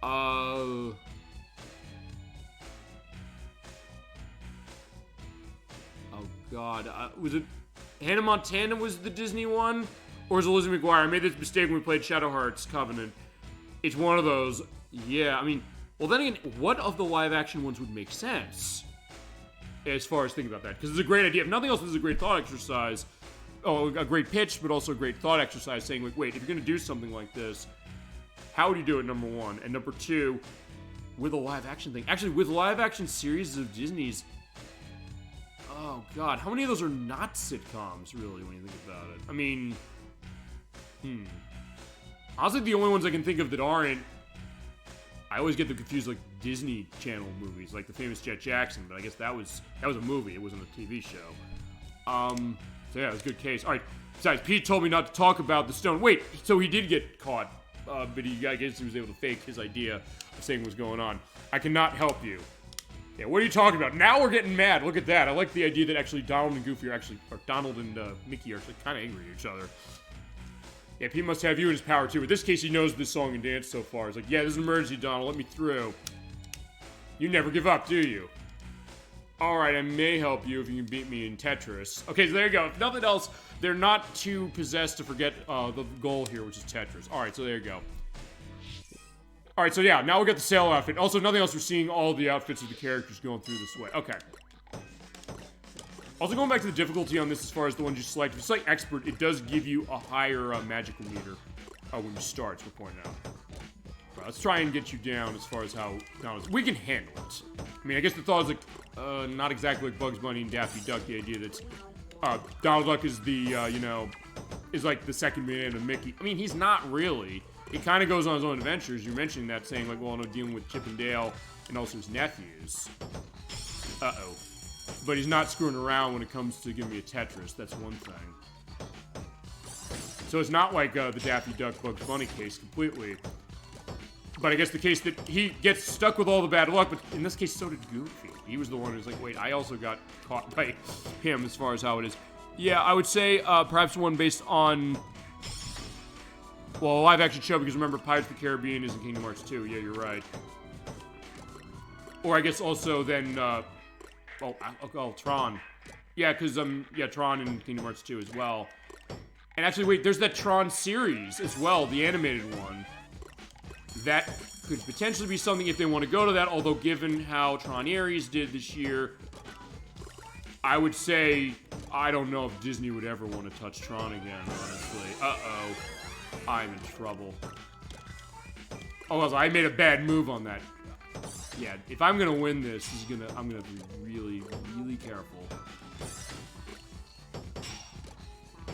Speaker 1: Oh, God. Was it... Hannah Montana was the Disney one? Or was it Lizzie McGuire? I made this mistake when we played Shadow Hearts Covenant. It's one of those. Yeah, I mean... Well, then again, what of the live-action ones would make sense? As far as thinking about that. Because it's a great idea. If nothing else, this is a great thought exercise. Oh, a great pitch, but also a great thought exercise saying, like, wait, if you're going to do something like this, how would you do it, number one? And number two, with a live-action thing. Actually, with live-action series of Disney's... Oh, God. How many of those are not sitcoms, really, when you think about it? I mean... Honestly, the only ones I can think of that aren't... I always get them confused, like, Disney Channel movies, like The Famous Jet Jackson, but I guess that was a movie, it wasn't a TV show. So yeah, it was a good case. Alright, besides, Pete told me not to talk about the stone. Wait, so he did get caught, but I guess he was able to fake his idea of saying what was going on. I cannot help you. Yeah, what are you talking about? Now we're getting mad, look at that. I like the idea that actually Donald and Goofy are actually, or Donald and Mickey are actually kind of angry at each other. Yeah, Pete must have you in his power, too. In this case, he knows this song and dance so far. He's like, yeah, this is an emergency, Donald. Let me through. You never give up, do you? Alright, I may help you if you can beat me in Tetris. Okay, so there you go. If nothing else, they're not too possessed to forget the goal here, which is Tetris. Alright, so there you go. Alright, so yeah, now we got the sail outfit. Also, nothing else, we're seeing all the outfits of the characters going through this way. Okay. Also, going back to the difficulty on this as far as the ones you select, if you select Expert, it does give you a higher magical meter when you start, so point out. Right, let's try and get you down as far as how down is. We can handle it. I mean, I guess the thought is like, not exactly like Bugs Bunny and Daffy Duck, the idea that Donald Duck is the, is like the second man of Mickey. I mean, he's not really. He kind of goes on his own adventures. You're mentioning that, saying like, well, no, dealing with Chip and Dale and also his nephews. Uh-oh. But he's not screwing around when it comes to giving me a Tetris. That's one thing. So it's not like the Daffy Duck Bugs Bunny case completely. But I guess the case that he gets stuck with all the bad luck, but in this case, so did Goofy. He was the one who's like, wait, I also got caught by him as far as how it is. Yeah, I would say perhaps one based on, well, a live-action show, because remember, Pirates of the Caribbean is in Kingdom Hearts 2. Yeah, you're right. Or I guess also then... Oh, Tron. Yeah, because, Tron in Kingdom Hearts 2 as well. And actually, wait, there's that Tron series as well, the animated one. That could potentially be something if they want to go to that, although given how Tron Ares did this year, I would say, I don't know if Disney would ever want to touch Tron again, honestly. Uh-oh. I'm in trouble. Oh, I made a bad move on that. Yeah, if I'm gonna win this, I'm gonna be really, really careful.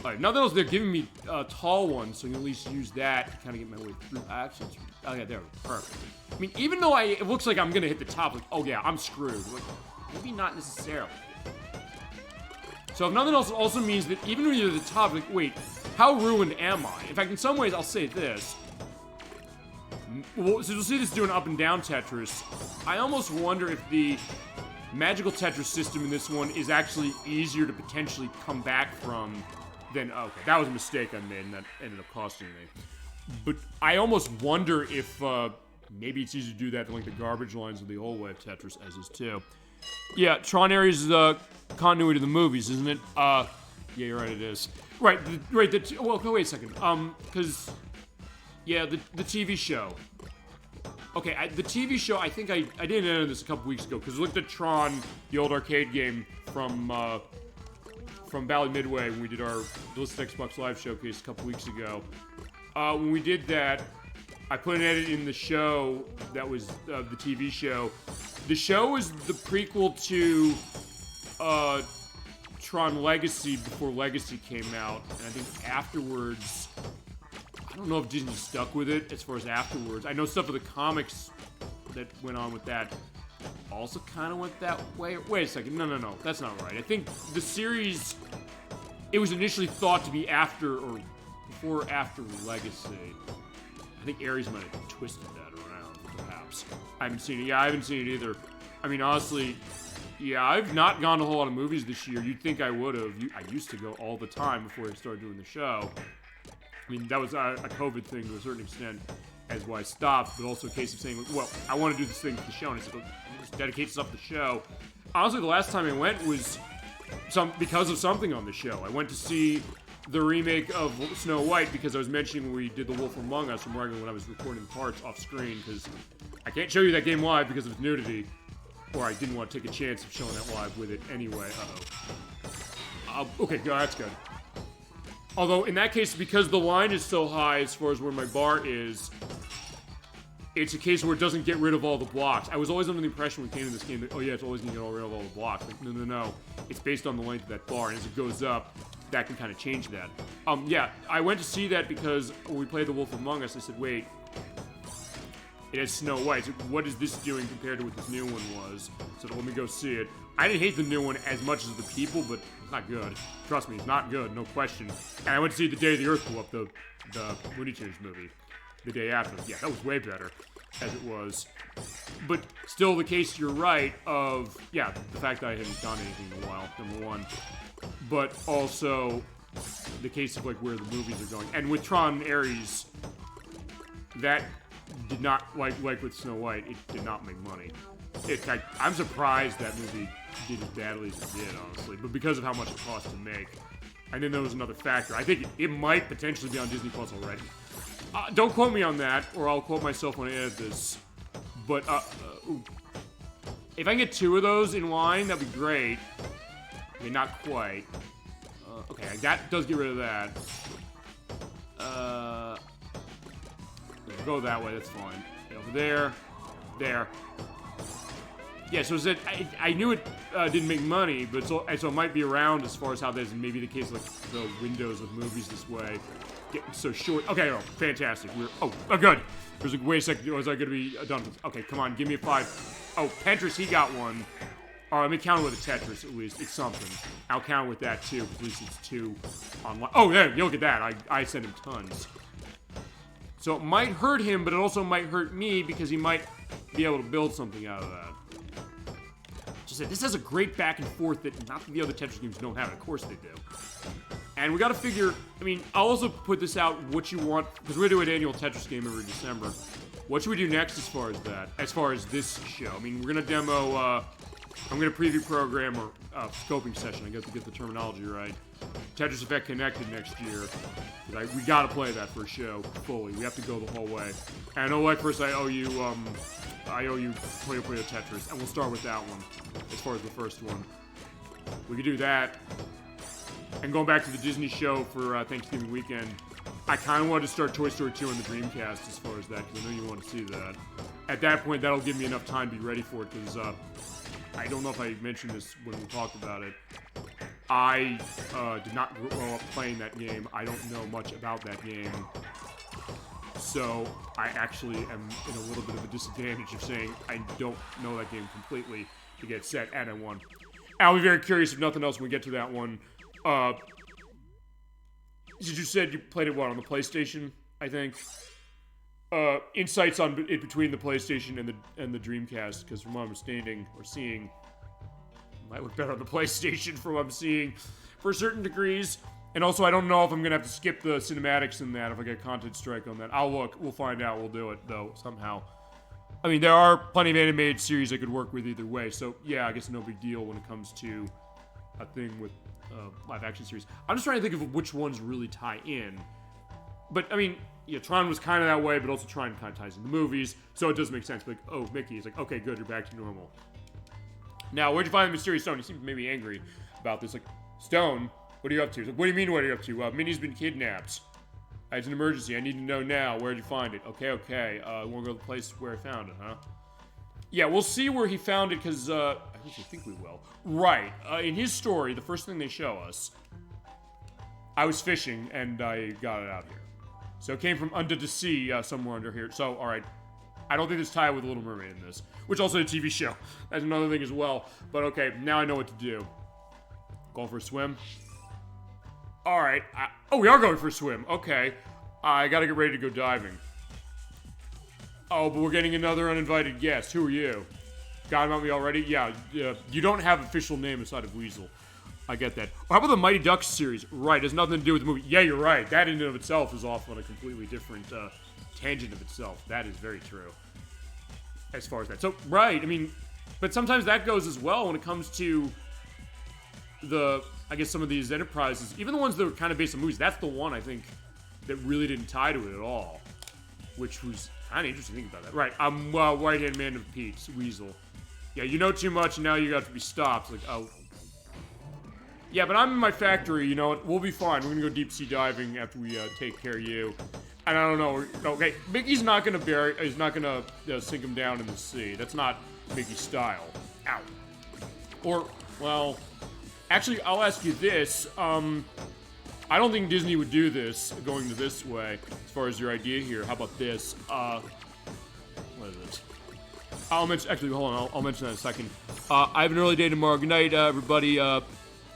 Speaker 1: Alright, nothing else. They're giving me tall ones, so I can at least use that to kind of get my way through. Actually, oh yeah, there we go. Perfect. I mean, even though it looks like I'm gonna hit the top, like, oh yeah, I'm screwed. Like, maybe not necessarily. So if nothing else, it also means that even when you're at the top, like, wait, how ruined am I? In fact, in some ways, I'll say this. Well, so you'll see this doing up and down Tetris. I almost wonder if the Magical Tetris system in this one is actually easier to potentially come back from than... Okay, that was a mistake I made, and that ended up costing me. But I almost wonder if maybe it's easier to do that than, like, the garbage lines of the old way of Tetris, as is too. Yeah, Tron Ares is the continuity of the movies, isn't it? Yeah, you're right, it is. Right, well, no, wait a second. Because... Yeah, the TV show. Okay, the TV show, I think I didn't enter this a couple weeks ago, because I looked at Tron, the old arcade game from Bally Midway when we did our Ballistic Xbox Live showcase a couple weeks ago. When we did that, I put an edit in the show that was the TV show. The show was the prequel to Tron Legacy before Legacy came out, and I think afterwards... I don't know if Disney stuck with it as far as afterwards. I know stuff with the comics that went on with that also kind of went that way. Wait a second. No. That's not right. I think the series, it was initially thought to be after or before or after Legacy. I think Ares might have twisted that around, perhaps. I haven't seen it. Yeah, I haven't seen it either. I mean, honestly, yeah, I've not gone to a whole lot of movies this year. You'd think I would have. I used to go all the time before I started doing the show. I mean, that was a COVID thing to a certain extent, as why I stopped, but also a case of saying, well, I want to do this thing for the show, and I said, well, just dedicate stuff to the show. Honestly, the last time I went was because of something on the show. I went to see the remake of Snow White because I was mentioning when we did The Wolf Among Us from when I was recording parts off screen, because I can't show you that game live because of its nudity, or I didn't want to take a chance of showing that live with it anyway. Okay, that's good. Although, in that case, because the line is so high as far as where my bar is, it's a case where it doesn't get rid of all the blocks. I was always under the impression when it came to this game that, oh yeah, it's always going to get rid of all the blocks. Like, no. It's based on the length of that bar, and as it goes up, that can kind of change that. Yeah, I went to see that because when we played The Wolf Among Us, I said, wait, it has Snow White. So what is this doing compared to what this new one was? So let me go see it. I didn't hate the new one as much as the people, but it's not good. Trust me, it's not good, no question. And I went to see The Day the Earth Blew Up, the Looney Tunes movie, the day after. Yeah, that was way better, as it was. But still the case, you're right, of, yeah, the fact that I hadn't done anything in a while, number one. But also the case of, like, where the movies are going. And with Tron Ares, that did not, like with Snow White, it did not make money. I'm surprised that movie did as badly as it did, honestly. But because of how much it cost to make, I didn't know there was another factor. I think it might potentially be on Disney Plus already. Don't quote me on that, or I'll quote myself when I edit this. But, if I can get 2 of those in line, that'd be great. I mean, not quite. Okay, that does get rid of that. Go that way, that's fine. Over there. Yeah, so is it, I knew it didn't make money, but so it might be around as far as how there's maybe the case, like, the windows of movies this way getting so short. Okay, fantastic. Good. There's like, wait a second, was I going to be done? Okay, come on, give me a 5. Oh, Tetris, he got one. All right, let me count it with a Tetris, at least. It's something. I'll count with that, too, at least it's 2 online. Oh, there, you look at that. I sent him tons. So it might hurt him, but it also might hurt me because he might be able to build something out of that. Just said, this has a great back and forth that not the other Tetris games don't have. Of course they do. And we got to figure, I mean, I'll also put this out what you want, because we're doing an annual Tetris game every December. What should we do next as far as that? As far as this show? I mean, we're going to demo, I'm going to preview program or scoping session. I got to get the terminology right. Tetris Effect Connected next year. We got to play that for a show fully. We have to go the whole way. And ElecVerse, I owe you Puyo Puyo Tetris, and we'll start with that one as far as the first one. We could do that. And going back to the Disney show for Thanksgiving weekend, I kind of wanted to start Toy Story 2 on the Dreamcast as far as that, because I know you want to see that. at that point, that'll give me enough time to be ready for it, because I don't know if I mentioned this when we talked about it. I did not grow up playing that game. I don't know much about that game. So I actually am in a little bit of a disadvantage of saying I don't know that game completely to get set, and I won. I'll be very curious, if nothing else, when we get to that one. You said you played it, what, on the PlayStation, I think? Insights on it between the PlayStation and the Dreamcast, because from what I'm understanding or seeing, it might look better on the PlayStation from what I'm seeing for certain degrees. And also, I don't know if I'm gonna have to skip the cinematics in that if I get content strike on that. I'll look. We'll find out. We'll do it, though, somehow. I mean, there are plenty of animated series I could work with either way, so yeah, I guess no big deal when it comes to a thing with live action series. I'm just trying to think of which ones really tie in. But, I mean, yeah, Tron was kind of that way, but also Tron kind of ties in the movies, so it does make sense. Like, oh, Mickey. It's like, okay, good, you're back to normal. Now, where'd you find the mysterious stone? You seem maybe angry about this. Like, Stone? What are you up to? Like, what do you mean, what are you up to? Minnie's been kidnapped. It's an emergency. I need to know now. Where'd you find it? Okay. You want to go to the place where I found it, huh? Yeah, we'll see where he found it, because, I think we will. Right. In his story, the first thing they show us, I was fishing, and I got it out here. So it came from under the sea, somewhere under here. So, alright. I don't think there's tie with Little Mermaid in this. Which also a TV show. That's another thing as well. But okay, now I know what to do. Going for a swim? Alright. Oh, we are going for a swim. Okay. I gotta get ready to go diving. Oh, but we're getting another uninvited guest. Who are you? Got about me already? Yeah, you don't have an official name aside of Weasel. I get that. How about the Mighty Ducks series? Right, it has nothing to do with the movie. Yeah, you're right. That in and of itself is off on a completely different tangent of itself. That is very true. As far as that. So, right, I mean, but sometimes that goes as well when it comes to I guess some of these enterprises, even the ones that were kind of based on movies. That's the one, I think, that really didn't tie to it at all. Which was kind of interesting to think about that. Right, I'm right-hand man of Pete, Weasel. Yeah, you know too much, and now you got to be stopped. Like, oh. Yeah, but I'm in my factory, you know, we'll be fine. We're gonna go deep-sea diving after we take care of you. And I don't know, okay, Mickey's not gonna he's not gonna sink him down in the sea. That's not Mickey's style. Ow. Or, well, actually, I'll ask you this. I don't think Disney would do this, going to this way, as far as your idea here. How about this? What is this? I'll mention, actually, hold on, I'll mention that in a second. I have an early day tomorrow. Good night, everybody.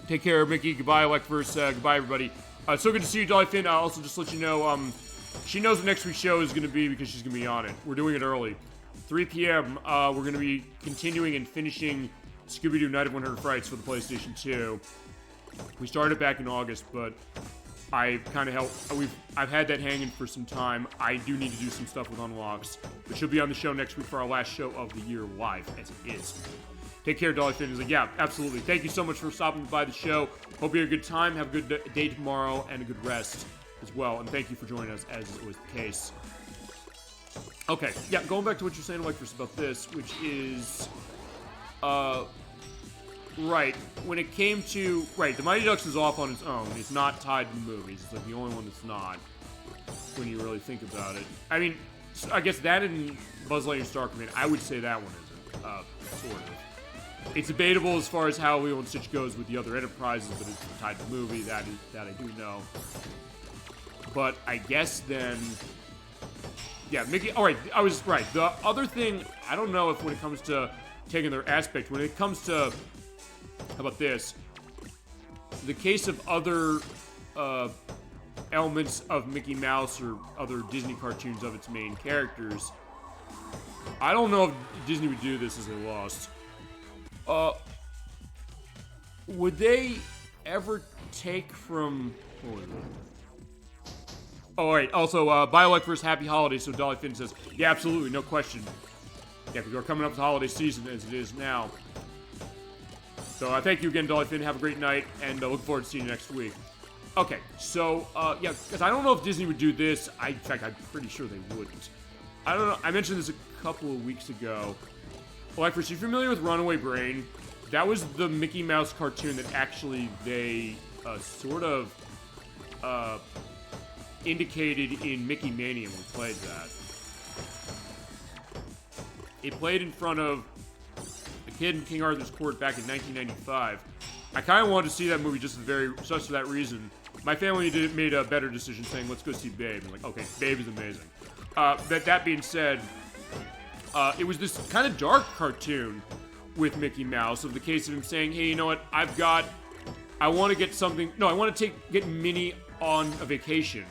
Speaker 1: Take care, Mickey. Goodbye, ElecVerse. Goodbye, everybody. So good to see you, Dolly Finn. I'll also just let you know, she knows what next week's show is going to be because she's going to be on it. We're doing it early. 3 p.m., we're going to be continuing and finishing Scooby-Doo Night of 100 Frights for the PlayStation 2. We started back in August, but I kind of I've had that hanging for some time. I do need to do some stuff with unlocks, but she'll be on the show next week for our last show of the year live, as it is. Take care, Dolly Finn. He's like, yeah, absolutely. Thank you so much for stopping by the show. Hope you have a good time, have a good day tomorrow, and a good rest as well. And thank you for joining us, as was the case. Okay, yeah, going back to what you're saying, ElecVerse, about this, which is, right, when it came to, right, the Mighty Ducks is off on its own. It's not tied to the movies. It's like the only one that's not, when you really think about it. I mean, I guess that and Buzz Lightyear Star Command, I would say that one isn't, sort of. It's debatable as far as how Lilo and Stitch goes with the other enterprises, but it's tied to the movie, that I do know. But I guess then, yeah, Mickey, alright, I was right. The other thing, I don't know if when it comes to taking their aspect, when it comes to, how about this? The case of other elements of Mickey Mouse or other Disney cartoons of its main characters, I don't know if Disney would do this as they lost. Would they ever take from, what was it? Oh, wait, also, buy ElecVerse, happy holidays, so Dolly Finn says, yeah, absolutely, no question. Yeah, because we're coming up to the holiday season as it is now. So, thank you again, Dolly Finn, have a great night, and look forward to seeing you next week. Okay, so, yeah, because I don't know if Disney would do this. In fact, I'm pretty sure they wouldn't. I don't know, I mentioned this a couple of weeks ago. ElecVerse, you familiar with Runaway Brain? That was the Mickey Mouse cartoon that actually they sort of indicated in Mickey Mania when we played that. It played in front of a kid in King Arthur's Court back in 1995. I kind of wanted to see that movie just for that reason. My family made a better decision saying, let's go see Babe. I'm like, okay, Babe is amazing. That being said, it was this kind of dark cartoon with Mickey Mouse of the case of him saying, hey, you know what, I want to get something, no, I want to get Minnie on a vacation.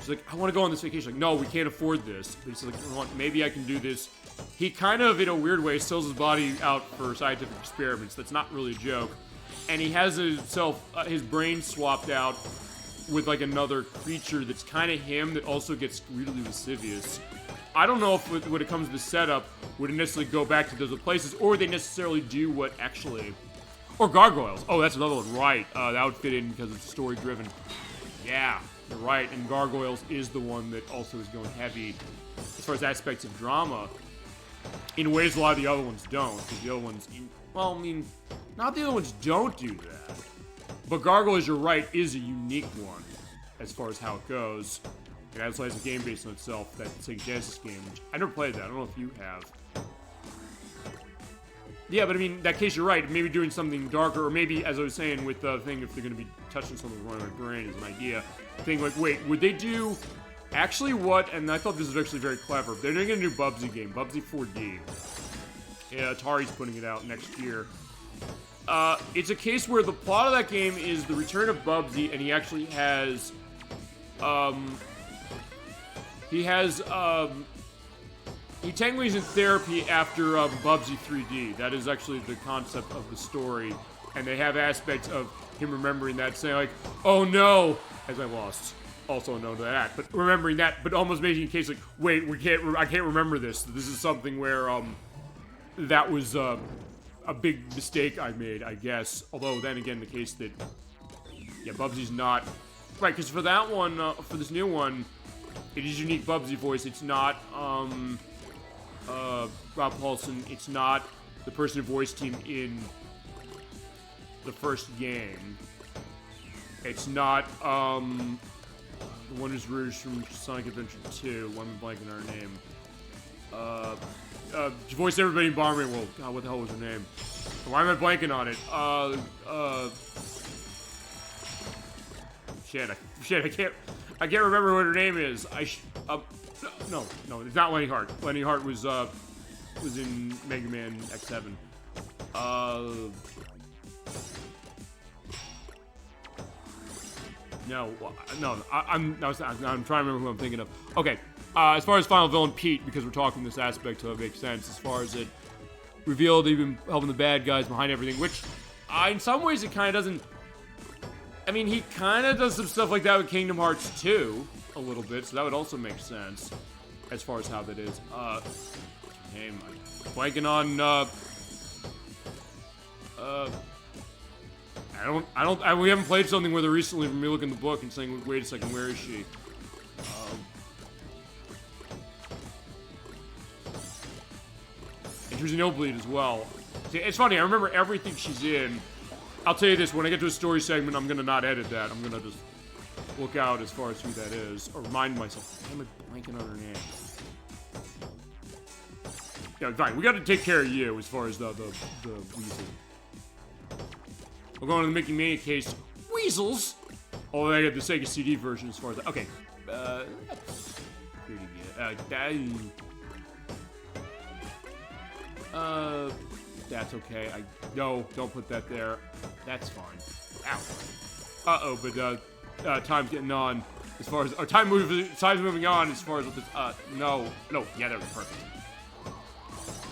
Speaker 1: She's like, I want to go on this vacation. Like, no, we can't afford this. But he's like, you know what, maybe I can do this. He kind of, in a weird way, sells his body out for scientific experiments. That's not really a joke. And he has his brain swapped out with like another creature that's kind of him that also gets really lascivious. I don't know if when it comes to the setup, would it necessarily go back to those places, or they necessarily do what actually... Or Gargoyles. Oh, that's another one. Right. That would fit in because it's story-driven. Yeah, you're right. And Gargoyles is the one that also is going heavy as far as aspects of drama in ways a lot of the other ones don't. Because the other ones... Well, I mean, not the other ones don't do that. But Gargoyles, you're right, is a unique one as far as how it goes. It also has a game based on itself, that Sega Genesis game, which I never played that. I don't know if you have. Yeah, but I mean, in that case, you're right. Maybe doing something darker, or maybe, as I was saying, with the thing, if they're going to be touching something wrong in my brain, is an idea. Thing like, wait, would they do actually what? And I thought this was actually very clever. They're doing a new Bubsy game, Bubsy 4D. Yeah, Atari's putting it out next year. It's a case where the plot of that game is the return of Bubsy, and he actually has, he technically is in therapy after Bubsy 3D. That is actually the concept of the story. And they have aspects of him remembering that, saying like, oh no, as I lost. Also known to that. But remembering that, but almost making a case like, wait, I can't remember this. This is something where, that was, a big mistake I made, I guess. Although, then again, the case that, yeah, Bubsy's not... Right, because for that one, for this new one, it is unique Bubsy voice. It's not, Rob Paulson. It's not the person who voiced him in the first game. It's not, the one who's Rouge from Sonic Adventure 2. One blanking on her name. She voiced everybody in Bomberman World. God, what the hell was her name? Why am I blanking on it? Shit, I can't remember what her name is. No, it's not Lenny Hart. Lenny Hart was in Mega Man X7. I'm trying to remember who I'm thinking of. Okay, as far as Final Villain Pete, because we're talking this aspect, so it makes sense. As far as it revealed, he'd been helping the bad guys behind everything, which, in some ways, it kind of doesn't. I mean, he kind of does some stuff like that with Kingdom Hearts 2, a little bit, so that would also make sense, as far as how that is. Name, I'm blanking on, we haven't played something with her recently from me looking at the book and saying, wait a second, where is she? And she was in Illbleed as well. See, it's funny, I remember everything she's in. I'll tell you this, when I get to a story segment, I'm gonna not edit that. I'm gonna just look out as far as who that is, or remind myself, why am I blanking on her name? Yeah, fine, we gotta take care of you as far as the weasel. We're going to the Mickey Mania case. Weasels! Oh, I got the Sega CD version as far as that. Okay. That's pretty good. That's okay. No, don't put that there. That's fine. Ow. Uh-oh, but, time's getting on as far as, time's moving on as far as with this, no, yeah, that was perfect.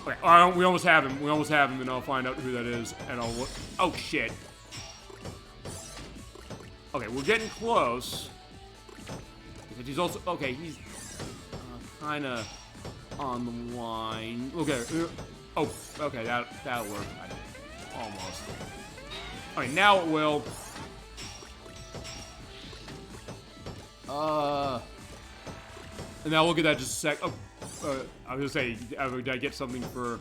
Speaker 1: Okay, alright, we almost have him, and I'll find out who that is, and I'll look, oh, shit. Okay, we're getting close. He's also, okay, he's, kinda on the line. Okay, oh, okay, that'll work. Almost. Alright, now it will. And now look at that just a sec. Oh, I was gonna say, did I get something for...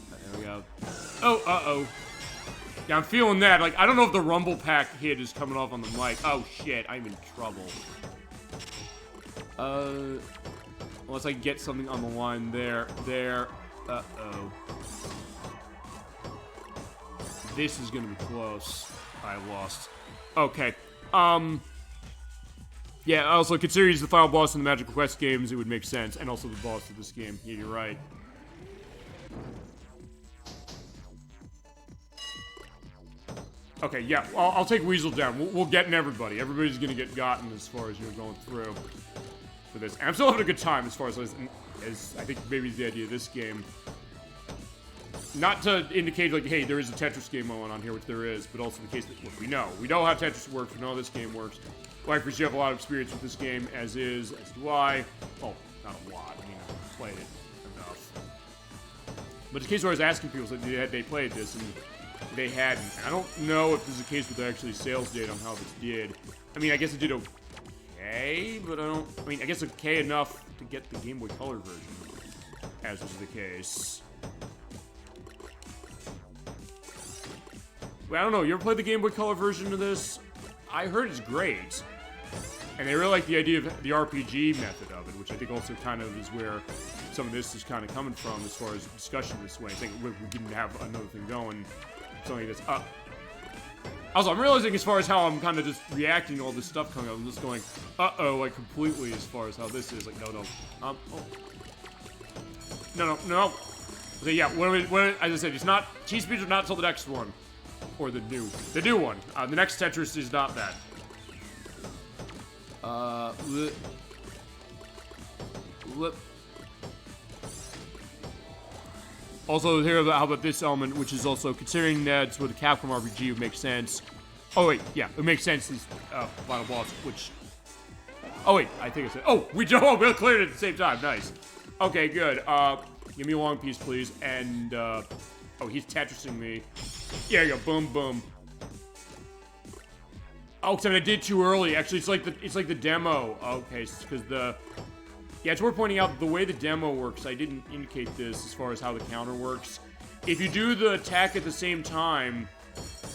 Speaker 1: There we go. Oh, uh-oh. Yeah, I'm feeling that. Like, I don't know if the Rumble Pack hit is coming off on the mic. Oh, shit. I'm in trouble. Unless I can get something on the line there. Uh-oh. This is gonna be close. I lost. Okay. Yeah, also, considering he's the final boss in the Magical Quest games, it would make sense. And also the boss of this game. Yeah, you're right. Okay, yeah, I'll take Weasel down. We'll get everybody. Everybody's gonna get gotten as far as you're going through for this. And I'm still having a good time as far as I think maybe is the idea of this game. Not to indicate, like, hey, there is a Tetris game going on here, which there is, but also the case that, look, we know how Tetris works, we know how this game works. ElecVerse, you have a lot of experience with this game, as do I. Oh, not a lot, I mean, I've played it enough. But the case where I was asking people, like, they played this, and they hadn't. I don't know if this is a case with actually sales data on how this did. I mean, I guess it did okay, but I guess okay enough to get the Game Boy Color version, as is the case. Well, I don't know, you ever played the Game Boy Color version of this? I heard it's great. And they really like the idea of the RPG method of it, which I think also kind of is where some of this is kind of coming from as far as discussion this way. I think we didn't have another thing going. Something that's up. Also, I'm realizing as far as how I'm kind of just reacting to all this stuff coming up, I'm just going, uh-oh, like completely as far as how this is. Like, no. Oh. No. So yeah, as I said, it's not, T-Speeds are not till the next one. Or the new one. The next Tetris is not that. Also, how about this element, which is also, considering that it's with a Capcom RPG, would make sense. Oh, wait, yeah, it makes sense, this final boss, which... Oh, wait, I think I said... Oh, we cleared it at the same time, nice. Okay, good. Give me a long piece, please, and, oh, he's Tetrising me. Yeah, you go, boom, boom. Oh, except I did too early. Actually, it's like the demo. Okay, because yeah, it's worth pointing out the way the demo works. I didn't indicate this as far as how the counter works. If you do the attack at the same time,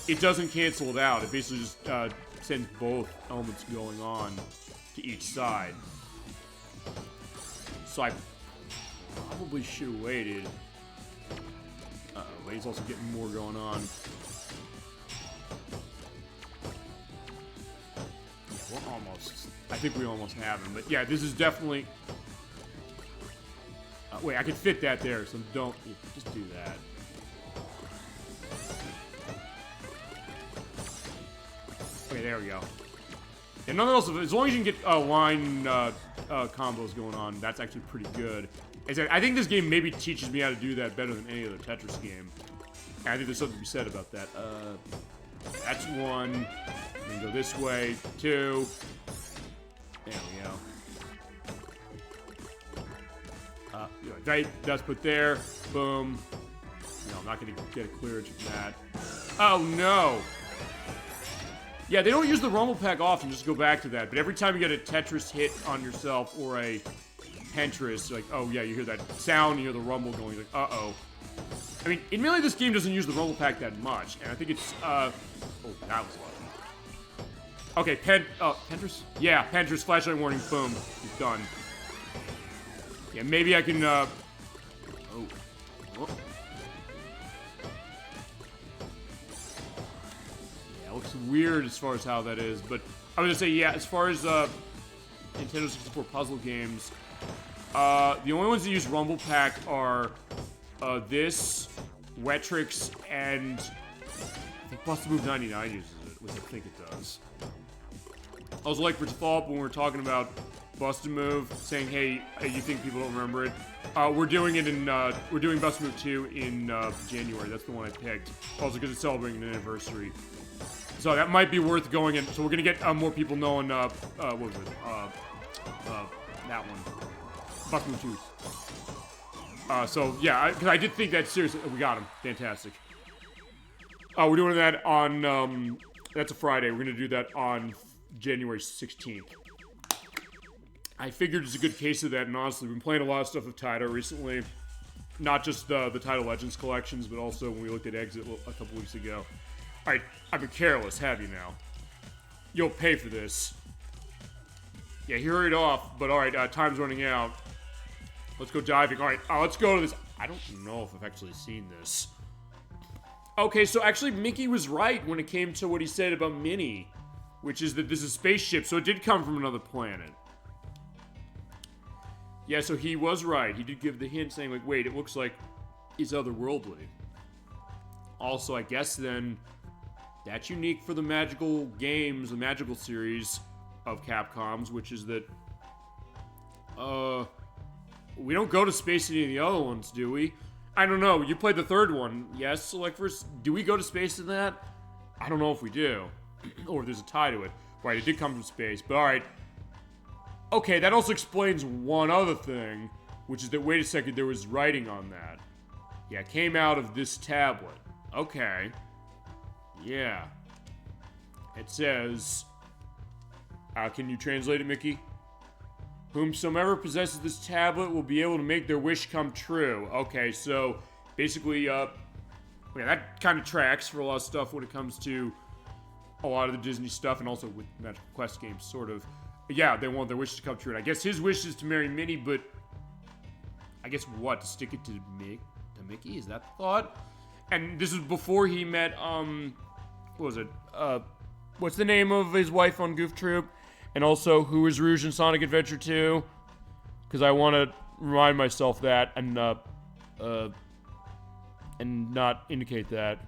Speaker 1: it doesn't cancel it out. It basically just sends both elements going on to each side. So I probably should have waited. But he's also getting more going on. Yeah, we're almost. I think we almost have him. But yeah, this is definitely... wait, I could fit that there, so don't... Yeah, just do that. Okay, there we go. And nothing else, as long as you can get line combos going on, that's actually pretty good. I think this game maybe teaches me how to do that better than any other Tetris game. And I think there's something to be said about that. That's one. Then go this way. Two. There we go. Right, that's put there. Boom. No, I'm not going to get a clearance from that. Oh, no. Yeah, they don't use the rumble pack often, just go back to that. But every time you get a Tetris hit on yourself or a Tetris, like, oh yeah, you hear that sound, you hear the rumble going, you're like, uh-oh. I mean, admittedly, this game doesn't use the rumble pack that much, and I think it's, oh, that was lucky. Okay, Tetris? Yeah, Tetris, flashlight warning, boom, he's done. Yeah, maybe I can, oh. Yeah, it looks weird as far as how that is, but I was gonna say, yeah, as far as, Nintendo 64 puzzle games, the only ones that use Rumble Pack are this, Wetrix, and I think Bust a Move 99 uses it, which I think it does. I was like for follow-up when we were talking about Bust a Move, saying, hey, you think people don't remember it? We're doing it in, we're doing Bust a Move 2 in January. That's the one I picked. Also because it's celebrating an anniversary. So that might be worth going in. So we're gonna get more people knowing, what was it? That one. Bust a Move 2. So yeah, because I did think that seriously. We got him. Fantastic. We're doing that on, that's a Friday. We're gonna do that on January 16th. I figured it's a good case of that, and honestly, we've been playing a lot of stuff with Taito recently. Not just the Taito Legends collections, but also when we looked at Exit a couple weeks ago. Alright, I've been careless, have you now? You'll pay for this. Yeah, he hurried off, but alright, time's running out. Let's go diving. All right, let's go to this. I don't know if I've actually seen this. Okay, so actually Mickey was right when it came to what he said about Minnie, which is that this is a spaceship, so it did come from another planet. Yeah, so he was right. He did give the hint saying, like, wait, it looks like it's otherworldly. Also, I guess then, that's unique for the Magical games, the Magical series of Capcom's, which is that, we don't go to space in any of the other ones, do we? I don't know. You played the third one. Yes, ElecVerse. Do we go to space in that? I don't know if we do. Or if there's a tie to it. Right, it did come from space. But alright. Okay, that also explains one other thing. Which is that, wait a second, there was writing on that. Yeah, it came out of this tablet. Okay. Yeah. It says... can you translate it, Mickey? Whomsoever possesses this tablet will be able to make their wish come true. Okay, so basically, yeah, that kind of tracks for a lot of stuff when it comes to a lot of the Disney stuff, and also with Magical Quest games, sort of. Yeah, they want their wishes to come true. And I guess his wish is to marry Minnie, but I guess what? To stick it to Mickey? Is that the thought? And this was before he met, what was it? What's the name of his wife on Goof Troop? And also, who is Rouge in Sonic Adventure 2? Because I want to remind myself that and not indicate that.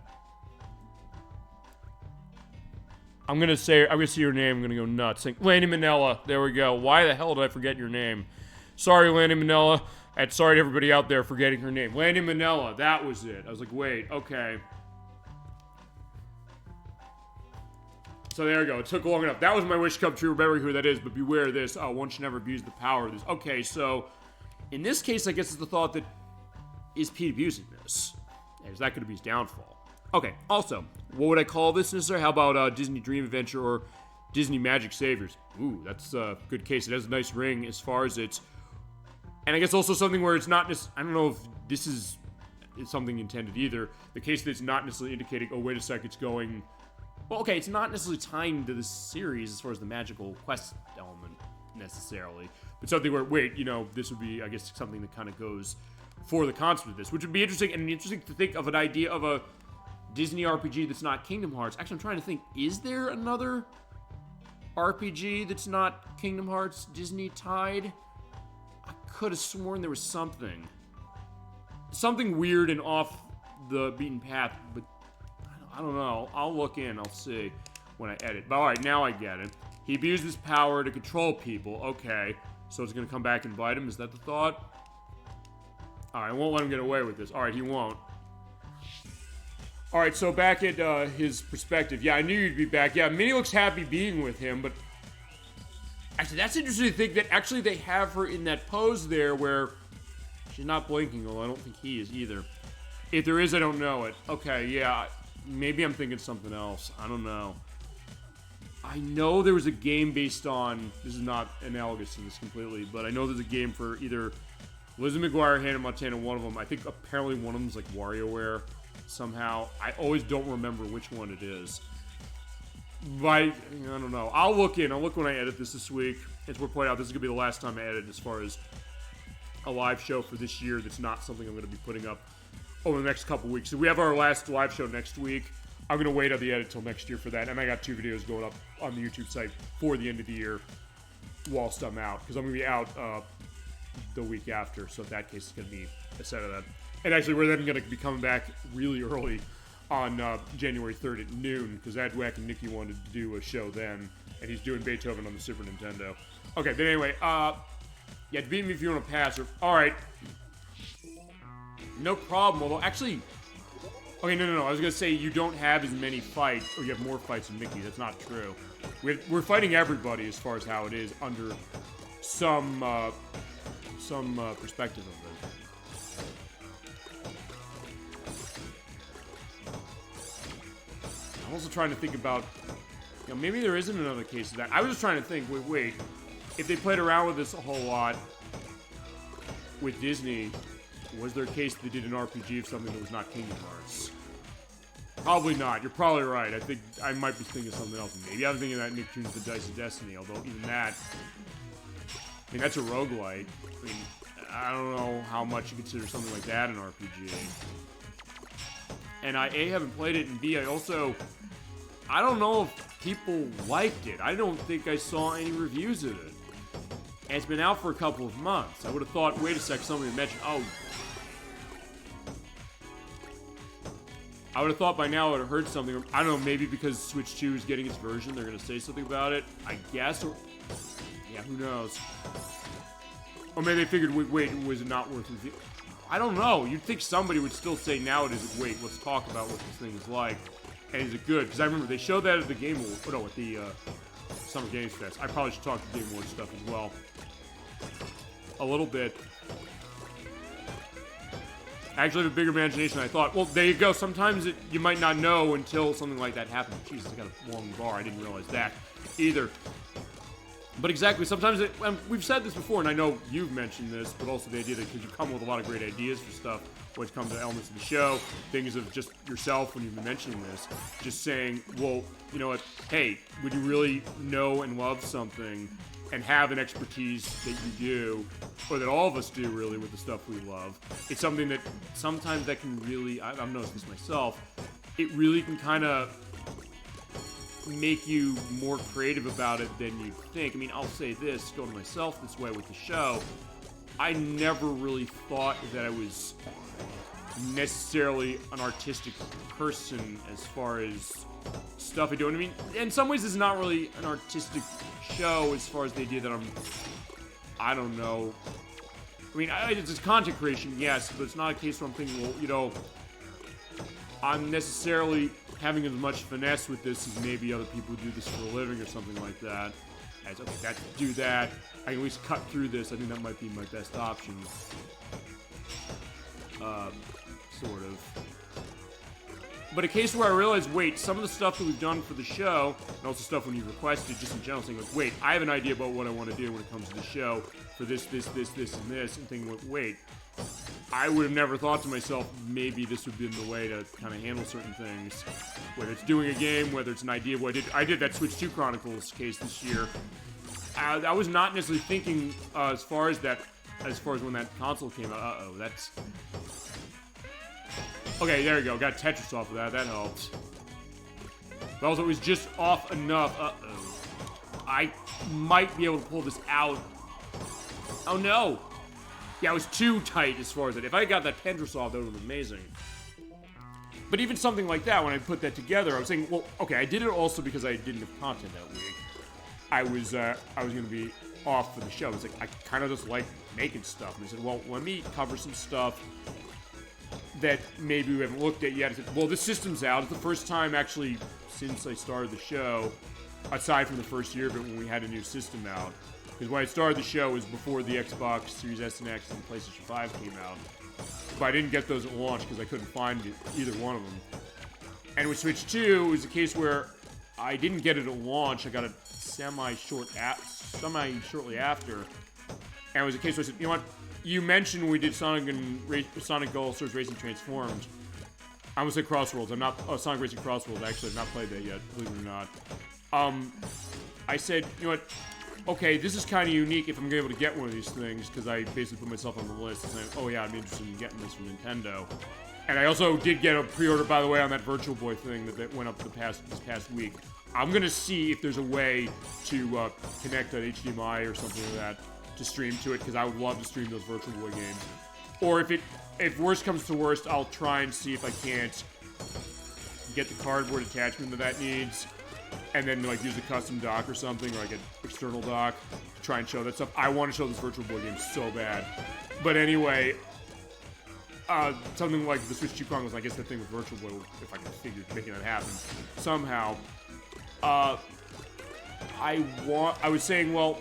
Speaker 1: I'm gonna see your name. I'm gonna go nuts. Lanny Minella. There we go. Why the hell did I forget your name? Sorry, Lanny Minella. And sorry to everybody out there for getting her name. Lanny Minella. That was it. I was like, wait, okay. So there we go. It took long enough. That was my wish come true, remembering who that is, but beware of this. Oh, one should never abuse the power of this. Okay, so in this case, I guess it's the thought that is Pete abusing this? Is that going to be his downfall? Okay, also, what would I call this necessarily? How about Disney Dream Adventure or Disney Magic Saviors? Ooh, that's a good case. It has a nice ring as far as it's... And I guess also something where it's not just... I don't know if this is something intended either. The case that's not necessarily indicating, oh, wait a sec, it's going... Well, okay, it's not necessarily tying to the series as far as the Magical Quest element, necessarily. But something where, wait, you know, this would be, I guess, something that kind of goes for the concept of this, which would be interesting, and interesting to think of an idea of a Disney RPG that's not Kingdom Hearts. Actually, I'm trying to think, is there another RPG that's not Kingdom Hearts Disney tied? I could have sworn there was something. Something weird and off the beaten path, but I don't know. I'll look in. I'll see when I edit. But alright, now I get it. He abused his power to control people. Okay. So it's going to come back and bite him. Is that the thought? Alright, I won't let him get away with this. Alright, he won't. Alright, so back at his perspective. Yeah, I knew you'd be back. Yeah, Minnie looks happy being with him, but... Actually, that's interesting to think that actually they have her in that pose there where she's not blinking, although I don't think he is either. If there is, I don't know it. Okay, yeah. Maybe I'm thinking something else. I don't know. I know there was a game based on... This is not analogous to this completely, but I know there's a game for either Lizzie McGuire, Hannah Montana, one of them. I think apparently one of them is like WarioWare somehow. I always don't remember which one it is. But I don't know. I'll look in. I'll look when I edit this week. As we're pointing out, this is going to be the last time I edit as far as a live show for this year that's not something I'm going to be putting up over the next couple weeks. So we have our last live show next week. I'm going to wait on the edit till next year for that. And I got 2 videos going up on the YouTube site for the end of the year whilst I'm out. Because I'm going to be out the week after. So in that case, it's going to be a set of that. And actually, we're then going to be coming back really early on January 3rd at noon. Because Adwack and Nikki wanted to do a show then. And he's doing Beethoven on the Super Nintendo. Okay, but anyway, yeah, beat me if you want to pass. Alright. No problem, although actually... Okay, no. I was going to say you don't have as many fights, or you have more fights than Mickey. That's not true. We're fighting everybody as far as how it is under some perspective of it. I'm also trying to think about... You know, maybe there isn't another case of that. I was just trying to think, wait. If they played around with this a whole lot with Disney... Was there a case that they did an RPG of something that was not Kingdom Hearts? Probably not. You're probably right. I think I might be thinking of something else. Maybe I'm thinking that Nicktoons The Dice of Destiny, although even that... I mean, that's a roguelite. I mean, I don't know how much you consider something like that an RPG. And I A, haven't played it, and B, I don't know if people liked it. I don't think I saw any reviews of it. And it's been out for a couple of months. I would have thought, wait a sec, somebody mentioned, I would have thought by now I would have heard something. I don't know, maybe because Switch 2 is getting its version, they're going to say something about it. I guess, or... yeah, who knows? Or maybe they figured, wait, was it not worth reviewing? I don't know. You'd think somebody would still say nowadays, wait, let's talk about what this thing is like. And is it good? Because I remember they showed that at the Game Awards, at the Summer Games Fest. I probably should talk to Game Awards stuff as well. A little bit. I actually have a bigger imagination than I thought. Well, there you go. Sometimes you might not know until something like that happens. Jesus, I got a long bar. I didn't realize that either. But exactly, sometimes we've said this before, and I know you've mentioned this, but also the idea that because you come with a lot of great ideas for stuff when it comes to elements of the show, things of just yourself when you've been mentioning this, just saying, well, you know what, hey, would you really know and love something and have an expertise that you do, or that all of us do really with the stuff we love? It's something that sometimes that can really, I've noticed this myself, it really can kind of make you more creative about it than you think. I mean, I'll say this, going to myself this way with the show, I never really thought that I was necessarily an artistic person as far as stuff I do. And I mean, in some ways, it's not really an artistic show as far as the idea that I don't know. I mean, it's content creation, yes, but it's not a case where I'm thinking, well, you know, I'm necessarily having as much finesse with this as maybe other people who do this for a living or something like that. As, okay, got to do that. I can at least cut through this. I think that might be my best option. Sort of. But a case where I realized, wait, some of the stuff that we've done for the show, and also stuff when you requested, just in general, saying like, wait, I have an idea about what I want to do when it comes to the show for this, and thinking, like, wait, I would have never thought to myself, maybe this would have been the way to kind of handle certain things. Whether it's doing a game, whether it's an idea. I did that Switch 2 Chronicles case this year. I was not necessarily thinking as far as when that console came out. That's... okay, there you go. Got Tetris off of that. That helps. But also, it was just off enough. I might be able to pull this out. Oh, no. Yeah, it was too tight as far as that. If I got that Tetris off, that would have been amazing. But even something like that, when I put that together, I was saying, well, okay, I did it also because I didn't have content that week. I was going to be off for the show. It's like, I kind of just like making stuff. And I said, well, let me cover some stuff that maybe we haven't looked at yet. I said, well, this system's out. It's the first time, actually, since I started the show, aside from the first year of it when we had a new system out. Because when I started the show, it was before the Xbox Series S and X and PlayStation 5 came out. But I didn't get those at launch because I couldn't find either one of them. And with Switch 2, it was a case where I didn't get it at launch. I got it semi-shortly after. And it was a case where I said, you know what? You mentioned when we did Sonic All-Stars Racing Transformed. I almost said Crossworlds. I'm not... oh, Sonic Racing Crossworlds. Actually, I've not played that yet, believe it or not. I said, you know what? Okay, this is kind of unique if I'm able to get one of these things, because I basically put myself on the list and saying, oh yeah, I'd be interested in getting this from Nintendo. And I also did get a pre-order, by the way, on that Virtual Boy thing that went up this past week. I'm going to see if there's a way to connect an HDMI or something like that to stream to it, because I would love to stream those Virtual Boy games. Or if worst comes to worst, I'll try and see if I can't get the cardboard attachment that needs, and then like use a custom dock or something, or like an external dock to try and show that stuff. I want to show this Virtual Boy game so bad. But anyway, something like the Switch 2 Chronicles, I guess that thing with Virtual Boy, if I can figure making that happen somehow. I was saying, well,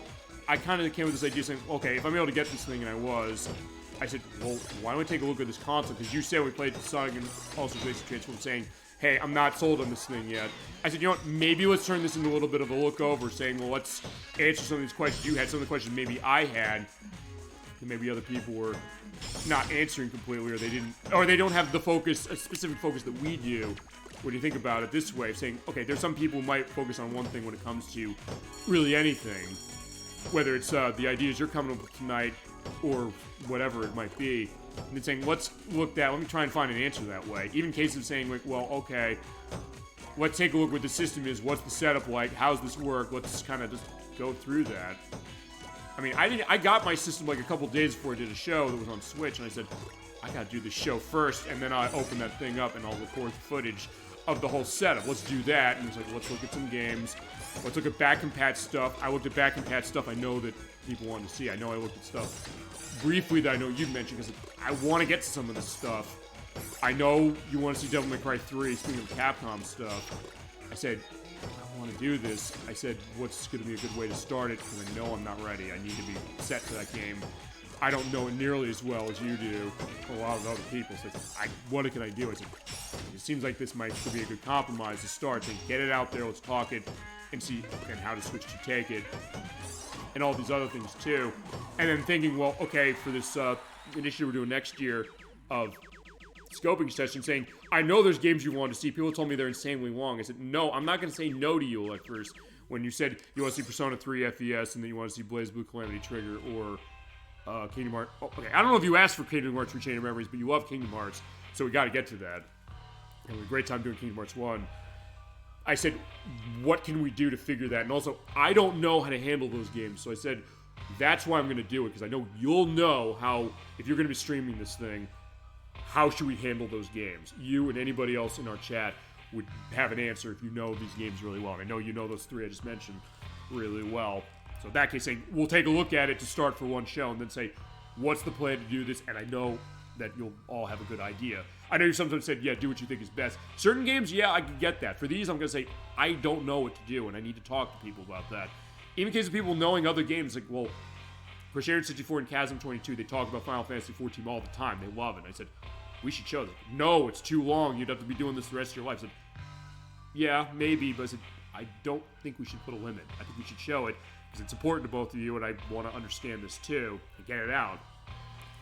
Speaker 1: I kind of came with this idea saying, okay, if I'm able to get this thing, and I said, well, why don't we take a look at this console? Because you said we played Sonic and also Racing Transform, saying, hey, I'm not sold on this thing yet. I said, you know what, maybe let's turn this into a little bit of a look over, saying, well, let's answer some of these questions. You had some of the questions maybe I had, and maybe other people were not answering completely, or they don't have the focus, a specific focus that we do. When you think about it this way, saying, okay, there's some people who might focus on one thing when it comes to really anything. Whether it's the ideas you're coming up with tonight, or whatever it might be. And then saying, let's look that, let me try and find an answer that way. Even in cases of saying, like, well, okay, let's take a look what the system is, what's the setup like, how's this work, let's kind of just go through that. I mean, I got my system like a couple days before I did a show that was on Switch, and I said, I gotta do the show first, and then I open that thing up and I'll record the footage of the whole setup. Let's do that, and it's like, let's look at some games, let's look at back and patch stuff. I looked at back and patch stuff I know that people want to see. I know I looked at stuff briefly that I know you mentioned, because I want to get to some of this stuff. I know you want to see Devil May Cry 3, speaking of Capcom stuff. I said, I want to do this. I said, what's going to be a good way to start it, because I know I'm not ready. I need to be set to that game. I don't know it nearly as well as you do, or a lot of other people. So what can I do? I said, it seems like this might be a good compromise to start. So get it out there, let's talk it, and see and how to switch to take it, and all these other things too. And then thinking, well, okay, for this initiative we're doing next year of scoping session, saying, I know there's games you want to see. People told me they're insanely long. I said, no, I'm not going to say no to you, ElecVerse. When you said you want to see Persona 3 FES and then you want to see BlazBlue Calamity Trigger or Kingdom Hearts. Oh, okay, I don't know if you asked for Kingdom Hearts Rechain of Memories, but you love Kingdom Hearts, so we got to get to that. And we had a great time doing Kingdom Hearts 1. I said, what can we do to figure that? And also, I don't know how to handle those games, so I said, that's why I'm going to do it, because I know you'll know how, if you're going to be streaming this thing, how should we handle those games? You and anybody else in our chat would have an answer if you know these games really well. And I know you know those three I just mentioned really well. So in that case, saying, we'll take a look at it to start for one show, and then say, what's the plan to do this? And I know that you'll all have a good idea. I know you sometimes said, yeah, do what you think is best. Certain games, yeah, I can get that. For these, I'm going to say, I don't know what to do, and I need to talk to people about that. Even in case of people knowing other games, like, well, Crusader 64 and Chasm 22, they talk about Final Fantasy 14 all the time. They love it. And I said, we should show them. No, it's too long. You'd have to be doing this the rest of your life. I said, yeah, maybe, but I said, I don't think we should put a limit. I think we should show it, because it's important to both of you, and I want to understand this too, and get it out.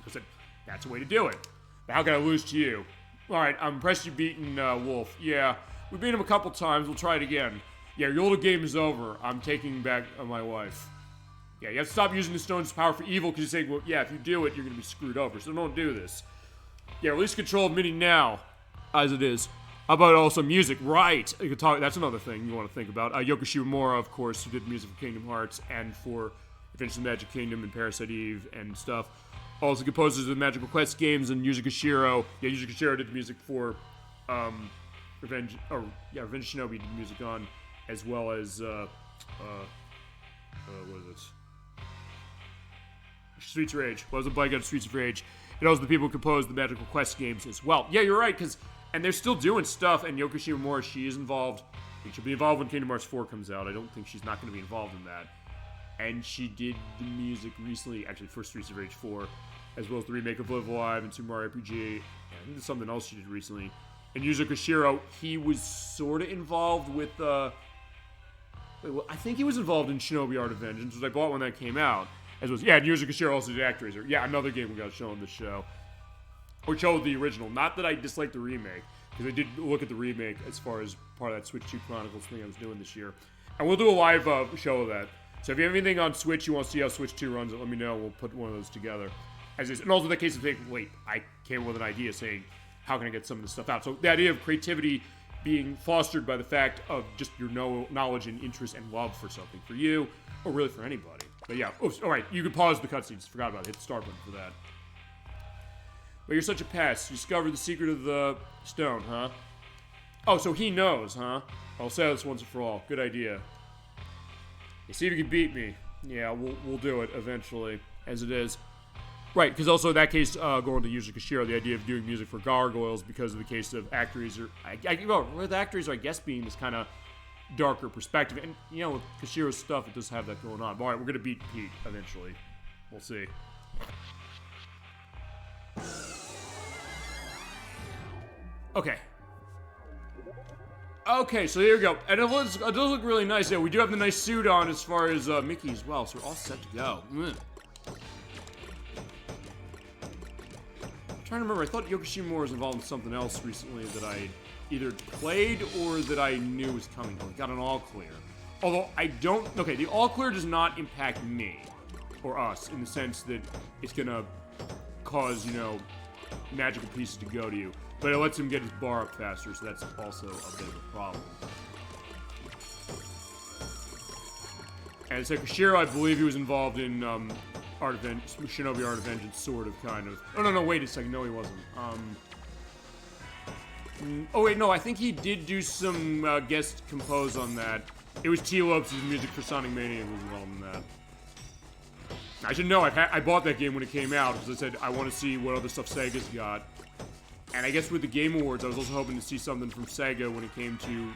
Speaker 1: I said, that's a way to do it. But how can I lose to you? Alright, I'm impressed you've beaten Wolf. Yeah, we beat him a couple times. We'll try it again. Yeah, your little game is over. I'm taking back my wife. Yeah, you have to stop using the stone's power for evil, because you're saying, well, yeah, if you do it, you're going to be screwed over, so don't do this. Yeah, release control of MIDI now, as it is. How about also music? Right. You could talk. That's another thing you want to think about. Yoko Shimomura, of course, who did music for Kingdom Hearts and for Adventures in Magic Kingdom and Parasite Eve and stuff. Also composes of the Magical Quest games and Yuzo Koshiro. Yeah, Yuzo Koshiro did the music for Revenge of Shinobi did the music on, as well as what is it? Streets of Rage. What was the blank on Streets of Rage? And also the people who composed the Magical Quest games as well. Yeah, you're right, and they're still doing stuff, and Yoko Shimomura, she is involved. I think she'll be involved when Kingdom Hearts 4 comes out. I don't think she's not going to be involved in that. And she did the music recently, actually for Streets of Rage 4, as well as the remake of Live Alive and Super Mario RPG. And I think there's something else she did recently. And Yuzo Koshiro, he was sort of involved with, I think he was involved in Shinobi Art of Vengeance, which I bought when that came out. As was, yeah, and Yuzo Koshiro also did ActRaiser. Yeah, another game we got to show on this show. Or show the original. Not that I dislike the remake, because I did look at the remake as far as part of that Switch 2 Chronicles thing I was doing this year. And we'll do a live show of that. So if you have anything on Switch, you want to see how Switch 2 runs it, let me know. We'll put one of those together. As is. And also the case of saying, wait, I came up with an idea saying, how can I get some of this stuff out? So the idea of creativity being fostered by the fact of just your knowledge and interest and love for something. For you, or really for anybody. But yeah, alright, you can pause the cutscenes. Forgot about it. Hit the start button for that. But you're such a pest. You discovered the secret of the stone, huh? Oh, so he knows, huh? I'll say this once and for all. Good idea. You see if you can beat me. Yeah, we'll do it eventually, as it is. Right, because also in that case, going to Yuzo Koshiro, the idea of doing music for gargoyles because of the case of ActRaiser. With ActRaiser, I guess, being this kind of darker perspective. And, you know, with Koshiro's stuff, it does have that going on. But, alright, we're going to beat Pete eventually. We'll see. Okay. Okay, so here we go. And it does look really nice. Yeah, we do have the nice suit on as far as Mickey as well, so we're all set to go. I'm trying to remember, I thought Yoko Shimomura was involved in something else recently that I either played or that I knew was coming. Got an all clear. Although I don't... Okay, the all clear does not impact me. or us, in the sense that it's gonna cause, magical pieces to go to you. But it lets him get his bar up faster, so that's also a bit of a problem. And Sekishiro, I believe he was involved in Shinobi Art of Vengeance, sort of, kind of. Oh, no, wait a second. No, he wasn't. Oh, wait, no, I think he did do some guest compose on that. It was T. Lopes' music for Sonic Mania was involved in that. I should know, I bought that game when it came out, because I said, I want to see what other stuff Sega's got. And I guess with the Game Awards, I was also hoping to see something from Sega when it came to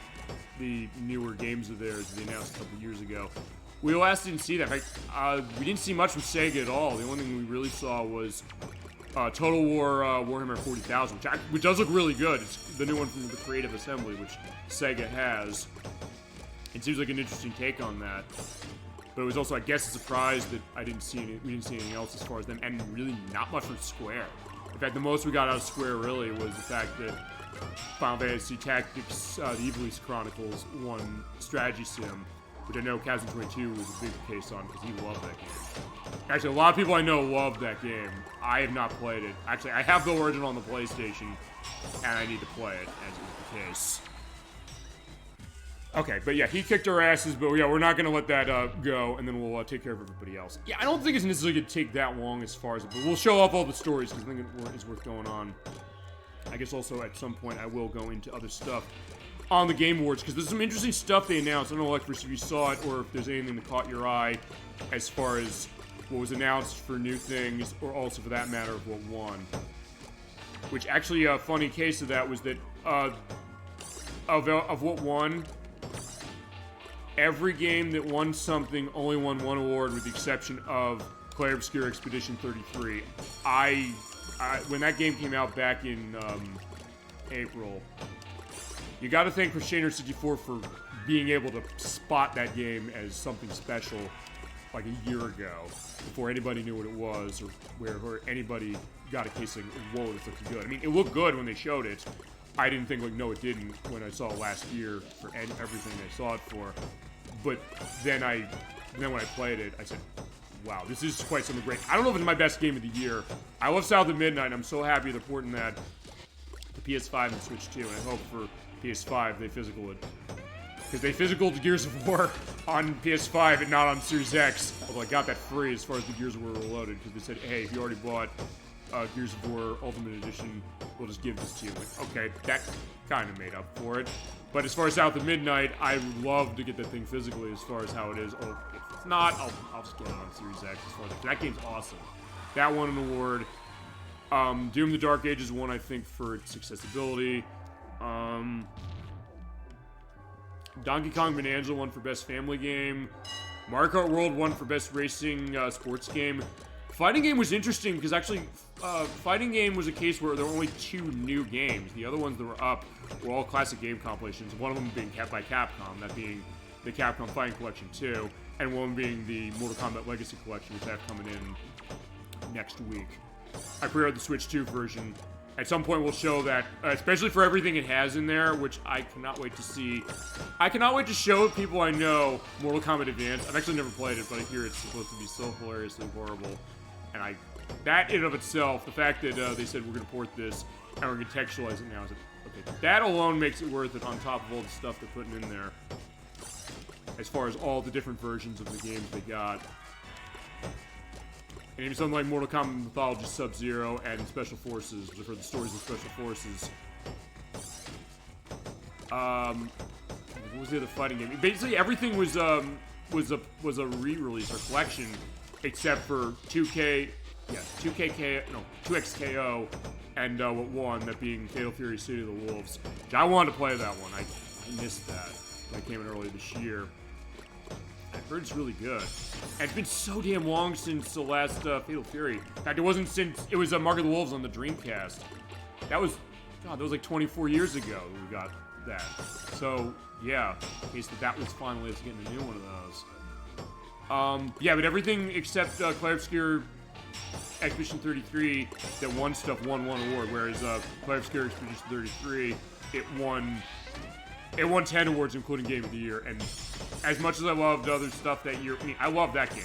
Speaker 1: the newer games of theirs that they announced a couple years ago. We last didn't see that. We didn't see much from Sega at all. The only thing we really saw was Total War Warhammer 40,000, which does look really good. It's the new one from the Creative Assembly, which Sega has. It seems like an interesting take on that. But it was also, I guess, a surprise that we didn't see anything else as far as them, and really not much from Square. In fact, the most we got out of Square really was the fact that Final Fantasy Tactics, the Ivalice Chronicles, won Strategy Sim, which I know Kazan22 was a big case on because he loved that game. Actually, a lot of people I know love that game. I have not played it. Actually, I have the original on the PlayStation, and I need to play it, as is the case. Okay, but yeah, he kicked our asses, but yeah, we're not going to let that go, and then we'll take care of everybody else. Yeah, I don't think it's necessarily going to take that long as far as it, but we'll show off all the stories, because I think it's worth going on. I guess also at some point I will go into other stuff on the Game Awards, because there's some interesting stuff they announced. I don't know, ElecVerse, if you saw it, or if there's anything that caught your eye as far as what was announced for new things, or also for that matter of what won. Which actually, a funny case of that was that, of what won, every game that won something only won one award, with the exception of Clair Obscur Expedition 33. When that game came out back in April, you gotta thank Crusader64 for being able to spot that game as something special like a year ago, before anybody knew what it was, or where anybody got a case saying, whoa, this looks good. I mean, it looked good when they showed it. I didn't think, like, no, it didn't, when I saw it last year for everything I saw it for. But then when I played it, I said, wow, this is quite something great. I don't know if it's my best game of the year. I love South of Midnight, and I'm so happy they're porting that to PS5 and Switch 2, and I hope for PS5 they physical it. Because they physical the Gears of War on PS5 and not on Series X. Although I got that free as far as the Gears of War were loaded, because they said, hey, if you already bought Gears of War Ultimate Edition, we'll just give this to you. Like, okay, that kind of made up for it. But as far as South of Midnight, I would love to get that thing physically as far as how it is. Or if it's not, I'll just get it on Series X as far as that game's awesome. That won an award. Doom the Dark Ages won, I think, for its accessibility. Donkey Kong Bonanza won for Best Family Game. Mario Kart World won for Best Racing Sports Game. Fighting Game was interesting because actually, Fighting Game was a case where there were only 2 new games. The other ones that were up were all classic game compilations, one of them being kept by Capcom, that being the Capcom Fighting Collection 2, and one being the Mortal Kombat Legacy Collection, which I have coming in next week. I pre-ordered the Switch 2 version. At some point we'll show that, especially for everything it has in there, which I cannot wait to see. I cannot wait to show people I know Mortal Kombat Advance. I've actually never played it, but I hear it's supposed to be so hilariously horrible. And that in and of itself, the fact that they said we're going to port this and we're going to contextualize it now, is okay, that alone makes it worth it on top of all the stuff they're putting in there. As far as all the different versions of the games they got. And even something like Mortal Kombat Mythology Sub-Zero and Special Forces, for the stories of Special Forces. What was the other fighting game? Basically, everything was a re-release or collection, except for 2XKO, and what won, that being Fatal Fury City of the Wolves. Which I wanted to play that one. I missed that when it came in earlier this year. I heard it's really good. And it's been so damn long since the last Fatal Fury. In fact, it wasn't since it was Mark of the Wolves on the Dreamcast. That was like 24 years ago that we got that. So yeah, in case that was finally us getting a new one of those. Yeah, but everything except Clair Obscur Expedition 33 that won stuff won one award, whereas Clair Obscur Expedition 33 it won 10 awards, including Game of the Year. And as much as I loved other stuff that year, I mean, I love that game.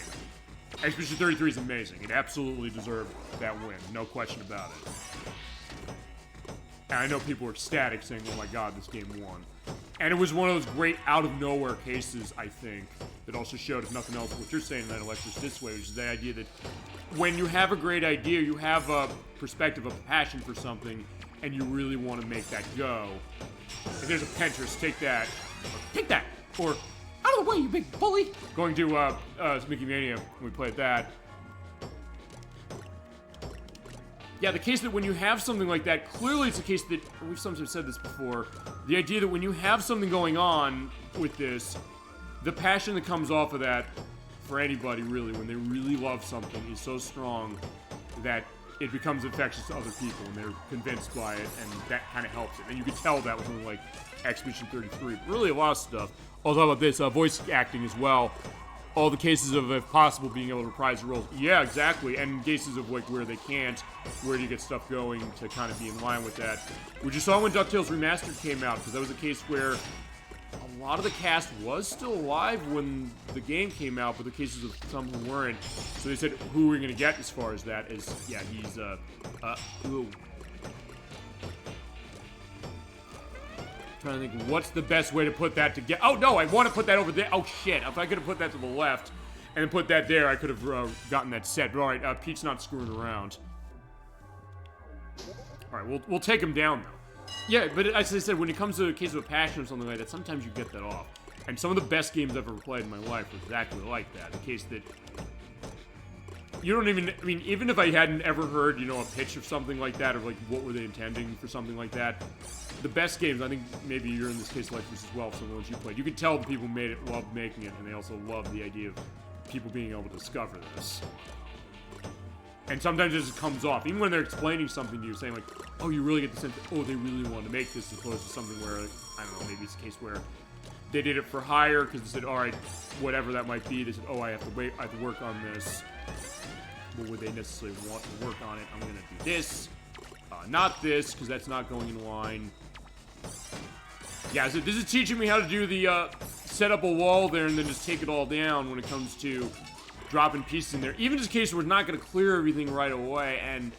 Speaker 1: Expedition 33 is amazing. It absolutely deserved that win. No question about it. And I know people were ecstatic saying, oh my god, this game won. And it was one of those great out-of-nowhere cases, I think, that also showed, if nothing else, what you're saying in that ElecVerse this way, which is the idea that when you have a great idea, you have a perspective, a passion for something, and you really want to make that go. If there's a Pinterest, take that. Take that! Or, out of the way, you big bully! Going to Mickey Mania when we played that. Yeah, the case that when you have something like that, clearly it's a case that, we've sometimes said this before, the idea that when you have something going on with this, the passion that comes off of that, for anybody really, when they really love something, is so strong that it becomes infectious to other people, and they're convinced by it, and that kind of helps it. And you could tell that with something like Expedition 33. Really a lot of stuff. I'll talk about this, voice acting as well. All the cases of, if possible, being able to reprise the roles. Yeah, exactly. And cases of, like, where they can't, where do you get stuff going to kind of be in line with that. Which you saw when DuckTales Remastered came out, because that was a case where a lot of the cast was still alive when the game came out, but the cases of some who weren't. So they said, who are we going to get as far as that? Is, yeah, he's, ooh. Trying to think what's the best way to put that together. Oh no, I want to put that over there. Oh shit, if I could have put that to the left and then put that there, I could have gotten that set. But alright, Pete's not screwing around. Alright, we'll take him down though. Yeah, but as I said, when it comes to a case of a passion or something like that, sometimes you get that off. And some of the best games I've ever played in my life were exactly like that. The case that you don't even, I mean, even if I hadn't ever heard, you know, a pitch of something like that, or like what were they intending for something like that, the best games, I think maybe you're in this case like this as well, some of the ones you played, you could tell the people who made it loved making it, and they also loved the idea of people being able to discover this. And sometimes it just comes off, even when they're explaining something to you, saying like, oh, you really get the sense that, oh, they really wanted to make this, as opposed to something where, like, I don't know, maybe it's a case where they did it for hire, because they said, alright, whatever that might be, they said, oh, I have to wait, I have to work on this. But would they necessarily want to work on it? I'm going to do this, not this, because that's not going in line. Yeah, so this is teaching me how to do the, set up a wall there and then just take it all down when it comes to dropping pieces in there. Even in this case where we're not going to clear everything right away, and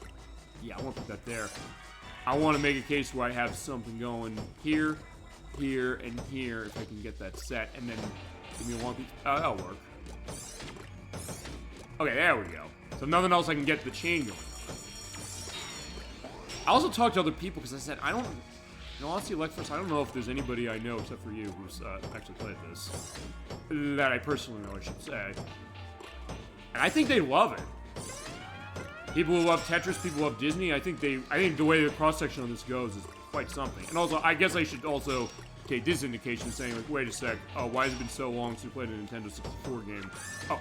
Speaker 1: yeah, I want to put that there. I want to make a case where I have something going here, here, and here, if I can get that set, and then give me one piece. That'll work. Okay, there we go. So nothing else I can get the chain going on. I also talked to other people because I said, I don't, in all honesty, ElecVerse, I don't know if there's anybody I know except for you who's actually played this. That I personally know, I should say. And I think they love it. People who love Tetris, people who love Disney, I think the way the cross-section on this goes is quite something. And also, I guess I should also take this indication saying, like, wait a sec, why has it been so long since we played a Nintendo 64 game?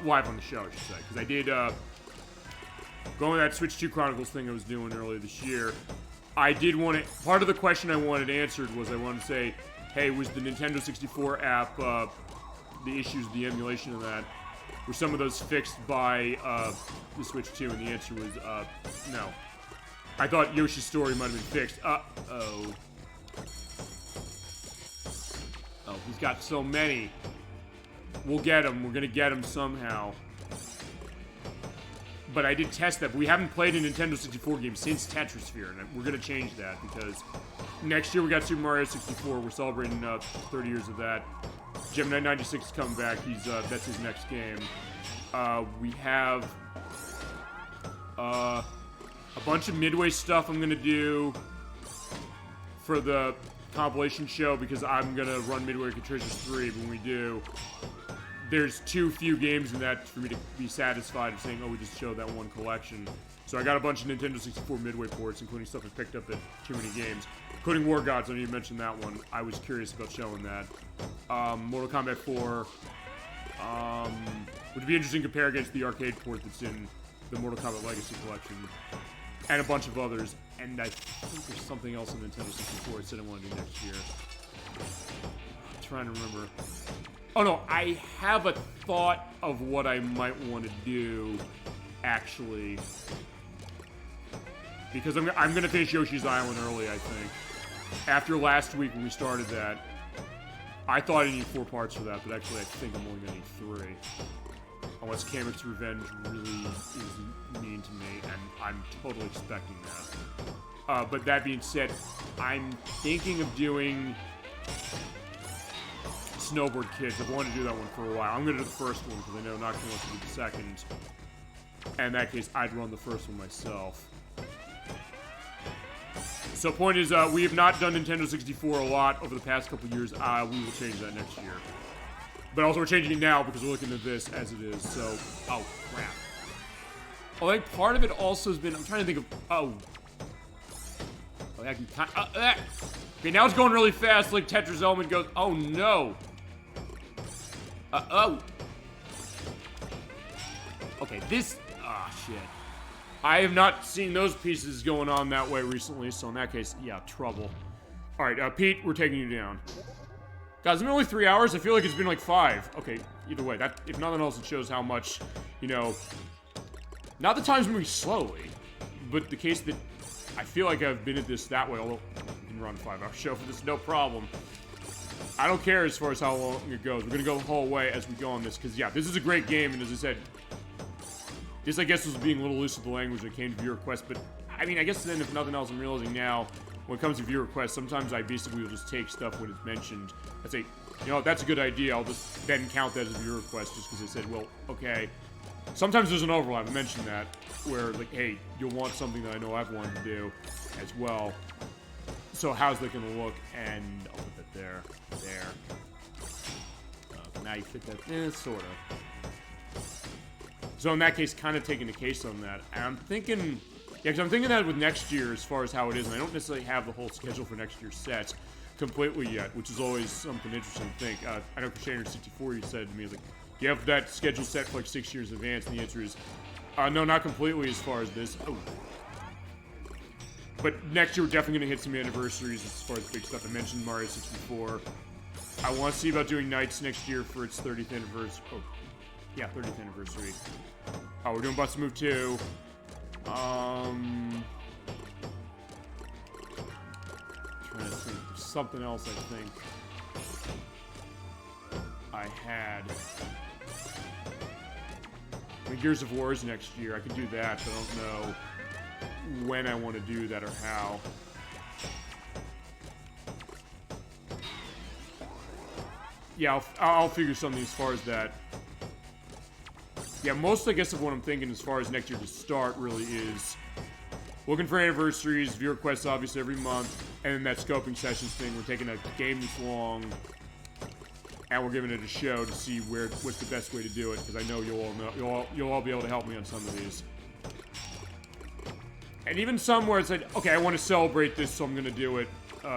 Speaker 1: Live on the show, I should say. Because I did, going with that Switch 2 Chronicles thing I was doing earlier this year, I did want to, part of the question I wanted answered was I wanted to say, hey, was the Nintendo 64 app, the issues, the emulation of that, were some of those fixed by the Switch 2? And the answer was, no. I thought Yoshi's Story might have been fixed. Uh-oh. Oh, he's got so many. We'll get him. We're gonna get him somehow. But I did test that, but we haven't played a Nintendo 64 game since Tetris Sphere, and we're gonna change that, because next year we got Super Mario 64, we're celebrating 30 years of that. Gemini 96 is coming back, that's his next game. We have a bunch of Midway stuff I'm gonna do for the compilation show, because I'm gonna run Midway Tetris 3 when we do. There's too few games in that for me to be satisfied of saying, oh, we just showed that one collection. So I got a bunch of Nintendo 64 Midway ports, including stuff I picked up at too many games. Including War Gods, I know you mentioned that one. I was curious about showing that. Mortal Kombat 4. Would be interesting to compare against the arcade port that's in the Mortal Kombat Legacy collection. And a bunch of others. And I think there's something else on Nintendo 64 I said I want to do next year. I'm trying to remember. Oh no, I have a thought of what I might want to do, actually. Because I'm going to finish Yoshi's Island early, I think. After last week when we started that, I thought I needed 4 parts for that, but actually I think I'm only going to need 3. Unless Kamak's Revenge really is mean to me, and I'm totally expecting that. But that being said, I'm thinking of doing Snowboard Kids. I've wanted to do that one for a while. I'm going to do the first one because I know Nocturne wants to do the second. And in that case, I'd run the first one myself. So point is, we have not done Nintendo 64 a lot over the past couple years. We will change that next year. But also we're changing it now because we're looking at this as it is, so... Oh, crap. Oh, I think part of it also has been... I'm trying to think of... Oh, I can kind of... Okay, now it's going really fast, like Tetris Element goes... Oh, no! Oh! Okay, this... Ah, shit. I have not seen those pieces going on that way recently, so in that case, yeah, trouble. Alright, Pete, we're taking you down. Guys, it's been only 3 hours. I feel like it's been like 5. Okay, either way, that, if nothing else, it shows how much, you know, not the time's moving slowly, but the case that I feel like I've been at this that way, although we can run a 5-hour show for this, no problem. I don't care as far as how long it goes. We're gonna go the whole way as we go on this, because, yeah, this is a great game, and as I said, this, I guess, was being a little loose with the language when it came to viewer requests, but, I mean, I guess then, if nothing else, I'm realizing now, when it comes to viewer requests, sometimes I basically will just take stuff when it's mentioned. I say, you know, that's a good idea. I'll just then count that as a viewer request just because I said, well, okay. Sometimes there's an overlap. I mentioned that where, like, hey, you'll want something that I know I've wanted to do as well. So how's that going to look? And I'll put that there. Now you fit that, sort of. So in that case, kind of taking the case on that. And I'm thinking... Yeah, because I'm thinking that with next year as far as how it is, and I don't necessarily have the whole schedule for next year set completely yet, which is always something interesting to think. I know Caddicarus64, you said to me, like, do you have that schedule set for like 6 years in advance? And the answer is, no, not completely as far as this. Oh. But next year we're definitely going to hit some anniversaries as far as big stuff. I mentioned Mario 64. I want to see about doing Nights next year for its 30th anniversary. Oh, yeah, 30th anniversary. Oh, we're doing Bust Move 2. Trying to think. There's something else I think I had. I mean, Gears of War is next year. I could do that, but I don't know when I want to do that or how. Yeah, I'll figure something as far as that. Yeah, most, I guess, of what I'm thinking as far as next year to start really is looking for anniversaries, viewer requests, obviously, every month, and then that scoping sessions thing. We're taking a game this long, and we're giving it a show to see what's the best way to do it, because I know you'll all be able to help me on some of these. And even some where it's like, okay, I want to celebrate this, so I'm going to do it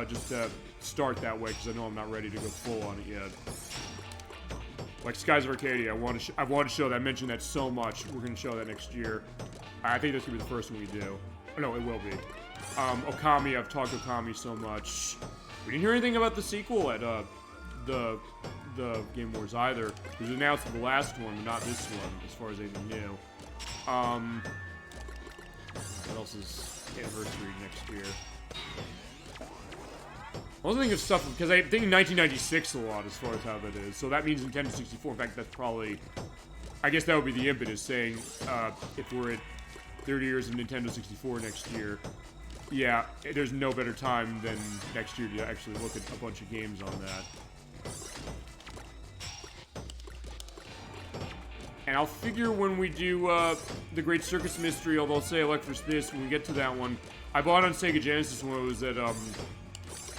Speaker 1: just to start that way, because I know I'm not ready to go full on it yet. Like Skies of Arcadia, I've wanted to show that. I mentioned that so much. We're going to show that next year. I think that's going to be the first one we do. Oh, no, it will be. Okami, I've talked Okami so much. We didn't hear anything about the sequel at the Game Wars either. It was announced for the last one, but not this one, as far as anything new. What else is anniversary next year? I was thinking of stuff, because I think 1996 a lot as far as how that is. So that means Nintendo 64. In fact, that's probably... I guess that would be the impetus, saying if we're at 30 years of Nintendo 64 next year, yeah, there's no better time than next year to actually look at a bunch of games on that. And I'll figure when we do the Great Circus Mystery, although I'll say ElecVerse this, when we get to that one. I bought it on Sega Genesis when it was at...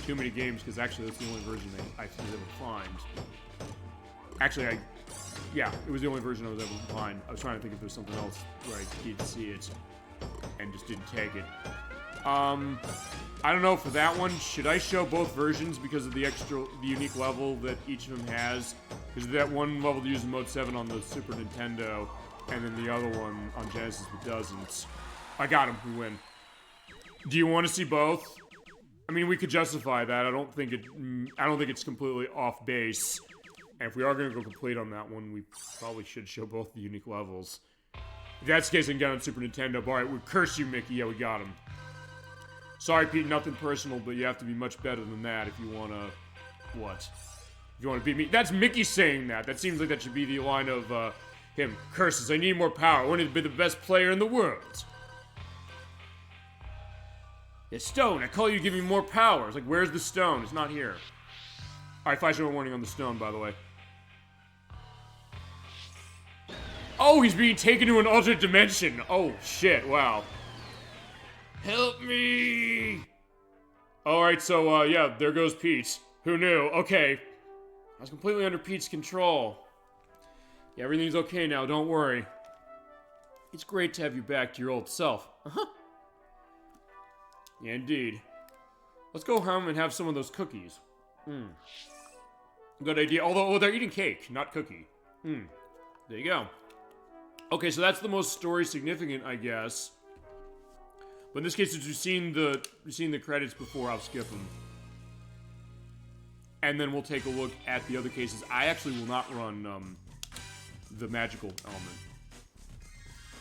Speaker 1: Too Many Games, because actually that's the only version I was able to find. Actually, yeah, it was the only version I was able to find. I was trying to think if there's something else where I did see it and just didn't take it. I don't know for that one. Should I show both versions because of the unique level that each of them has? Because that one level to use in Mode 7 on the Super Nintendo, and then the other one on Genesis that doesn't. I got him. We win. Do you want to see both? I mean, we could justify that. I don't think it's completely off base. And if we are going to go complete on that one, we probably should show both the unique levels. If that's the case, I can get on Super Nintendo. But alright, we curse you, Mickey. Yeah, we got him. Sorry, Pete, nothing personal, but you have to be much better than that if you want to... What? If you want to beat me... That's Mickey saying that. That seems like that should be the line of Him, curses, I need more power. I wanted to be the best player in the world. Yeah, stone, I call you to give me more power. It's like, where's the stone? It's not here. Alright, 5-star warning on the stone, by the way. Oh, he's being taken to an alternate dimension. Oh, shit, wow. Help me! Alright, so, yeah, there goes Pete. Who knew? Okay. I was completely under Pete's control. Yeah, everything's okay now, don't worry. It's great to have you back to your old self. Uh-huh. Yeah, indeed. Let's go home and have some of those cookies. Good idea. Although, they're eating cake, not cookie. There you go. Okay, so that's the most story significant, I guess. But in this case, since we've seen the credits before, I'll skip them. And then we'll take a look at the other cases. I actually will not run the magical element.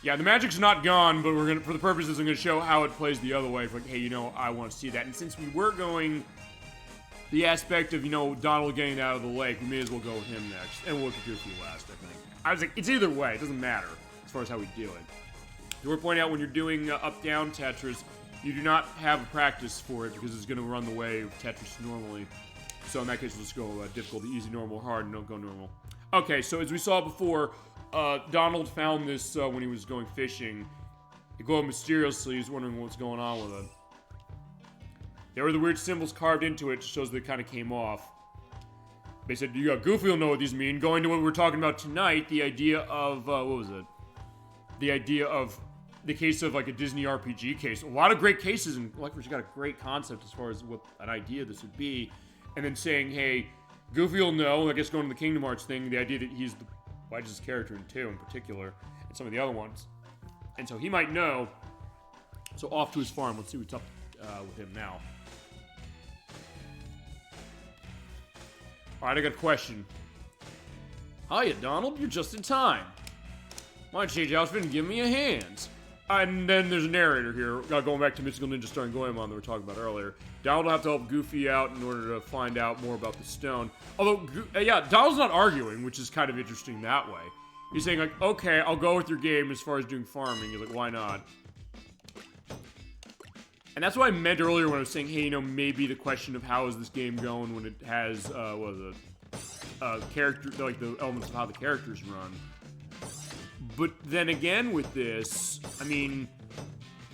Speaker 1: Yeah, the magic's not gone, but we're gonna, for the purposes, I'm gonna show how it plays the other way. Like, hey, you know, I want to see that. And since we were going the aspect of, you know, Donald getting out of the lake, we may as well go with him next, and we'll look at Goofy last, I think. I was like, it's either way, it doesn't matter as far as how we do it. So we're pointing out when you're doing up-down Tetris, you do not have a practice for it because it's gonna run the way of Tetris normally. So in that case, we'll just go difficult, easy, normal, hard, and don't go normal. Okay, so as we saw before, Donald found this when he was going fishing. It glowed mysteriously. He's wondering what's going on with it. There were the weird symbols carved into it, shows that it kind of came off. They said, yeah, Goofy will know what these mean. Going to what we're talking about tonight, the idea of, what was it? The idea of the case of like a Disney RPG case. A lot of great cases, and ElecVerse got a great concept as far as what an idea this would be. And then saying, hey, Goofy will know, I guess going to the Kingdom Hearts thing, the idea that he's the Wedge's character in 2 in particular, and some of the other ones. And so he might know. So off to his farm. Let's see what's up with him now. Alright, I got a question. Hiya, Donald. You're just in time. Why don't you change your outfit and give me a hand? And then there's a narrator here, going back to Mystical Ninja Star and Goemon that we were talking about earlier. Donald will have to help Goofy out in order to find out more about the stone. Although, yeah, Donald's not arguing, which is kind of interesting that way. He's saying, like, okay, I'll go with your game as far as doing farming. He's like, why not? And that's what I meant earlier when I was saying, hey, you know, maybe the question of how is this game going when it has, what is it? Character, like, the elements of how the characters run. But then again with this, I mean,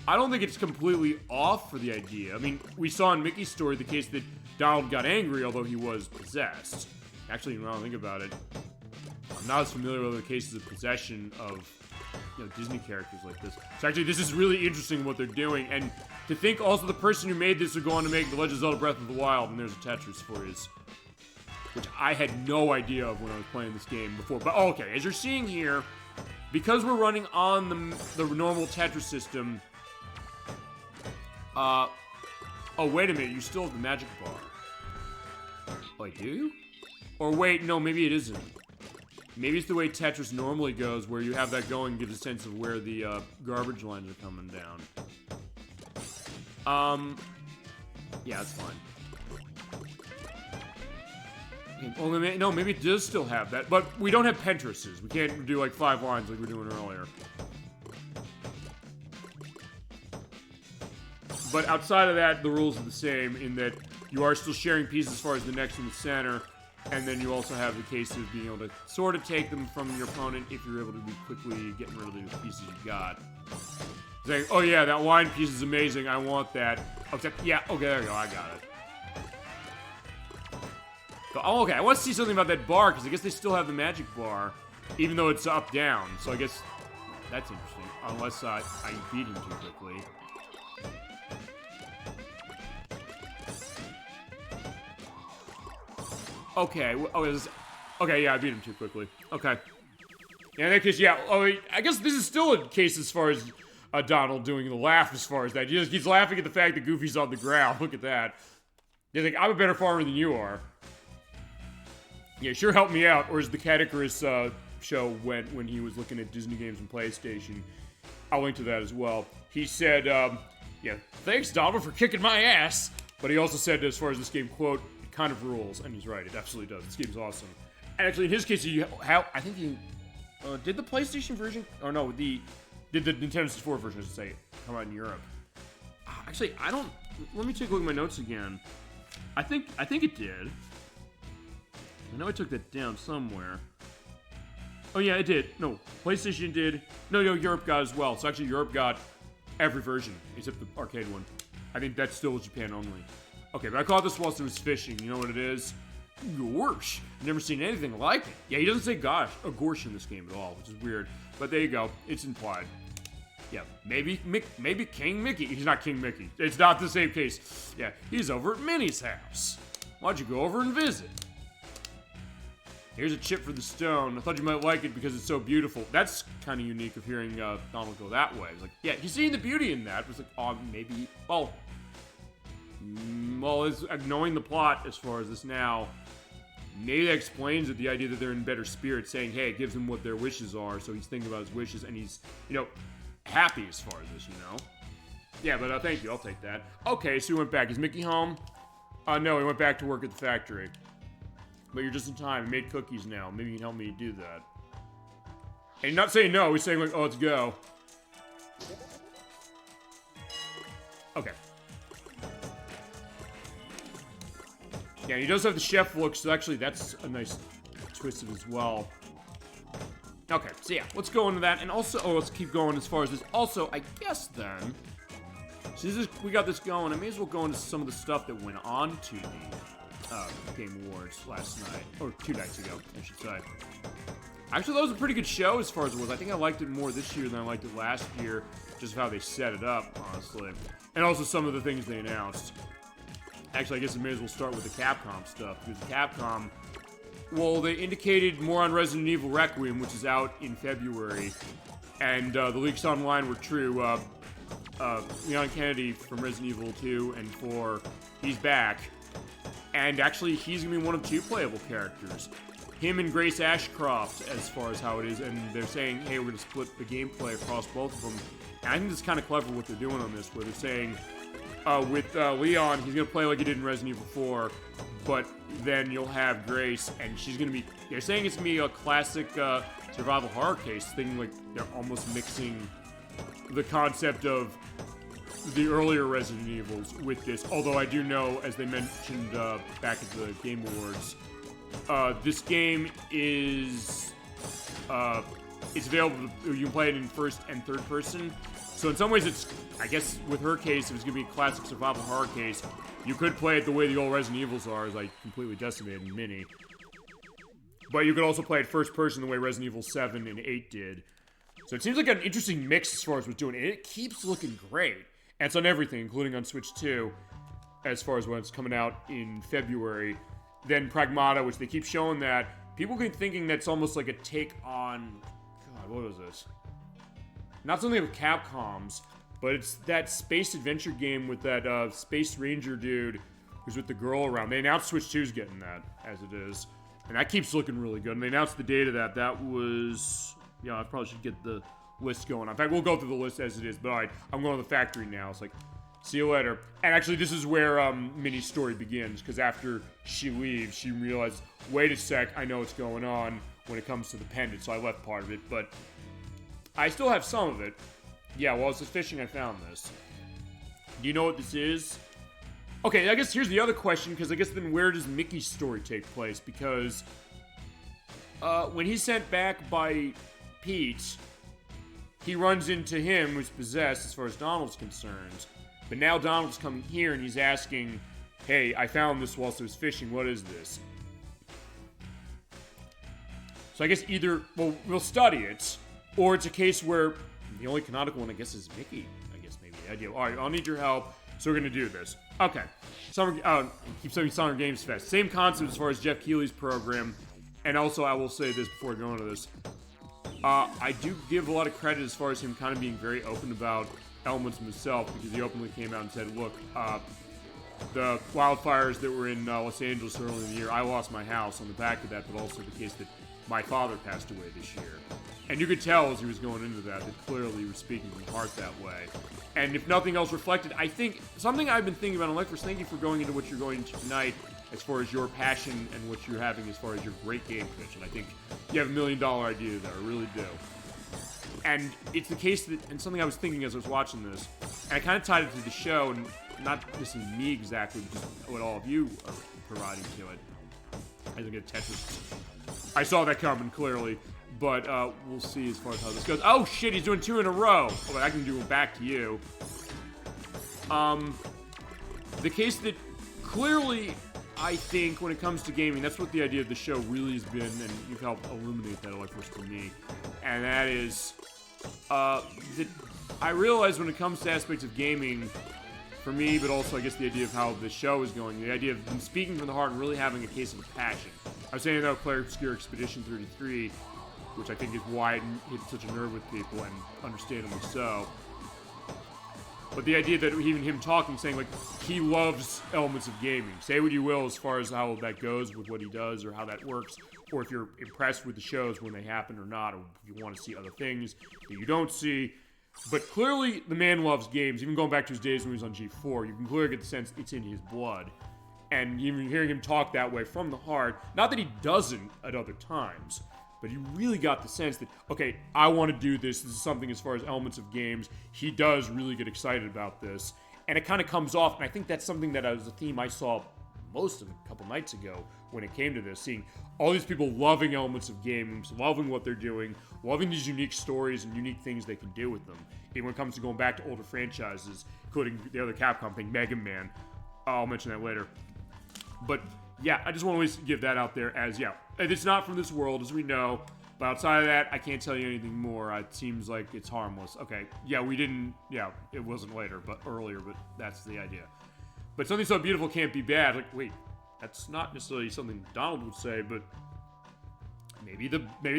Speaker 1: I don't think it's completely off for the idea. I mean, we saw in Mickey's story the case that Donald got angry, although he was possessed. Actually, when I think about it, I'm not as familiar with other cases of possession of, you know, Disney characters like this. So actually, this is really interesting what they're doing, and to think also the person who made this would go on to make The Legend of Zelda Breath of the Wild, and there's a Tetris for his, which I had no idea of when I was playing this game before. But okay, as you're seeing here, because we're running on the normal Tetris system, oh, wait a minute, you still have the magic bar. Oh, do you? Or wait, no, maybe it isn't. Maybe it's the way Tetris normally goes, where you have that going, gives a sense of where the garbage lines are coming down. Yeah, that's fine. Oh, no, maybe it does still have that, but we don't have Pentrises. We can't do like 5 lines like we were doing earlier. But outside of that, the rules are the same in that you are still sharing pieces as far as the next in the center, and then you also have the case of being able to sort of take them from your opponent if you're able to be quickly getting rid of the pieces you got. Saying, oh yeah, that wine piece is amazing, I want that. Except, yeah, okay, there you go, I got it. Oh, okay, I want to see something about that bar, because I guess they still have the magic bar, even though it's up-down, so I guess that's interesting, unless I beat him too quickly. Okay, okay, yeah, I beat him too quickly. Okay. Yeah, in that case, yeah, I guess this is still a case as far as Donald doing the laugh as far as that. He's laughing at the fact that Goofy's on the ground, look at that. He's like, I'm a better farmer than you are. Yeah, sure help me out. Or as the Caddicarus show went when he was looking at Disney games and PlayStation. I'll link to that as well. He said, yeah, thanks, Donald, for kicking my ass. But he also said, as far as this game, quote, it kind of rules. And he's right, it absolutely does. This game's awesome. And actually, in his case, I think Did the PlayStation version, or no, did the Nintendo 64 version, I should say, come out in Europe? Actually, I don't, let me take a look at my notes again. I think it did. I know I took that down somewhere. Oh yeah, it did. No, PlayStation did. No, Europe got as well. So actually, Europe got every version except the arcade one. I think that's still Japan only. Okay, but I caught this whilst I was fishing. You know what it is? Gorsh. Never seen anything like it. Yeah, he doesn't say gorsh in this game at all, which is weird. But there you go. It's implied. Yeah, maybe King Mickey. He's not King Mickey. It's not the same case. Yeah, he's over at Minnie's house. Why'd you go over and visit? Here's a chip for the stone. I thought you might like it because it's so beautiful. That's kind of unique of hearing Donald go that way. It's like, yeah, he's seeing the beauty in that. It's like, oh, maybe, well, it's knowing the plot as far as this now, maybe that explains it, the idea that they're in better spirits, saying, hey, it gives him what their wishes are, so he's thinking about his wishes, and he's, happy as far as this, Yeah, but thank you, I'll take that. Okay, so he went back. Is Mickey home? No, he went back to work at the factory. But you're just in time. He made cookies now. Maybe you can help me do that. And he's not saying no. He's saying, like, oh, let's go. Okay. Yeah, he does have the chef look, so actually that's a nice twist of it as well. Okay, so yeah, let's go into that. And also, let's keep going as far as this. Also, I guess then, since we got this going, I may as well go into some of the stuff that went on to the Game Awards last night, or 2 nights ago, I should say. Actually, that was a pretty good show as far as it was. I think I liked it more this year than I liked it last year, just how they set it up, honestly. And also some of the things they announced. Actually, I guess I may as well start with the Capcom stuff, because Capcom, well, they indicated more on Resident Evil Requiem, which is out in February, and the leaks online were true. Leon Kennedy from Resident Evil 2 and 4, he's back. And actually, he's going to be one of 2 playable characters. Him and Grace Ashcroft, as far as how it is. And they're saying, hey, we're going to split the gameplay across both of them. And I think it's kind of clever what they're doing on this, where they're saying, with Leon, he's going to play like he did in Resident Evil 4. But then you'll have Grace, and she's going to be... They're saying it's going to be a classic survival horror case, thinking like they're almost mixing the concept of the earlier Resident Evils with this, although I do know, as they mentioned back at the Game Awards, this game is, it's available, you can play it in first and third person, so in some ways it's, I guess with her case, it was going to be a classic survival horror case. You could play it the way the old Resident Evils are, as I completely decimated in Mini, but you could also play it first person the way Resident Evil 7 and 8 did. So it seems like an interesting mix as far as what's doing, and it keeps looking great. And it's on everything, including on Switch 2, as far as when it's coming out in February. Then Pragmata, which they keep showing that. People keep thinking that's almost like a take on... God, what was this? Not something of Capcom's, but it's that space adventure game with that Space Ranger dude who's with the girl around. They announced Switch 2's getting that, as it is. And that keeps looking really good. And they announced the date of that. That was... Yeah, I probably should get the list going. In fact, we'll go through the list as it is, but alright, I'm going to the factory now. It's like, see you later. And actually, this is where Minnie's story begins, because after she leaves, she realizes, wait a sec, I know what's going on when it comes to the pendant, so I left part of it, but I still have some of it. Yeah, while I was fishing, I found this. Do you know what this is? Okay, I guess here's the other question, because I guess then where does Mickey's story take place? Because when he's sent back by Pete, he runs into him, who's possessed as far as Donald's concerned. But now Donald's coming here and he's asking, hey, I found this whilst I was fishing, what is this? So I guess either, well, we'll study it, or it's a case where the only canonical one, I guess, is Mickey. I guess maybe the idea. Alright, I'll need your help, so we're gonna do this. Okay. Keep saying Summer Games Fest. Same concept as far as Jeff Keighley's program. And also, I will say this before I go into this. I do give a lot of credit as far as him kind of being very open about elements himself, because he openly came out and said, look, the wildfires that were in Los Angeles early in the year, I lost my house on the back of that, but also the case that my father passed away this year. And you could tell as he was going into that clearly he was speaking from the heart that way. And if nothing else reflected, I think, something I've been thinking about, ElecVerse, thank you for going into what you're going into tonight, as far as your passion and what you're having as far as your great game pitch. And I think you have $1 million idea there. I really do. And it's the case that, and something I was thinking as I was watching this, and I kind of tied it to the show, and not just me exactly, but just what all of you are providing to it. I think Tetris. I saw that coming clearly, but we'll see as far as how this goes. Oh shit, he's doing 2 in a row. Oh, but I can do it back to you. The case that clearly, I think when it comes to gaming, that's what the idea of the show really has been, and you've helped illuminate that, ElecVerse, for me. And that is that I realize when it comes to aspects of gaming, for me, but also I guess the idea of how the show is going, the idea of him speaking from the heart and really having a case of a passion. I was saying that Player Obscure Expedition 33, which I think is why it hit such a nerve with people, and understandably so. But the idea that even him talking, saying, like, he loves elements of gaming. Say what you will as far as how that goes with what he does or how that works, or if you're impressed with the shows when they happen or not, or if you want to see other things that you don't see. But clearly, the man loves games. Even going back to his days when he was on G4, you can clearly get the sense it's in his blood. And even hearing him talk that way from the heart, not that he doesn't at other times, but you really got the sense that, okay, I want to do this. This is something as far as elements of games. He does really get excited about this. And it kind of comes off, and I think that's something that was a theme I saw most of a couple nights ago when it came to this, seeing all these people loving elements of games, loving what they're doing, loving these unique stories and unique things they can do with them. Even when it comes to going back to older franchises, including the other Capcom thing, Mega Man. I'll mention that later. But yeah, I just want to always give that out there as, yeah, it's not from this world, as we know, but outside of that, I can't tell you anything more. It seems like it's harmless. Okay, yeah, it wasn't later, but earlier, but that's the idea. But something so beautiful can't be bad. Like, wait, that's not necessarily something Donald would say, but maybe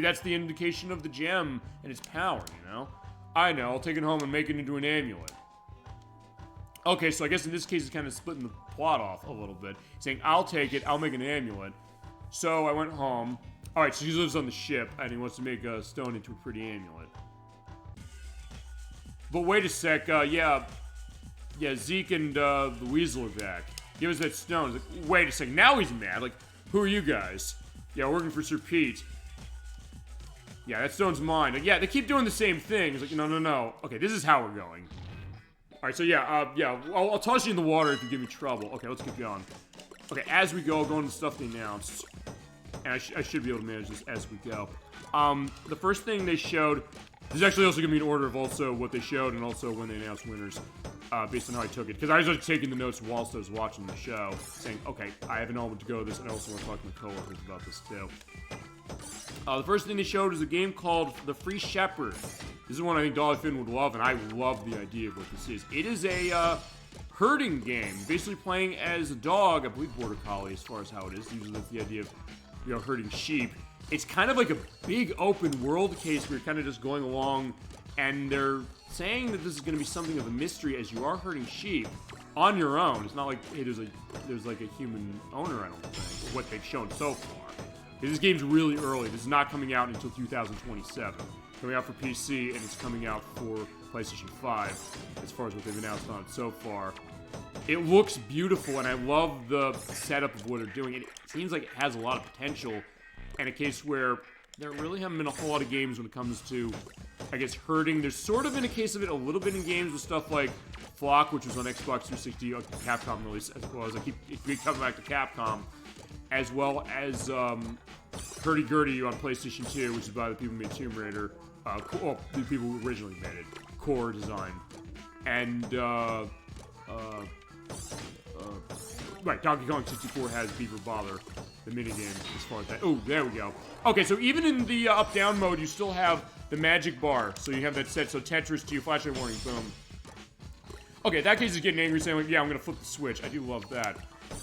Speaker 1: that's the indication of the gem and its power, you know? I know, I'll take it home and make it into an amulet. Okay, so I guess in this case, it's kind of splitting the plot off a little bit. Saying, I'll take it, I'll make an amulet. So I went home. Alright, so he lives on the ship, and he wants to make a stone into a pretty amulet. But wait a sec, yeah, Zeke and the Weasel are back. Give us that stone. He's like, wait a sec, now he's mad. Like, who are you guys? Yeah, working for Sir Pete. Yeah, that stone's mine. Like, yeah, they keep doing the same thing. He's like, no. Okay, this is how we're going. Alright, so yeah, I'll toss you in the water if you give me trouble. Okay, let's keep going. Okay, as we go, I'll go into the stuff they announced. And I should be able to manage this as we go. The first thing they showed, this is actually also going to be an order of also what they showed and also when they announced winners, based on how I took it. Because I was just taking the notes whilst I was watching the show, saying, okay, I have an element to go with this, and I also want to talk to my coworkers about this too. The first thing they showed is a game called The Free Shepherd. This is one I think Dolly Finn would love, and I love the idea of what this is. It is a herding game, basically playing as a dog, I believe Border Collie as far as how it is. Usually that's the idea of, herding sheep. It's kind of like a big open world case where you're kind of just going along, and they're saying that this is going to be something of a mystery as you are herding sheep on your own. It's not like, hey, there's like a human owner, I don't think, or what they've shown so far. This game's really early. This is not coming out until 2027. Coming out for PC, and it's coming out for PlayStation 5, as far as what they've announced on it so far. It looks beautiful, and I love the setup of what they're doing. It seems like it has a lot of potential, and a case where there really haven't been a whole lot of games when it comes to, I guess, herding. There's sort of been a case of it a little bit in games with stuff like Flock, which was on Xbox 360, Capcom release, as well as I keep coming back to Capcom, as well as Hurdy-Gurdy on PlayStation 2, which is by the people who made Tomb Raider. The people who originally made it. Core Design. And, right, Donkey Kong 64 has Beaver Bother, the minigame, as far as that. Oh, there we go. Okay, so even in the up-down mode, you still have the magic bar. So you have that set, so Tetris to you, flashlight warning, boom. Okay, that case is getting angry, saying, like, yeah, I'm gonna flip the switch. I do love that.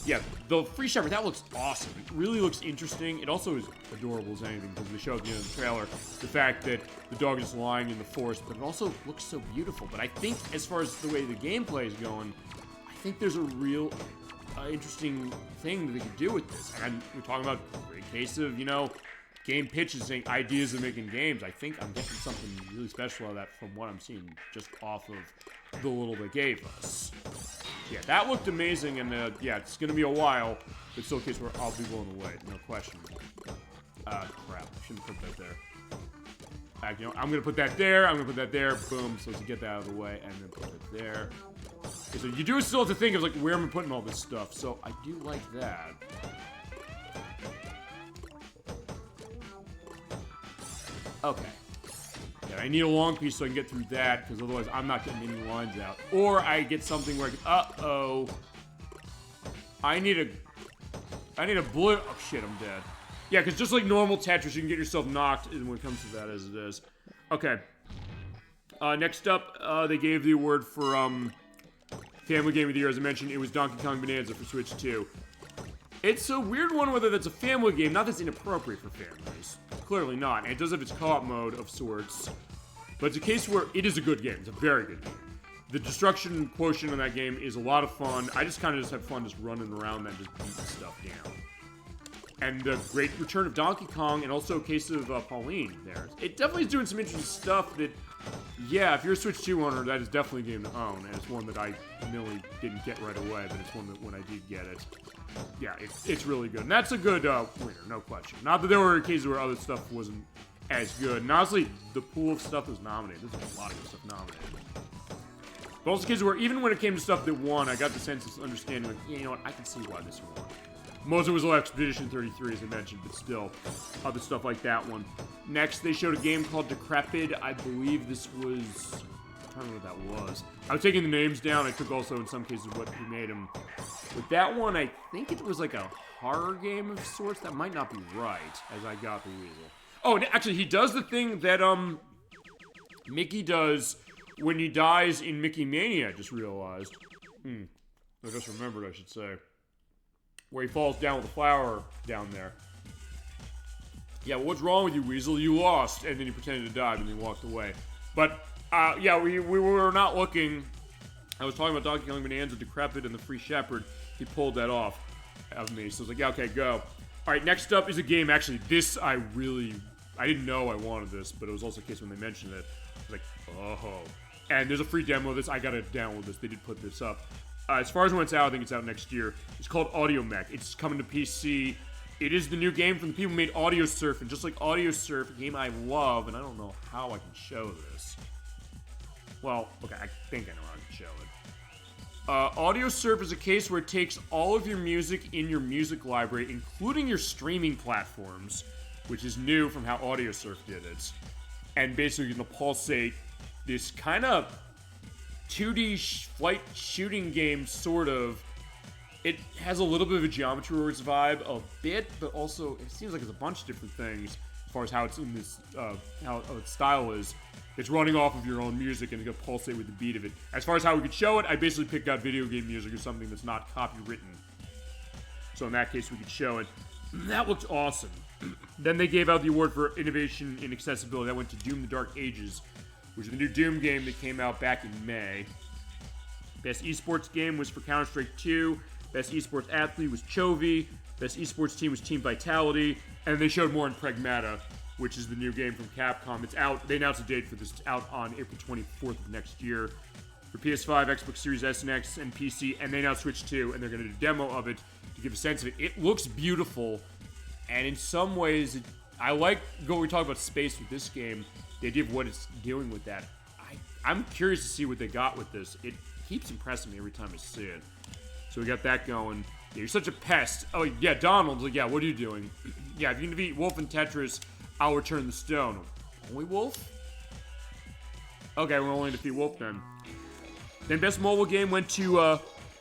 Speaker 1: Yeah, the Free Shepherd, that looks awesome. It really looks interesting. It also is adorable as anything, because they show at the end of the trailer the fact that the dog is lying in the forest, but it also looks so beautiful. But I think, as far as the way the gameplay is going, I think there's a real interesting thing that they could do with this. And we're talking about a great case of, game pitches, saying ideas of making games. I think I'm getting something really special out of that from what I'm seeing just off of the little they gave us. Yeah, that looked amazing, and yeah, it's gonna be a while, but still a case where I'll be blown away, no question. Crap, I shouldn't put that there. You know, I'm gonna put that there, I'm gonna put that there, boom, so to get that out of the way, and then put it there. Okay, so you do still have to think of, like, where am I putting all this stuff, so I do like that. Okay. Yeah, I need a long piece so I can get through that, because otherwise I'm not getting any lines out. Or I get something where I can, uh-oh. I need a blue, oh shit, I'm dead. Yeah, because just like normal Tetris, you can get yourself knocked when it comes to that as it is. Okay. Next up, they gave the award for, Family Game of the Year. As I mentioned, it was Donkey Kong Bonanza for Switch 2. It's a weird one whether that's a family game, not that's inappropriate for families. Clearly not, and it does have its co-op mode of sorts. But it's a case where it is a good game. It's a very good game. The destruction quotient in that game is a lot of fun. I just kind of have fun just running around and just beating stuff down. And the great return of Donkey Kong, and also a case of Pauline there. It definitely is doing some interesting stuff that, yeah, if you're a Switch 2 owner, that is definitely a game to own. And it's one that I really didn't get right away, but it's one that when I did get it, yeah, it's really good. And that's a good winner, no question. Not that there were cases where other stuff wasn't as good. And honestly, the pool of stuff that was nominated. There's a lot of good stuff nominated. But also cases where even when it came to stuff that won, I got the sense of understanding, like, yeah, you know what, I can see why this won. Most of it was Expedition 33, as I mentioned, but still, other stuff like that one. Next, they showed a game called Decrepit. I believe this was... I don't remember what that was. I was taking the names down. I took also, in some cases, what who made them. With that one, I think it was like a horror game of sorts. That might not be right, as I got the weasel. Oh, and actually, he does the thing that, Mickey does when he dies in Mickey Mania, I just realized. I just remembered, I should say. Where he falls down with a flower down there. Yeah, well, what's wrong with you, Weasel? You lost. And then he pretended to die, and then he walked away. But, yeah, we were not looking. I was talking about Donkey Kong Bonanza, Decrepit, and the Free Shepherd. He pulled that off of me. So I was like, yeah, okay, go. Alright, next up is a game. Actually, this I didn't know I wanted this, but it was also a case when they mentioned it. I was like, oh. And there's a free demo of this. I gotta download this. They did put this up. As far as when it's out, I think it's out next year. It's called Audio Mech. It's coming to PC. It is the new game from the people who made Audio Surf. And just like Audio Surf, a game I love, and I don't know how I can show this. Well, okay, I think I know how I can show it. Audio Surf is a case where it takes all of your music in your music library, including your streaming platforms, which is new from how Audio Surf did it, and basically going to pulsate this kind of 2D flight shooting game, sort of. It has a little bit of a Geometry Wars vibe, a bit, but also it seems like it's a bunch of different things as far as how it's in this, how its style is. It's running off of your own music and it's gonna pulsate with the beat of it. As far as how we could show it, I basically picked out video game music or something that's not copywritten. So in that case, we could show it. That looked awesome. Then they gave out the award for innovation in accessibility. That went to Doom: The Dark Ages, which is the new Doom game that came out back in May. Best esports game was for Counter-Strike 2. Best esports athlete was Chovy. Best esports team was Team Vitality. And they showed more in Pragmata, which is the new game from Capcom. It's out. They announced a date for this. It's out on April 24th of next year for PS5, Xbox Series S and X, and PC. And they announced Switch 2, and they're going to do a demo of it to give a sense of it. It looks beautiful, and in some ways, I like what we talk about space with this game. The idea of what it's doing with that. I'm curious to see what they got with this. It keeps impressing me every time I see it. So we got that going. Yeah, you're such a pest. Oh, yeah, Donald's like, yeah, what are you doing? Yeah, if you can defeat Wolf in Tetris, I'll return the stone. Only Wolf? Okay, we're only defeat Wolf then. Then best mobile game went to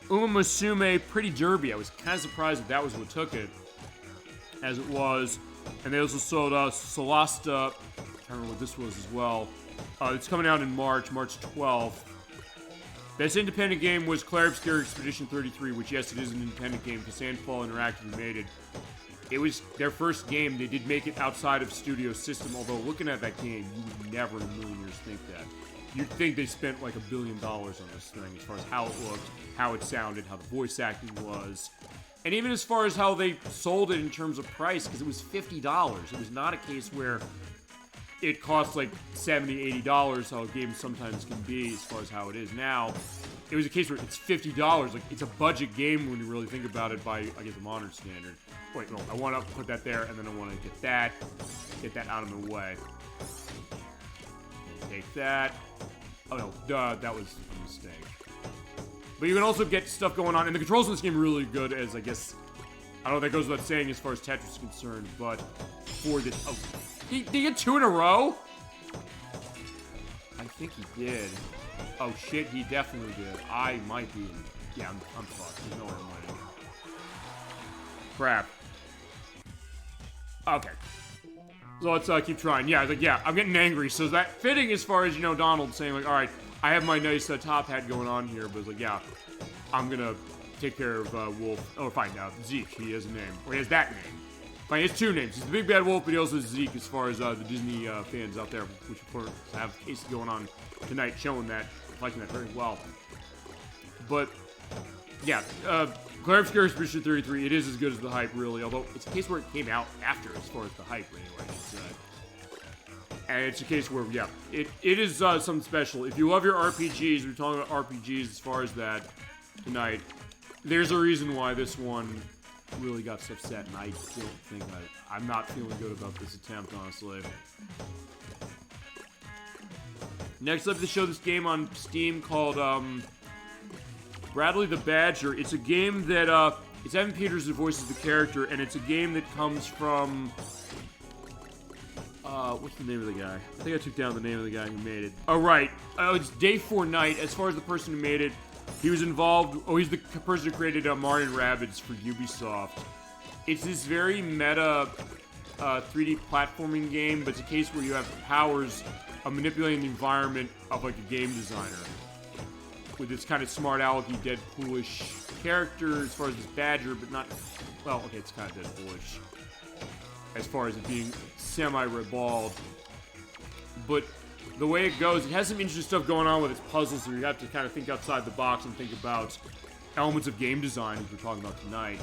Speaker 1: Uma Musume Pretty Derby. I was kind of surprised that was what took it, as it was. And they also sold Solasta. I can't remember what this was as well. It's coming out in March 12th. Best independent game was Clair Obscure Expedition 33, which, yes, it is an independent game because Sandfall Interactive made it. It was their first game. They did make it outside of Studio System, although looking at that game, you would never in a million years think that. You'd think they spent like $1 billion on this thing as far as how it looked, how it sounded, how the voice acting was, and even as far as how they sold it in terms of price, because it was $50. It was not a case where it costs like $70, $80, how games sometimes can be as far as how it is now. It was a case where it's $50. Like, it's a budget game when you really think about it by, I guess, the modern standard. Wait, no, I want to put that there, and then I want to get that out of the way. Take that. Oh, no, duh, that was a mistake. But you can also get stuff going on, and the controls in this game are really good, as I guess, I don't know if that goes without saying as far as Tetris is concerned, but for this, oh, did he get 2 in a row? I think he did. Oh shit, he definitely did. I might be, yeah, I'm fucked. There's no way I'm winning. Crap. Okay. So let's keep trying. Yeah, I was like, yeah, I'm getting angry. So is that fitting as far as, you know, Donald saying, like, alright, I have my nice top hat going on here, but it's like, yeah, I'm gonna take care of Wolf. Oh, fine, now, Zeke, he has a name. Or he has that name. Fine, he has 2 names. He's the Big Bad Wolf, but he also has Zeke as far as the Disney fans out there, which of course have cases going on tonight showing that, liking that very well. But, yeah, Caddicarus Mission 33, it is as good as the hype, really, although it's a case where it came out after as far as the hype, anyway. And it's a case where, yeah, it is something special. If you love your RPGs, we're talking about RPGs as far as that tonight, there's a reason why this one really got upset, and I don't think I'm not feeling good about this attempt, honestly. Next up to show this game on Steam called Bradley the Badger. It's a game that it's Evan Peters who voices the character, and it's a game that comes from what's the name of the guy? I think I took down the name of the guy who made it. Oh, right. It's Day 4 Night. As far as the person who made it, he was involved. Oh, he's the person who created Mario & Rabbids for Ubisoft. It's this very meta 3D platforming game, but it's a case where you have powers of manipulating the environment of like a game designer with this kind of smart alecky Deadpoolish character as far as this badger, but not, well, okay, it's kind of Deadpoolish as far as it being semi-ribald. But the way it goes, it has some interesting stuff going on with its puzzles, so you have to kind of think outside the box and think about elements of game design, as we're talking about tonight,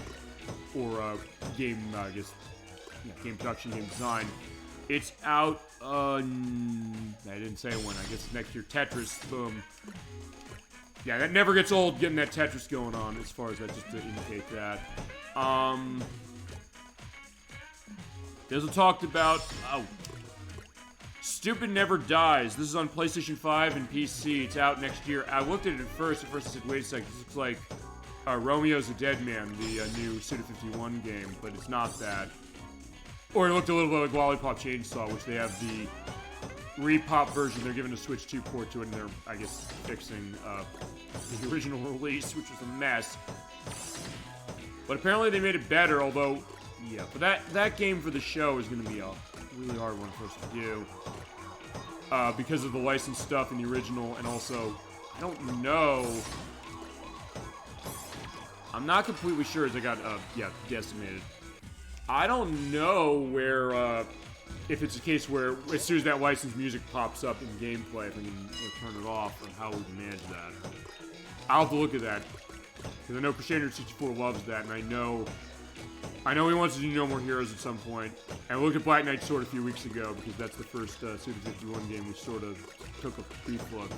Speaker 1: or game, I guess, yeah, game production, game design. It's out, I didn't say when, I guess next year. Tetris, boom. Yeah, that never gets old, getting that Tetris going on, as far as that, just to indicate that. There's a talked about, Stupid Never Dies. This is on PlayStation 5 and PC. It's out next year. I looked at it at first. I said, wait a second, this looks like Romeo's a Dead Man, the new Suda 51 game, but it's not that. Or it looked a little bit like Lollipop Chainsaw, which they have the repop version. They're giving a Switch 2 port to it, and they're, I guess, fixing the original release, which was a mess. But apparently they made it better, although, yeah. But that game for the show is going to be a really hard one for us to do. Because of the licensed stuff in the original, and also, I don't know. I'm not completely sure as I got, guesstimated. I don't know where, if it's a case where as soon as that licensed music pops up in gameplay, if I can turn it off, or how we can manage that. I'll have to look at that. Because I know Crusader 64 loves that, and I know he wants to do No More Heroes at some point. And I looked at Black Knight Sword a few weeks ago, because that's the first Suda 51 game we sort of took a brief look.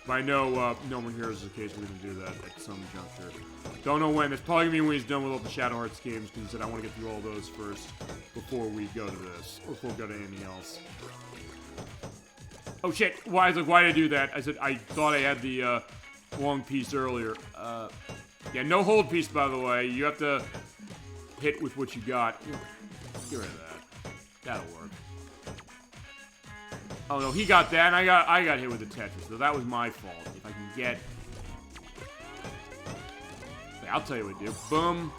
Speaker 1: But I know No More Heroes is a case we're going to do that at some juncture. Don't know when. That's probably going to be when he's done with all the Shadow Hearts games, because he said, I want to get through all those first before we go to this, or before we go to anything else. Oh shit, why did I do that? I said, I thought I had the long piece earlier. Yeah, no hold piece, by the way. You have to hit with what you got. Get rid of that. That'll work. Oh no, he got that, and I got hit with the Tetris, so that was my fault. If I can get... Okay, I'll tell you what to do. Boom.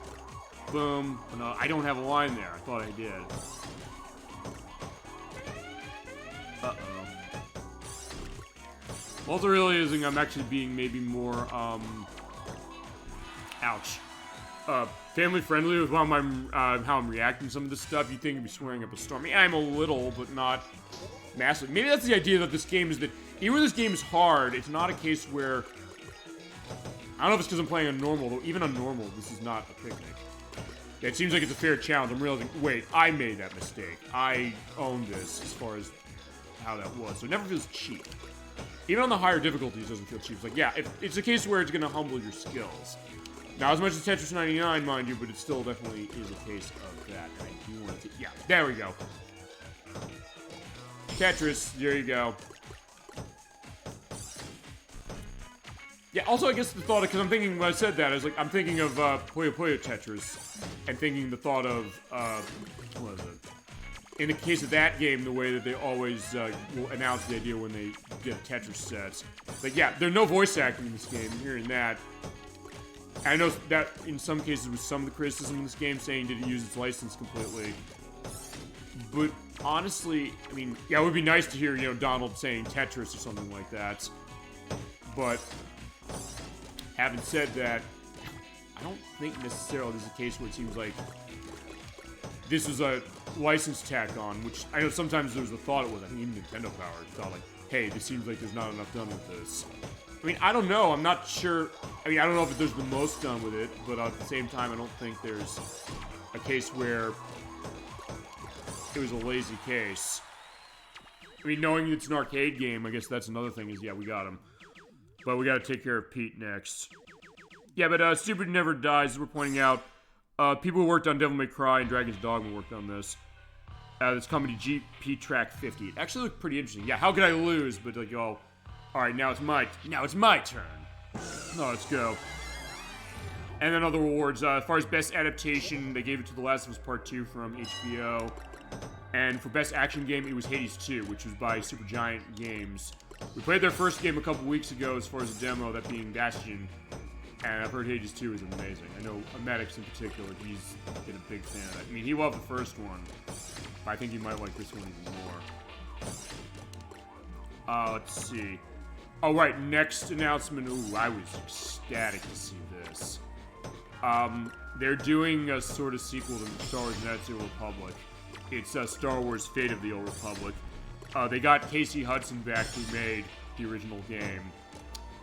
Speaker 1: Boom. Oh, no, I don't have a line there. I thought I did. Uh-oh. Also realizing I'm actually being maybe more, ouch. Family friendly with how I'm reacting to some of this stuff. You'd think I'd be swearing up a storm. I mean, I'm a little, but not massive. Maybe that's the idea that this game is that even when this game is hard, it's not a case where, I don't know if it's because I'm playing on normal, though even on normal, this is not a picnic. Yeah, it seems like it's a fair challenge. I'm realizing, wait, I made that mistake. I own this as far as how that was. So it never feels cheap. Even on the higher difficulties, it doesn't feel cheap. It's like, yeah, it's a case where it's going to humble your skills. Now, as much as Tetris 99, mind you, but it still definitely is a case of that. I do want to... Yeah, there we go. Tetris, there you go. Yeah, also, I guess the thought of... Because I'm thinking, when I said that, I was like, I'm thinking of Puyo Puyo Tetris. And thinking the thought of... what is it? In the case of that game, the way that they always will announce the idea when they get Tetris sets. Like, yeah, there's no voice acting in this game. I'm hearing that. I know that in some cases with some of the criticism in this game saying did it use its license completely. But honestly, I mean, yeah, it would be nice to hear, you know, Donald saying Tetris or something like that. But having said that, I don't think necessarily there's a case where it seems like this was a license tack on, which I know sometimes there was a thought it was. I think even Nintendo Power thought like, hey, this seems like there's not enough done with this. I mean, I don't know. I'm not sure. I mean, I don't know if there's the most done with it, but at the same time, I don't think there's a case where it was a lazy case. I mean, knowing it's an arcade game, I guess that's another thing is, yeah, we got him. But we got to take care of Pete next. Yeah, but Stupid Never Dies, as we're pointing out, people who worked on Devil May Cry and Dragon's Dogma worked on this. This company, GP Track 50. It actually looked pretty interesting. Yeah, how could I lose? But like, oh... Alright, now it's my turn. No, let's go. And then other awards. As far as Best Adaptation, they gave it to The Last of Us Part 2 from HBO. And for Best Action Game, it was Hades 2, which was by Supergiant Games. We played their first game a couple weeks ago as far as a demo, that being Bastion. And I've heard Hades 2 is amazing. I know Medix in particular, he's been a big fan of that. I mean, he loved the first one, but I think he might like this one even more. Let's see. Oh, right, next announcement. Ooh, I was ecstatic to see this. They're doing a sort of sequel to Star Wars Knights of the Old Republic. It's Star Wars Fate of the Old Republic. They got Casey Hudson back, who made the original game,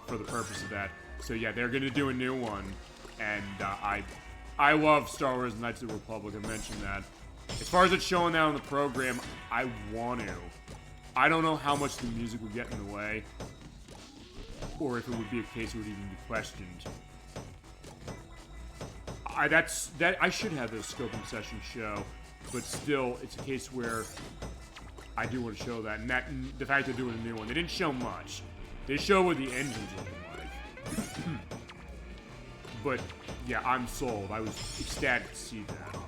Speaker 1: for the purpose of that. So yeah, they're gonna do a new one. And I love Star Wars Knights of the Republic, I mentioned that. As far as it's showing that on the program, I want to. I don't know how much the music would get in the way, or if it would be a case it would even be questioned. I should have this scoping session show, but still, it's a case where I do want to show that, and the fact they're doing a new one, they didn't show much. They show what the engine's looking like. But yeah, I'm sold. I was ecstatic to see that.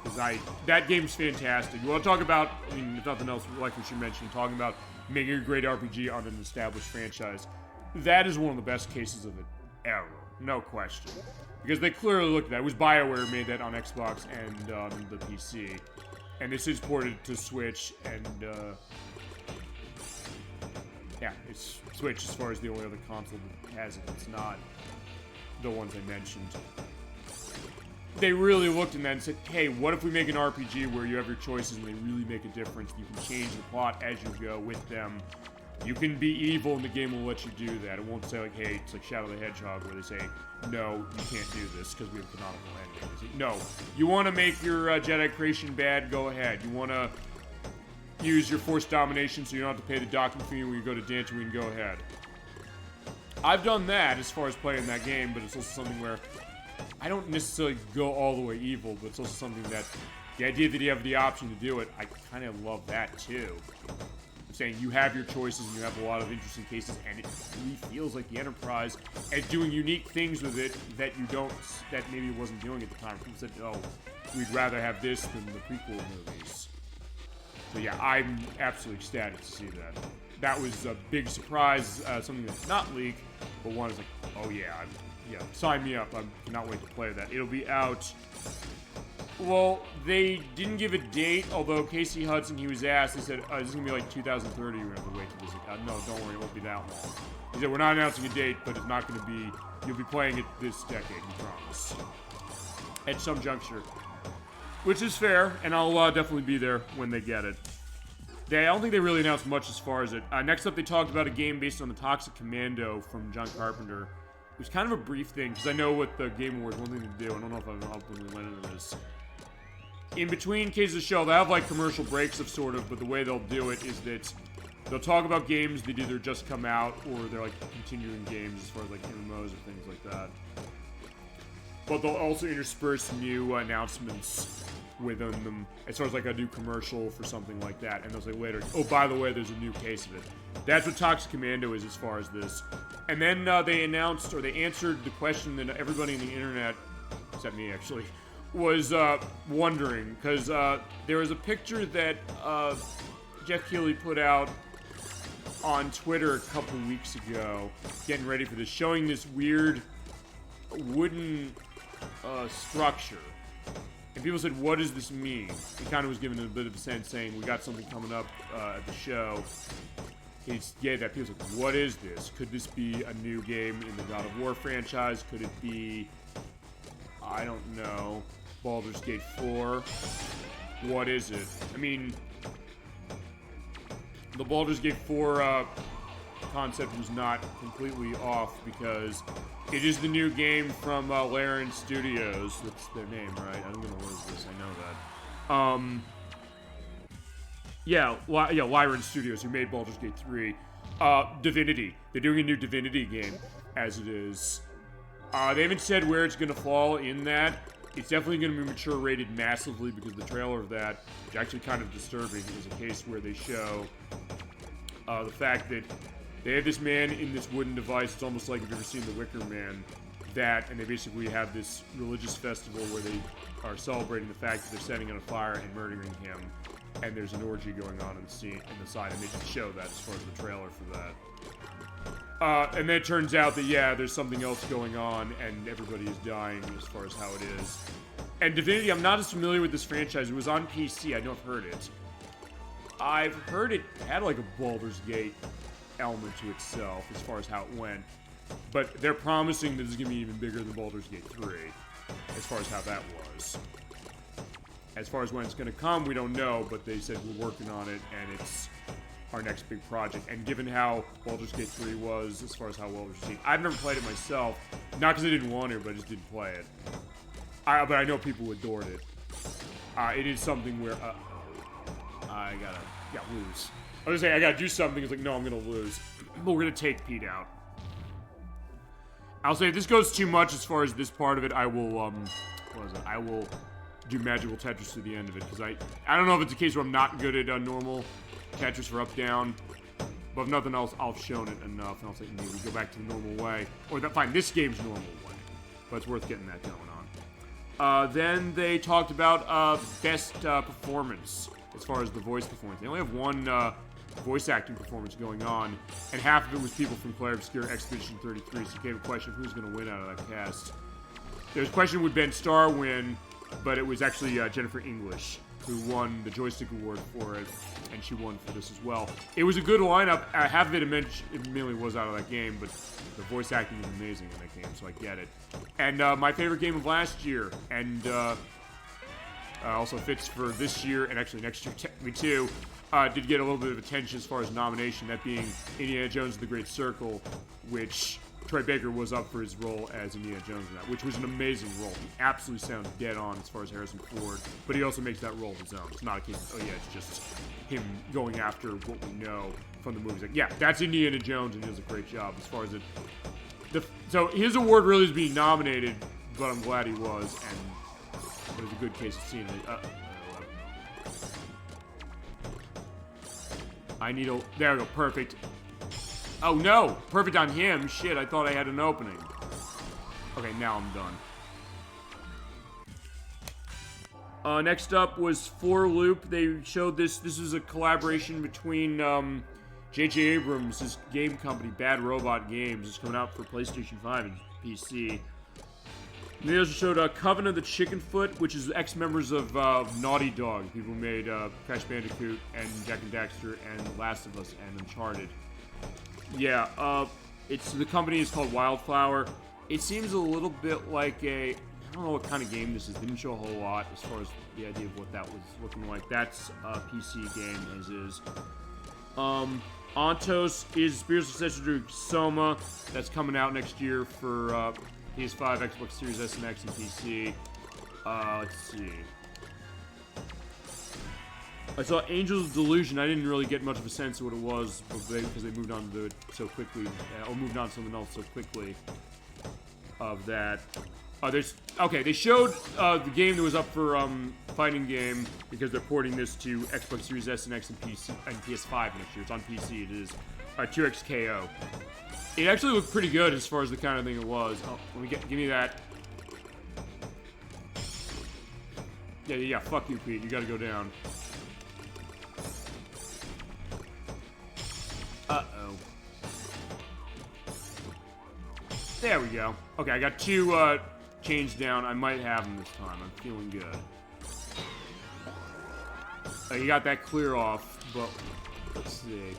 Speaker 1: Because that game's fantastic. You want to talk about, I mean, if nothing else, like we should mention, talking about making a great RPG on an established franchise. That is one of the best cases of it ever. No question. Because they clearly looked at that. It was BioWare who made that on Xbox and on the PC. And this is ported to Switch, and yeah, it's Switch as far as the only other console that has it. It's not the ones I mentioned. They really looked at that and said, hey, what if we make an RPG where you have your choices and they really make a difference? You can change the plot as you go with them. You can be evil and the game will let you do that. It won't say like, hey, it's like Shadow the Hedgehog where they say, no, you can't do this because we have canonical ending. No, you want to make your Jedi creation bad, go ahead. You want to use your Force domination so you don't have to pay the docking fee when you go to Dantooine, go ahead. I've done that as far as playing that game, but it's also something where I don't necessarily go all the way evil, but it's also something that the idea that you have the option to do it, I kind of love that too. I'm saying you have your choices and you have a lot of interesting cases, and it really feels like the Enterprise is doing unique things with it that you don't, that maybe it wasn't doing at the time. People said, oh, we'd rather have this than the prequel movies. So yeah, I'm absolutely ecstatic to see that. That was a big surprise, something that's not leaked, but one is like, oh yeah, yeah, sign me up. I cannot wait to play that. It'll be out. Well, they didn't give a date, although Casey Hudson, he was asked, he said, this is going to be like 2030, we're going to have to wait till this. No, don't worry, it won't be that long. He said, we're not announcing a date, but it's not going to be, you'll be playing it this decade, we promise. At some juncture. Which is fair, and I'll definitely be there when they get it. I don't think they really announced much as far as it. Next up, they talked about a game based on the Toxic Commando from John Carpenter. It was kind of a brief thing, because I know with the Game Awards, one thing to do, I don't know if I've openly went into this. in between cases of the show, they have like commercial breaks of sort of, but the way they'll do it is that they'll talk about games that either just come out or they're like continuing games as far as like MMOs or things like that. But they'll also intersperse new announcements within them as far as like a new commercial for something like that. And they'll say later, oh, by the way, there's a new case of it. That's what Toxic Commando is as far as this. And then they announced, or they answered the question that everybody on the internet, except me actually, was wondering. Because there was a picture that Jeff Keighley put out on Twitter a couple weeks ago, getting ready for this, showing this weird wooden structure. And people said, what does this mean? He kind of was giving it a bit of a sense, saying, we got something coming up at the show. Yeah, that people said, what is this? Could this be a new game in the God of War franchise? Could it be, I don't know, Baldur's Gate 4? What is it? I mean, the Baldur's Gate 4 concept was not completely off because it is the new game from Larian Studios. That's their name, right? I'm gonna lose this. I know that. Yeah, Lyran Studios, who made Baldur's Gate 3. Divinity. They're doing a new Divinity game, as it is. They haven't said where it's gonna fall in that. It's definitely gonna be mature rated massively because the trailer of that is actually kind of disturbing. Is a case where they show the fact that they have this man in this wooden device. It's almost like if you've ever seen The Wicker Man. And they basically have this religious festival where they are celebrating the fact that they're setting on a fire and murdering him. And there's an orgy going on in the side, and they can show that as far as the trailer for that. And then it turns out that, yeah, there's something else going on, and everybody is dying as far as how it is. And Divinity, I'm not as familiar with this franchise. It was on PC. I know I've heard it. I've heard it had like a Baldur's Gate element to itself as far as how it went. But they're promising that it's going to be even bigger than Baldur's Gate 3 as far as how that was. As far as when it's going to come, we don't know, but they said we're working on it, and it's our next big project. And given how Baldur's Gate 3 was, as far as how well it was received, I've never played it myself. Not because I didn't want to, but I just didn't play it. But I know people adored it. It is something where I gotta lose. I was gonna say I gotta do something. It's like, no, I'm gonna lose. But we're gonna take Pete out. I'll say if this goes too much as far as this part of it, I will I will do Magical Tetris to the end of it, because I don't know if it's a case where I'm not good at normal Tetris for up down, but if nothing else, I've shown it enough, and I'll say maybe we go back to the normal way, or fine, this game's normal way, but it's worth getting that going on. Then they talked about best performance as far as the voice performance. They only have one voice acting performance going on, and half of it was people from Clair Obscur Expedition 33, so you gave a question of who's going to win out of that cast. There's a question, would Ben Starr win? But it was actually Jennifer English who won the Joystick Award for it, and she won for this as well. It was a good lineup. Half of it immediately was out of that game, but the voice acting was amazing in that game, so I get it. And my favorite game of last year, and also fits for this year, and actually next year technically too, did get a little bit of attention as far as nomination, that being Indiana Jones and the Great Circle, which Troy Baker was up for his role as Indiana Jones in that, which was an amazing role. He absolutely sounds dead on as far as Harrison Ford, but he also makes that role his own. It's not a case of, oh yeah, it's just him going after what we know from the movies. Like, yeah, that's Indiana Jones, and he does a great job as far as it. So his award really is being nominated, but I'm glad he was, and it was a good case of seeing it. There we go, perfect. Oh no! Perfect on him! Shit, I thought I had an opening. Okay, now I'm done. Next up was 4Loop. They showed this. This is a collaboration between J.J. Abrams' game company, Bad Robot Games. It's coming out for PlayStation 5 and PC. And they also showed Coven of the Chicken Foot, which is ex-members of Naughty Dog. People who made Crash Bandicoot and Jak and Daxter and Last of Us and Uncharted. Yeah, the company is called Wildflower. It seems a little bit like I don't know what kind of game this is. Didn't show a whole lot as far as the idea of what that was looking like. That's a PC game, as is. Ontos is spiritual successor to Soma. That's coming out next year for PS5, Xbox Series S and X, and PC. Let's see. I saw Angel's Delusion. I didn't really get much of a sense of what it was because they moved on to it so quickly, or moved on to something else so quickly. Of that. Okay, they showed the game that was up for fighting game because they're porting this to Xbox Series S and X and PC and PS5 next year. It's on PC. It is 2XKO. It actually looked pretty good as far as the kind of thing it was. Oh, give me that. Yeah. Fuck you, Pete. You gotta go down. Uh-oh. There we go. Okay, I got 2 chains down. I might have them this time. I'm feeling good. You got that clear off, but let's see.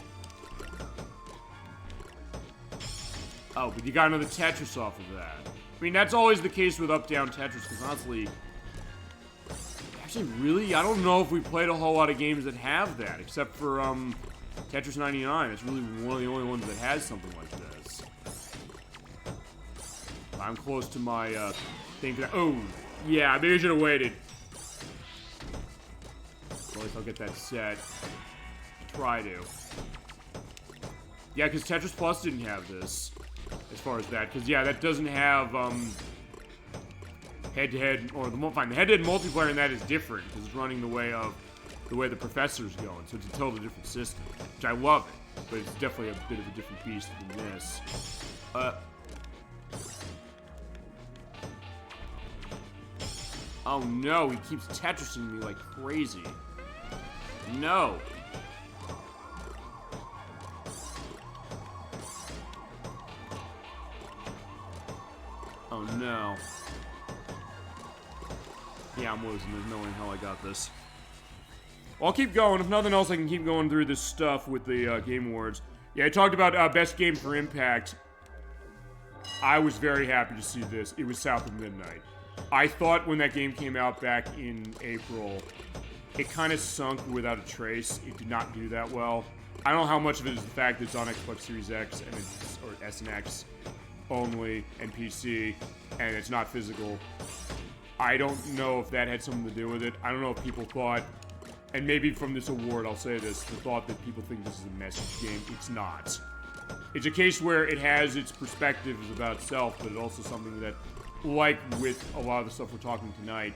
Speaker 1: Oh, but you got another Tetris off of that. I mean, that's always the case with up-down Tetris, because honestly... Actually, really, I don't know if we played a whole lot of games that have that, except for, Tetris 99. It's really one of the only ones that has something like this. I'm close to my, thing for that. Oh, yeah, maybe I should have waited. Well, at least I'll get that set. Try to. Yeah, because Tetris Plus didn't have this. As far as that, because yeah, that doesn't have head-to-head or the head-to-head multiplayer, and that is different because it's running the way the professor's going, so it's a totally different system, which I love it, but it's definitely a bit of a different beast than this. Oh no, he keeps Tetrising me like crazy. No. Oh no. Yeah, I'm losing. There's no way in hell I got this. Well, I'll keep going. If nothing else, I can keep going through this stuff with the Game Awards. Yeah, I talked about Best Game for Impact. I was very happy to see this. It was South of Midnight. I thought when that game came out back in April, it kind of sunk without a trace. It did not do that well. I don't know how much of it is the fact that it's on Xbox Series X and or S and X only, and PC, and it's not physical. I don't know if that had something to do with it. I don't know if people thought, and maybe from this award I'll say this, the thought that people think this is a message game. It's not. It's a case where it has its perspectives about itself, but it's also something that, like with a lot of the stuff we're talking tonight,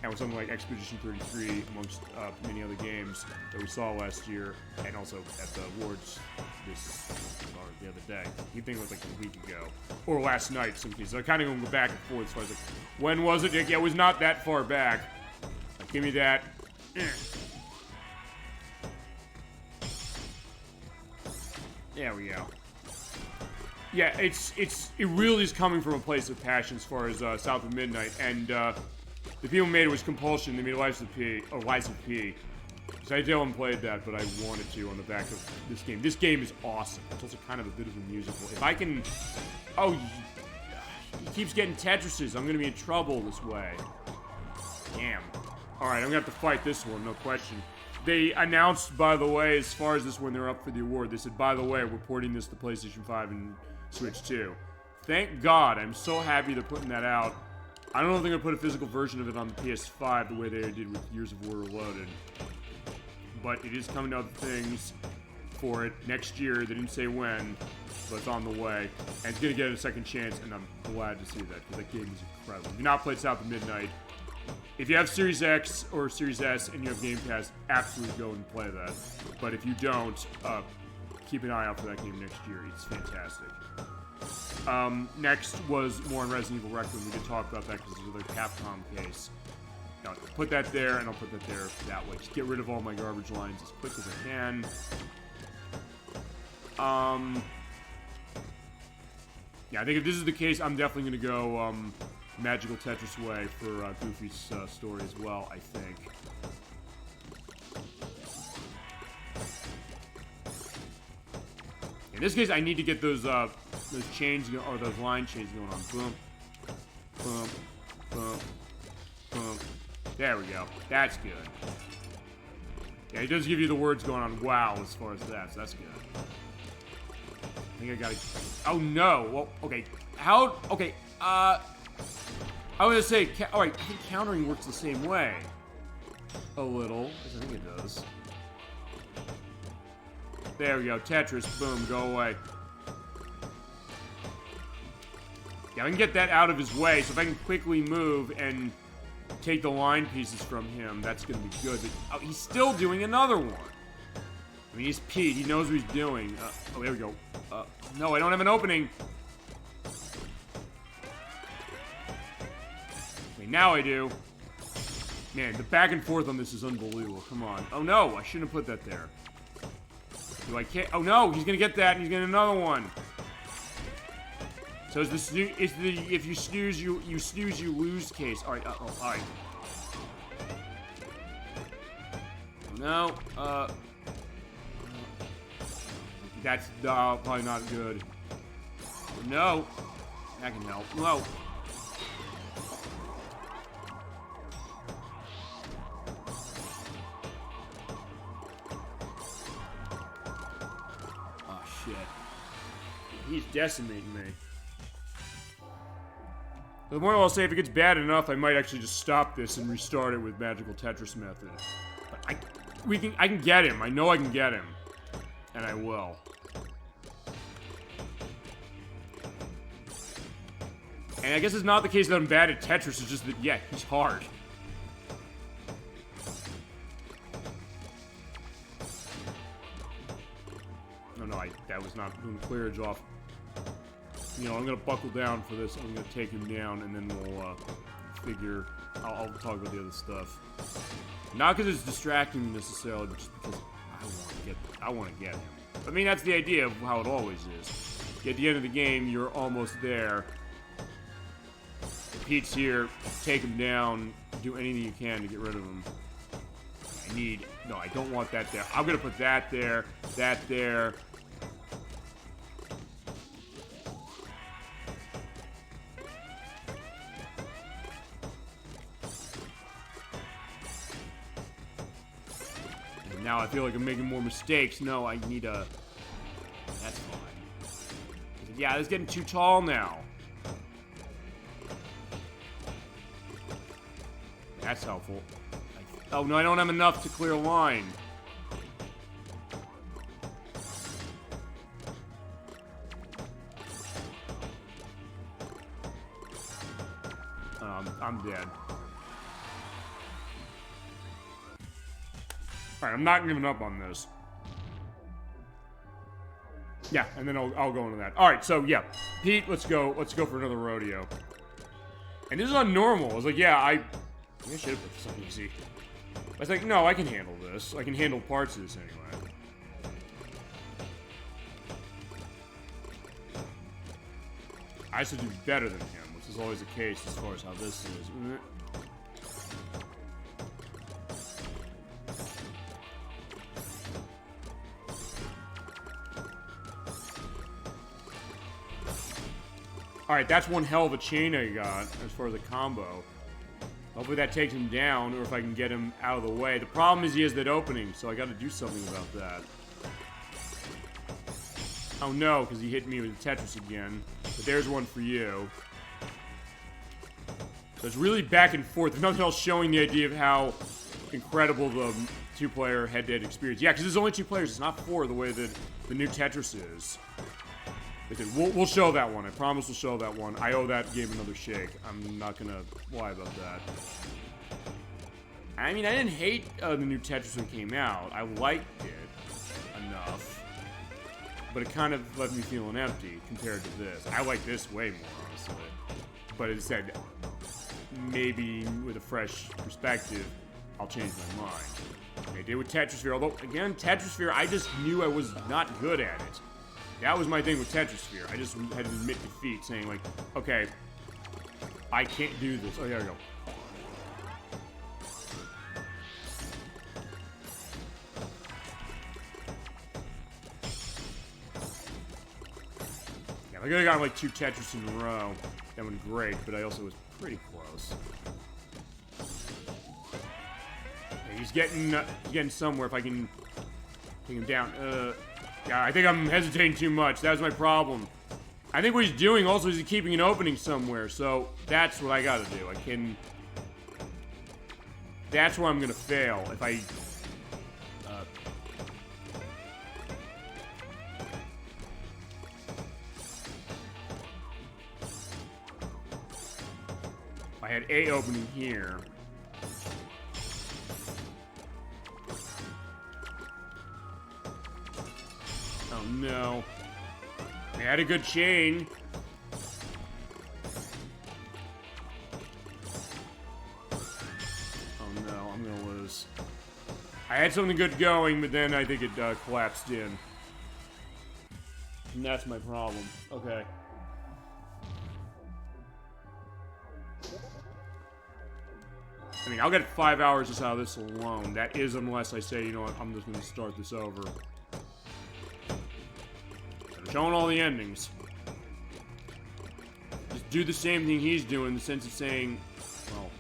Speaker 1: and with something like Expedition 33, amongst many other games that we saw last year, and also at the awards the other day. You think it was like a week ago, or last night in some cases. So I kind of going to go back and forth as far as like, when was it? Yeah, it was not that far back. Give me that. There we go. Yeah, it really is coming from a place of passion as far as South of Midnight, and the people who made it was Compulsion. They made Lies of P. So I still haven't played that, but I wanted to on the back of this game. This game is awesome. It's also kind of a bit of a musical. If I can... Oh, he keeps getting Tetrises. I'm going to be in trouble this way. Damn. Alright, I'm going to have to fight this one, no question. They announced, by the way, as far as this when they're up for the award, they said, by the way, we're porting this to PlayStation 5 and Switch 2. Thank God. I'm so happy they're putting that out. I don't know if they're going to put a physical version of it on the PS5 the way they did with Years of War Reloaded. But it is coming to other things for it next year. They didn't say when, but it's on the way. And it's going to get a second chance, and I'm glad to see that, because that game is incredible. If you've not played South of Midnight, if you have Series X or Series S and you have Game Pass, absolutely go and play that. But if you don't, keep an eye out for that game next year. It's fantastic. Next was more on Resident Evil Requiem. We did talk about that because it's another Capcom case. Now, put that there, and I'll put that there that way. Just get rid of all my garbage lines as quick as I can. Yeah, I think if this is the case, I'm definitely going to go Magical Tetris way for Goofy's story as well, I think. In this case, I need to get those chains, or those line chains going on. Boom, boom, boom, boom. There we go. That's good. Yeah, it does give you the words going on wow as far as that, so that's good. I think I gotta... Oh, no. Well, okay. How... Okay, I was gonna say... Alright, I think countering works the same way. A little. I think it does. There we go. Tetris. Boom. Go away. Yeah, I can get that out of his way, so if I can quickly move and take the line pieces from him, that's going to be good. But, oh, he's still doing another one. I mean, he's Pete. He knows what he's doing. Oh, there we go. No, I don't have an opening. Okay, now I do. Man, the back and forth on this is unbelievable. Come on. Oh, no. I shouldn't have put that there. Do I can't? Oh, no. He's going to get that, and he's getting another one. So it's the if you snooze you lose case. All right. All right. No. That's probably not good. No. That can help. No. Oh shit. He's decimating me. The more I'll say, if it gets bad enough, I might actually just stop this and restart it with Magical Tetris method. But I can get him. I know I can get him. And I will. And I guess it's not the case that I'm bad at Tetris, it's just that, yeah, he's hard. No, that was not doing clearage off. You know, I'm gonna buckle down for this. I'm gonna take him down, and then we'll figure. I'll talk about the other stuff. Not because it's distracting me necessarily, but just because I want to get him. I mean, that's the idea of how it always is. At the end of the game, you're almost there. Pete's here. Take him down. Do anything you can to get rid of him. No, I don't want that there. I'm gonna put that there. That there. Now I feel like I'm making more mistakes. No, I need a... That's fine. Yeah, it's getting too tall now. That's helpful. Oh, no, I don't have enough to clear a line. I'm dead. Alright, I'm not giving up on this. Yeah, and then I'll go into that. Alright, so yeah. Pete, let's go for another rodeo. And this is on normal. I was like, yeah, I should have put something easy. I was like, no, I can handle this. I can handle parts of this anyway. I should do better than him, which is always the case as far as how this is. Alright, that's one hell of a chain I got as far as a combo. Hopefully that takes him down, or if I can get him out of the way. The problem is he has that opening, so I gotta do something about that. Oh no, because he hit me with the Tetris again. But there's one for you. So it's really back and forth. There's nothing else showing the idea of how incredible the two-player head-to-head experience. Yeah, because there's only two players. It's not four the way that the new Tetris is. We'll show that one. I promise we'll show that one. I owe that game another shake. I'm not gonna lie about that. I mean, I didn't hate the new Tetris when it came out. I liked it enough. But it kind of left me feeling empty compared to this. I like this way more, honestly. But it said, maybe with a fresh perspective, I'll change my mind. I did with Tetrisphere, although, again, Tetrisphere, I just knew I was not good at it. That was my thing with Tetrisphere. I just had to admit defeat, saying, like, okay, I can't do this. Oh, there we go. Yeah, I could have gotten, like, 2 Tetris in a row. That would been great, but I also was pretty close. Yeah, he's getting somewhere if I can take him down. Yeah, I think I'm hesitating too much. That was my problem. I think what he's doing also is he's keeping an opening somewhere, so that's what I gotta do. That's where I'm gonna fail, if I... had A opening here. Oh no. I had a good chain. Oh no, I'm gonna lose. I had something good going, but then I think it collapsed in. And that's my problem. Okay. I mean, I'll get 5 hours just out of this alone. That is unless I say, you know what, I'm just gonna start this over. I'm showing all the endings. Just do the same thing he's doing in the sense of saying, well,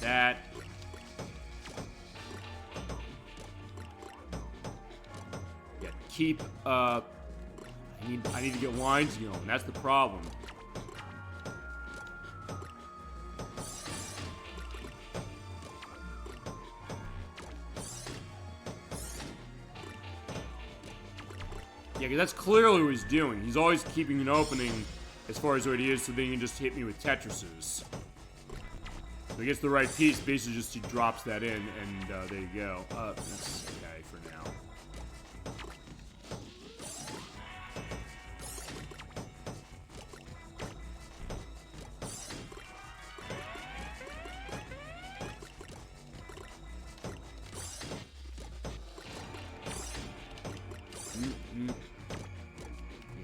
Speaker 1: that. Yeah, keep, I need to get lines going. That's the problem. Yeah, because that's clearly what he's doing. He's always keeping an opening as far as what he is, so then he can just hit me with Tetrises. So he gets the right piece, basically just he drops that in, and there you go. That's okay for now.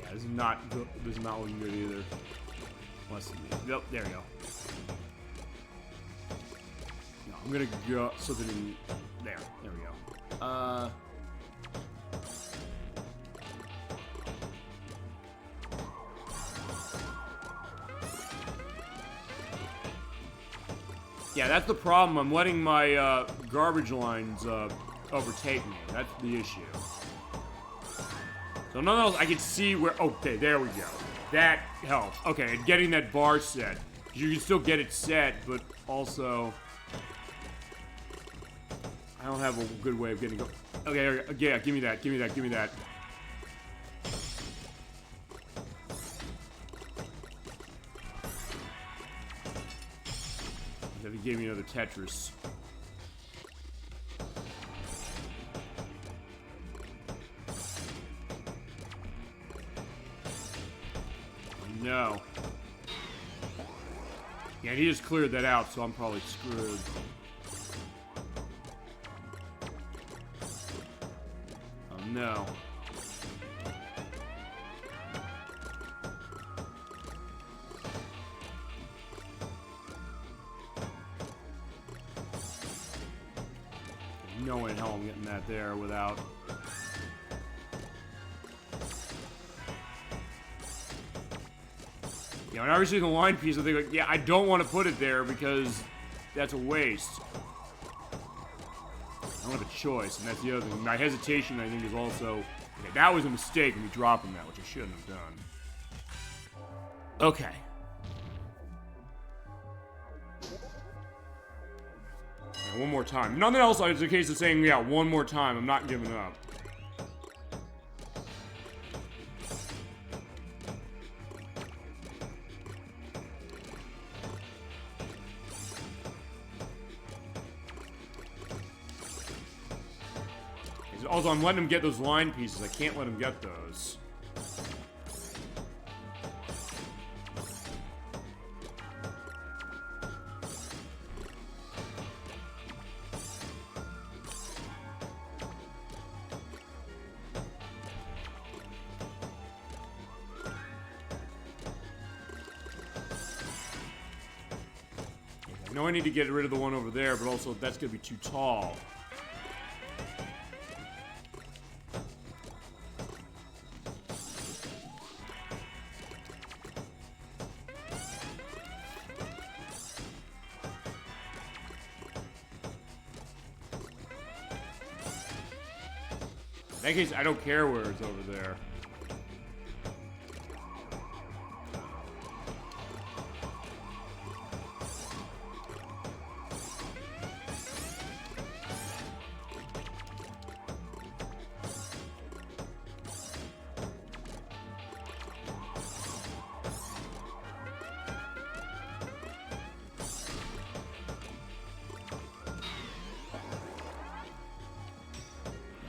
Speaker 1: Yeah, this is not good. This is not looking good either. Yep, there we go. No, I'm gonna go something in there. There we go. Yeah, that's the problem. I'm letting my garbage lines overtake me. That's the issue. So nonetheless, I can see where. Okay, there we go. That helps. Okay, and getting that bar set. You can still get it set, but also I don't have a good way of getting go. Okay, yeah, give me that. Give me that. Give me that. Then he gave me another Tetris. No. Yeah, he just cleared that out, so I'm probably screwed. Oh no. No way in hell I'm getting that there without. You know, and obviously the line piece, I think, like, yeah, I don't want to put it there because that's a waste. I don't have a choice, and that's the other thing. My hesitation, I think, is also, okay, that was a mistake, me dropping that, which I shouldn't have done. Okay. Yeah, one more time. Nothing else, it's a case of saying, yeah, one more time. I'm not giving up. Also, I'm letting him get those line pieces. I can't let him get those. I know I need to get rid of the one over there, but also that's going to be too tall. In that case, I don't care where it's over there.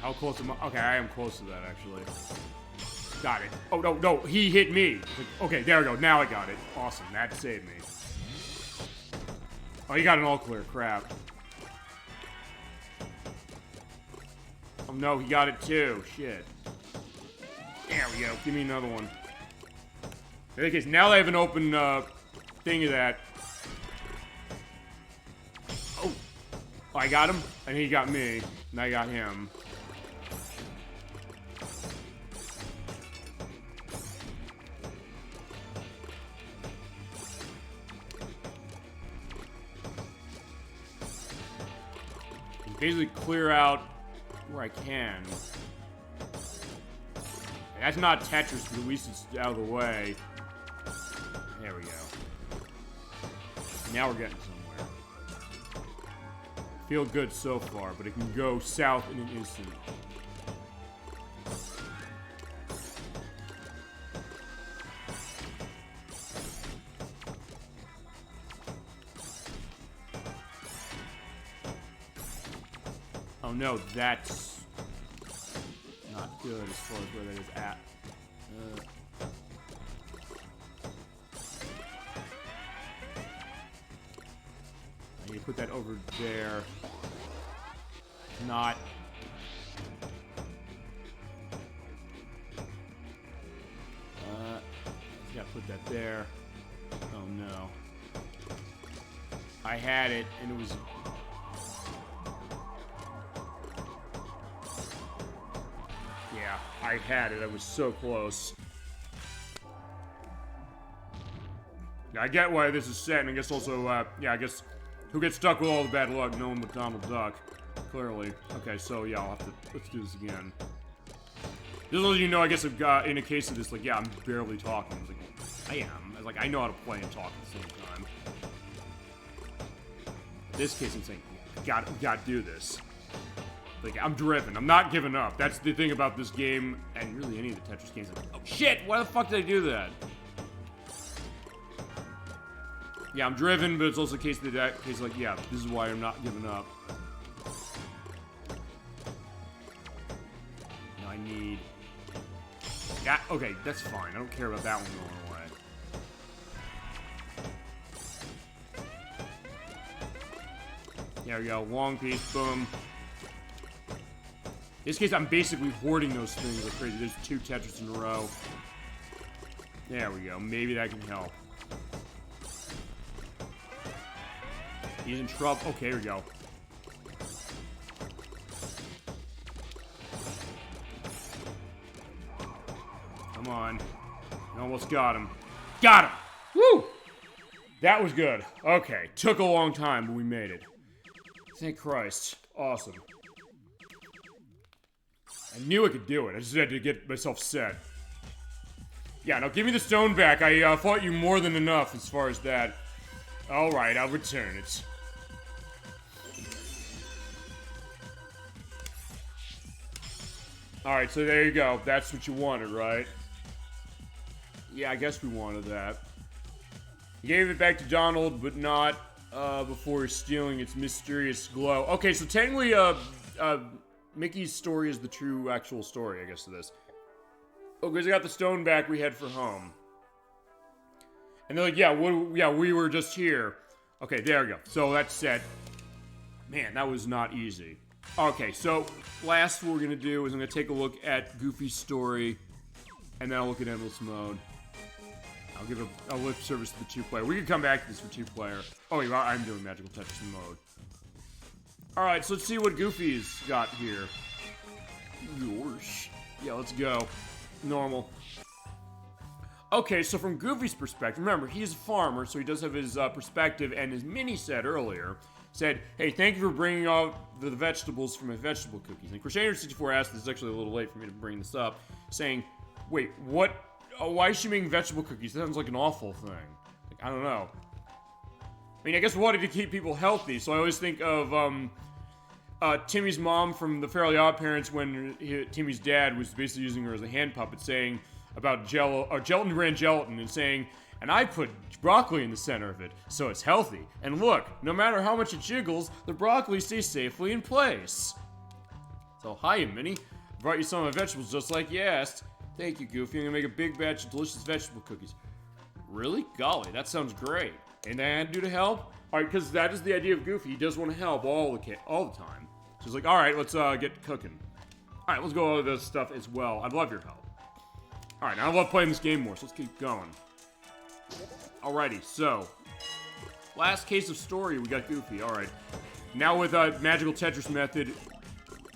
Speaker 1: How close am I? Okay, I am close to that, actually. Got it. Oh, no, no, he hit me. Okay, there we go. Now I got it. Awesome, that saved me. Oh, you got an all clear. Crap. Oh, no, he got it too. Shit. There we go. Give me another one. In any case, now that I have an open thing of that. Oh, I got him, and he got me, and I got him. Basically clear out where I can. That's not Tetris, but at least it's out of the way. There we go. Now we're getting somewhere. Feel good so far, but it can go south in an instant. Oh no, that's not good as far as where that is at. I need to put that over there. Not. Yeah, put that there. Oh no. I had it, and it was. Yeah, I had it. I was so close. Yeah, I get why this is set, and I guess also, yeah, I guess who gets stuck with all the bad luck? No one but Donald Duck. Clearly. Okay, so yeah, I'll have to, let's do this again. Just so you know, I guess I've got, in a case of this, like, yeah, I'm barely talking. It's like, I am. I was like, I know how to play and talk at the same time. In this case, I'm saying, yeah, we gotta do this. Like, I'm driven. I'm not giving up. That's the thing about this game, and really any of the Tetris games. Like, oh, shit! Why the fuck did I do that? Yeah, I'm driven, but it's also a case of that case, like, yeah, this is why I'm not giving up. Now I need... Yeah, okay, that's fine. I don't care about that one going away. There we go. Long piece, boom. In this case, I'm basically hoarding those things like crazy. There's 2 Tetris in a row. There we go. Maybe that can help. He's in trouble. Okay, here we go. Come on. I almost got him. Got him! Woo! That was good. Okay. Took a long time, but we made it. Thank Christ. Awesome. I knew I could do it. I just had to get myself set. Yeah, now give me the stone back. I fought you more than enough as far as that. Alright, I'll return it. Alright, so there you go. That's what you wanted, right? Yeah, I guess we wanted that. He gave it back to Donald, but not before stealing its mysterious glow. Okay, so technically, Mickey's story is the true, actual story, I guess, of this. Oh, because I got the stone back, we head for home. And they're like, yeah, we were just here. Okay, there we go. So that's set. Man, that was not easy. Okay, so last what we're going to do is I'm going to take a look at Goofy's story, and then I'll look at Endless Mode. I'll give a lip service to the 2-player. We can come back to this for 2-player. Oh, yeah, I'm doing Magical Tetris mode. Alright, so let's see what Goofy's got here. Yours. Yeah, let's go. Normal. Okay, so from Goofy's perspective, remember, he's a farmer, so he does have his perspective, and as Minnie said earlier, said, hey, thank you for bringing all the vegetables for my vegetable cookies. And Crusader64 asked, this is actually a little late for me to bring this up, saying, wait, what? Oh, why is she making vegetable cookies? That sounds like an awful thing. Like, I don't know. I mean, I guess we wanted to keep people healthy, so I always think of, Timmy's mom from the Fairly Odd Parents when Timmy's dad was basically using her as a hand puppet, saying about gelatin brand gelatin, and saying, and I put broccoli in the center of it, so it's healthy. And look, no matter how much it jiggles, the broccoli stays safely in place. So, hiya, Minnie. Brought you some of my vegetables just like you asked. Thank you, Goofy. I'm gonna make a big batch of delicious vegetable cookies. Really? Golly, that sounds great. Anything I can do to help? Alright, because that is the idea of Goofy. He does want to help all the time. So he's like, alright, let's get cooking. Alright, let's go over this stuff as well. I'd love your help. Alright, now I love playing this game more, so let's keep going. Alrighty, so last case of story, we got Goofy. Alright. Now with Magical Tetris method,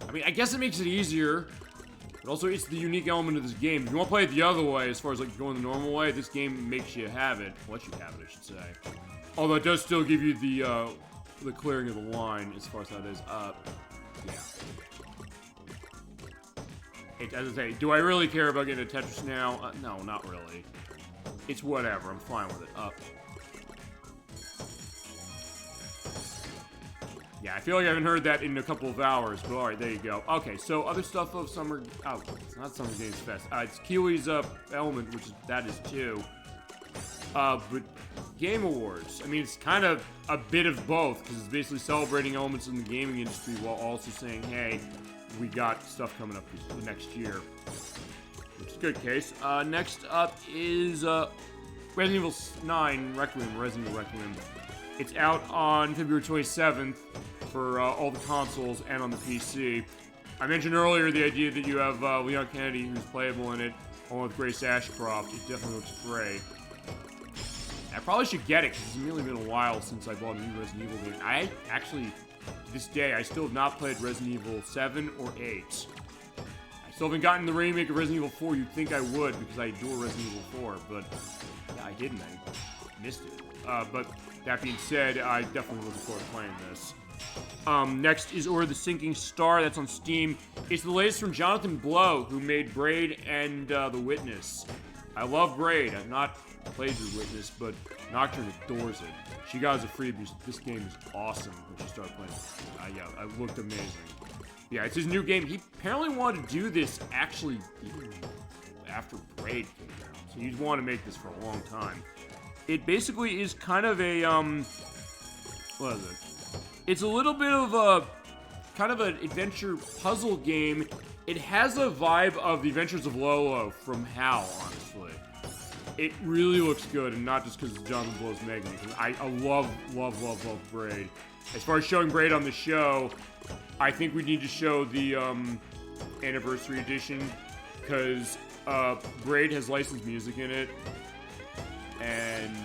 Speaker 1: I mean, I guess it makes it easier, but also it's the unique element of this game. If you want to play it the other way, as far as like going the normal way, this game makes you have it. Lets you have it, I should say. Although it does still give you the clearing of the line as far as that is. Yeah. As I say, do I really care about getting a Tetris now? No, not really. It's whatever. I'm fine with it. Yeah, I feel like I haven't heard that in a couple of hours, but alright, there you go. Okay, so other stuff of Summer... Oh, it's not Summer Games Fest. It's Kiwi's Element, which that is too. But Game Awards. I mean, it's kind of a bit of both, because it's basically celebrating elements in the gaming industry while also saying, hey, we got stuff coming up this next year. Which is a good case. Next up is Resident Evil 9 Requiem, Resident Evil Requiem. It's out on February 27th for all the consoles and on the PC. I mentioned earlier the idea that you have Leon Kennedy, who's playable in it, along with Grace Ashcroft. It definitely looks great. I probably should get it, because it's really been a while since I bought a new Resident Evil game. I actually, to this day, I still have not played Resident Evil 7 or 8. I still haven't gotten the remake of Resident Evil 4. You'd think I would, because I adore Resident Evil 4, but yeah, I didn't. I missed it. But that being said, I definitely looking forward to playing this. Next is Or the Sinking Star. That's on Steam. It's the latest from Jonathan Blow, who made Braid and The Witness. I love Braid. I've not played The Witness, but Nocturne adores it. She got it as a freebie. This game is awesome when she started playing. Yeah, it looked amazing. Yeah, it's his new game. He apparently wanted to do this actually even after Braid came out. So he's wanted to make this for a long time. It basically is kind of a, what is it? It's a little bit of a, kind of an adventure puzzle game. It has a vibe of The Adventures of Lolo from HAL, honestly. It really looks good, and not just because it's Jonathan Blow's making it. I love Braid. As far as showing Braid on the show, I think we need to show the anniversary edition, because Braid has licensed music in it, and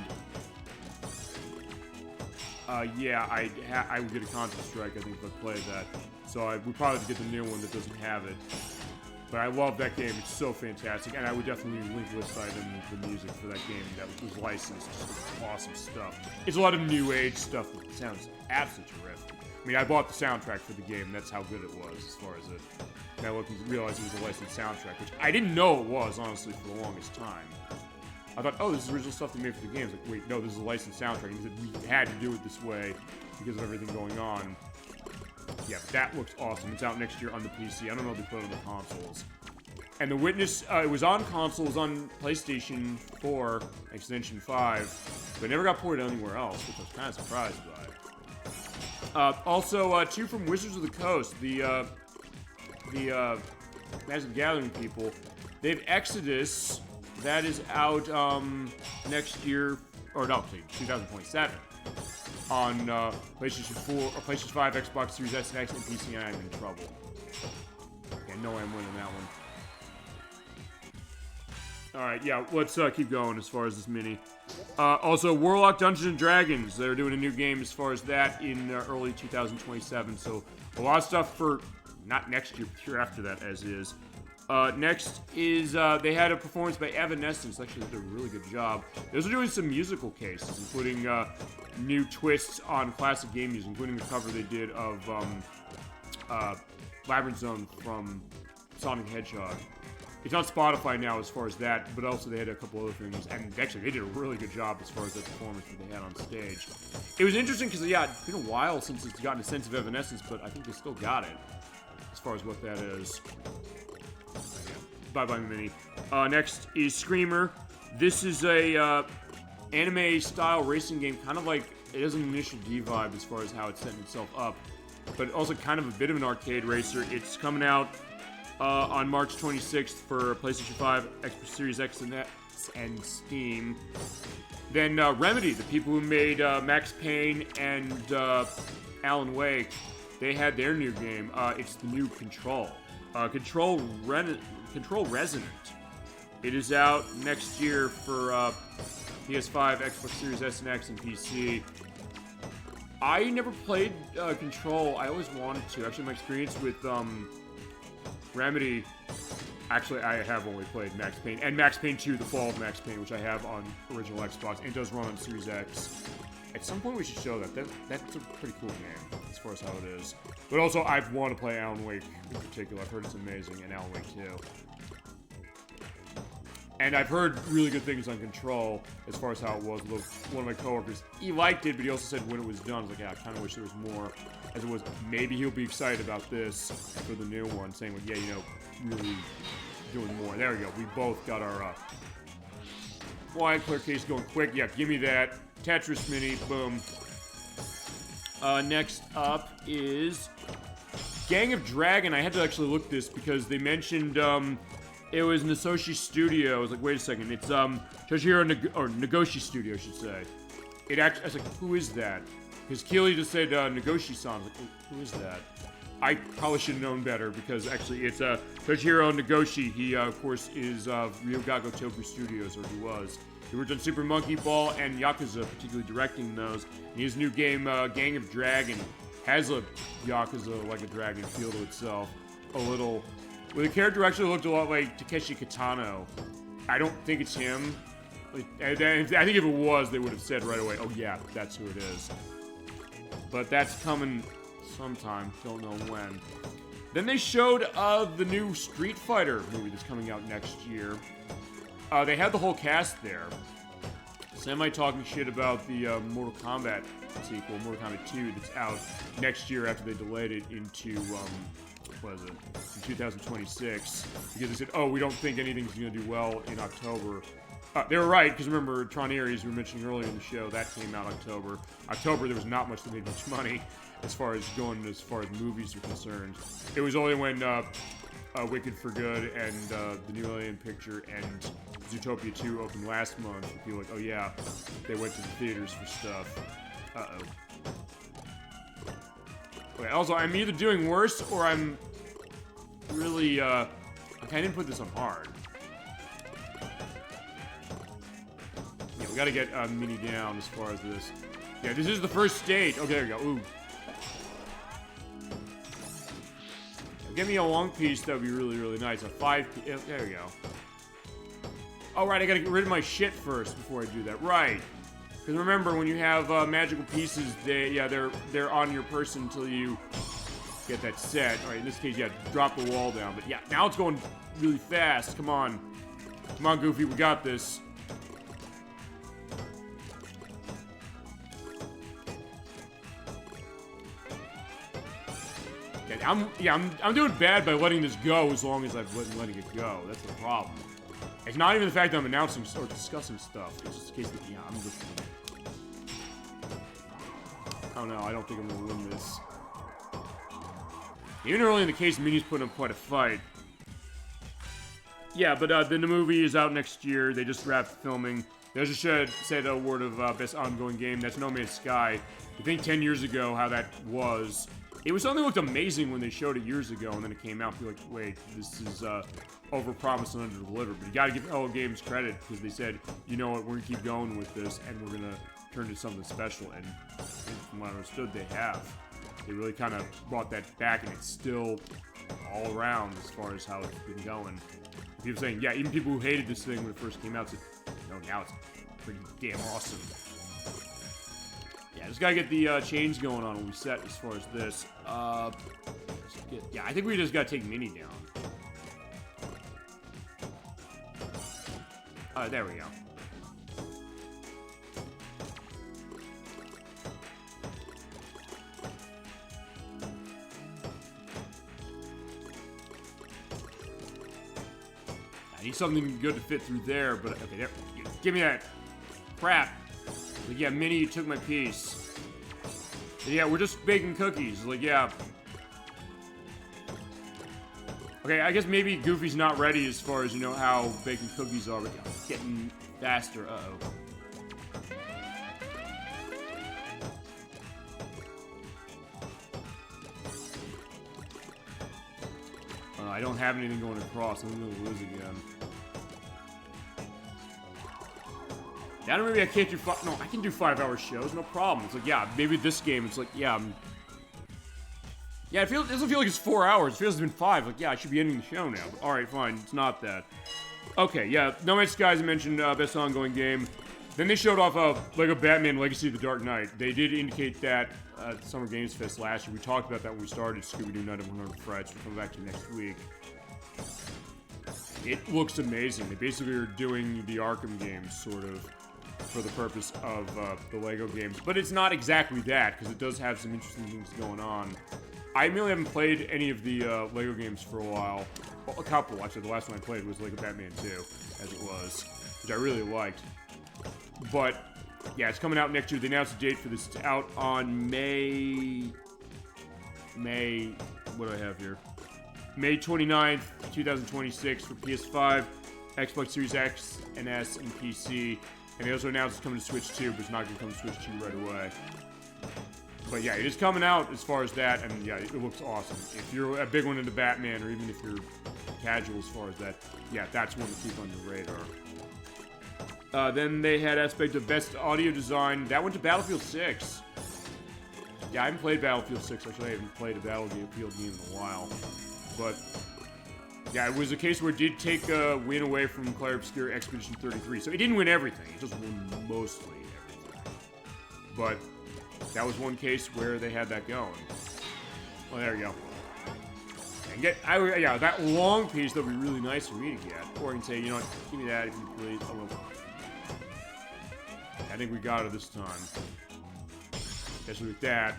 Speaker 1: yeah, I would get a content strike, I think, if I played that. So I would probably have to get the new one that doesn't have it. But I love that game. It's so fantastic. And I would definitely link list item the music for that game that was licensed. Just awesome stuff. It's a lot of new age stuff that sounds absolutely terrific. I mean, I bought the soundtrack for the game. That's how good it was as far as it. And I looked and realized it was a licensed soundtrack, which I didn't know it was, honestly, for the longest time. I thought, oh, this is original stuff they made for the game. I was like, wait, no, this is a licensed soundtrack. And he said we had to do it this way because of everything going on. Yeah, that looks awesome. It's out next year on the PC. I don't know if they put it on the consoles. And The Witness, it was on consoles on PlayStation 4, Extension 5, but it never got ported anywhere else, which I was kind of surprised by. Also, two from Wizards of the Coast, the Magic the Gathering people. They have Exodus. That is out next year, or no, 2027, on PlayStation 4, or PlayStation 5, Xbox Series S and X, and PC, and I'm in trouble. Yeah, no, I'm winning that one. Alright, yeah, let's keep going as far as this mini. Also, Warlock Dungeons & Dragons. They're doing a new game as far as that in early 2027, so a lot of stuff for, not next year, but year after that, as is. Next is, they had a performance by Evanescence. Actually, they did a really good job. Those are doing some musical cases, including new twists on classic game music, including the cover they did of Labyrinth Zone from Sonic the Hedgehog. It's on Spotify now as far as that, but also they had a couple other things, and actually they did a really good job as far as the performance that they had on stage. It was interesting because, yeah, it's been a while since it's gotten a sense of Evanescence, but I think they still got it as far as what that is. Bye-bye, Mini. Next is Screamer. This is a anime-style racing game, kind of like, it has an initial D vibe as far as how it's setting itself up. but also kind of a bit of an arcade racer. It's coming out on March 26th for PlayStation 5, Xbox Series X and X, and Steam. Then Remedy, the people who made Max Payne and Alan Wake, they had their new game. It's the new Control. Control Resonant. It is out next year for PS5, Xbox Series S and X, and PC. I never played Control. I always wanted to. Actually, my experience with Remedy, actually, I have only played Max Payne, and Max Payne 2, The Fall of Max Payne, which I have on original Xbox, and it does run on Series X. At some point, we should show that. That's a pretty cool game, as far as how it is. But also, I want to play Alan Wake in particular. I've heard it's amazing, and Alan Wake 2. And I've heard really good things on Control, as far as how it was. One of my coworkers, he liked it, but he also said when it was done, I was like, yeah, I kind of wish there was more. As it was, maybe he'll be excited about this for the new one, saying, like, yeah, you know, really doing more. There we go. We both got our wide clear case going quick. Yeah, give me that. Tetris Mini. Boom. Next up is Gang of Dragon. I had to actually look this because they mentioned it was Nasoshi Studio. I was like, wait a second. It's Toshihiro Nagoshi Studio, I should say. It actually, I was like, who is that? Because Keely just said Nagoshi-san. I was like, who is that? I probably should have known better because actually it's Toshihiro Nagoshi. He, of course, is Ryogago Toku Studios, or he was. He worked on Super Monkey Ball and Yakuza, particularly directing those. And his new game, Gang of Dragon, has a Yakuza like a dragon feel to itself. A little. Well, the character actually looked a lot like Takeshi Kitano. I don't think it's him. I think if it was, they would have said right away, oh yeah, that's who it is. But that's coming sometime, don't know when. Then they showed the new Street Fighter movie that's coming out next year. They had the whole cast there. Semi-talking shit about the Mortal Kombat sequel, Mortal Kombat 2, that's out next year after they delayed it into, what is it, in 2026. Because they said, oh, we don't think anything's going to do well in October. They were right, because remember, Tron Ares, we were mentioning earlier in the show, that came out October. October, there was not much that made much money as far as movies are concerned. It was only when Wicked for Good and the new Alien picture and Zootopia 2 opened last month. People were like, oh yeah, they went to the theaters for stuff. Uh-oh. Okay, also, I'm either doing worse or I'm really, okay, I didn't put this on hard. Yeah, we gotta get Mini down as far as this. Yeah, this is the first stage. Okay, there we go. Ooh. Give me a long piece, that would be really, really nice. A 5-piece. There we go. Oh, right, I gotta get rid of my shit first before I do that. Right. Because remember, when you have magical pieces, they're on your person until you get that set. All right, in this case, yeah, drop the wall down. But yeah, now it's going really fast. Come on. Come on, Goofy, we got this. I'm doing bad by letting this go as long as I've been letting it go. That's the problem. It's not even the fact that I'm announcing or discussing stuff. It's just a case that, yeah, I'm just... Oh no, I don't think I'm gonna win this. Even early in the case, Mini's putting up quite a fight. Yeah, but the movie is out next year. They just wrapped filming. They just said a word of best ongoing game. That's No Man's Sky. I think 10 years ago how that was. It was something that looked amazing when they showed it years ago, and then it came out and you're like, wait, this is overpromised and underdelivered. But you gotta give all games credit, because they said, you know what, we're gonna keep going with this, and we're gonna turn to something special. And from what I understood, they have. They really kind of brought that back, and it's still all around as far as how it's been going. People saying, yeah, even people who hated this thing when it first came out said, no, now it's pretty damn awesome. Yeah, just gotta get the change going on when we set as far as this. Yeah, I think we just gotta take Mini down. There we go. I need something good to fit through there, but okay, there. Give me that crap. But yeah, Mini, you took my piece. Yeah, we're just baking cookies. Like, yeah. Okay, I guess maybe Goofy's not ready as far as, you know, how baking cookies are, but yeah, it's getting faster. Uh-oh. I don't have anything going across. I'm gonna lose again. Yeah, maybe I can't do no, I can do 5-hour shows, no problem. It's like, yeah, maybe this game, it's like, yeah, yeah, it doesn't feel like it's 4 hours. It feels it's been 5. Like, yeah, I should be ending the show now. But, alright, fine. It's not that. Okay, yeah, No Man's Skies I mentioned, best ongoing game. Then they showed off Lego Batman Legacy of the Dark Knight. They did indicate that at the Summer Games Fest last year. We talked about that when we started Scooby-Doo Night of 100 Frights. We'll come back to next week. It looks amazing. They basically are doing the Arkham games, sort of, for the purpose of the Lego games. But it's not exactly that, because it does have some interesting things going on. I really haven't played any of the Lego games for a while. Well, a couple, actually. The last one I played was Lego Batman 2, as it was, which I really liked. But, yeah, it's coming out next year. They announced a date for this. It's out on May, what do I have here? May 29th, 2026 for PS5, Xbox Series X and S, and PC. And they also announced it's coming to Switch 2, but it's not going to come to Switch 2 right away. But yeah, it is coming out as far as that, and yeah, it looks awesome. If you're a big one into Batman, or even if you're casual as far as that, yeah, that's one to keep on your radar. Then they had aspect of best audio design. That went to Battlefield 6. Yeah, I haven't played Battlefield 6. Actually, I haven't played a Battlefield game in a while. But yeah, it was a case where it did take a win away from Clair Obscur Expedition 33. So it didn't win everything. It just won mostly everything. But that was one case where they had that going. Well, there you go. And yeah, that long piece, that'll be really nice for me to get. Or I can say, you know what, give me that if you please. I think we got it this time. Especially with that.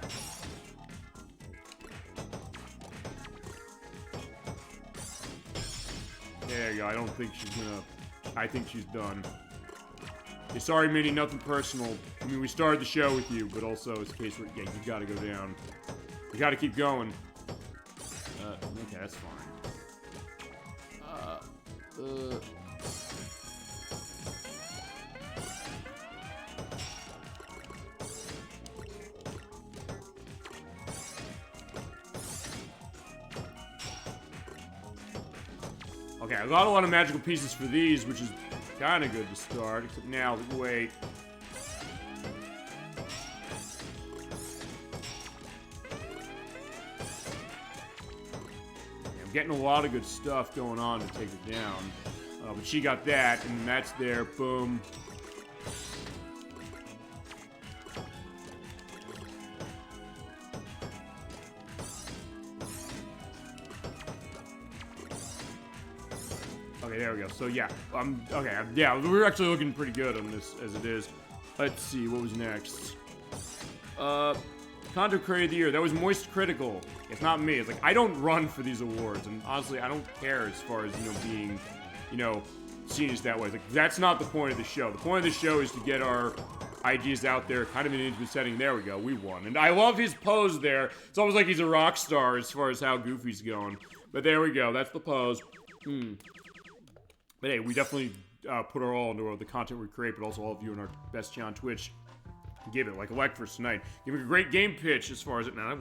Speaker 1: There you go. I don't think she's gonna... I think she's done. Hey, sorry, Minnie, nothing personal. I mean, we started the show with you, but also it's a case where, yeah, you gotta go down. You gotta keep going. Okay, that's fine. Okay, I got a lot of magical pieces for these, which is kind of good to start, except now, wait. I'm getting a lot of good stuff going on to take it down. But she got that, and that's there, boom. Okay, there we go. So yeah, yeah, we're actually looking pretty good on this as it is. Let's see, what was next? Content Creator of the Year. That was Moist Critical. It's not me. It's like, I don't run for these awards, and honestly, I don't care as far as, you know, being, you know, seen as that way. It's like, that's not the point of the show. The point of the show is to get our ideas out there, kind of in an intimate setting. There we go, we won. And I love his pose there. It's almost like he's a rock star as far as how Goofy's going. But there we go, that's the pose. But hey, we definitely put our all into the content we create, but also all of you in our best chat on Twitch give it, like ElecVerse tonight. Give it a great game pitch as far as it. Now,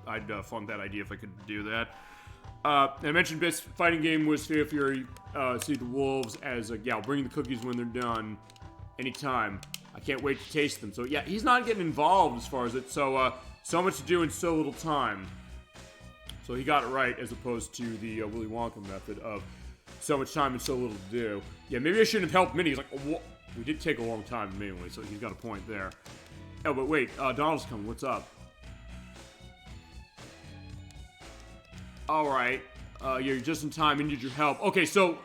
Speaker 1: I'd fund that idea if I could do that. I mentioned best fighting game was Fatal Fury, See the Wolves, as yeah, I'll bring the cookies when they're done, anytime. I can't wait to taste them. So yeah, he's not getting involved as far as it. So so much to do in so little time. So he got it right as opposed to the Willy Wonka method of so much time and so little to do. Yeah, maybe I shouldn't have helped Minnie. He's like, oh, we did take a long time mainly, so he's got a point there. Oh, but wait, Donald's coming. What's up? Alright, you're just in time and need your help. Okay, so,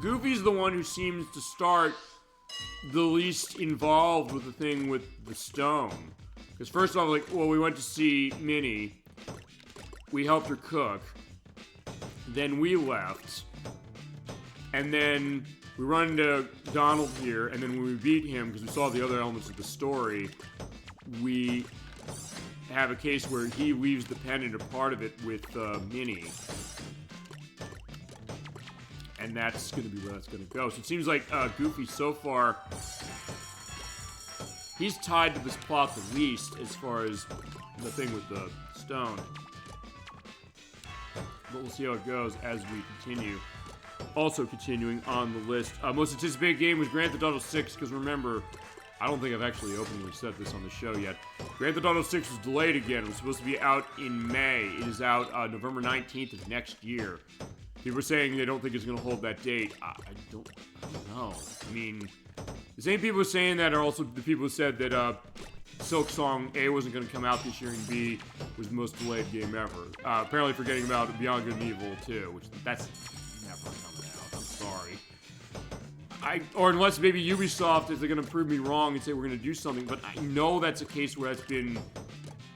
Speaker 1: Goofy's the one who seems to start the least involved with the thing with the stone. Because first off, like, well, we went to see Minnie. We helped her cook. Then we left. And then we run into Donald here, and then when we beat him, because we saw the other elements of the story, we have a case where he leaves the pendant or part of it with Minnie. And that's going to be where that's going to go. So it seems like Goofy so far, he's tied to this plot the least as far as the thing with the stone. But we'll see how it goes as we continue. Also continuing on the list, most anticipated game was Grand Theft Auto 6, because remember, I don't think I've actually openly said this on the show yet. Grand Theft Auto 6 was delayed again. It was supposed to be out in May. It is out November 19th of next year. People are saying they don't think it's going to hold that date. I don't know. I mean, the same people saying that are also the people who said that Silk Song A wasn't going to come out this year and B was the most delayed game ever. Apparently forgetting about Beyond Good and Evil 2, which that's never coming out. I'm sorry. Or unless maybe Ubisoft is going to prove me wrong and say we're going to do something, but I know that's a case where that's been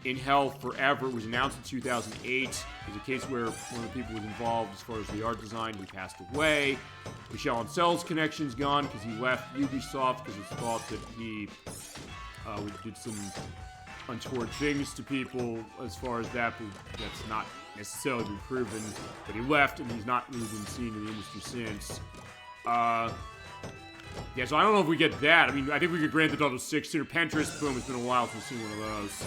Speaker 1: in hell forever. It was announced in 2008. It was a case where one of the people was involved as far as the art design. He passed away. Michel Ancel's connection's gone because he left Ubisoft because it's thought that he did some untoward things to people as far as that, but that's not necessarily been proven. But he left and he's not really been seen in the industry since. Yeah, so I don't know if we get that. I mean, I think we get Grand Theft Auto 6 sooner. Pinterest, boom, it's been a while since we've seen one of those.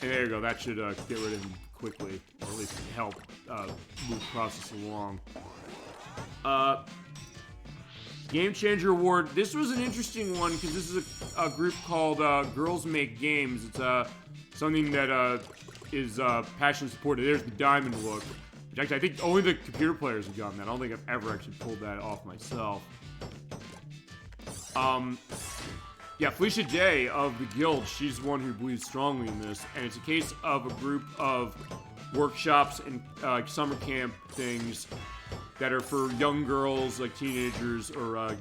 Speaker 1: And there you go, that should get rid of him quickly, or at least help move the process along. Game Changer Award. This was an interesting one, because this is a group called Girls Make Games. It's something that is passionately supported. There's the diamond look. Which actually, I think only the computer players have gotten that. I don't think I've ever actually pulled that off myself. Yeah, Felicia Day of the Guild, she's the one who believes strongly in this, and it's a case of a group of workshops and summer camp things that are for young girls, like teenagers, or I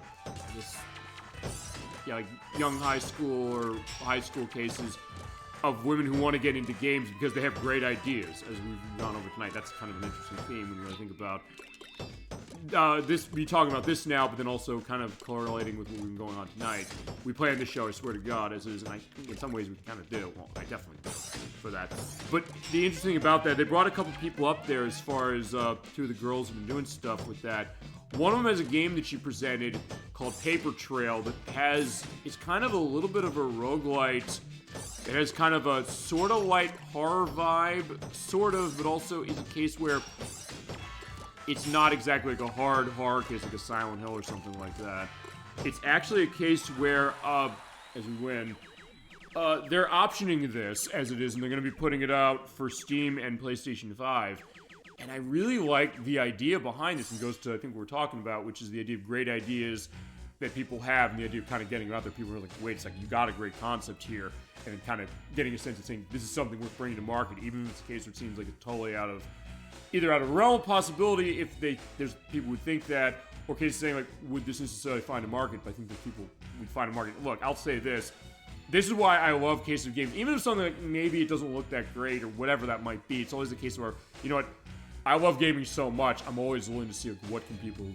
Speaker 1: guess, yeah, like young high school or high school cases of women who want to get into games because they have great ideas, as we've gone over tonight. That's kind of an interesting theme when you really think about be talking about this now, but then also kind of correlating with what we've been going on tonight. We planned this show, I swear to God, as is, and in some ways we kind of do. Well, I definitely do for that. But the interesting about that, they brought a couple people up there as far as two of the girls have been doing stuff with that. One of them has a game that she presented called Paper Trail that it's kind of a little bit of a roguelite. It has kind of a sort of light horror vibe, sort of, but also is a case where it's not exactly like a hard horror case, like a Silent Hill or something like that. It's actually a case where, as we win, they're optioning this as it is, and they're going to be putting it out for Steam and PlayStation 5. And I really like the idea behind this, and goes to, I think, what we're talking about, which is the idea of great ideas that people have, and the idea of kind of getting out there. People are like, wait a second, you got a great concept here, and kind of getting a sense of saying, this is something worth bringing to market, even if it's a case where it seems like it's totally either out of realm of possibility if there's people who think that, or cases saying like, would this necessarily find a market? But I think that people would find a market. Look, I'll say this. This is why I love cases of games. Even if something like maybe it doesn't look that great or whatever that might be, it's always a case where, you know what, I love gaming so much, I'm always willing to see like, what can people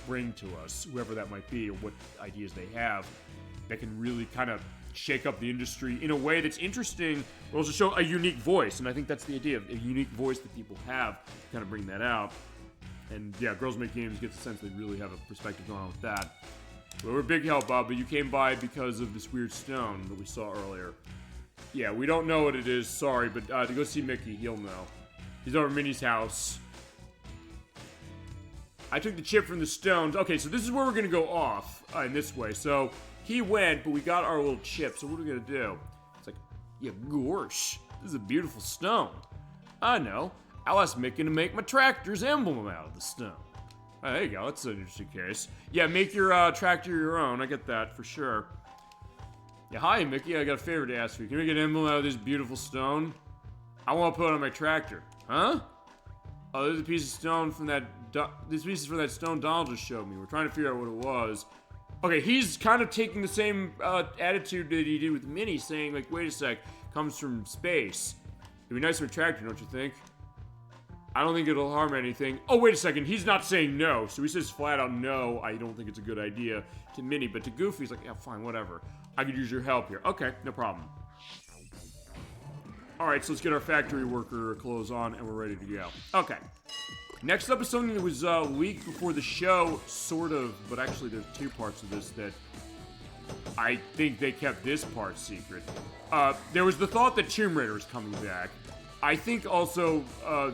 Speaker 1: bring to us, whoever that might be, or what ideas they have that can really kind of shake up the industry in a way that's interesting, but also show a unique voice. And I think that's the idea of a unique voice that people have to kind of bring that out. And yeah, Girls Make Games gets a sense they really have a perspective going on with that. Well, we're a big help, Bob, but you came by because of this weird stone that we saw earlier. Yeah, we don't know what it is, sorry, but to go see Mickey, he'll know. He's over at Minnie's house. I took the chip from the stones. Okay, so this is where we're going to go off in this way. So he went, but we got our little chip. So what are we going to do? It's like, yeah, gosh, this is a beautiful stone. I know. I'll ask Mickey to make my tractor's emblem out of the stone. Oh, there you go. That's an interesting case. Yeah, make your tractor your own. I get that for sure. Yeah, hi, Mickey. I got a favor to ask you. Can we get an emblem out of this beautiful stone? I want to put it on my tractor. Huh? Oh, there's a piece of stone from that... This piece is from that stone Donald just showed me. We're trying to figure out what it was. Okay, he's kind of taking the same attitude that he did with Minnie, saying, like, wait a sec, comes from space. It'd be nice for a tractor, don't you think? I don't think it'll harm anything. Oh, wait a second, he's not saying no. So he says flat out no, I don't think it's a good idea to Minnie. But to Goofy, he's like, yeah, fine, whatever. I could use your help here. Okay, no problem. Alright, so let's get our factory worker clothes on, and we're ready to go. Okay. Next up is something that was leaked before the show, sort of, but actually there's two parts of this that I think they kept this part secret. There was the thought that Tomb Raider is coming back. I think also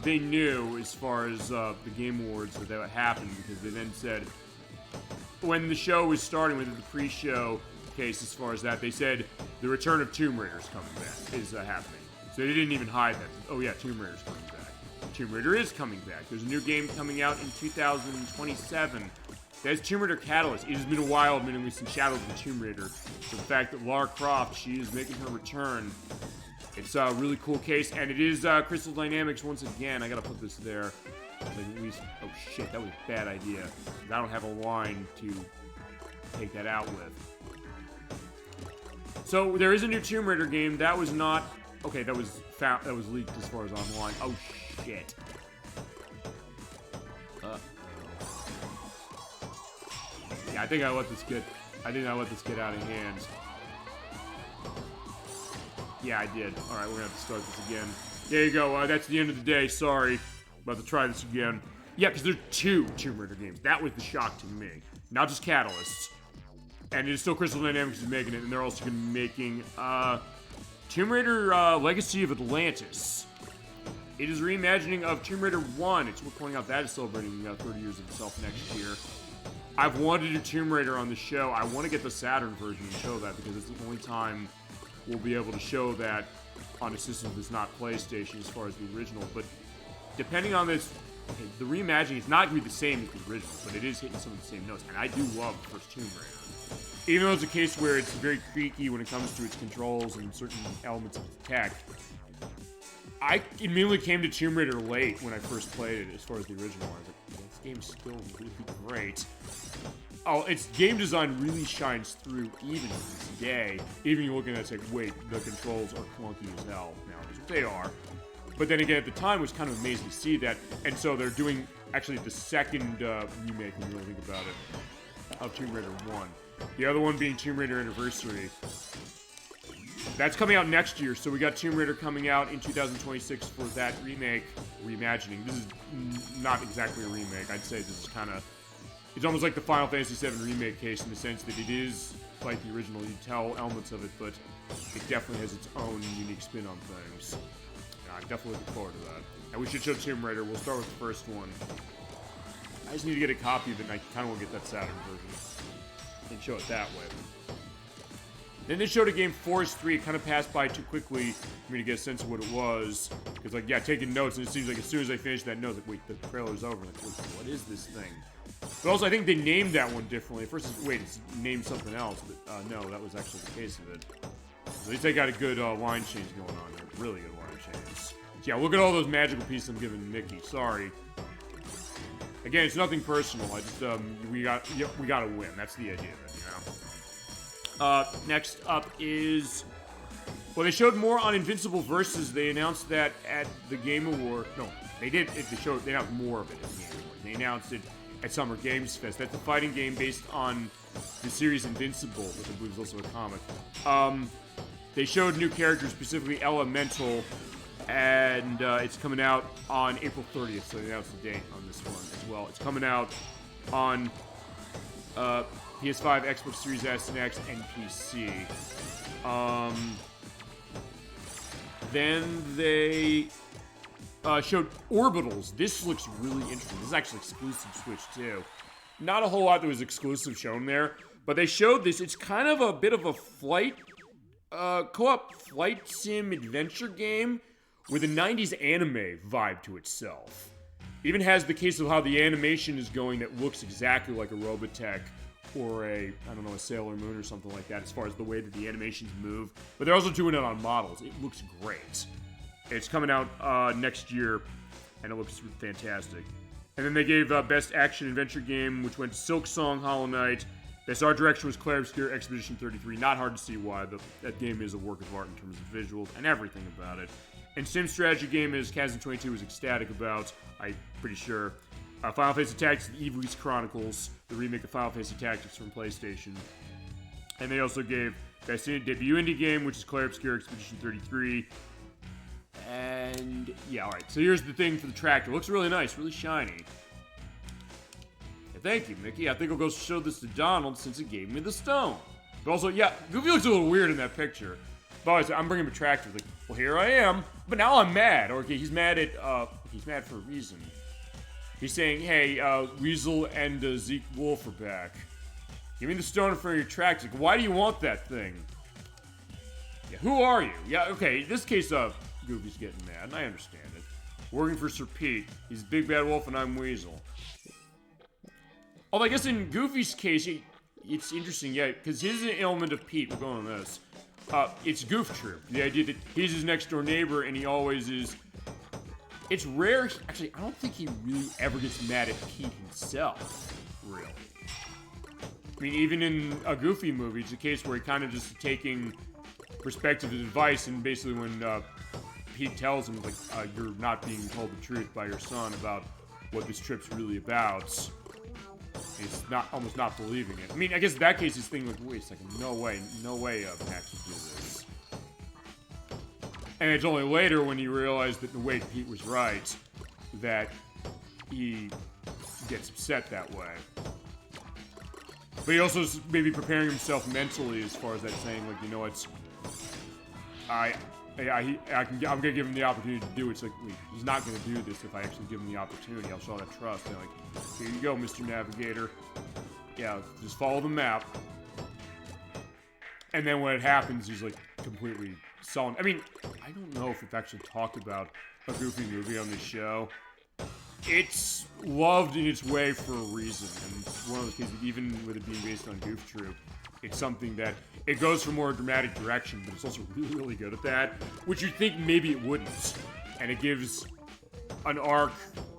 Speaker 1: they knew, as far as the Game Awards, that would happen, because they then said, when the show was starting, with the pre-show case, as far as that, they said the return of Tomb Raider is coming back, is happening. So they didn't even hide that. Oh yeah, Tomb Raider's coming back. Tomb Raider is coming back. There's a new game coming out in 2027. That's Tomb Raider Catalyst. It has been a while, admittedly, since Shadows of the Tomb Raider. So the fact that Lara Croft, she is making her return. It's a really cool case, and it is Crystal Dynamics once again. I gotta put this there. Like at least, oh shit, that was a bad idea. I don't have a line to take that out with. So there is a new Tomb Raider game. That was not okay. That was leaked as far as online. Oh shit. Yeah, I think I let this get out of hand. Yeah, I did. All right, we're gonna have to start this again. There you go. That's the end of the day. Sorry. About to try this again. Yeah, because there's two Tomb Raider games. That was the shock to me. Not just Catalysts. And it is still Crystal Dynamics is making it, and they're also going to be making Tomb Raider Legacy of Atlantis. It is a reimagining of Tomb Raider 1. It's worth pointing out that is celebrating 30 years of itself next year. I've wanted to do Tomb Raider on the show. I want to get the Saturn version and show that, because it's the only time we'll be able to show that on a system that's not PlayStation as far as the original. But depending on this, okay, the reimagining is not going to be the same as the original, but it is hitting some of the same notes. And I do love the first Tomb Raider. Even though it's a case where it's very creaky when it comes to its controls and certain elements of its tech, I immediately came to Tomb Raider late when I first played it, as far as the original. I was like, this game's still really great. Oh, its game design really shines through even to this day. Even you looking at it, it's like, wait, the controls are clunky as hell nowadays. They are. But then again, at the time, it was kind of amazing to see that. And so they're doing, actually, the second remake, when you really think about it, of Tomb Raider 1. The other one being Tomb Raider Anniversary. That's coming out next year, so we got Tomb Raider coming out in 2026 for that remake, reimagining. This is not exactly a remake. I'd say this is kind of... It's almost like the Final Fantasy VII remake case in the sense that it is like the original. You tell elements of it, but it definitely has its own unique spin on things. I'm definitely looking forward to that. And we should show Tomb Raider. We'll start with the first one. I just need to get a copy of it, and I kind of want to get that Saturn version and show it that way. Then they showed a game, Forest 3. It kind of passed by too quickly for me to get a sense of what it was. Because, like, yeah, taking notes, and it seems like as soon as I finished that note, like, wait, the trailer's over. Like, wait, what is this thing? But also, I think they named that one differently. At first, it's named something else, but no, that was actually the case of it. So at least they got a good line change going on here. Really good line change. So, yeah, look at all those magical pieces I'm giving Mickey. Sorry. Again, it's nothing personal. I just, we gotta win. That's the idea of it, you know? Next up is... Well, they showed more on Invincible Versus. They announced that at the Game Award. No, they did. They announced more of it at the Game Award. They announced it at Summer Games Fest. That's a fighting game based on the series Invincible, which I believe is also a comic. They showed new characters, specifically Elemental, and it's coming out on April 30th, so they announced the date on this one as well. It's coming out on PS5, Xbox Series S and X, and PC. Then they showed Orbitals. This looks really interesting. This is actually exclusive Switch, too. Not a whole lot that was exclusive shown there, but they showed this. It's kind of a bit of a flight, co-op flight sim adventure game with a 90s anime vibe to itself. Even has the case of how the animation is going that looks exactly like a Robotech or a Sailor Moon or something like that as far as the way that the animations move. But they're also doing it on models. It looks great. It's coming out next year, and it looks fantastic. And then they gave Best Action Adventure Game, which went to Silk Song, Hollow Knight. Best Art Direction was Claire Obscure, Expedition 33. Not hard to see why. That game is a work of art in terms of visuals and everything about it. And Sim Strategy Game is Kazan 22 was ecstatic about, I'm pretty sure. Final Fantasy Tactics, the Eve Lease Chronicles, the remake of Final Fantasy Tactics from PlayStation. And they also gave Best Debut Indie Game, which is Claire Obscure, Expedition 33. And, yeah, alright. So here's the thing for the tractor. It looks really nice, really shiny. Yeah, thank you, Mickey. I think I'll go show this to Donald since he gave me the stone. But also, yeah, Goofy looks a little weird in that picture. But I'm bringing him a tractor. Like, well, here I am. But now I'm mad. Okay, he's mad at, he's mad for a reason. He's saying, hey, Weasel and Zeke Wolf are back. Give me the stone in front of your tractor. Like, why do you want that thing? Yeah, who are you? Yeah, okay, in this case, Goofy's getting mad, and I understand it. Working for Sir Pete. He's Big Bad Wolf, and I'm Weasel. Although I guess in Goofy's case, it's interesting, yeah, because here's an element of Pete. We're going on this. It's Goof Troop. The idea that he's his next-door neighbor, and he always is. It's rare. Actually, I don't think he really ever gets mad at Pete himself, really. I mean, even in a Goofy movie, it's a case where he kind of just taking perspective and advice, and basically when Pete tells him, like, you're not being told the truth by your son about what this trip's really about, he's almost not believing it. I mean, I guess in that case, he's thinking, like, wait a second, no way, Max would do this. And it's only later when he realized that, wait, Pete was right, that he gets upset that way. But he also is maybe preparing himself mentally as far as that saying, like, you know what, I'm gonna give him the opportunity to do it. It's like, wait, he's not gonna do this if I actually give him the opportunity. I'll show that trust. And like, here you go, Mr. Navigator. Yeah, just follow the map. And then when it happens, he's like completely sullen. I mean, I don't know if we've actually talked about a Goofy movie on this show. It's loved in its way for a reason, and it's one of those cases that even with it being based on Goof Troop, it's something that it goes for more dramatic direction, but it's also really, really good at that, which you'd think maybe it wouldn't. And it gives an arc,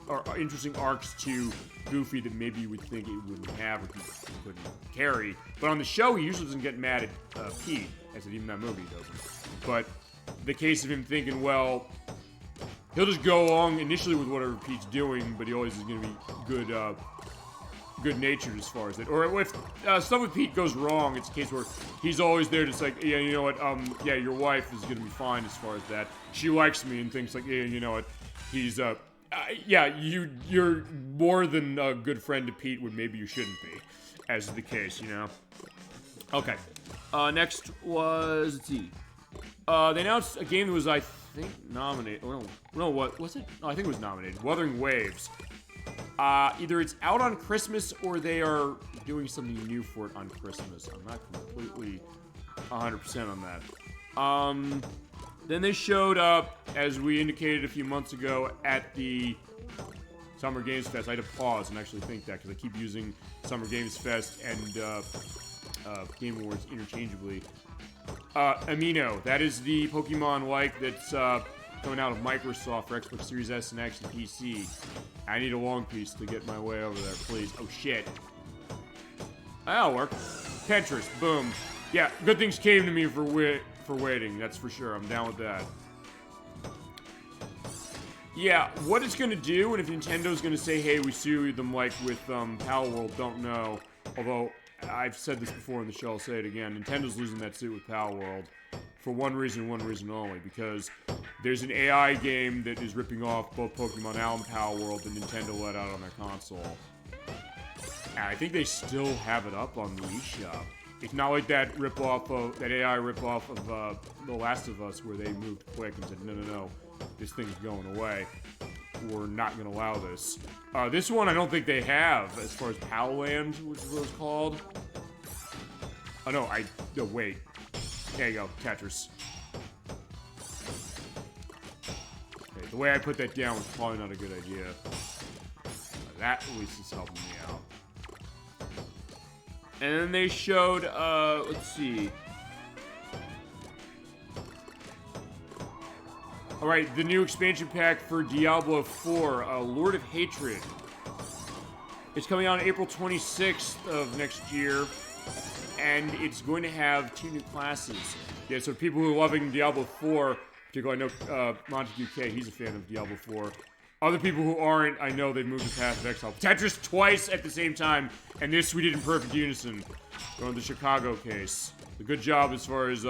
Speaker 1: or interesting arcs to Goofy that maybe you would think it wouldn't have or he couldn't carry. But on the show, he usually doesn't get mad at Pete, as in even that movie he doesn't. But the case of him thinking, well, he'll just go along initially with whatever Pete's doing, but he always is going to be good-natured as far as that. Or if stuff with Pete goes wrong, it's a case where he's always there to like, yeah, you know what, yeah, your wife is going to be fine as far as that. She likes me and things like, yeah, you know what, he's, yeah, you're more than a good friend to Pete when maybe you shouldn't be, as is the case, you know? Okay. Next was, let's see. They announced a game that was, I think, nominated. Oh, no, what was it? No, I think it was nominated. Wuthering Waves. Either it's out on Christmas or they are doing something new for it on Christmas. I'm not completely 100% on that. Then they showed up, as we indicated a few months ago, at the Summer Games Fest. I had to pause and actually think that, because I keep using Summer Games Fest and Game Awards interchangeably. Amino, that is the Pokemon-like that's coming out of Microsoft for Xbox Series S and X and PC. I need a long piece to get my way over there, please. Oh, shit. That'll work. Tetris, boom. Yeah, good things came to me for waiting, that's for sure. I'm down with that. Yeah, what it's gonna do, and if Nintendo's gonna say, hey, we sue them like with Power World, don't know. Although, I've said this before in the show, I'll say it again. Nintendo's losing that suit with Power World for one reason only, because there's an AI game that is ripping off both Pokemon and Power World that Nintendo let out on their console. And I think they still have it up on the eShop. It's not like that that AI ripoff of The Last of Us, where they moved quick and said, no, this thing's going away. We're not going to allow this. This one I don't think they have, as far as Powland, which is what it's called. Oh, no, no, wait. There you go, Tetris. Okay, the way I put that down was probably not a good idea. That at least is helping me out. And then they showed, let's see. Alright, the new expansion pack for Diablo 4, Lord of Hatred. It's coming out on April 26th of next year, and it's going to have 2 new classes. Yeah, so people who are loving Diablo 4, particularly I know Montague K, he's a fan of Diablo 4. Other people who aren't, I know they've moved to Path of Exile. Tetris twice at the same time, and this we did in perfect unison. Going to the Chicago case. A good job as far as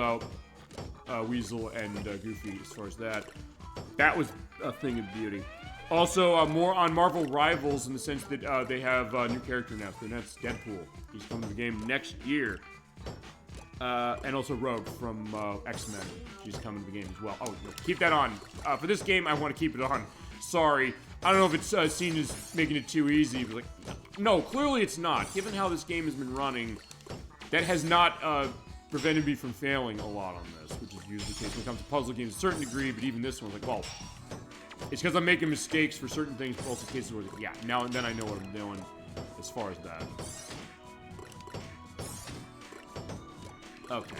Speaker 1: Weasel and Goofy as far as that. That was a thing of beauty. Also, more on Marvel Rivals in the sense that they have a new character now. So that's Deadpool. He's coming to the game next year. And also Rogue from X-Men. She's coming to the game as well. Oh, no, keep that on. For this game, I want to keep it on. Sorry. I don't know if it's seen as making it too easy. But no, clearly it's not. Given how this game has been running, that has not prevented me from failing a lot on this, which is usually the case when it comes to puzzle games to a certain degree, but even this one's like, well, it's because I'm making mistakes for certain things, but also cases where, yeah, now and then I know what I'm doing as far as that. Okay.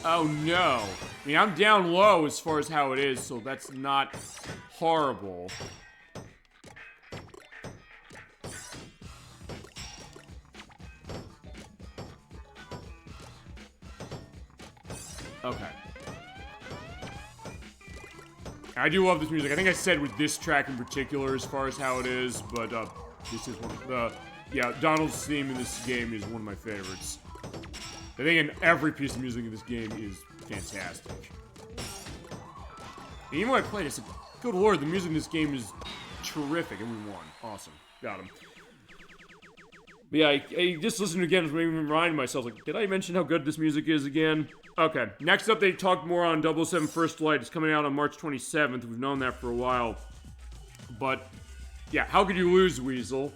Speaker 1: Oh no. I mean, I'm down low as far as how it is, so that's not horrible. Okay. I do love this music. I think I said with this track in particular as far as how it is, but this is one of the... Yeah, Donald's theme in this game is one of my favorites. I think in every piece of music in this game is fantastic. And even when I played it, I said, good lord, the music in this game is terrific, and we won. Awesome. Got him. But yeah, I just listened again, was maybe reminding myself, like, did I mention how good this music is again? Okay, next up, they talked more on 007 First Light. It's coming out on March 27th. We've known that for a while. But, yeah, how could you lose, Weasel?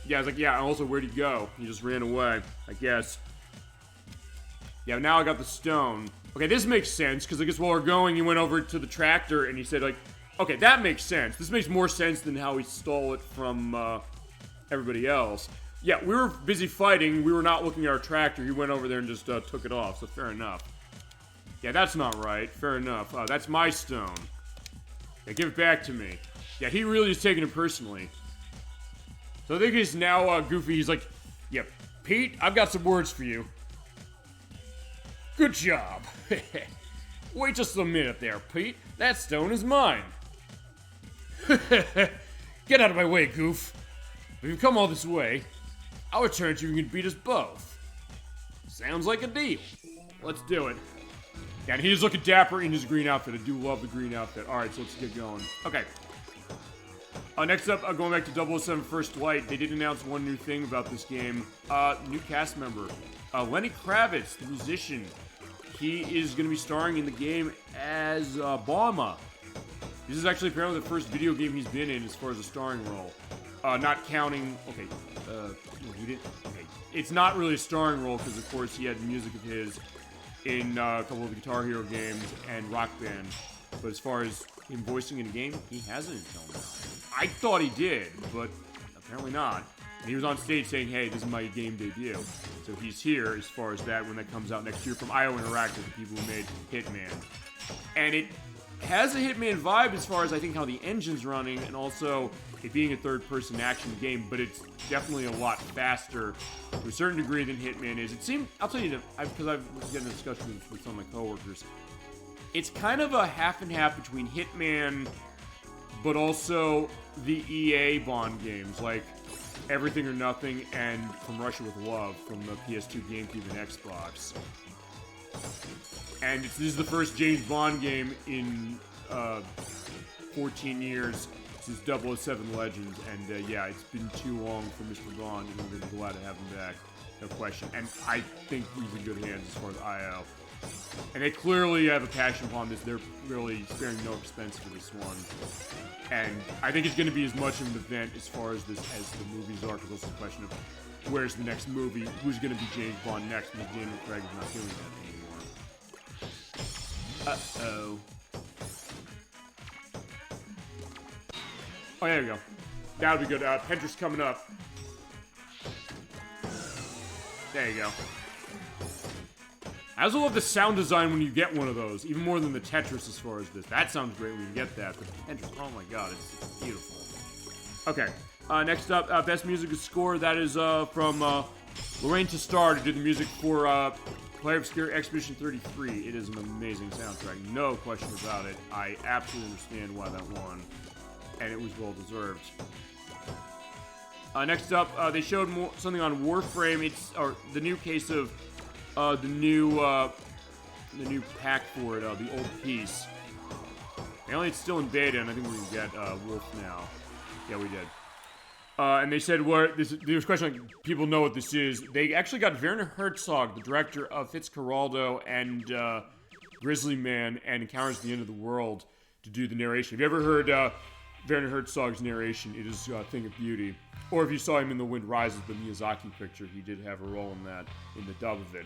Speaker 1: Yeah, I was like, yeah, and also, where'd he go? He just ran away, I guess. Yeah, now I got the stone. Okay, this makes sense, because I guess while we're going, he went over to the tractor, and he said, like, okay, that makes sense. This makes more sense than how he stole it from, everybody else. Yeah, we were busy fighting. We were not looking at our tractor. He went over there and just, took it off, so fair enough. Yeah, that's not right. Fair enough. That's my stone. Yeah, give it back to me. Yeah, he really is taking it personally. So I think he's now, Goofy. He's like, yeah, Pete, I've got some words for you. Good job. Wait just a minute there, Pete. That stone is mine. Get out of my way, Goof. If you've come all this way, I'll return to you and you can beat us both. Sounds like a deal. Let's do it. Yeah, and he's looking dapper in his green outfit. I do love the green outfit. Alright, so let's get going. Okay. Next up, going back to 007 First Light, they did announce one new thing about this game. New cast member. Lenny Kravitz, the musician. He is going to be starring in the game as Bama. This is actually apparently the first video game he's been in as far as a starring role. Not counting... Okay. He didn't... Okay. It's not really a starring role because, of course, he had music of his in a couple of the Guitar Hero games and Rock Band. But as far as him voicing in a game, he hasn't until now. I thought he did, but apparently not. And he was on stage saying, hey, this is my game debut. So he's here as far as that when that comes out next year from IO Interactive, the people who made Hitman. And it has a Hitman vibe as far as I think how the engine's running and also it being a third-person action game, but it's definitely a lot faster to a certain degree than Hitman is. It seemed, I'll tell you, because I've been getting a discussion with some of my coworkers, it's kind of a half and half between Hitman, but also the EA Bond games, like Everything or Nothing and From Russia with Love from the PS2, GameCube, and Xbox. And this is the first James Bond game in 14 years since 007 Legends, and yeah, it's been too long for Mr. Bond, and we're glad to have him back, no question. And I think he's in good hands as far as IO. And they clearly have a passion upon this. They're really sparing no expense for this one. And I think it's going to be as much of an event as far as this as the movies are, because it's a question of where's the next movie, who's going to be James Bond next, because Daniel Craig is not doing that anymore. Uh-oh. Oh, there we go. That would be good. Petra's coming up. There you go. I also love the sound design when you get one of those, even more than the Tetris as far as this. That sounds great when you get that, but the Tetris, oh my god, it's beautiful. Okay, next up, Best Music Score, that is from Lorraine Testard, who did the music for Player Obscure Expedition 33. It is an amazing soundtrack, no question about it. I absolutely understand why that won, and it was well deserved. Next up, they showed something on Warframe. It's the new case of the new the new pack for it, the old piece. Apparently it's still in beta, and I think we're gonna get Wolf now. Yeah, we did. And they said, there's a question, like, people know what this is. They actually got Werner Herzog, the director of Fitzcarraldo and Grizzly Man and Encounters at the End of the World, to do the narration. Have you ever heard Werner Herzog's narration? It is a thing of beauty. Or if you saw him in The Wind Rises, the Miyazaki picture, he did have a role in that, in the dub of it.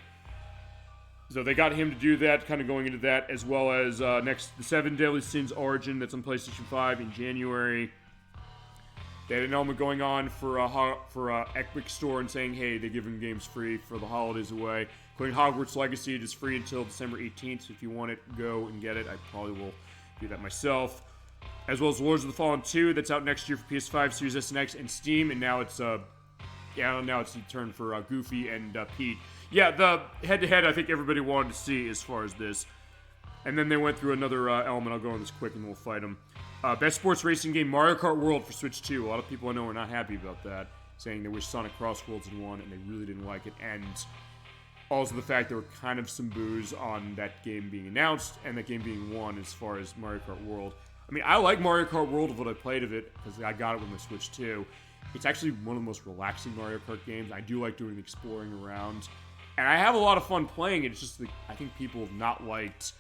Speaker 1: So they got him to do that, kind of going into that, as well as the Seven Deadly Sins Origin, that's on PlayStation 5 in January. They had an element going on for Epic Store and saying, hey, they're giving games free for the holidays away. Including Hogwarts Legacy, it is free until December 18th, so if you want it, go and get it. I probably will do that myself. As well as Lords of the Fallen 2, that's out next year for PS5, Series S and X, and Steam, and now it's now it's the turn for Goofy and Pete. Yeah, the head-to-head I think everybody wanted to see as far as this. And then they went through another element. I'll go on this quick and we'll fight them. Best sports racing game, Mario Kart World for Switch 2. A lot of people I know are not happy about that, saying they wish Sonic Cross Worlds had won, and they really didn't like it. And also the fact there were kind of some boos on that game being announced and that game being won as far as Mario Kart World. I mean, I like Mario Kart World of what I played of it, because I got it with my Switch 2. It's actually one of the most relaxing Mario Kart games. I do like doing the exploring around. And I have a lot of fun playing it. It's just that I think people have not liked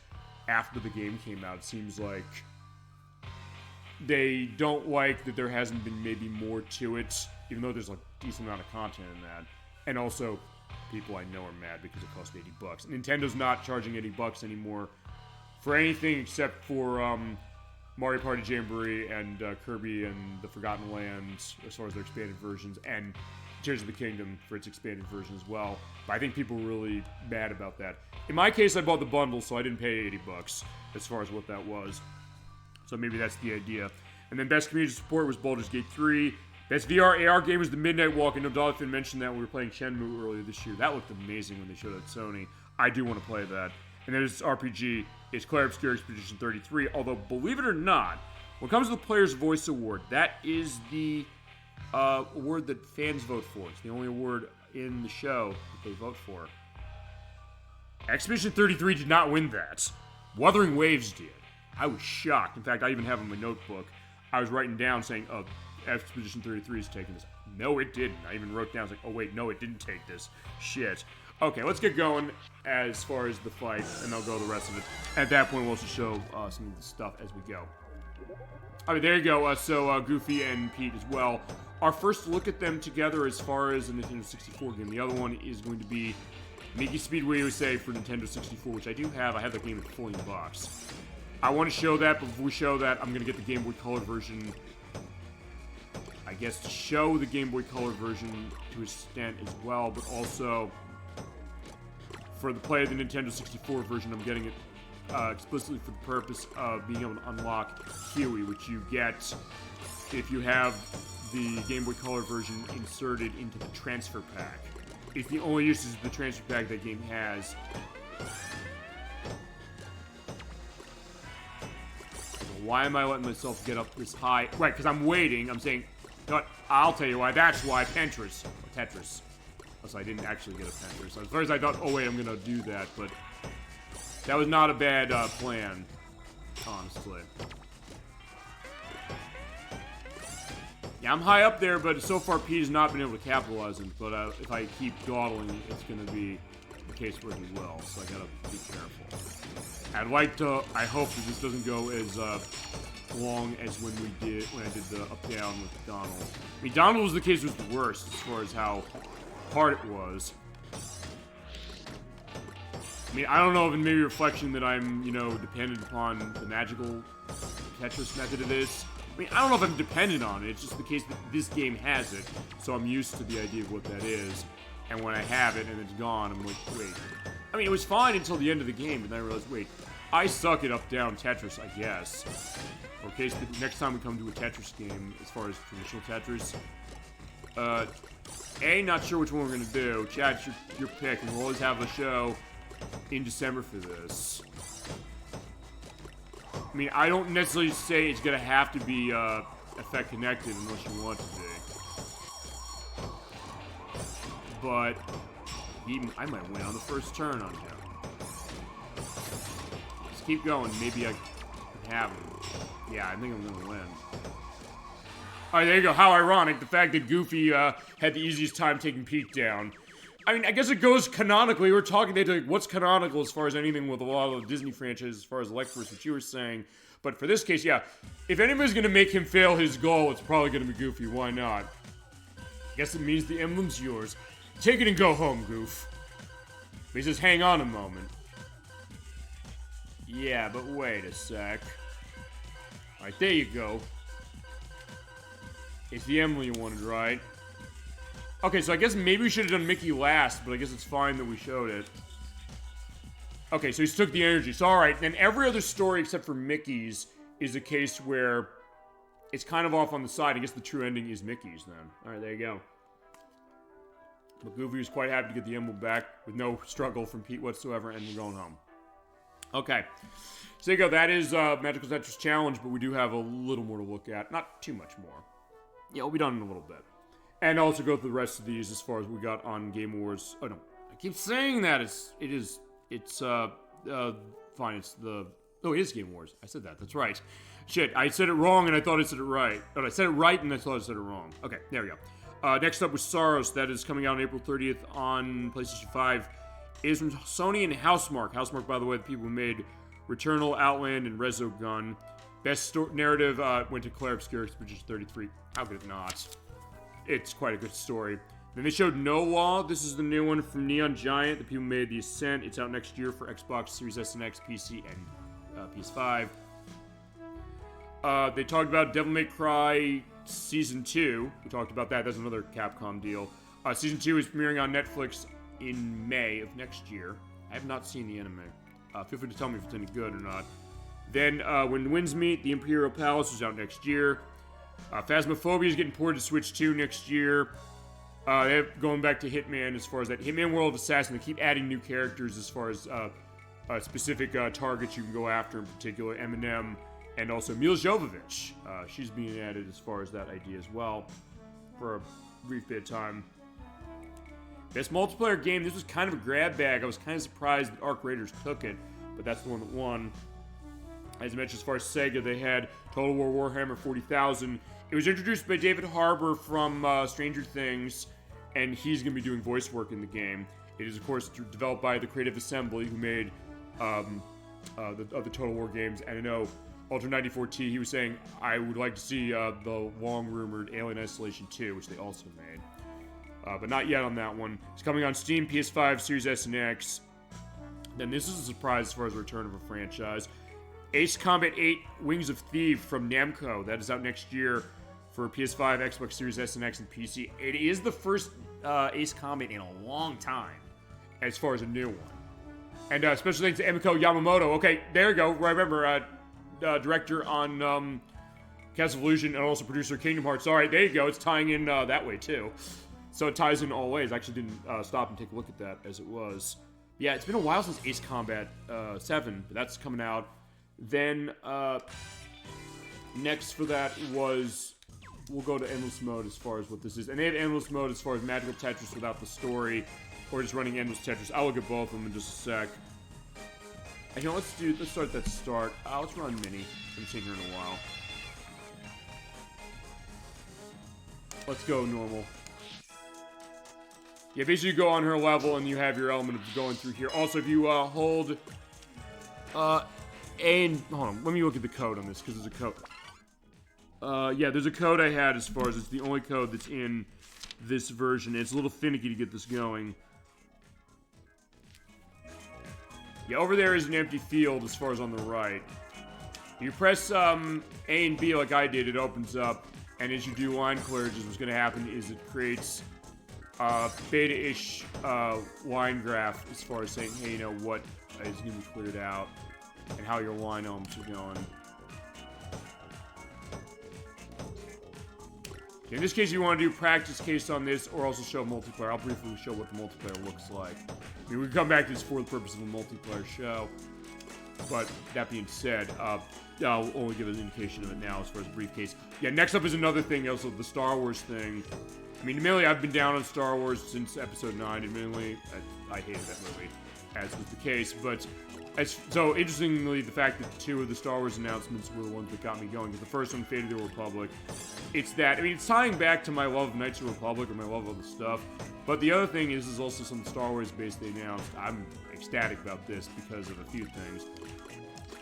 Speaker 1: after the game came out. It seems like they don't like that there hasn't been maybe more to it, even though there's a decent amount of content in that. And also, people I know are mad because it cost $80. Nintendo's not charging $80 anymore for anything except for Mario Party Jamboree and Kirby and the Forgotten Lands as far as their expanded versions, and Tears of the Kingdom for its expanded version as well. But I think people were really mad about that. In my case, I bought the bundle, so I didn't pay $80 as far as what that was. So maybe that's the idea. And then Best Community Support was Baldur's Gate 3. Best VR AR game was The Midnight Walk. I know Dolphin mentioned that when we were playing Shenmue earlier this year. That looked amazing when they showed it at Sony. I do want to play that. And then this RPG is Clair Obscur Expedition 33. Although, believe it or not, when it comes to the Player's Voice Award, that is the award that fans vote for. It's the only award in the show that they vote for. Expedition 33 did not win that. Wuthering Waves did. I was shocked. In fact, I even have in my notebook, I was writing down saying, oh, Expedition 33 is taking this. No, it didn't. I even wrote down, I was like, oh wait, no, it didn't take this. Shit. Okay, let's get going as far as the fight, and I'll go the rest of it. At that point, we'll also show some of the stuff as we go. Alright, there you go. So Goofy and Pete as well. Our first look at them together as far as a Nintendo 64 game. The other one is going to be Mickey Speedway USA for Nintendo 64, which I do have. I have that game in fully in box. I want to show that, but before we show that, I'm going to get the Game Boy Color version. I guess to show the Game Boy Color version to an extent as well, but also for the play of the Nintendo 64 version, I'm getting it explicitly for the purpose of being able to unlock Huey, which you get if you have the Game Boy Color version inserted into the transfer pack. It's the only uses of the transfer pack that game has. Why am I letting myself get up this high? Right, because I'm waiting. I'm saying, you know what? I'll tell you why. That's why Tetris. Unless I didn't actually get a Tetris. As far as I thought, oh wait, I'm going to do that. But that was not a bad plan, honestly. Yeah, I'm high up there, but so far Pete has not been able to capitalize on it. But if I keep dawdling, it's going to be the case where he will. So I got to be careful. I hope that this doesn't go as long as when I did the up-down with Donald. I mean, Donald was the case was the worst as far as how hard it was. I mean, I don't know if it may be a reflection that I'm, dependent upon the Magical Tetris method of this. I mean, I don't know if I'm dependent on it. It's just the case that this game has it, so I'm used to the idea of what that is. And when I have it and it's gone, I'm like, wait. I mean, it was fine until the end of the game, and then I realized, wait, I suck at up-down Tetris, I guess. In case the next time we come to a Tetris game, as far as traditional Tetris, not sure which one we're gonna do. Chad, your pick, and we'll always have a show in December for this. I mean, I don't necessarily say it's gonna have to be effect connected unless you want it to be. But I might win on the first turn on him. Let's keep going. Maybe I can have him. Yeah, I think I'm gonna win. Alright, there you go. How ironic. The fact that Goofy had the easiest time taking Pete down. I mean, I guess it goes canonically. We're talking about like, what's canonical as far as anything with a lot of the Disney franchises, as far as ElecVerse, what you were saying. But for this case, yeah. If anybody's gonna make him fail his goal, it's probably gonna be Goofy. Why not? Guess it means the emblem's yours. Take it and go home, Goof. But he says, hang on a moment. Yeah, but wait a sec. Alright, there you go. It's the emblem you wanted, right? Okay, so I guess maybe we should have done Mickey last, but I guess it's fine that we showed it. Okay, so he took the energy. So, alright, then every other story except for Mickey's is a case where it's kind of off on the side. I guess the true ending is Mickey's, then. Alright, there you go. But Goofy was quite happy to get the emblem back with no struggle from Pete whatsoever, and we're going home. Okay. So there you go. That is Magical Tetris Challenge, but we do have a little more to look at. Not too much more. Yeah, we'll be done in a little bit. And also go through the rest of these as far as we got on Game Wars. Oh, no. I keep saying that. It's fine. It's the... Oh, it is Game Wars. I said that. That's right. Shit, I said it wrong and I thought I said it right. Oh, I said it right and I thought I said it wrong. Okay, there we go. Next up was Saros. That is coming out on April 30th on PlayStation 5. It is from Sony and Housemarque. Housemarque, by the way, the people who made Returnal, Outland, and Resogun. Best narrative went to Claire Obscure Expedition 33. How could it not? It's quite a good story. Then they showed No Law. This is the new one from Neon Giant. The people who made The Ascent. It's out next year for Xbox Series S and X, PC, and PS5. They talked about Devil May Cry Season 2. We talked about that. That's another Capcom deal. Season 2 is premiering on Netflix in May of next year. I have not seen the anime. Feel free to tell me if it's any good or not. Then, When Winds Meet, The Imperial Palace is out next year. Phasmophobia is getting ported to Switch 2 next year. They're going back to Hitman as far as that. Hitman World of Assassin, they keep adding new characters as far as specific targets you can go after, in particular Eminem and also Mila Jovovich. She's being added as far as that idea as well for a brief bit of time. Best multiplayer game, this was kind of a grab bag. I was kind of surprised that Arc Raiders took it, but that's the one that won. As I mentioned, as far as Sega, they had Total War Warhammer 40,000. It was introduced by David Harbour from Stranger Things, and he's going to be doing voice work in the game. It is, of course, developed by the Creative Assembly, who made the Total War games. And I know Ultra 94T, he was saying, I would like to see the long-rumored Alien Isolation 2, which they also made. But not yet on that one. It's coming on Steam, PS5, Series S and X. Then this is a surprise as far as the return of a franchise. Ace Combat 8 Wings of Thief from Namco. That is out next year for PS5, Xbox Series S and X, and PC. It is the first Ace Combat in a long time as far as a new one. And special thanks to Emiko Yamamoto. Okay, there you go. I remember, director on Castle of Illusion and also producer of Kingdom Hearts. All right, there you go. It's tying in that way, too. So it ties in all ways. I actually didn't stop and take a look at that as it was. Yeah, it's been a while since Ace Combat 7, but that's coming out. Then, next for that was, we'll go to Endless Mode as far as what this is. And they have Endless Mode as far as Magical Tetris without the story, or just running Endless Tetris. I'll look at both of them in just a sec. You know, let's start that start. Let's run Mini. I haven't seen her in a while. Let's go normal. Yeah, basically you go on her level and you have your element of going through here. Also, if you hold A and... Hold on, let me look at the code on this, because there's a code. Yeah, there's a code I had as far as it's the only code that's in this version. It's a little finicky to get this going. Yeah, over there is an empty field as far as on the right. You press A and B like I did, it opens up. And as you do line clearages, what's going to happen is it creates beta-ish line graph as far as saying, hey, you know, what is going to be cleared out and how your line elements are going. In this case, you want to do practice case on this or also show multiplayer. I'll briefly show what the multiplayer looks like. I mean, we can come back to this for the purpose of a multiplayer show. But that being said, I'll only give an indication of it now as far as a briefcase. Yeah, next up is another thing, also the Star Wars thing. I mean, admittedly, I've been down on Star Wars since Episode 9. Admittedly, I hated that movie. as was the case. But so interestingly, the fact that 2 of the Star Wars announcements were the ones that got me going. Because the first one, Fate of the Republic, it's that. I mean, it's tying back to my love of Knights of the Republic or my love of the stuff. But the other thing is also some Star Wars base they announced. I'm ecstatic about this because of a few things.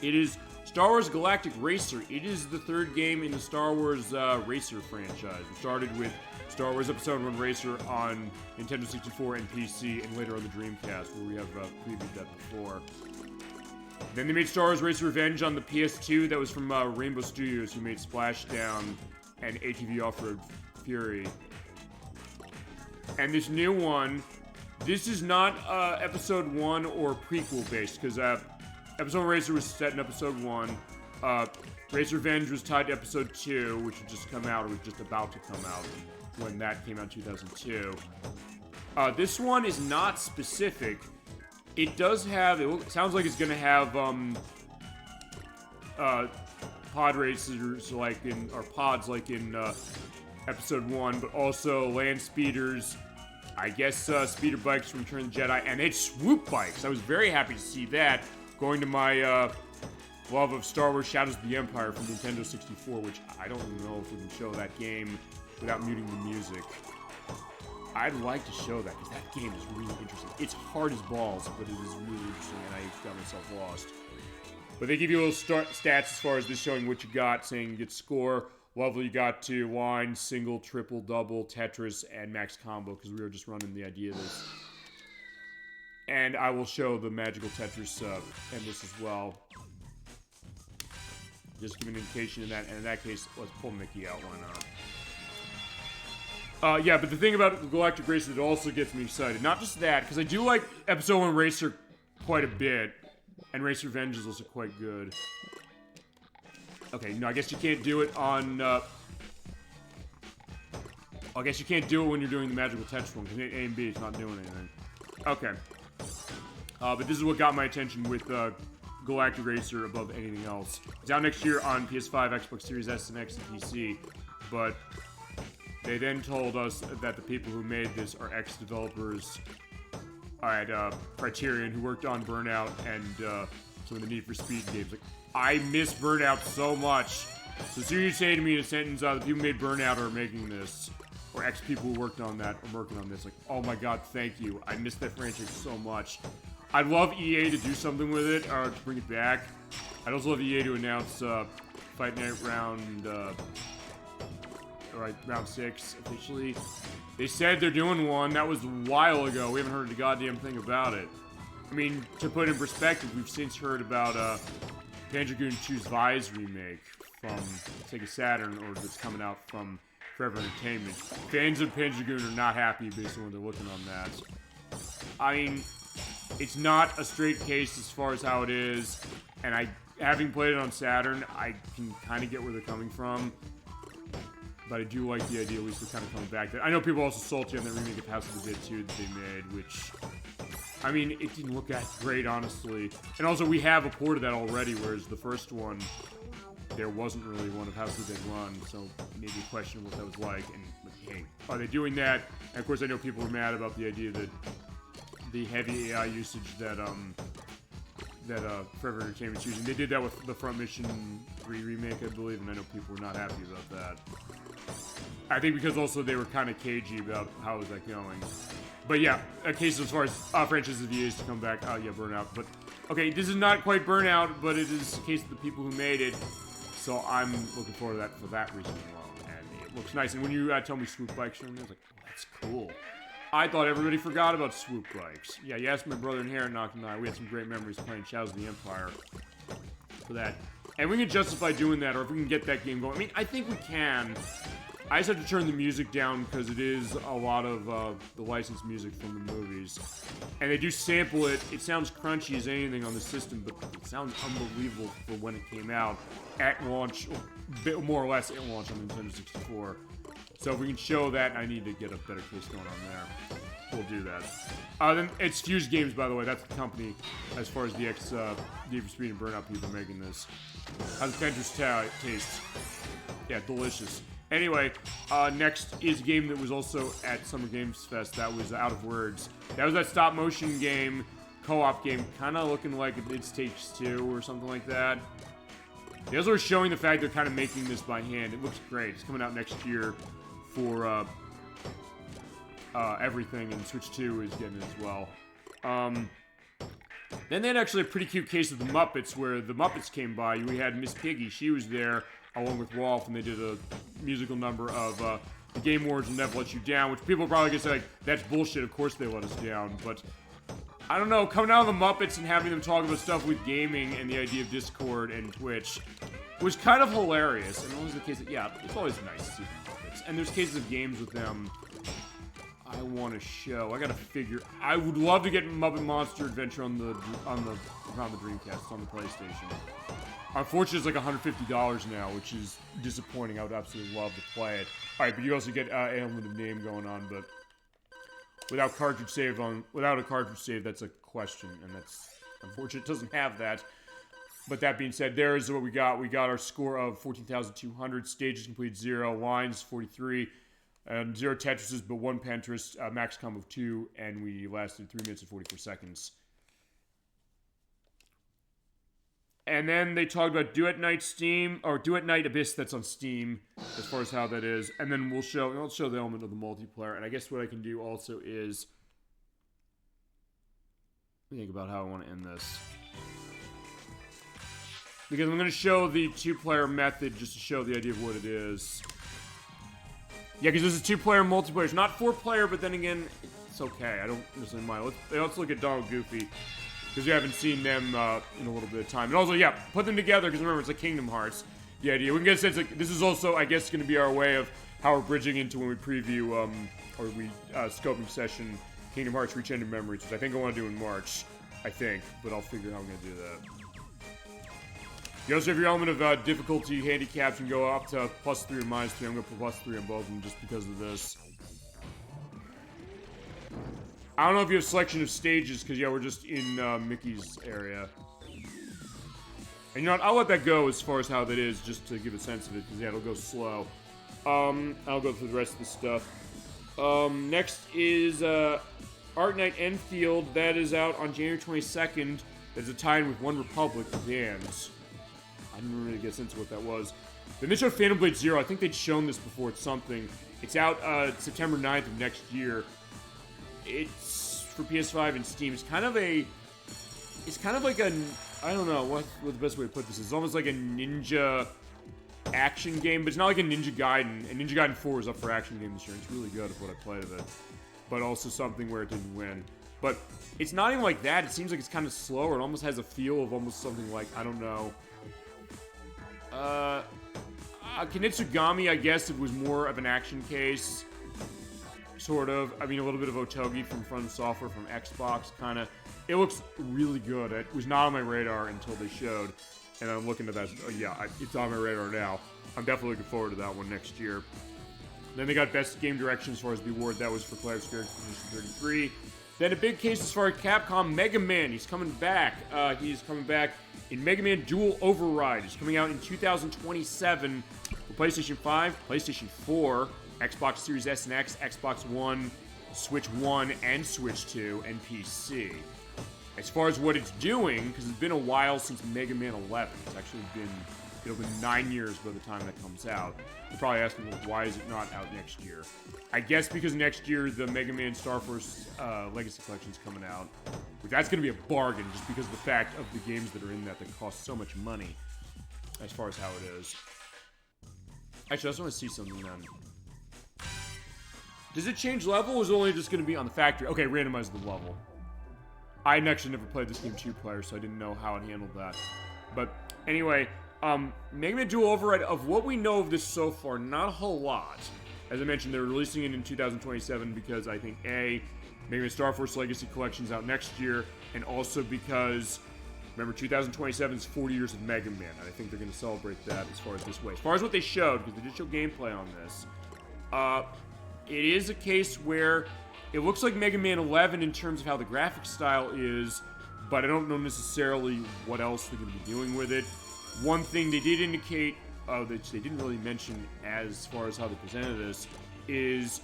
Speaker 1: It is Star Wars Galactic Racer. It is the 3rd game in the Star Wars Racer franchise. We started with Star Wars Episode 1 Racer on Nintendo 64 and PC, and later on the Dreamcast, where we have previewed that before. Then they made Star Wars Racer Revenge on the PS2. That was from Rainbow Studios, who made Splashdown and ATV Off-Road Fury. And this new one, this is not Episode 1 or prequel based, because Episode 1 Racer was set in Episode 1. Racer Revenge was tied to Episode 2, which had just come out, or was just about to come out when that came out in 2002. This one is not specific. It does have, it sounds like it's going to have pod racers like in, or pods like in Episode 1, but also land speeders, I guess speeder bikes from Return of the Jedi, and it's swoop bikes. I was very happy to see that, going to my love of Star Wars Shadows of the Empire from Nintendo 64, which I don't know if we can show that game without muting the music. I'd like to show that, because that game is really interesting. It's hard as balls, but it is really interesting, and I got myself lost. But they give you little stats as far as this, showing what you got, saying you get score, level you got to, line, single, triple, double, Tetris, and max combo, because we were just running the idea of this. And I will show the Magical Tetris and this as well. Just give an indication of that, and in that case, let's pull Mickey out, why not? Yeah, but the thing about Galactic Racer that also gets me excited, not just that, because I do like Episode 1 Racer quite a bit, and Racer Revenge is also quite good. Okay, no, I guess you can't do it on, I guess you can't do it when you're doing the Magical Tetris one, because A and B is not doing anything. Okay. But this is what got my attention with Galactic Racer above anything else. It's out next year on PS5, Xbox Series S and X, and PC, but they then told us that the people who made this are ex-developers at Criterion, who worked on Burnout and some of the Need for Speed games. Like, I miss Burnout so much. So as soon as you say to me in a sentence, the people who made Burnout are making this, or ex-people who worked on that are working on this, like, oh my god, thank you. I miss that franchise so much. I'd love EA to do something with it, or to bring it back. I'd also love EA to announce Fight Night Round... round 6, officially. They said they're doing one. That was a while ago. We haven't heard a goddamn thing about it. I mean, to put it in perspective, we've since heard about Panzer Dragoon 2's Vise remake from Sega Saturn, or that's coming out from Forever Entertainment. Fans of Panzer Dragoon are not happy based on what they're looking on that. I mean, it's not a straight case as far as how it is, and having played it on Saturn, I can kind of get where they're coming from. But I do like the idea, at least, of kind of coming back. I know people are also salty on the remake of House of the Dead 2 that they made, which, I mean, it didn't look that great, honestly. And also, we have a port of that already, whereas the first one, there wasn't really one of House of the Dead 1, so maybe a question of what that was like. And, hey, are they doing that? And, of course, I know people were mad about the idea that the heavy AI usage that Forever Entertainment's using. They did that with the Front Mission 3 remake, I believe, and I know people were not happy about that. I think because also they were kind of cagey about how was that going. But yeah, a case as far as franchises of EA's to come back. Oh yeah, Burnout. But okay, this is not quite Burnout, but it is a case of the people who made it. So I'm looking forward to that for that reason alone. And it looks nice. And when you told me swoop bikes are in there, I was like, oh, that's cool. I thought everybody forgot about swoop bikes. Yeah, you asked my brother and Harry Knock and I. We had some great memories playing Shadows of the Empire for that. And we can justify doing that, or if we can get that game going. I mean, I think we can. I just have to turn the music down because it is a lot of the licensed music from the movies. And they do sample it. It sounds crunchy as anything on the system, but it sounds unbelievable for when it came out at launch, or more or less at launch on Nintendo 64. So if we can show that, I need to get a better case going on there. We'll do that. Then it's Fuse Games, by the way. That's the company as far as the Need for Speed and Burnout people making this. How's the Tetris taste? Yeah, delicious. Anyway, next is a game that was also at Summer Games Fest. That was Out of Words. That was that stop-motion game co-op game, kind of looking like It Takes Two or something like that. They also are showing the fact they're kind of making this by hand. It looks great. It's coming out next year for everything, and Switch 2 is getting it as well. Then they had actually a pretty cute case of the Muppets, where the Muppets came by. We had Miss Piggy. She was there, along with Rolf, and they did a musical number of The Game Awards Will Never Let You Down, which people are probably going to say, like, that's bullshit. Of course they let us down. But, I don't know, coming out of the Muppets and having them talk about stuff with gaming and the idea of Discord and Twitch was kind of hilarious. And always the case that, yeah, it's always nice to see the Muppets. And there's cases of games with them I want to show. I gotta figure. I would love to get Muppet Monster Adventure on the Dreamcast. It's on the PlayStation. Unfortunately, it's like $150 now, which is disappointing. I would absolutely love to play it. All right, but you also get ailment of name going on, but without a cartridge save, that's a question, and that's unfortunate. It doesn't have that. But that being said, there is what we got. We got our score of 14,200. Stages completed 0. Lines 43. 0 Tetrises, but 1 Pentris, max combo of 2, and we lasted 3 minutes and 44 seconds. And then they talked about Duet Night Steam, or Duet Night Abyss that's on Steam, as far as how that is. And then I'll show the element of the multiplayer. And I guess what I can do also is think about how I want to end this. Because I'm going to show the 2-player method just to show the idea of what it is. Yeah, because this is 2-player multiplayer. It's not 4-player, but then again, it's okay. I don't necessarily mind. Let's look at Donald Goofy, because we haven't seen them in a little bit of time. And also, yeah, put them together, because remember, it's like Kingdom Hearts. The idea. We can get a sense, like, this is also, I guess, going to be our way of how we're bridging into when we preview, or we scoping session Kingdom Hearts Reach End of Memories, which I think I want to do in March. I think, but I'll figure out how I'm going to do that. You also have your element of difficulty handicaps. You can go up to +3 or -3. I'm going to put +3 on both of them just because of this. I don't know if you have selection of stages, because, yeah, we're just in Mickey's area. And you know what? I'll let that go as far as how that is, just to give a sense of it, because, yeah, it'll go slow. I'll go through the rest of the stuff. Next is Art Night Enfield. That is out on January 22nd. There's a tie-in with One Republic Dance. I didn't really get a sense of what that was. Then they showed Phantom Blade Zero. I think they'd shown this before. It's something. It's out September 9th of next year. It's for PS5 and Steam. It's kind of like a, I don't know what the best way to put this is. It's almost like a ninja action game, but it's not like a Ninja Gaiden. And Ninja Gaiden 4 is up for action game this year. It's really good at what I played of it. But also something where it didn't win. But it's not even like that. It seems like it's kind of slower. It almost has a feel of almost something like, I don't know, Kinitsugami, I guess, it was more of an action case. Sort of. I mean, a little bit of Otogi from From Software, from Xbox, kind of. It looks really good. It was not on my radar until they showed. And I'm looking at that. Oh, yeah, it's on my radar now. I'm definitely looking forward to that one next year. Then they got Best Game Direction as far as the award. That was for Clay of Spirit Position 33. Then a big case as far as Capcom, Mega Man. He's coming back. He's coming back in Mega Man Dual Override. It's coming out in 2027 for PlayStation 5, PlayStation 4, Xbox Series S and X, Xbox One, Switch 1, and Switch 2, and PC. As far as what it's doing, because it's been a while since Mega Man 11. It's actually been, it'll be 9 years by the time that comes out. You're probably asking, well, why is it not out next year? I guess because next year the Mega Man Star Force Legacy Collection is coming out. But that's going to be a bargain just because of the fact of the games that are in that cost so much money as far as how it is. Actually, I just want to see something then. Does it change level or is it only just going to be on the factory? Okay, randomize the level. I actually never played this game 2-player, so I didn't know how it handled that. But anyway, Mega Man Dual Override, of what we know of this so far, not a whole lot. As I mentioned, they're releasing it in 2027 because I think, A, Mega Man Star Force Legacy Collection's out next year, and also because, remember, 2027 is 40 years of Mega Man, and I think they're going to celebrate that as far as this way. As far as what they showed, because they did show gameplay on this, it is a case where it looks like Mega Man 11 in terms of how the graphic style is, but I don't know necessarily what else they're going to be doing with it. One thing they did indicate, that they didn't really mention as far as how they presented this, is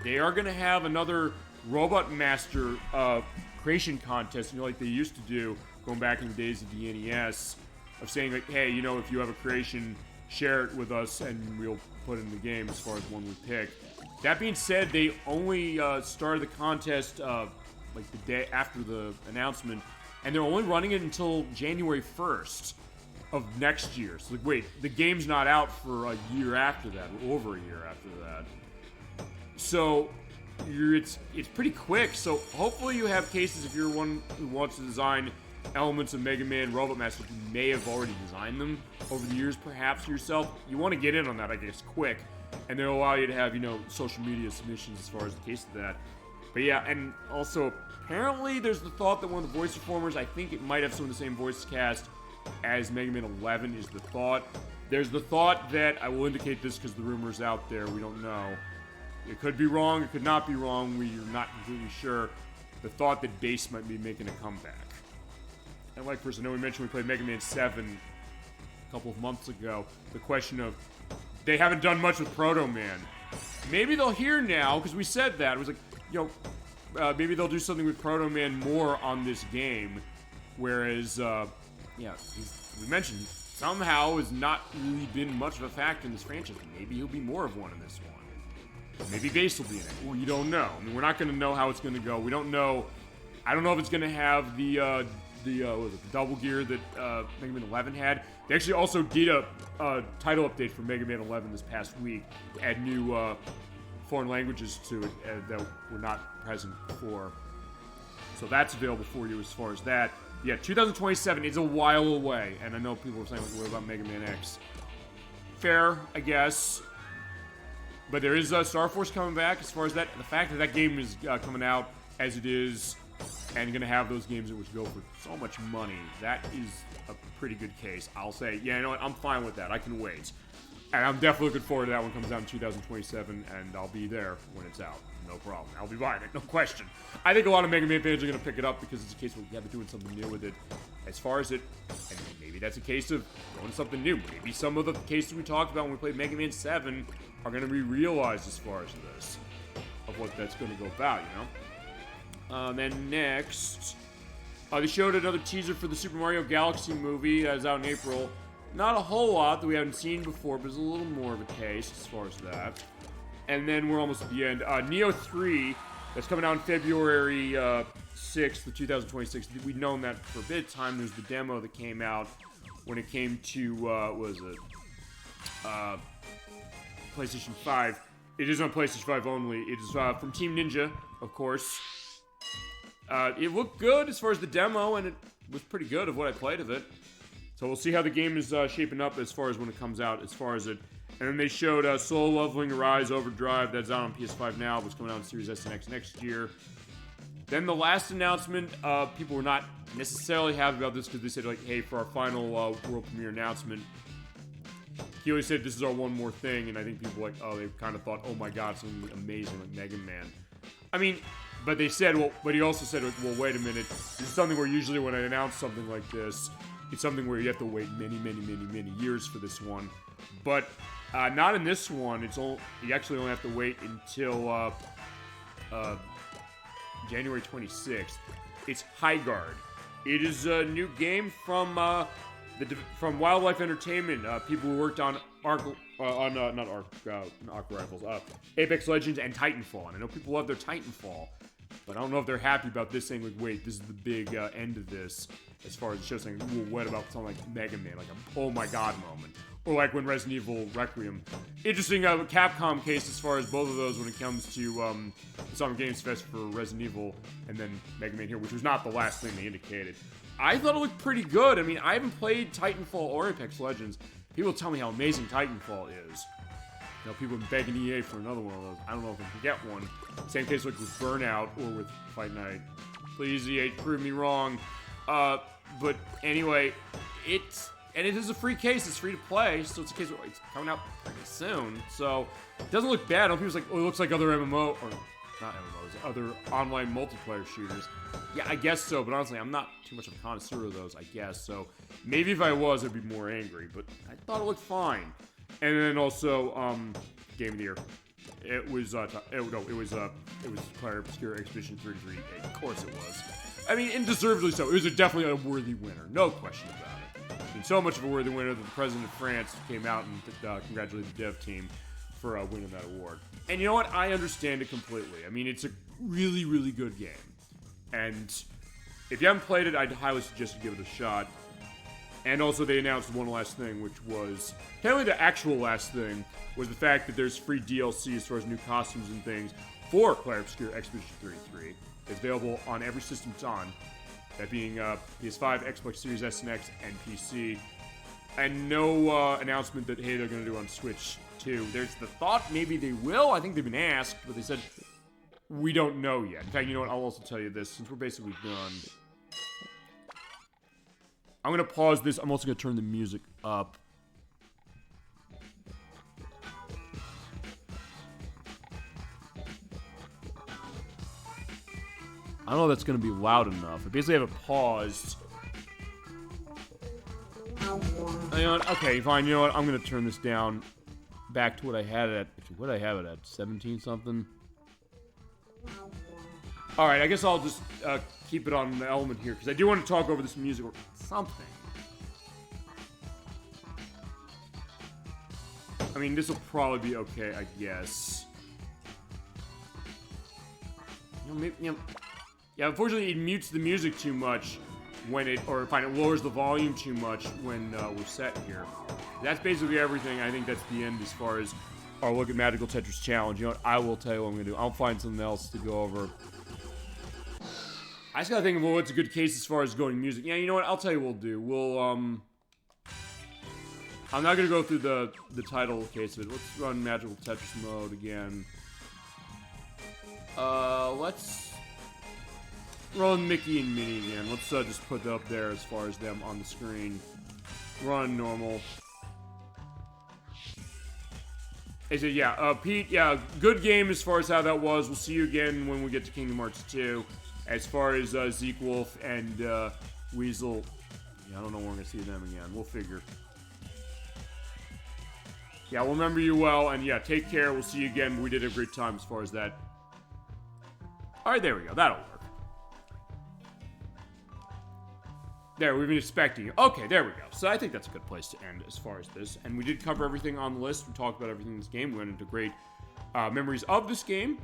Speaker 1: they are going to have another Robot Master creation contest, like they used to do going back in the days of the NES, of saying like, hey, if you have a creation, share it with us and we'll put it in the game as far as one we pick. That being said, they only started the contest like the day after the announcement, and they're only running it until January 1st of next year. So like, wait, the game's not out for a year after that, or over a year after that. So it's pretty quick. So hopefully you have cases if you're one who wants to design elements of Mega Man Robot Master. You may have already designed them over the years, perhaps yourself. You want to get in on that, I guess, quick, and they'll allow you to have social media submissions as far as the case of that. But yeah, and also apparently there's the thought that one of the voice performers, I think it might have some of the same voice cast as Mega Man 11 is the thought. There's the thought that, I will indicate this because the rumor's out there, we don't know. It could be wrong, it could not be wrong, we're not completely sure. The thought that Bass might be making a comeback. And like, first, I know we mentioned we played Mega Man 7 a couple of months ago. The question of, they haven't done much with Proto Man. Maybe they'll hear now, because we said that. It was like, maybe they'll do something with Proto Man more on this game. Whereas, we mentioned, somehow has not really been much of a factor in this franchise. Maybe he'll be more of one in this one. Maybe Bass will be in it. Well, you don't know. I mean, we're not going to know how it's going to go. We don't know. I don't know if it's going to have the double gear that Mega Man 11 had. They actually also did a title update for Mega Man 11 this past week. Add new foreign languages to it that were not present before. So that's available for you as far as that. Yeah, 2027 is a while away, and I know people are saying, what about Mega Man X? Fair, I guess. But there is Star Force coming back as far as that. The fact that that game is coming out as it is and going to have those games that would go for so much money, that is a pretty good case. I'll say, yeah, you know what, I'm fine with that. I can wait. And I'm definitely looking forward to that one comes out in 2027, and I'll be there when it's out. No problem. I'll be buying it, no question. I think a lot of Mega Man fans are going to pick it up because it's a case where they're doing something new with it. As far as it, and maybe that's a case of going something new. Maybe some of the cases we talked about when we played Mega Man 7 are going to be realized as far as this, of what that's going to go about, Then next, they showed another teaser for the Super Mario Galaxy movie that is out in April. Not a whole lot that we haven't seen before, but there's a little more of a taste as far as that. And then we're almost at the end. Neo 3, that's coming out on February 6th of 2026. We've known that for a bit of time. There's the demo that came out when it came to, PlayStation 5. It is on PlayStation 5 only. It is from Team Ninja, of course. It looked good as far as the demo, and it was pretty good of what I played of it. So we'll see how the game is shaping up as far as when it comes out, as far as it. And then they showed Soul Leveling Arise Overdrive. That's out on PS5 now. It's coming out on Series S and X next year. Then the last announcement, people were not necessarily happy about this because they said, like, hey, for our final world premiere announcement, he always said this is our one more thing, and I think people they kind of thought, oh my god, something amazing like Mega Man. I mean, but they said, but he also said, well, wait a minute, this is something where usually when I announce something like this, it's something where you have to wait many years for this one. But not in this one. You actually only have to wait until January 26th. It's High Guard. It is a new game from Wildlife Entertainment. People who worked on Arc Rifles, Apex Legends, and Titanfall. And I know people love their Titanfall, but I don't know if they're happy about this saying, like, wait, this is the big end of this, as far as the show saying, well, what about something like Mega Man, like a oh my god moment. Or like when Resident Evil Requiem. Interesting Capcom case as far as both of those when it comes to the Summer Games Fest for Resident Evil and then Mega Man here, which was not the last thing they indicated. I thought it looked pretty good. I mean, I haven't played Titanfall or Apex Legends. People tell me how amazing Titanfall is. People have been begging EA for another one of those. I don't know if I can get one. Same case like with Burnout or with Fight Night. Please, EA, prove me wrong. But anyway, it is a free case. It's free to play, so it's a case where it's coming out pretty soon. So it doesn't look bad. People's like, oh, it looks like other MMO or not MMOs, other online multiplayer shooters. Yeah, I guess so. But honestly, I'm not too much of a connoisseur of those. I guess so. Maybe if I was, I'd be more angry. But I thought it looked fine. And then also, Game of the Year. It was Player Obscure Expedition 33. Of course it was. I mean, and deservedly so. It was definitely a worthy winner. No question about it. I mean, so much of a worthy winner that the president of France came out and congratulated the dev team for winning that award. And you know what? I understand it completely. I mean, it's a really, really good game. And if you haven't played it, I'd highly suggest you give it a shot. And also, they announced one last thing, which was... Apparently, the actual last thing was the fact that there's free DLC as far as new costumes and things for Clair Obscur Expedition 33. It's available on every system it's on. That being PS5, Xbox Series S and X, and PC. And no announcement that, hey, they're going to do it on Switch too. There's the thought maybe they will. I think they've been asked, but they said, we don't know yet. In fact, you know what? I'll also tell you this, since we're basically done. I'm going to pause this. I'm also going to turn the music up. I don't know if that's going to be loud enough. I basically have it paused. You know what? Okay, fine. You know what? I'm going to turn this down back to what I had it at. Actually, what did I have it at? 17 something? Alright, I guess I'll just keep it on the element here, because I do want to talk over this music or something. I mean, this will probably be okay, I guess. You know, maybe, yeah, unfortunately, it mutes the music too much when it lowers the volume too much when we're set here. That's basically everything. I think that's the end as far as our look at Magical Tetris Challenge. You know what? I will tell you what I'm going to do. I'll find something else to go over. I just gotta think of what's a good case as far as going music. Yeah, you know what? I'll tell you what we'll do. We'll, I'm not gonna go through the title case of it. Let's run Magical Tetris mode again. Let's run Mickey and Minnie again. Let's just put it up there as far as them on the screen. Run normal. Is it, yeah, Pete, yeah, good game as far as how that was. We'll see you again when we get to Kingdom Hearts 2. As far as Zeke Wolf and Weasel, yeah, I don't know when we're going to see them again. We'll figure. Yeah, we'll remember you well, and yeah, take care. We'll see you again. We did have a great time as far as that. Alright, there we go. That'll work. There, we've been expecting you. Okay, there we go. So I think that's a good place to end as far as this. And we did cover everything on the list. We talked about everything in this game. We went into great memories of this game.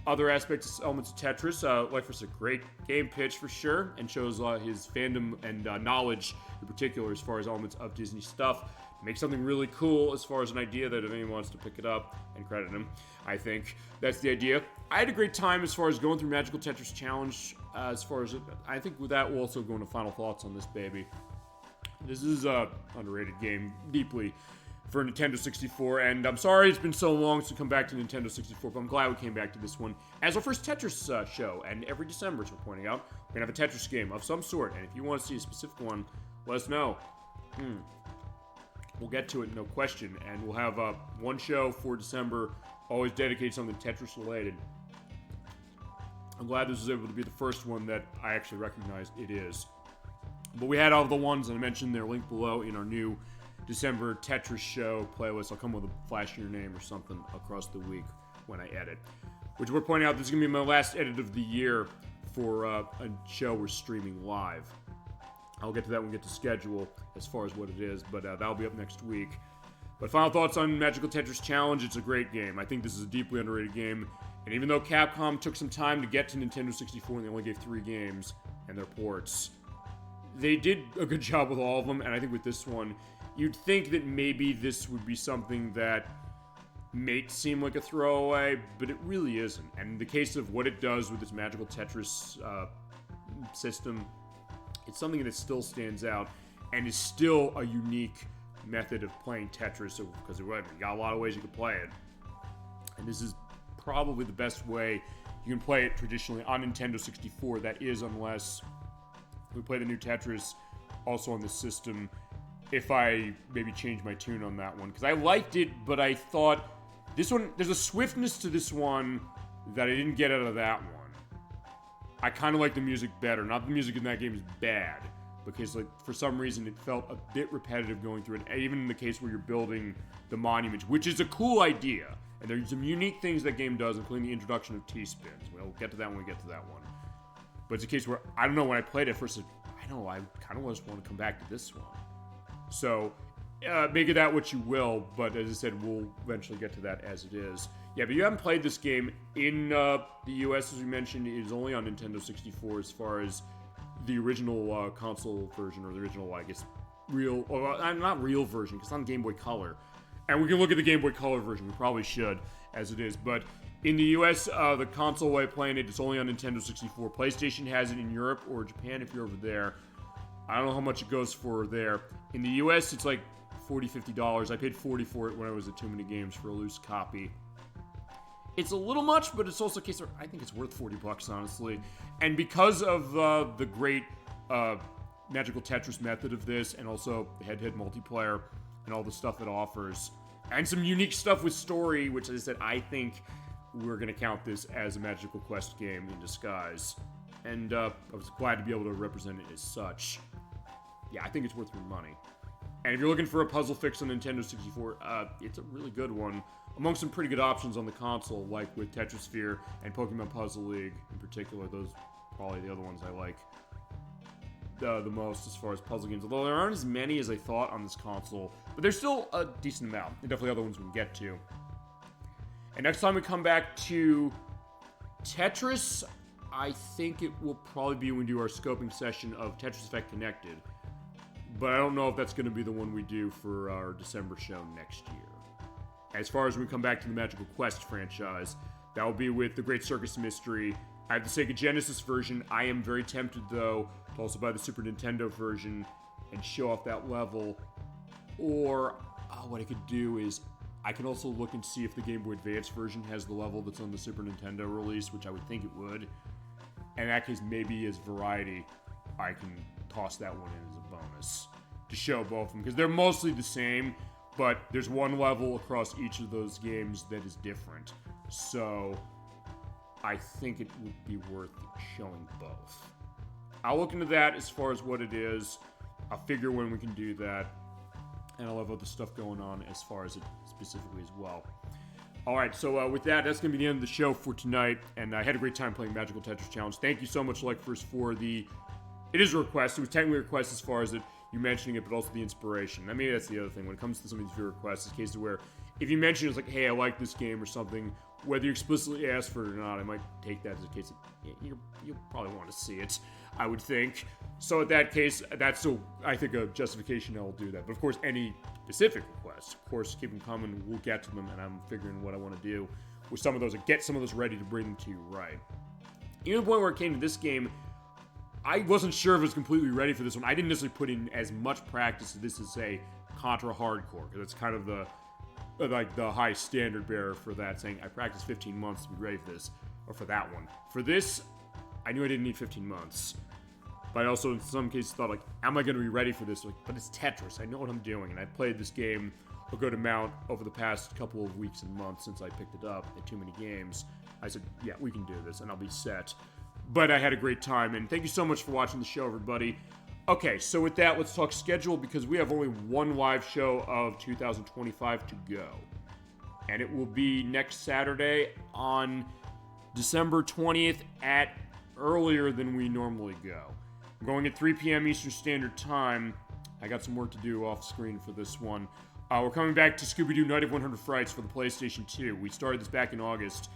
Speaker 1: Other aspects, elements of Tetris. ElecVerse is a great game pitch for sure, and shows his fandom and knowledge in particular as far as elements of Disney stuff. Make something really cool as far as an idea that if anyone wants to pick it up and credit him, I think that's the idea. I had a great time as far as going through Magical Tetris Challenge. As far as I think with that, we'll also go into final thoughts on this baby. This is a underrated game deeply for Nintendo 64, and I'm sorry it's been so long to come back to Nintendo 64, but I'm glad we came back to this one as our first Tetris show, and every December, as we're pointing out, we're going to have a Tetris game of some sort, and if you want to see a specific one, let us know. We'll get to it, no question, and we'll have one show for December, always dedicated to something Tetris related. I'm glad this was able to be the first one that I actually recognized it is. But we had all the ones that I mentioned, they're linked below in our new December Tetris show playlist. I'll come with a flashier name or something across the week when I edit. Which we're pointing out, this is going to be my last edit of the year for a show we're streaming live. I'll get to that when we get to schedule as far as what it is, but that'll be up next week. But final thoughts on Magical Tetris Challenge, it's a great game. I think this is a deeply underrated game, and even though Capcom took some time to get to Nintendo 64 and they only gave 3 games and their ports, they did a good job with all of them, and I think with this one, you'd think that maybe this would be something that may seem like a throwaway, but it really isn't. And in the case of what it does with its Magical Tetris system, it's something that still stands out and is still a unique method of playing Tetris, because you got a lot of ways you can play it. And this is probably the best way you can play it traditionally on Nintendo 64. That is, unless we play the new Tetris also on the system, if I maybe change my tune on that one. Because I liked it, but I thought this one, there's a swiftness to this one that I didn't get out of that one. I kind of like the music better. Not the music in that game is bad, because like for some reason it felt a bit repetitive going through it, even in the case where you're building the monuments, which is a cool idea. And there's some unique things that game does, including the introduction of T-spins. We'll get to that when we get to that one. But it's a case where, I don't know, when I played it first, I kind of just want to come back to this one. So, make of that what you will, but as I said, we'll eventually get to that as it is. Yeah, but you haven't played this game in the US, as we mentioned. It is only on Nintendo 64 as far as the original console version, or the original, I guess, not real version, because it's on Game Boy Color. And we can look at the Game Boy Color version, we probably should, as it is. But in the US, the console way of playing it is only on Nintendo 64. PlayStation has it in Europe or Japan if you're over there. I don't know how much it goes for there. In the US, it's like $40, $50. I paid $40 for it when I was at Too Many Games for a loose copy. It's a little much, but it's also a case where I think it's worth $40, honestly. And because of the great Magical Tetris method of this, and also the head-to-head multiplayer, and all the stuff it offers, and some unique stuff with story, which, as I said, I think we're going to count this as a Magical Quest game in disguise. And I was glad to be able to represent it as such. Yeah, I think it's worth your money. And if you're looking for a puzzle fix on Nintendo 64, it's a really good one. Among some pretty good options on the console, like with Tetrisphere and Pokemon Puzzle League in particular. Those are probably the other ones I like the most as far as puzzle games. Although there aren't as many as I thought on this console, but there's still a decent amount. And definitely other ones we can get to. And next time we come back to Tetris, I think it will probably be when we do our scoping session of Tetris Effect Connected. But I don't know if that's going to be the one we do for our December show next year. As far as we come back to the Magical Quest franchise, that will be with the Great Circus Mystery. I have the Sega Genesis version. I am very tempted, though, to also buy the Super Nintendo version and show off that level. Or what I could do is I can also look and see if the Game Boy Advance version has the level that's on the Super Nintendo release, which I would think it would. And in that case, maybe as variety, I can toss that one in as a bonus to show both of them, because they're mostly the same, but there's one level across each of those games that is different. So I think it would be worth showing both. I'll look into that as far as what it is. I'll figure when we can do that, and I'll have other stuff going on as far as it specifically as well. Alright, so with that, that's going to be the end of the show for tonight, and I had a great time playing Magical Tetris Challenge. Thank you so much, ElecVerse, for the... It is a request. It was technically a request as far as you mentioning it, but also the inspiration. I mean, that's the other thing. When it comes to some of these viewer requests, it's cases where if you mention it's like, hey, I like this game or something, whether you explicitly ask for it or not, I might take that as a case of, you'll probably want to see it, I would think. So in that case, that's still, I think, a justification I will do that. But of course, any specific requests, of course, keep them coming. We'll get to them, and I'm figuring what I want to do with some of those and get some of those ready to bring them to you right. Even to the point where it came to this game, I wasn't sure if it was completely ready for this one. I didn't necessarily put in as much practice to this as, say, Contra Hardcore, because it's kind of the high standard bearer for that, saying I practiced 15 months to be ready for this, or for that one. For this, I knew I didn't need 15 months. But I also, in some cases, thought, like, am I going to be ready for this? Like, but it's Tetris. I know what I'm doing. And I played this game a good amount over the past couple of weeks and months since I picked it up at Too Many Games. I said, yeah, we can do this, and I'll be set. But I had a great time, and thank you so much for watching the show, everybody. Okay, so with that, let's talk schedule, because we have only one live show of 2025 to go. And it will be next Saturday on December 20th at earlier than we normally go. I'm going at 3 p.m. Eastern Standard Time. I got some work to do off screen for this one. We're coming back to Scooby-Doo Night of 100 Frights for the PlayStation 2. We started this back in August.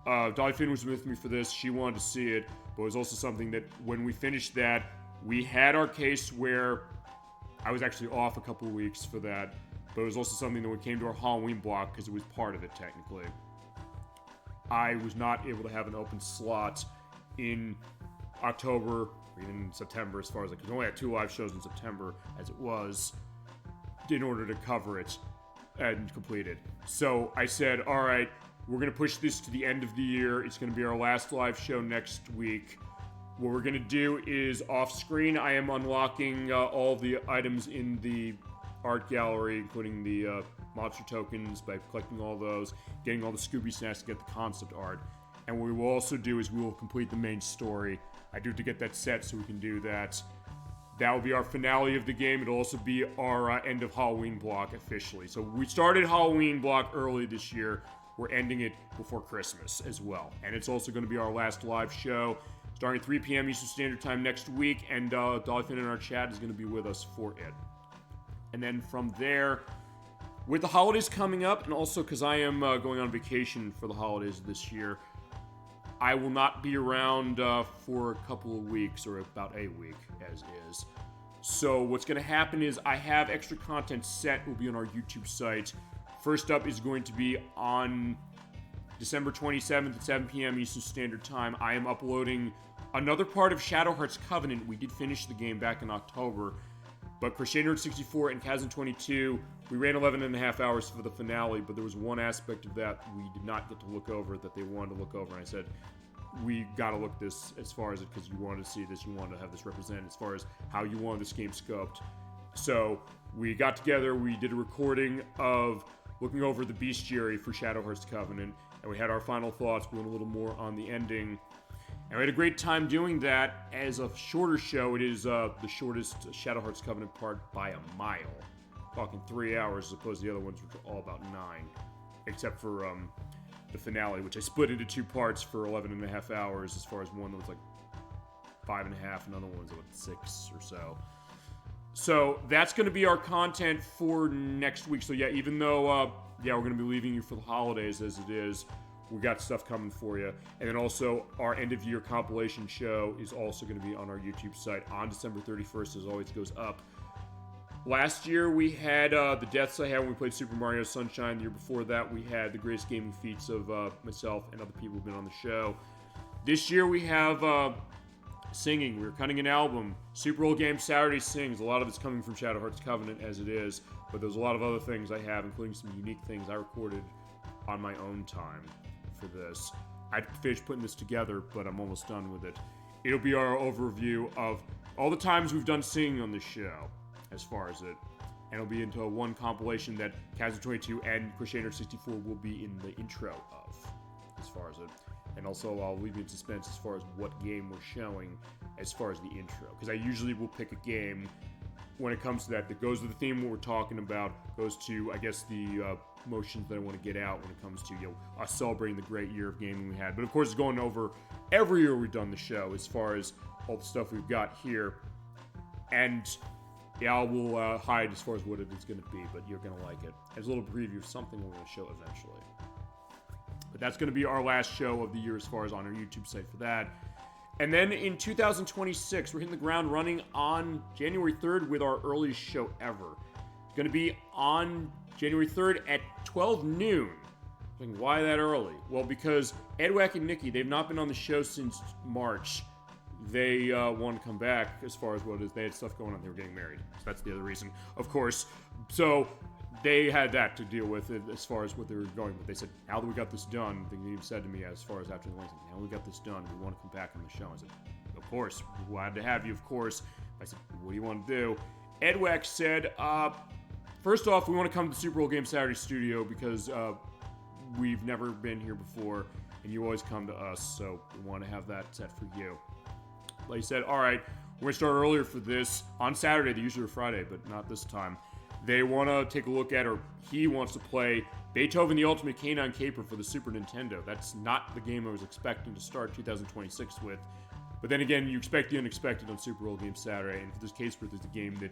Speaker 1: Dolly Finn was with me for this. She wanted to see it, but it was also something that when we finished that, we had our case where I was actually off a couple of weeks for that, but it was also something that when it came to our Halloween block, because it was part of it technically, I was not able to have an open slot in October or even in September, as far as I could only have 2 live shows in September as it was, in order to cover it and complete it. So I said, all right, we're going to push this to the end of the year. It's going to be our last live show next week. What we're going to do is off-screen, I am unlocking all the items in the art gallery, including the monster tokens, by collecting all those, getting all the Scooby snacks to get the concept art. And what we will also do is we will complete the main story. I do have to get that set so we can do that. That will be our finale of the game. It'll also be our end of Halloween block officially. So we started Halloween block early this year. We're ending it before Christmas as well. And it's also going to be our last live show. starting at 3 p.m. Eastern Standard Time next week, and Dolphin in our chat is going to be with us for it. And then from there, with the holidays coming up, and also because I am going on vacation for the holidays this year, I will not be around for a couple of weeks, or about a week, as is. So what's going to happen is I have extra content set. It will be on our YouTube site. First up is going to be on December 27th at 7 p.m. Eastern Standard Time. I am uploading another part of Shadow Hearts Covenant. We did finish the game back in October, but Crochet Nerd 64 and Kazan 22, we ran 11 and a half hours for the finale, but there was one aspect of that we did not get to look over that they wanted to look over, and I said, we got to look this as far as it, because you wanted to see this, you wanted to have this represented as far as how you want this game scoped. So we got together, we did a recording of looking over the bestiary for Shadow Hearts Covenant, and we had our final thoughts. We went a little more on the ending, and we had a great time doing that. As a shorter show, it is the shortest Shadow Hearts Covenant part by a mile. Talking 3 hours as opposed to the other ones, which are all about 9. Except for the finale, which I split into 2 parts for 11 and a half hours, as far as one that was like 5.5, and another one was like 6 or so. So that's going to be our content for next week. So yeah, even though, we're going to be leaving you for the holidays as it is, we got stuff coming for you. And then also, our end-of-year compilation show is also going to be on our YouTube site on December 31st, as always goes up. Last year, we had the deaths I had when we played Super Mario Sunshine. The year before that, we had the greatest gaming feats of myself and other people who've been on the show. This year, we have singing. We're cutting an album. Super Old Game Saturday Sings. A lot of it's coming from Shadow Hearts Covenant as it is, but there's a lot of other things I have, including some unique things I recorded on my own time for this. I finished putting this together, but I'm almost done with it. It'll be our overview of all the times we've done singing on this show, as far as it. And it'll be into one compilation that Kazan 22 and Crochet Nerd 64 will be in the intro of, as far as it. And also, I'll leave you in suspense as far as what game we're showing as far as the intro. Because I usually will pick a game when it comes to that goes to the theme what we're talking about, goes to, I guess, the motions that I want to get out when it comes to, us celebrating the great year of gaming we had. But of course, it's going over every year we've done the show as far as all the stuff we've got here. And yeah, I will hide as far as what it is going to be, but you're going to like it. As a little preview of something we're going to show eventually. But that's going to be our last show of the year as far as on our YouTube site for that. And then in 2026, we're hitting the ground running on January 3rd with our earliest show ever. It's going to be on January 3rd at 12 noon. Why that early? Well, because Edwack and Nikki, they've not been on the show since March. They want to come back as far as what it is. They had stuff going on. They were getting married. So that's the other reason, of course. So they had that to deal with as far as what they were going. But they said, now that we got this done, they even said to me as far as after the wedding, now we got this done, we want to come back on the show. I said, of course, glad to have you, of course. I said, what do you want to do? Edwack said, first off, we want to come to the Super Bowl Game Saturday studio because we've never been here before, and you always come to us, so we want to have that set for you. Like he said, all right, we're going to start earlier for this on Saturday. They usually are Friday, but not this time. They want to take a look at, or he wants to play Beethoven the Ultimate Canine Caper for the Super Nintendo. That's not the game I was expecting to start 2026 with. But then again, you expect the unexpected on Super Bowl Game Saturday, and for this case, there's a game that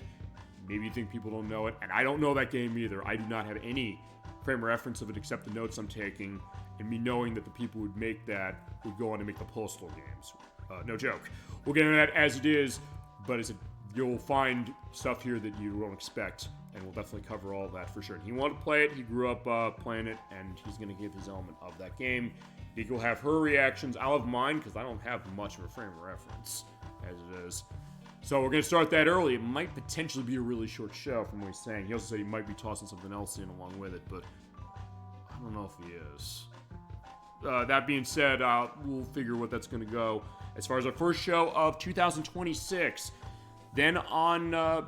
Speaker 1: maybe you think people don't know it, and I don't know that game either. I do not have any frame of reference of it except the notes I'm taking, and me knowing that the people who would make that would go on to make the Postal games. No joke. We'll get into that as it is, but you'll find stuff here that you won't expect, and we'll definitely cover all of that for sure. He wanted to play it, he grew up playing it, and he's going to give his element of that game. Nikki will have her reactions. I'll have mine, because I don't have much of a frame of reference, as it is. So we're going to start that early. It might potentially be a really short show from what he's saying. He also said he might be tossing something else in along with it, but I don't know if he is. That being said, we'll figure what that's going to go. As far as our first show of 2026, then on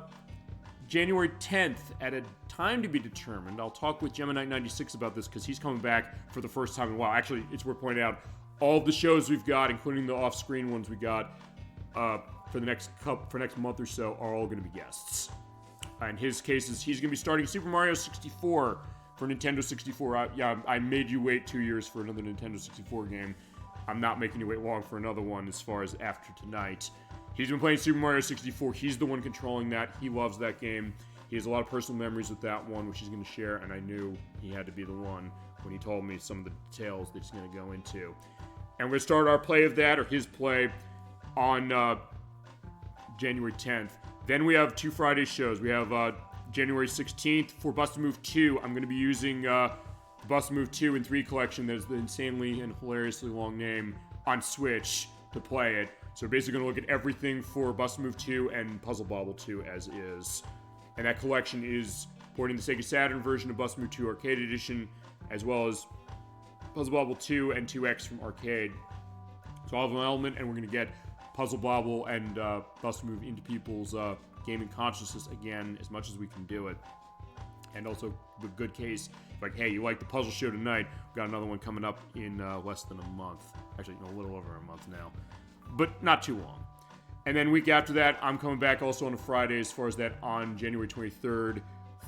Speaker 1: January 10th, at a time to be determined, I'll talk with Gemini96 about this because he's coming back for the first time in a while. Actually, it's worth pointing out, all of the shows we've got, including the off-screen ones we got for next month or so, are all going to be guests. In his case, he's going to be starting Super Mario 64 for Nintendo 64. I made you wait 2 years for another Nintendo 64 game. I'm not making you wait long for another one as far as after tonight. He's been playing Super Mario 64. He's the one controlling that. He loves that game. He has a lot of personal memories with that one, which he's going to share, and I knew he had to be the one when he told me some of the details that he's going to go into. And we're going to start our play of that, or his play, on January 10th. Then we have 2 Friday shows. We have January 16th for Bust a Move 2. I'm going to be using the Bust a Move 2 and 3 collection, that is the insanely and hilariously long name, on Switch to play it. So we're basically going to look at everything for Bust a Move 2 and Puzzle Bobble 2 as is. And that collection is porting the Sega Saturn version of Bust a Move 2 Arcade Edition, as well as Puzzle Bobble 2 and 2X from Arcade. So I'll have an element, and we're going to get Puzzle Bobble and Bust a Move into people's gaming consciousness again as much as we can do it. And also, the good case, like, hey, you like the puzzle show tonight, we've got another one coming up in less than a month. Actually, a little over a month now. But not too long. And then week after that, I'm coming back also on a Friday as far as that on January 23rd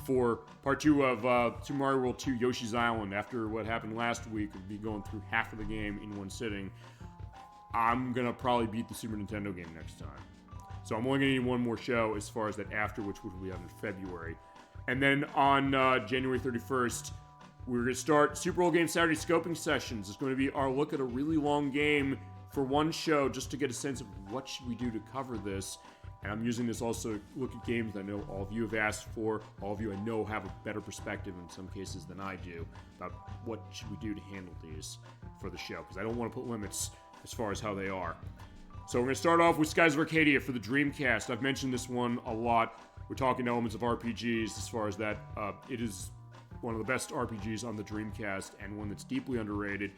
Speaker 1: for part 2 of Super Mario World 2 Yoshi's Island. After what happened last week, we'll be going through half of the game in one sitting. I'm going to probably beat the Super Nintendo game next time. So I'm only going to need one more show as far as that after, which will be out in February. And then on January 31st, we're going to start Super Bowl Game Saturday scoping sessions. It's going to be our look at a really long game for one show just to get a sense of what should we do to cover this. And I'm using this also to look at games that I know all of you have asked for. All of you I know have a better perspective in some cases than I do about what should we do to handle these for the show, because I don't want to put limits as far as how they are. So we're going to start off with Skies of Arcadia for the Dreamcast. I've mentioned this one a lot. We're talking elements of RPGs as far as that. It is one of the best RPGs on the Dreamcast, and one that's deeply underrated.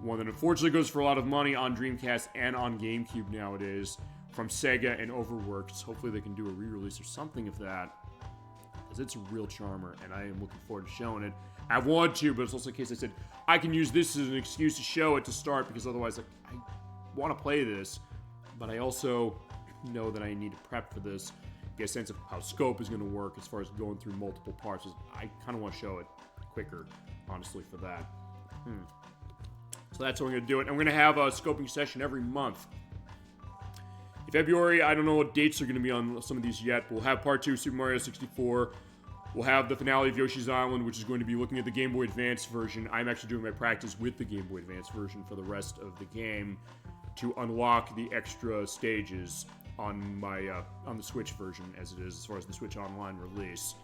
Speaker 1: One that unfortunately goes for a lot of money on Dreamcast and on GameCube nowadays from Sega and Overworks. Hopefully they can do a re-release or something of that, because it's a real charmer, and I am looking forward to showing it. I want to, but it's also a case I said, I can use this as an excuse to show it to start, because otherwise, like, I want to play this, but I also know that I need to prep for this, get a sense of how scope is going to work as far as going through multiple parts. I kind of want to show it quicker, honestly, for that. So that's how we're going to do it. And we're going to have a scoping session every month. In February, I don't know what dates are going to be on some of these yet. We'll have part 2 Super Mario 64. We'll have the finale of Yoshi's Island, which is going to be looking at the Game Boy Advance version. I'm actually doing my practice with the Game Boy Advance version for the rest of the game to unlock the extra stages on my on the Switch version as it is, as far as the Switch Online release.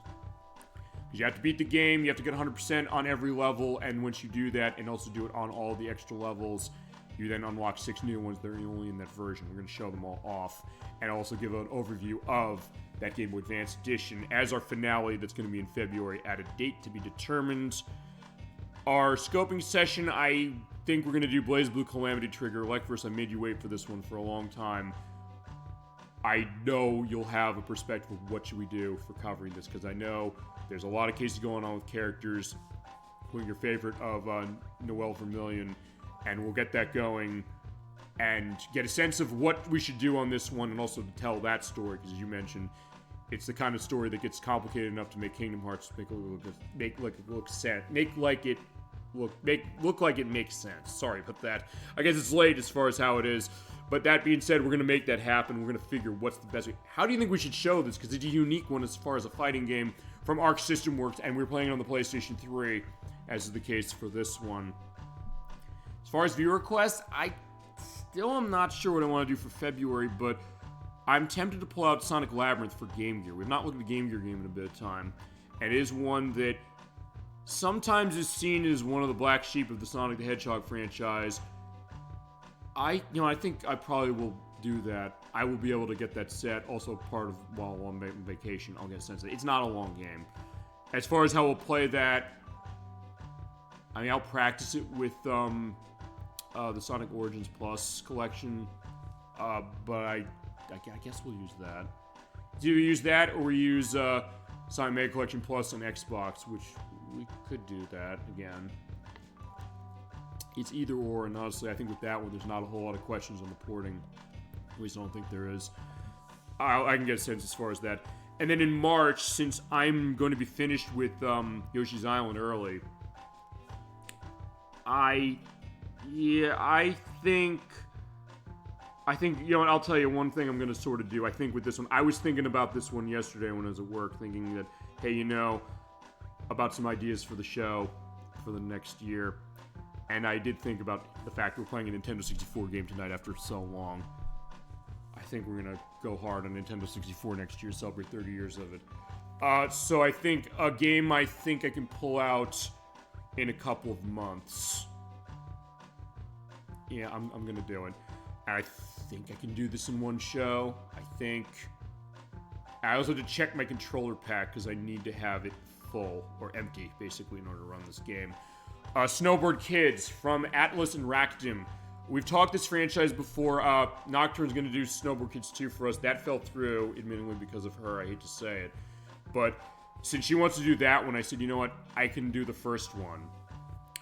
Speaker 1: You have to beat the game, you have to get 100% on every level, and once you do that, and also do it on all the extra levels, you then unlock 6 new ones that are only in that version. We're going to show them all off, and also give an overview of that Game Boy Advance edition as our finale that's going to be in February at a date to be determined. Our scoping session, I think we're going to do BlazBlue Calamity Trigger. ElecVerse, I made you wait for this one for a long time. I know you'll have a perspective of what should we do for covering this, because I know there's a lot of cases going on with characters, including your favorite of Noel Vermillion, and we'll get that going and get a sense of what we should do on this one, and also to tell that story, because as you mentioned, it's the kind of story that gets complicated enough to make Kingdom Hearts look like it makes sense. Sorry about that. I guess it's late as far as how it is. But that being said, we're going to make that happen. We're going to figure what's the best way. How do you think we should show this? Because it's a unique one as far as a fighting game from Arc System Works, and we're playing it on the PlayStation 3, as is the case for this one. As far as viewer requests, I still am not sure what I want to do for February, but I'm tempted to pull out Sonic Labyrinth for Game Gear. We've not looked at a Game Gear game in a bit of time, and it is one that sometimes is seen as one of the black sheep of the Sonic the Hedgehog franchise. I think I probably will do that. I will be able to get that set. Also, part of while I'm on vacation, I'll get a sense of it. It's not a long game. As far as how we'll play that, I mean, I'll practice it with the Sonic Origins Plus collection, but I guess we'll use that. It's either use that or we use Sonic Mega Collection Plus on Xbox, which we could do that again. It's either or, and honestly, I think with that one, there's not a whole lot of questions on the porting. At least I don't think there is. I can get a sense as far as that. And then in March, since I'm going to be finished with Yoshi's Island early, I think, you know what, I'll tell you one thing I'm going to sort of do. I think with this one, I was thinking about this one yesterday when I was at work, thinking that, hey, you know, about some ideas for the show for the next year. And I did think about the fact we're playing a Nintendo 64 game tonight after so long. I think we're going to go hard on Nintendo 64 next year, celebrate 30 years of it. So I think a game I think I can pull out in a couple of months. Yeah, I'm going to do it. And I think I can do this in one show. I also had to check my controller pack because I need to have it full or empty, basically, in order to run this game. Snowboard Kids from Atlas and Rakdim. We've talked this franchise before. Nocturne's going to do Snowboard Kids 2 for us. That fell through, admittedly, because of her. I hate to say it. But since she wants to do that one, I said, you know what? I can do the first one.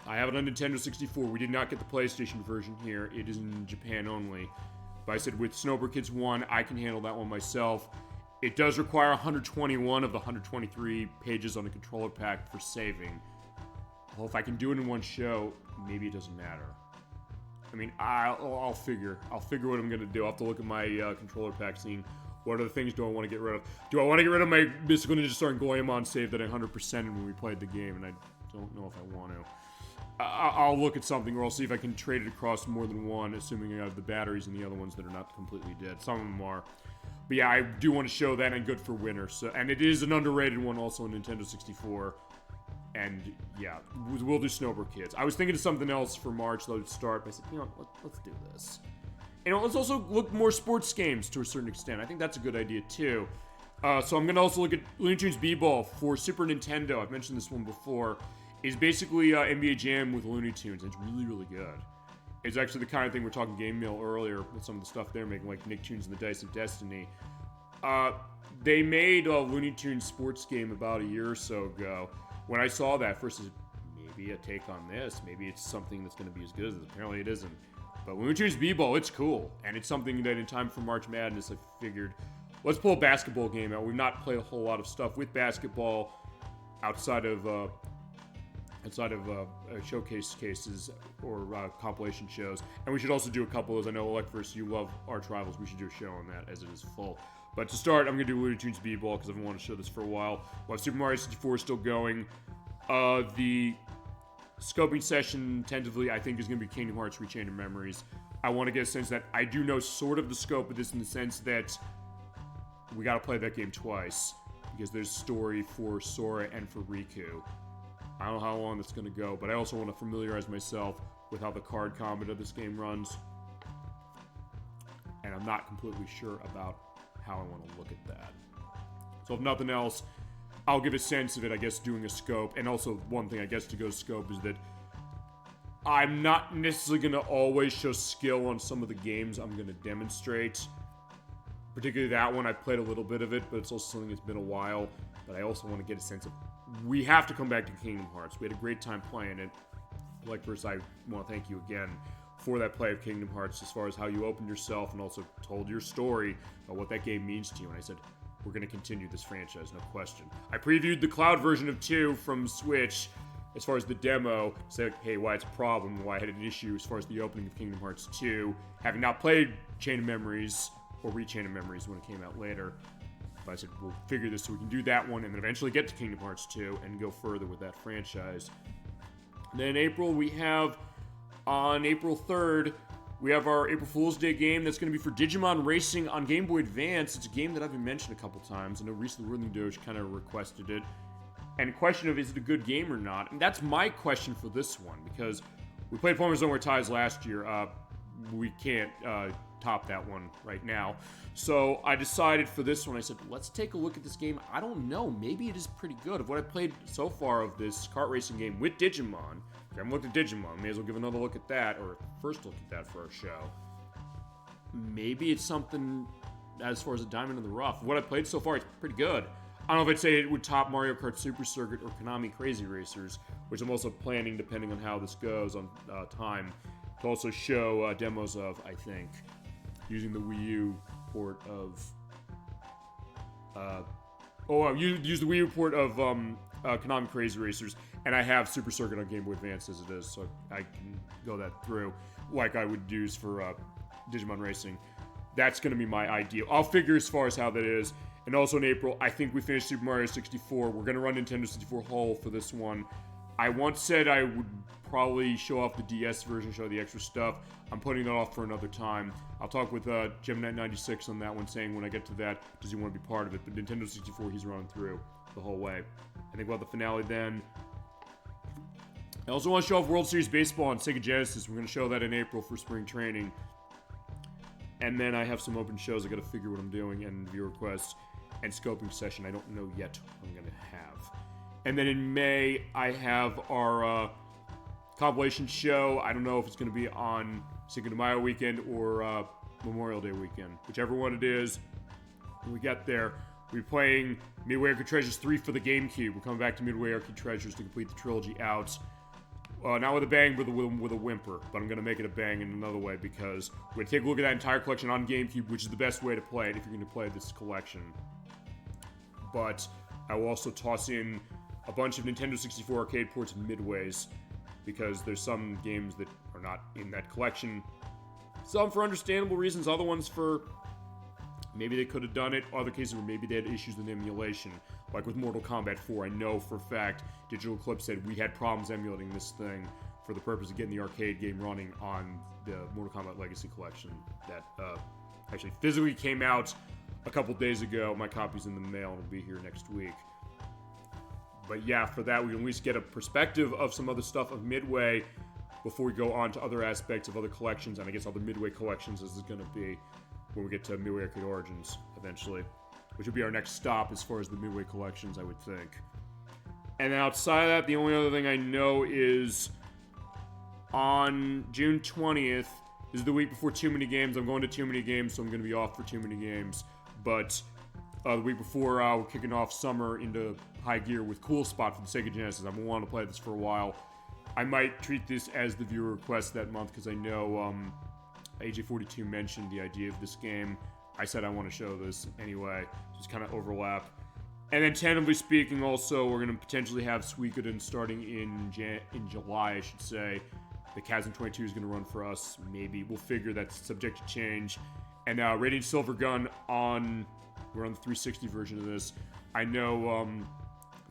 Speaker 1: I have it on Nintendo 64. We did not get the PlayStation version here. It is in Japan only. But I said, with Snowboard Kids 1, I can handle that one myself. It does require 121 of the 123 pages on the controller pack for saving. Well, if I can do it in one show, maybe it doesn't matter. I mean, I'll figure what I'm going to do. I'll have to look at my controller pack, seeing what other things do I want to get rid of. Do I want to get rid of my Mystical Ninja Star and Goemon save that I 100%ed when we played the game, and I don't know if I want to. I'll look at something, or I'll see if I can trade it across more than one, assuming I have the batteries and the other ones that are not completely dead. Some of them are. But yeah, I do want to show that, and good for winter. So, and it is an underrated one also on Nintendo 64. And yeah, we'll do Snowboard Kids. I was thinking of something else for March that would start, but I said, you know, let's do this. And let's also look more sports games to a certain extent. I think that's a good idea too. So I'm going to also look at Looney Tunes B-Ball for Super Nintendo. I've mentioned this one before. It's basically NBA Jam with Looney Tunes. It's really, really good. It's actually the kind of thing we're talking Game Mail earlier with some of the stuff they're making, like Nicktoons and the Dice of Destiny. They made a Looney Tunes sports game about a year or so ago. When I saw that, first, maybe a take on this. Maybe it's something that's going to be as good as this. Apparently it isn't. But Looney Tunes B-Ball, it's cool. And it's something that in time for March Madness, I figured, let's pull a basketball game out. We've not played a whole lot of stuff with basketball outside of showcase cases or compilation shows. And we should also do a couple of those. I know ElecVerse, you love Arch Rivals. We should do a show on that as it is full. But to start, I'm going to do Looney Tunes B-Ball because I've been wanting to show this for a while. We'll have Super Mario 64 still going. The scoping session, tentatively, I think is going to be Kingdom Hearts Rechained in Memories. I want to get a sense that I do know sort of the scope of this in the sense that we got to play that game twice because there's story for Sora and for Riku. I don't know how long that's going to go, but I also want to familiarize myself with how the card combat of this game runs. And I'm not completely sure about how I want to look at that. So if nothing else, I'll give a sense of it, I guess, doing a scope. And also, one thing, I guess, to go scope is that I'm not necessarily going to always show skill on some of the games I'm going to demonstrate. Particularly that one, I played a little bit of it, but it's also something that's been a while. But I also want to get a sense of, we have to come back to Kingdom Hearts. We had a great time playing it. ElecVerse, I want to thank you again for that play of Kingdom Hearts as far as how you opened yourself and also told your story about what that game means to you. And I said, we're going to continue this franchise, no question. I previewed the cloud version of 2 from Switch as far as the demo, said, hey, why it's a problem, why I had an issue as far as the opening of Kingdom Hearts 2, having not played Chain of Memories, or Rechain of Memories when it came out later. But I said, we'll figure this so we can do that one and then eventually get to Kingdom Hearts 2 and go further with that franchise. And then in April, we have, on April 3rd, we have our April Fool's Day game that's going to be for Digimon Racing on Game Boy Advance. It's a game that I've been mentioned a couple times. I know recently Whirling Doge kind of requested it. And question of, is it a good game or not? And that's my question for this one, because we played Farmers Nowhere Ties last year. We can't top that one right now. So I decided for this one, I said, let's take a look at this game. I don't know, maybe it is pretty good. Of what I played so far of this kart racing game with Digimon, I haven't looked at Digimon, may as well give another look at that, or first look at that for our show. Maybe it's something as far as a diamond in the rough. What I played so far, it's pretty good. I don't know if I'd say it would top Mario Kart Super Circuit or Konami Crazy Racers, which I'm also planning, depending on how this goes on time, to also show demos of, I think, using the Wii U port of... use the Wii U port of Konami Crazy Racers, and I have Super Circuit on Game Boy Advance as it is, so I can go that through. like I would use for Digimon Racing. That's going to be my ideal. I'll figure as far as how that is. And also in April, I think we finished Super Mario 64. We're going to run Nintendo 64 Hall for this one. I once said I would probably show off the DS version, show the extra stuff. I'm putting that off for another time. I'll talk with Gemini96 on that one, saying when I get to that, does he want to be part of it? But Nintendo 64, he's running through the whole way. I think we'll have the finale then. I also want to show off World Series Baseball on Sega Genesis. We're going to show that in April for spring training. And then I have some open shows. I got to figure what I'm doing and viewer requests and scoping session. I don't know yet what I'm going to have. And then in May, I have our compilation show. I don't know if it's going to be on Cinco de Mayo weekend or Memorial Day weekend. Whichever one it is, when we get there, we'll be playing Midway Arcade Treasures 3 for the GameCube. We're coming back to Midway Arcade Treasures to complete the trilogy out. Not with a bang, but with a whimper. But I'm going to make it a bang in another way because we're going to take a look at that entire collection on GameCube, which is the best way to play it if you're going to play this collection. But I will also toss in a bunch of Nintendo 64 arcade ports of Midways because there's some games that are not in that collection. Some for understandable reasons, other ones for maybe they could have done it, other cases where maybe they had issues with emulation. Like with Mortal Kombat 4, I know for a fact Digital Eclipse said we had problems emulating this thing for the purpose of getting the arcade game running on the Mortal Kombat Legacy Collection that actually physically came out a couple days ago. My copy's in the mail and it'll be here next week. But yeah, for that, we can at least get a perspective of some other stuff of Midway before we go on to other aspects of other collections, and I guess other Midway collections as is going to be when we get to Midway Arcade Origins eventually, which will be our next stop as far as the Midway collections, I would think. And outside of that, the only other thing I know is on June 20th, this is the week before Too Many Games. I'm going to Too Many Games, so I'm going to be off for Too Many Games. But the week before, we're kicking off summer into high gear with Cool Spot for the Sega Genesis. I've been wanting to play this for a while. I might treat this as the viewer request that month because I know AJ42 mentioned the idea of this game. I said I want to show this anyway, just kind of overlap. And then tentatively speaking, also, we're going to potentially have Suikoden starting in July, I should say. The Chasm 22 is going to run for us, maybe. We'll figure that's subject to change. And Radiant Silver Gun we're on the 360 version of this. I know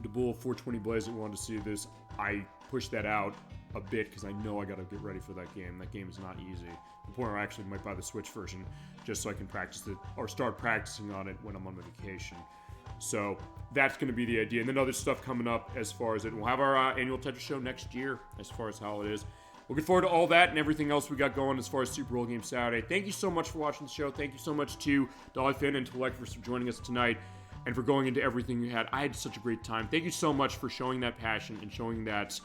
Speaker 1: the Bull 420 Blaze that wanted to see this. I pushed that out a bit because I know I got to get ready for that game. That game is not easy. The point where I actually might buy the Switch version just so I can practice it or start practicing on it when I'm on vacation. So that's going to be the idea. And then other stuff coming up as far as it. We'll have our annual Tetris show next year as far as how it is. Looking forward to all that and everything else we got going as far as Super Bowl Game Saturday. Thank you so much for watching the show. Thank you so much to Dollyfin and to ElecVerse for joining us tonight and for going into everything you had. I had such a great time. Thank you so much for showing that passion and showing that,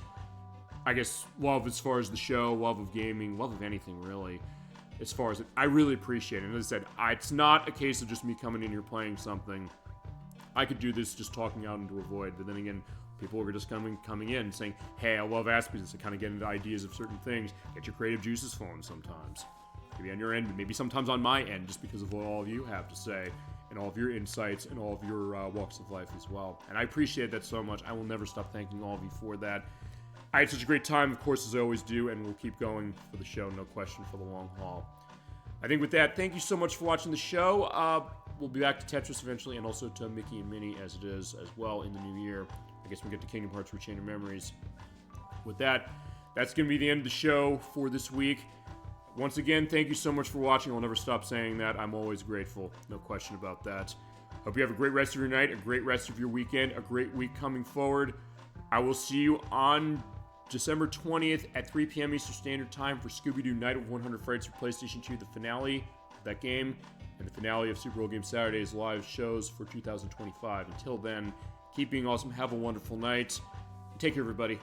Speaker 1: I guess, love as far as the show, love of gaming, love of anything, really. As far as it, I really appreciate it. And as I said, it's not a case of just me coming in here playing something. I could do this just talking out into a void, but then again, people are just coming in saying, hey, I love Aspie, to kind of get into ideas of certain things, get your creative juices flowing sometimes. Maybe on your end, but maybe sometimes on my end, just because of what all of you have to say, and all of your insights, and all of your walks of life as well. And I appreciate that so much. I will never stop thanking all of you for that. I had such a great time, of course, as I always do, and we'll keep going for the show, no question, for the long haul. I think with that, thank you so much for watching the show. We'll be back to Tetris eventually, and also to Mickey and Minnie as it is as well in the new year. I guess we get to Kingdom Hearts Chain of Memories. With that, that's going to be the end of the show for this week. Once again, thank you so much for watching. I'll never stop saying that. I'm always grateful. No question about that. Hope you have a great rest of your night, a great rest of your weekend, a great week coming forward. I will see you on December 20th at 3 p.m. Eastern Standard Time for Scooby-Doo Night of 100 Frights for PlayStation 2, the finale of that game, and the finale of Super Bowl Game Saturday's live shows for 2025. Until then, keep being awesome. Have a wonderful night. Take care, everybody.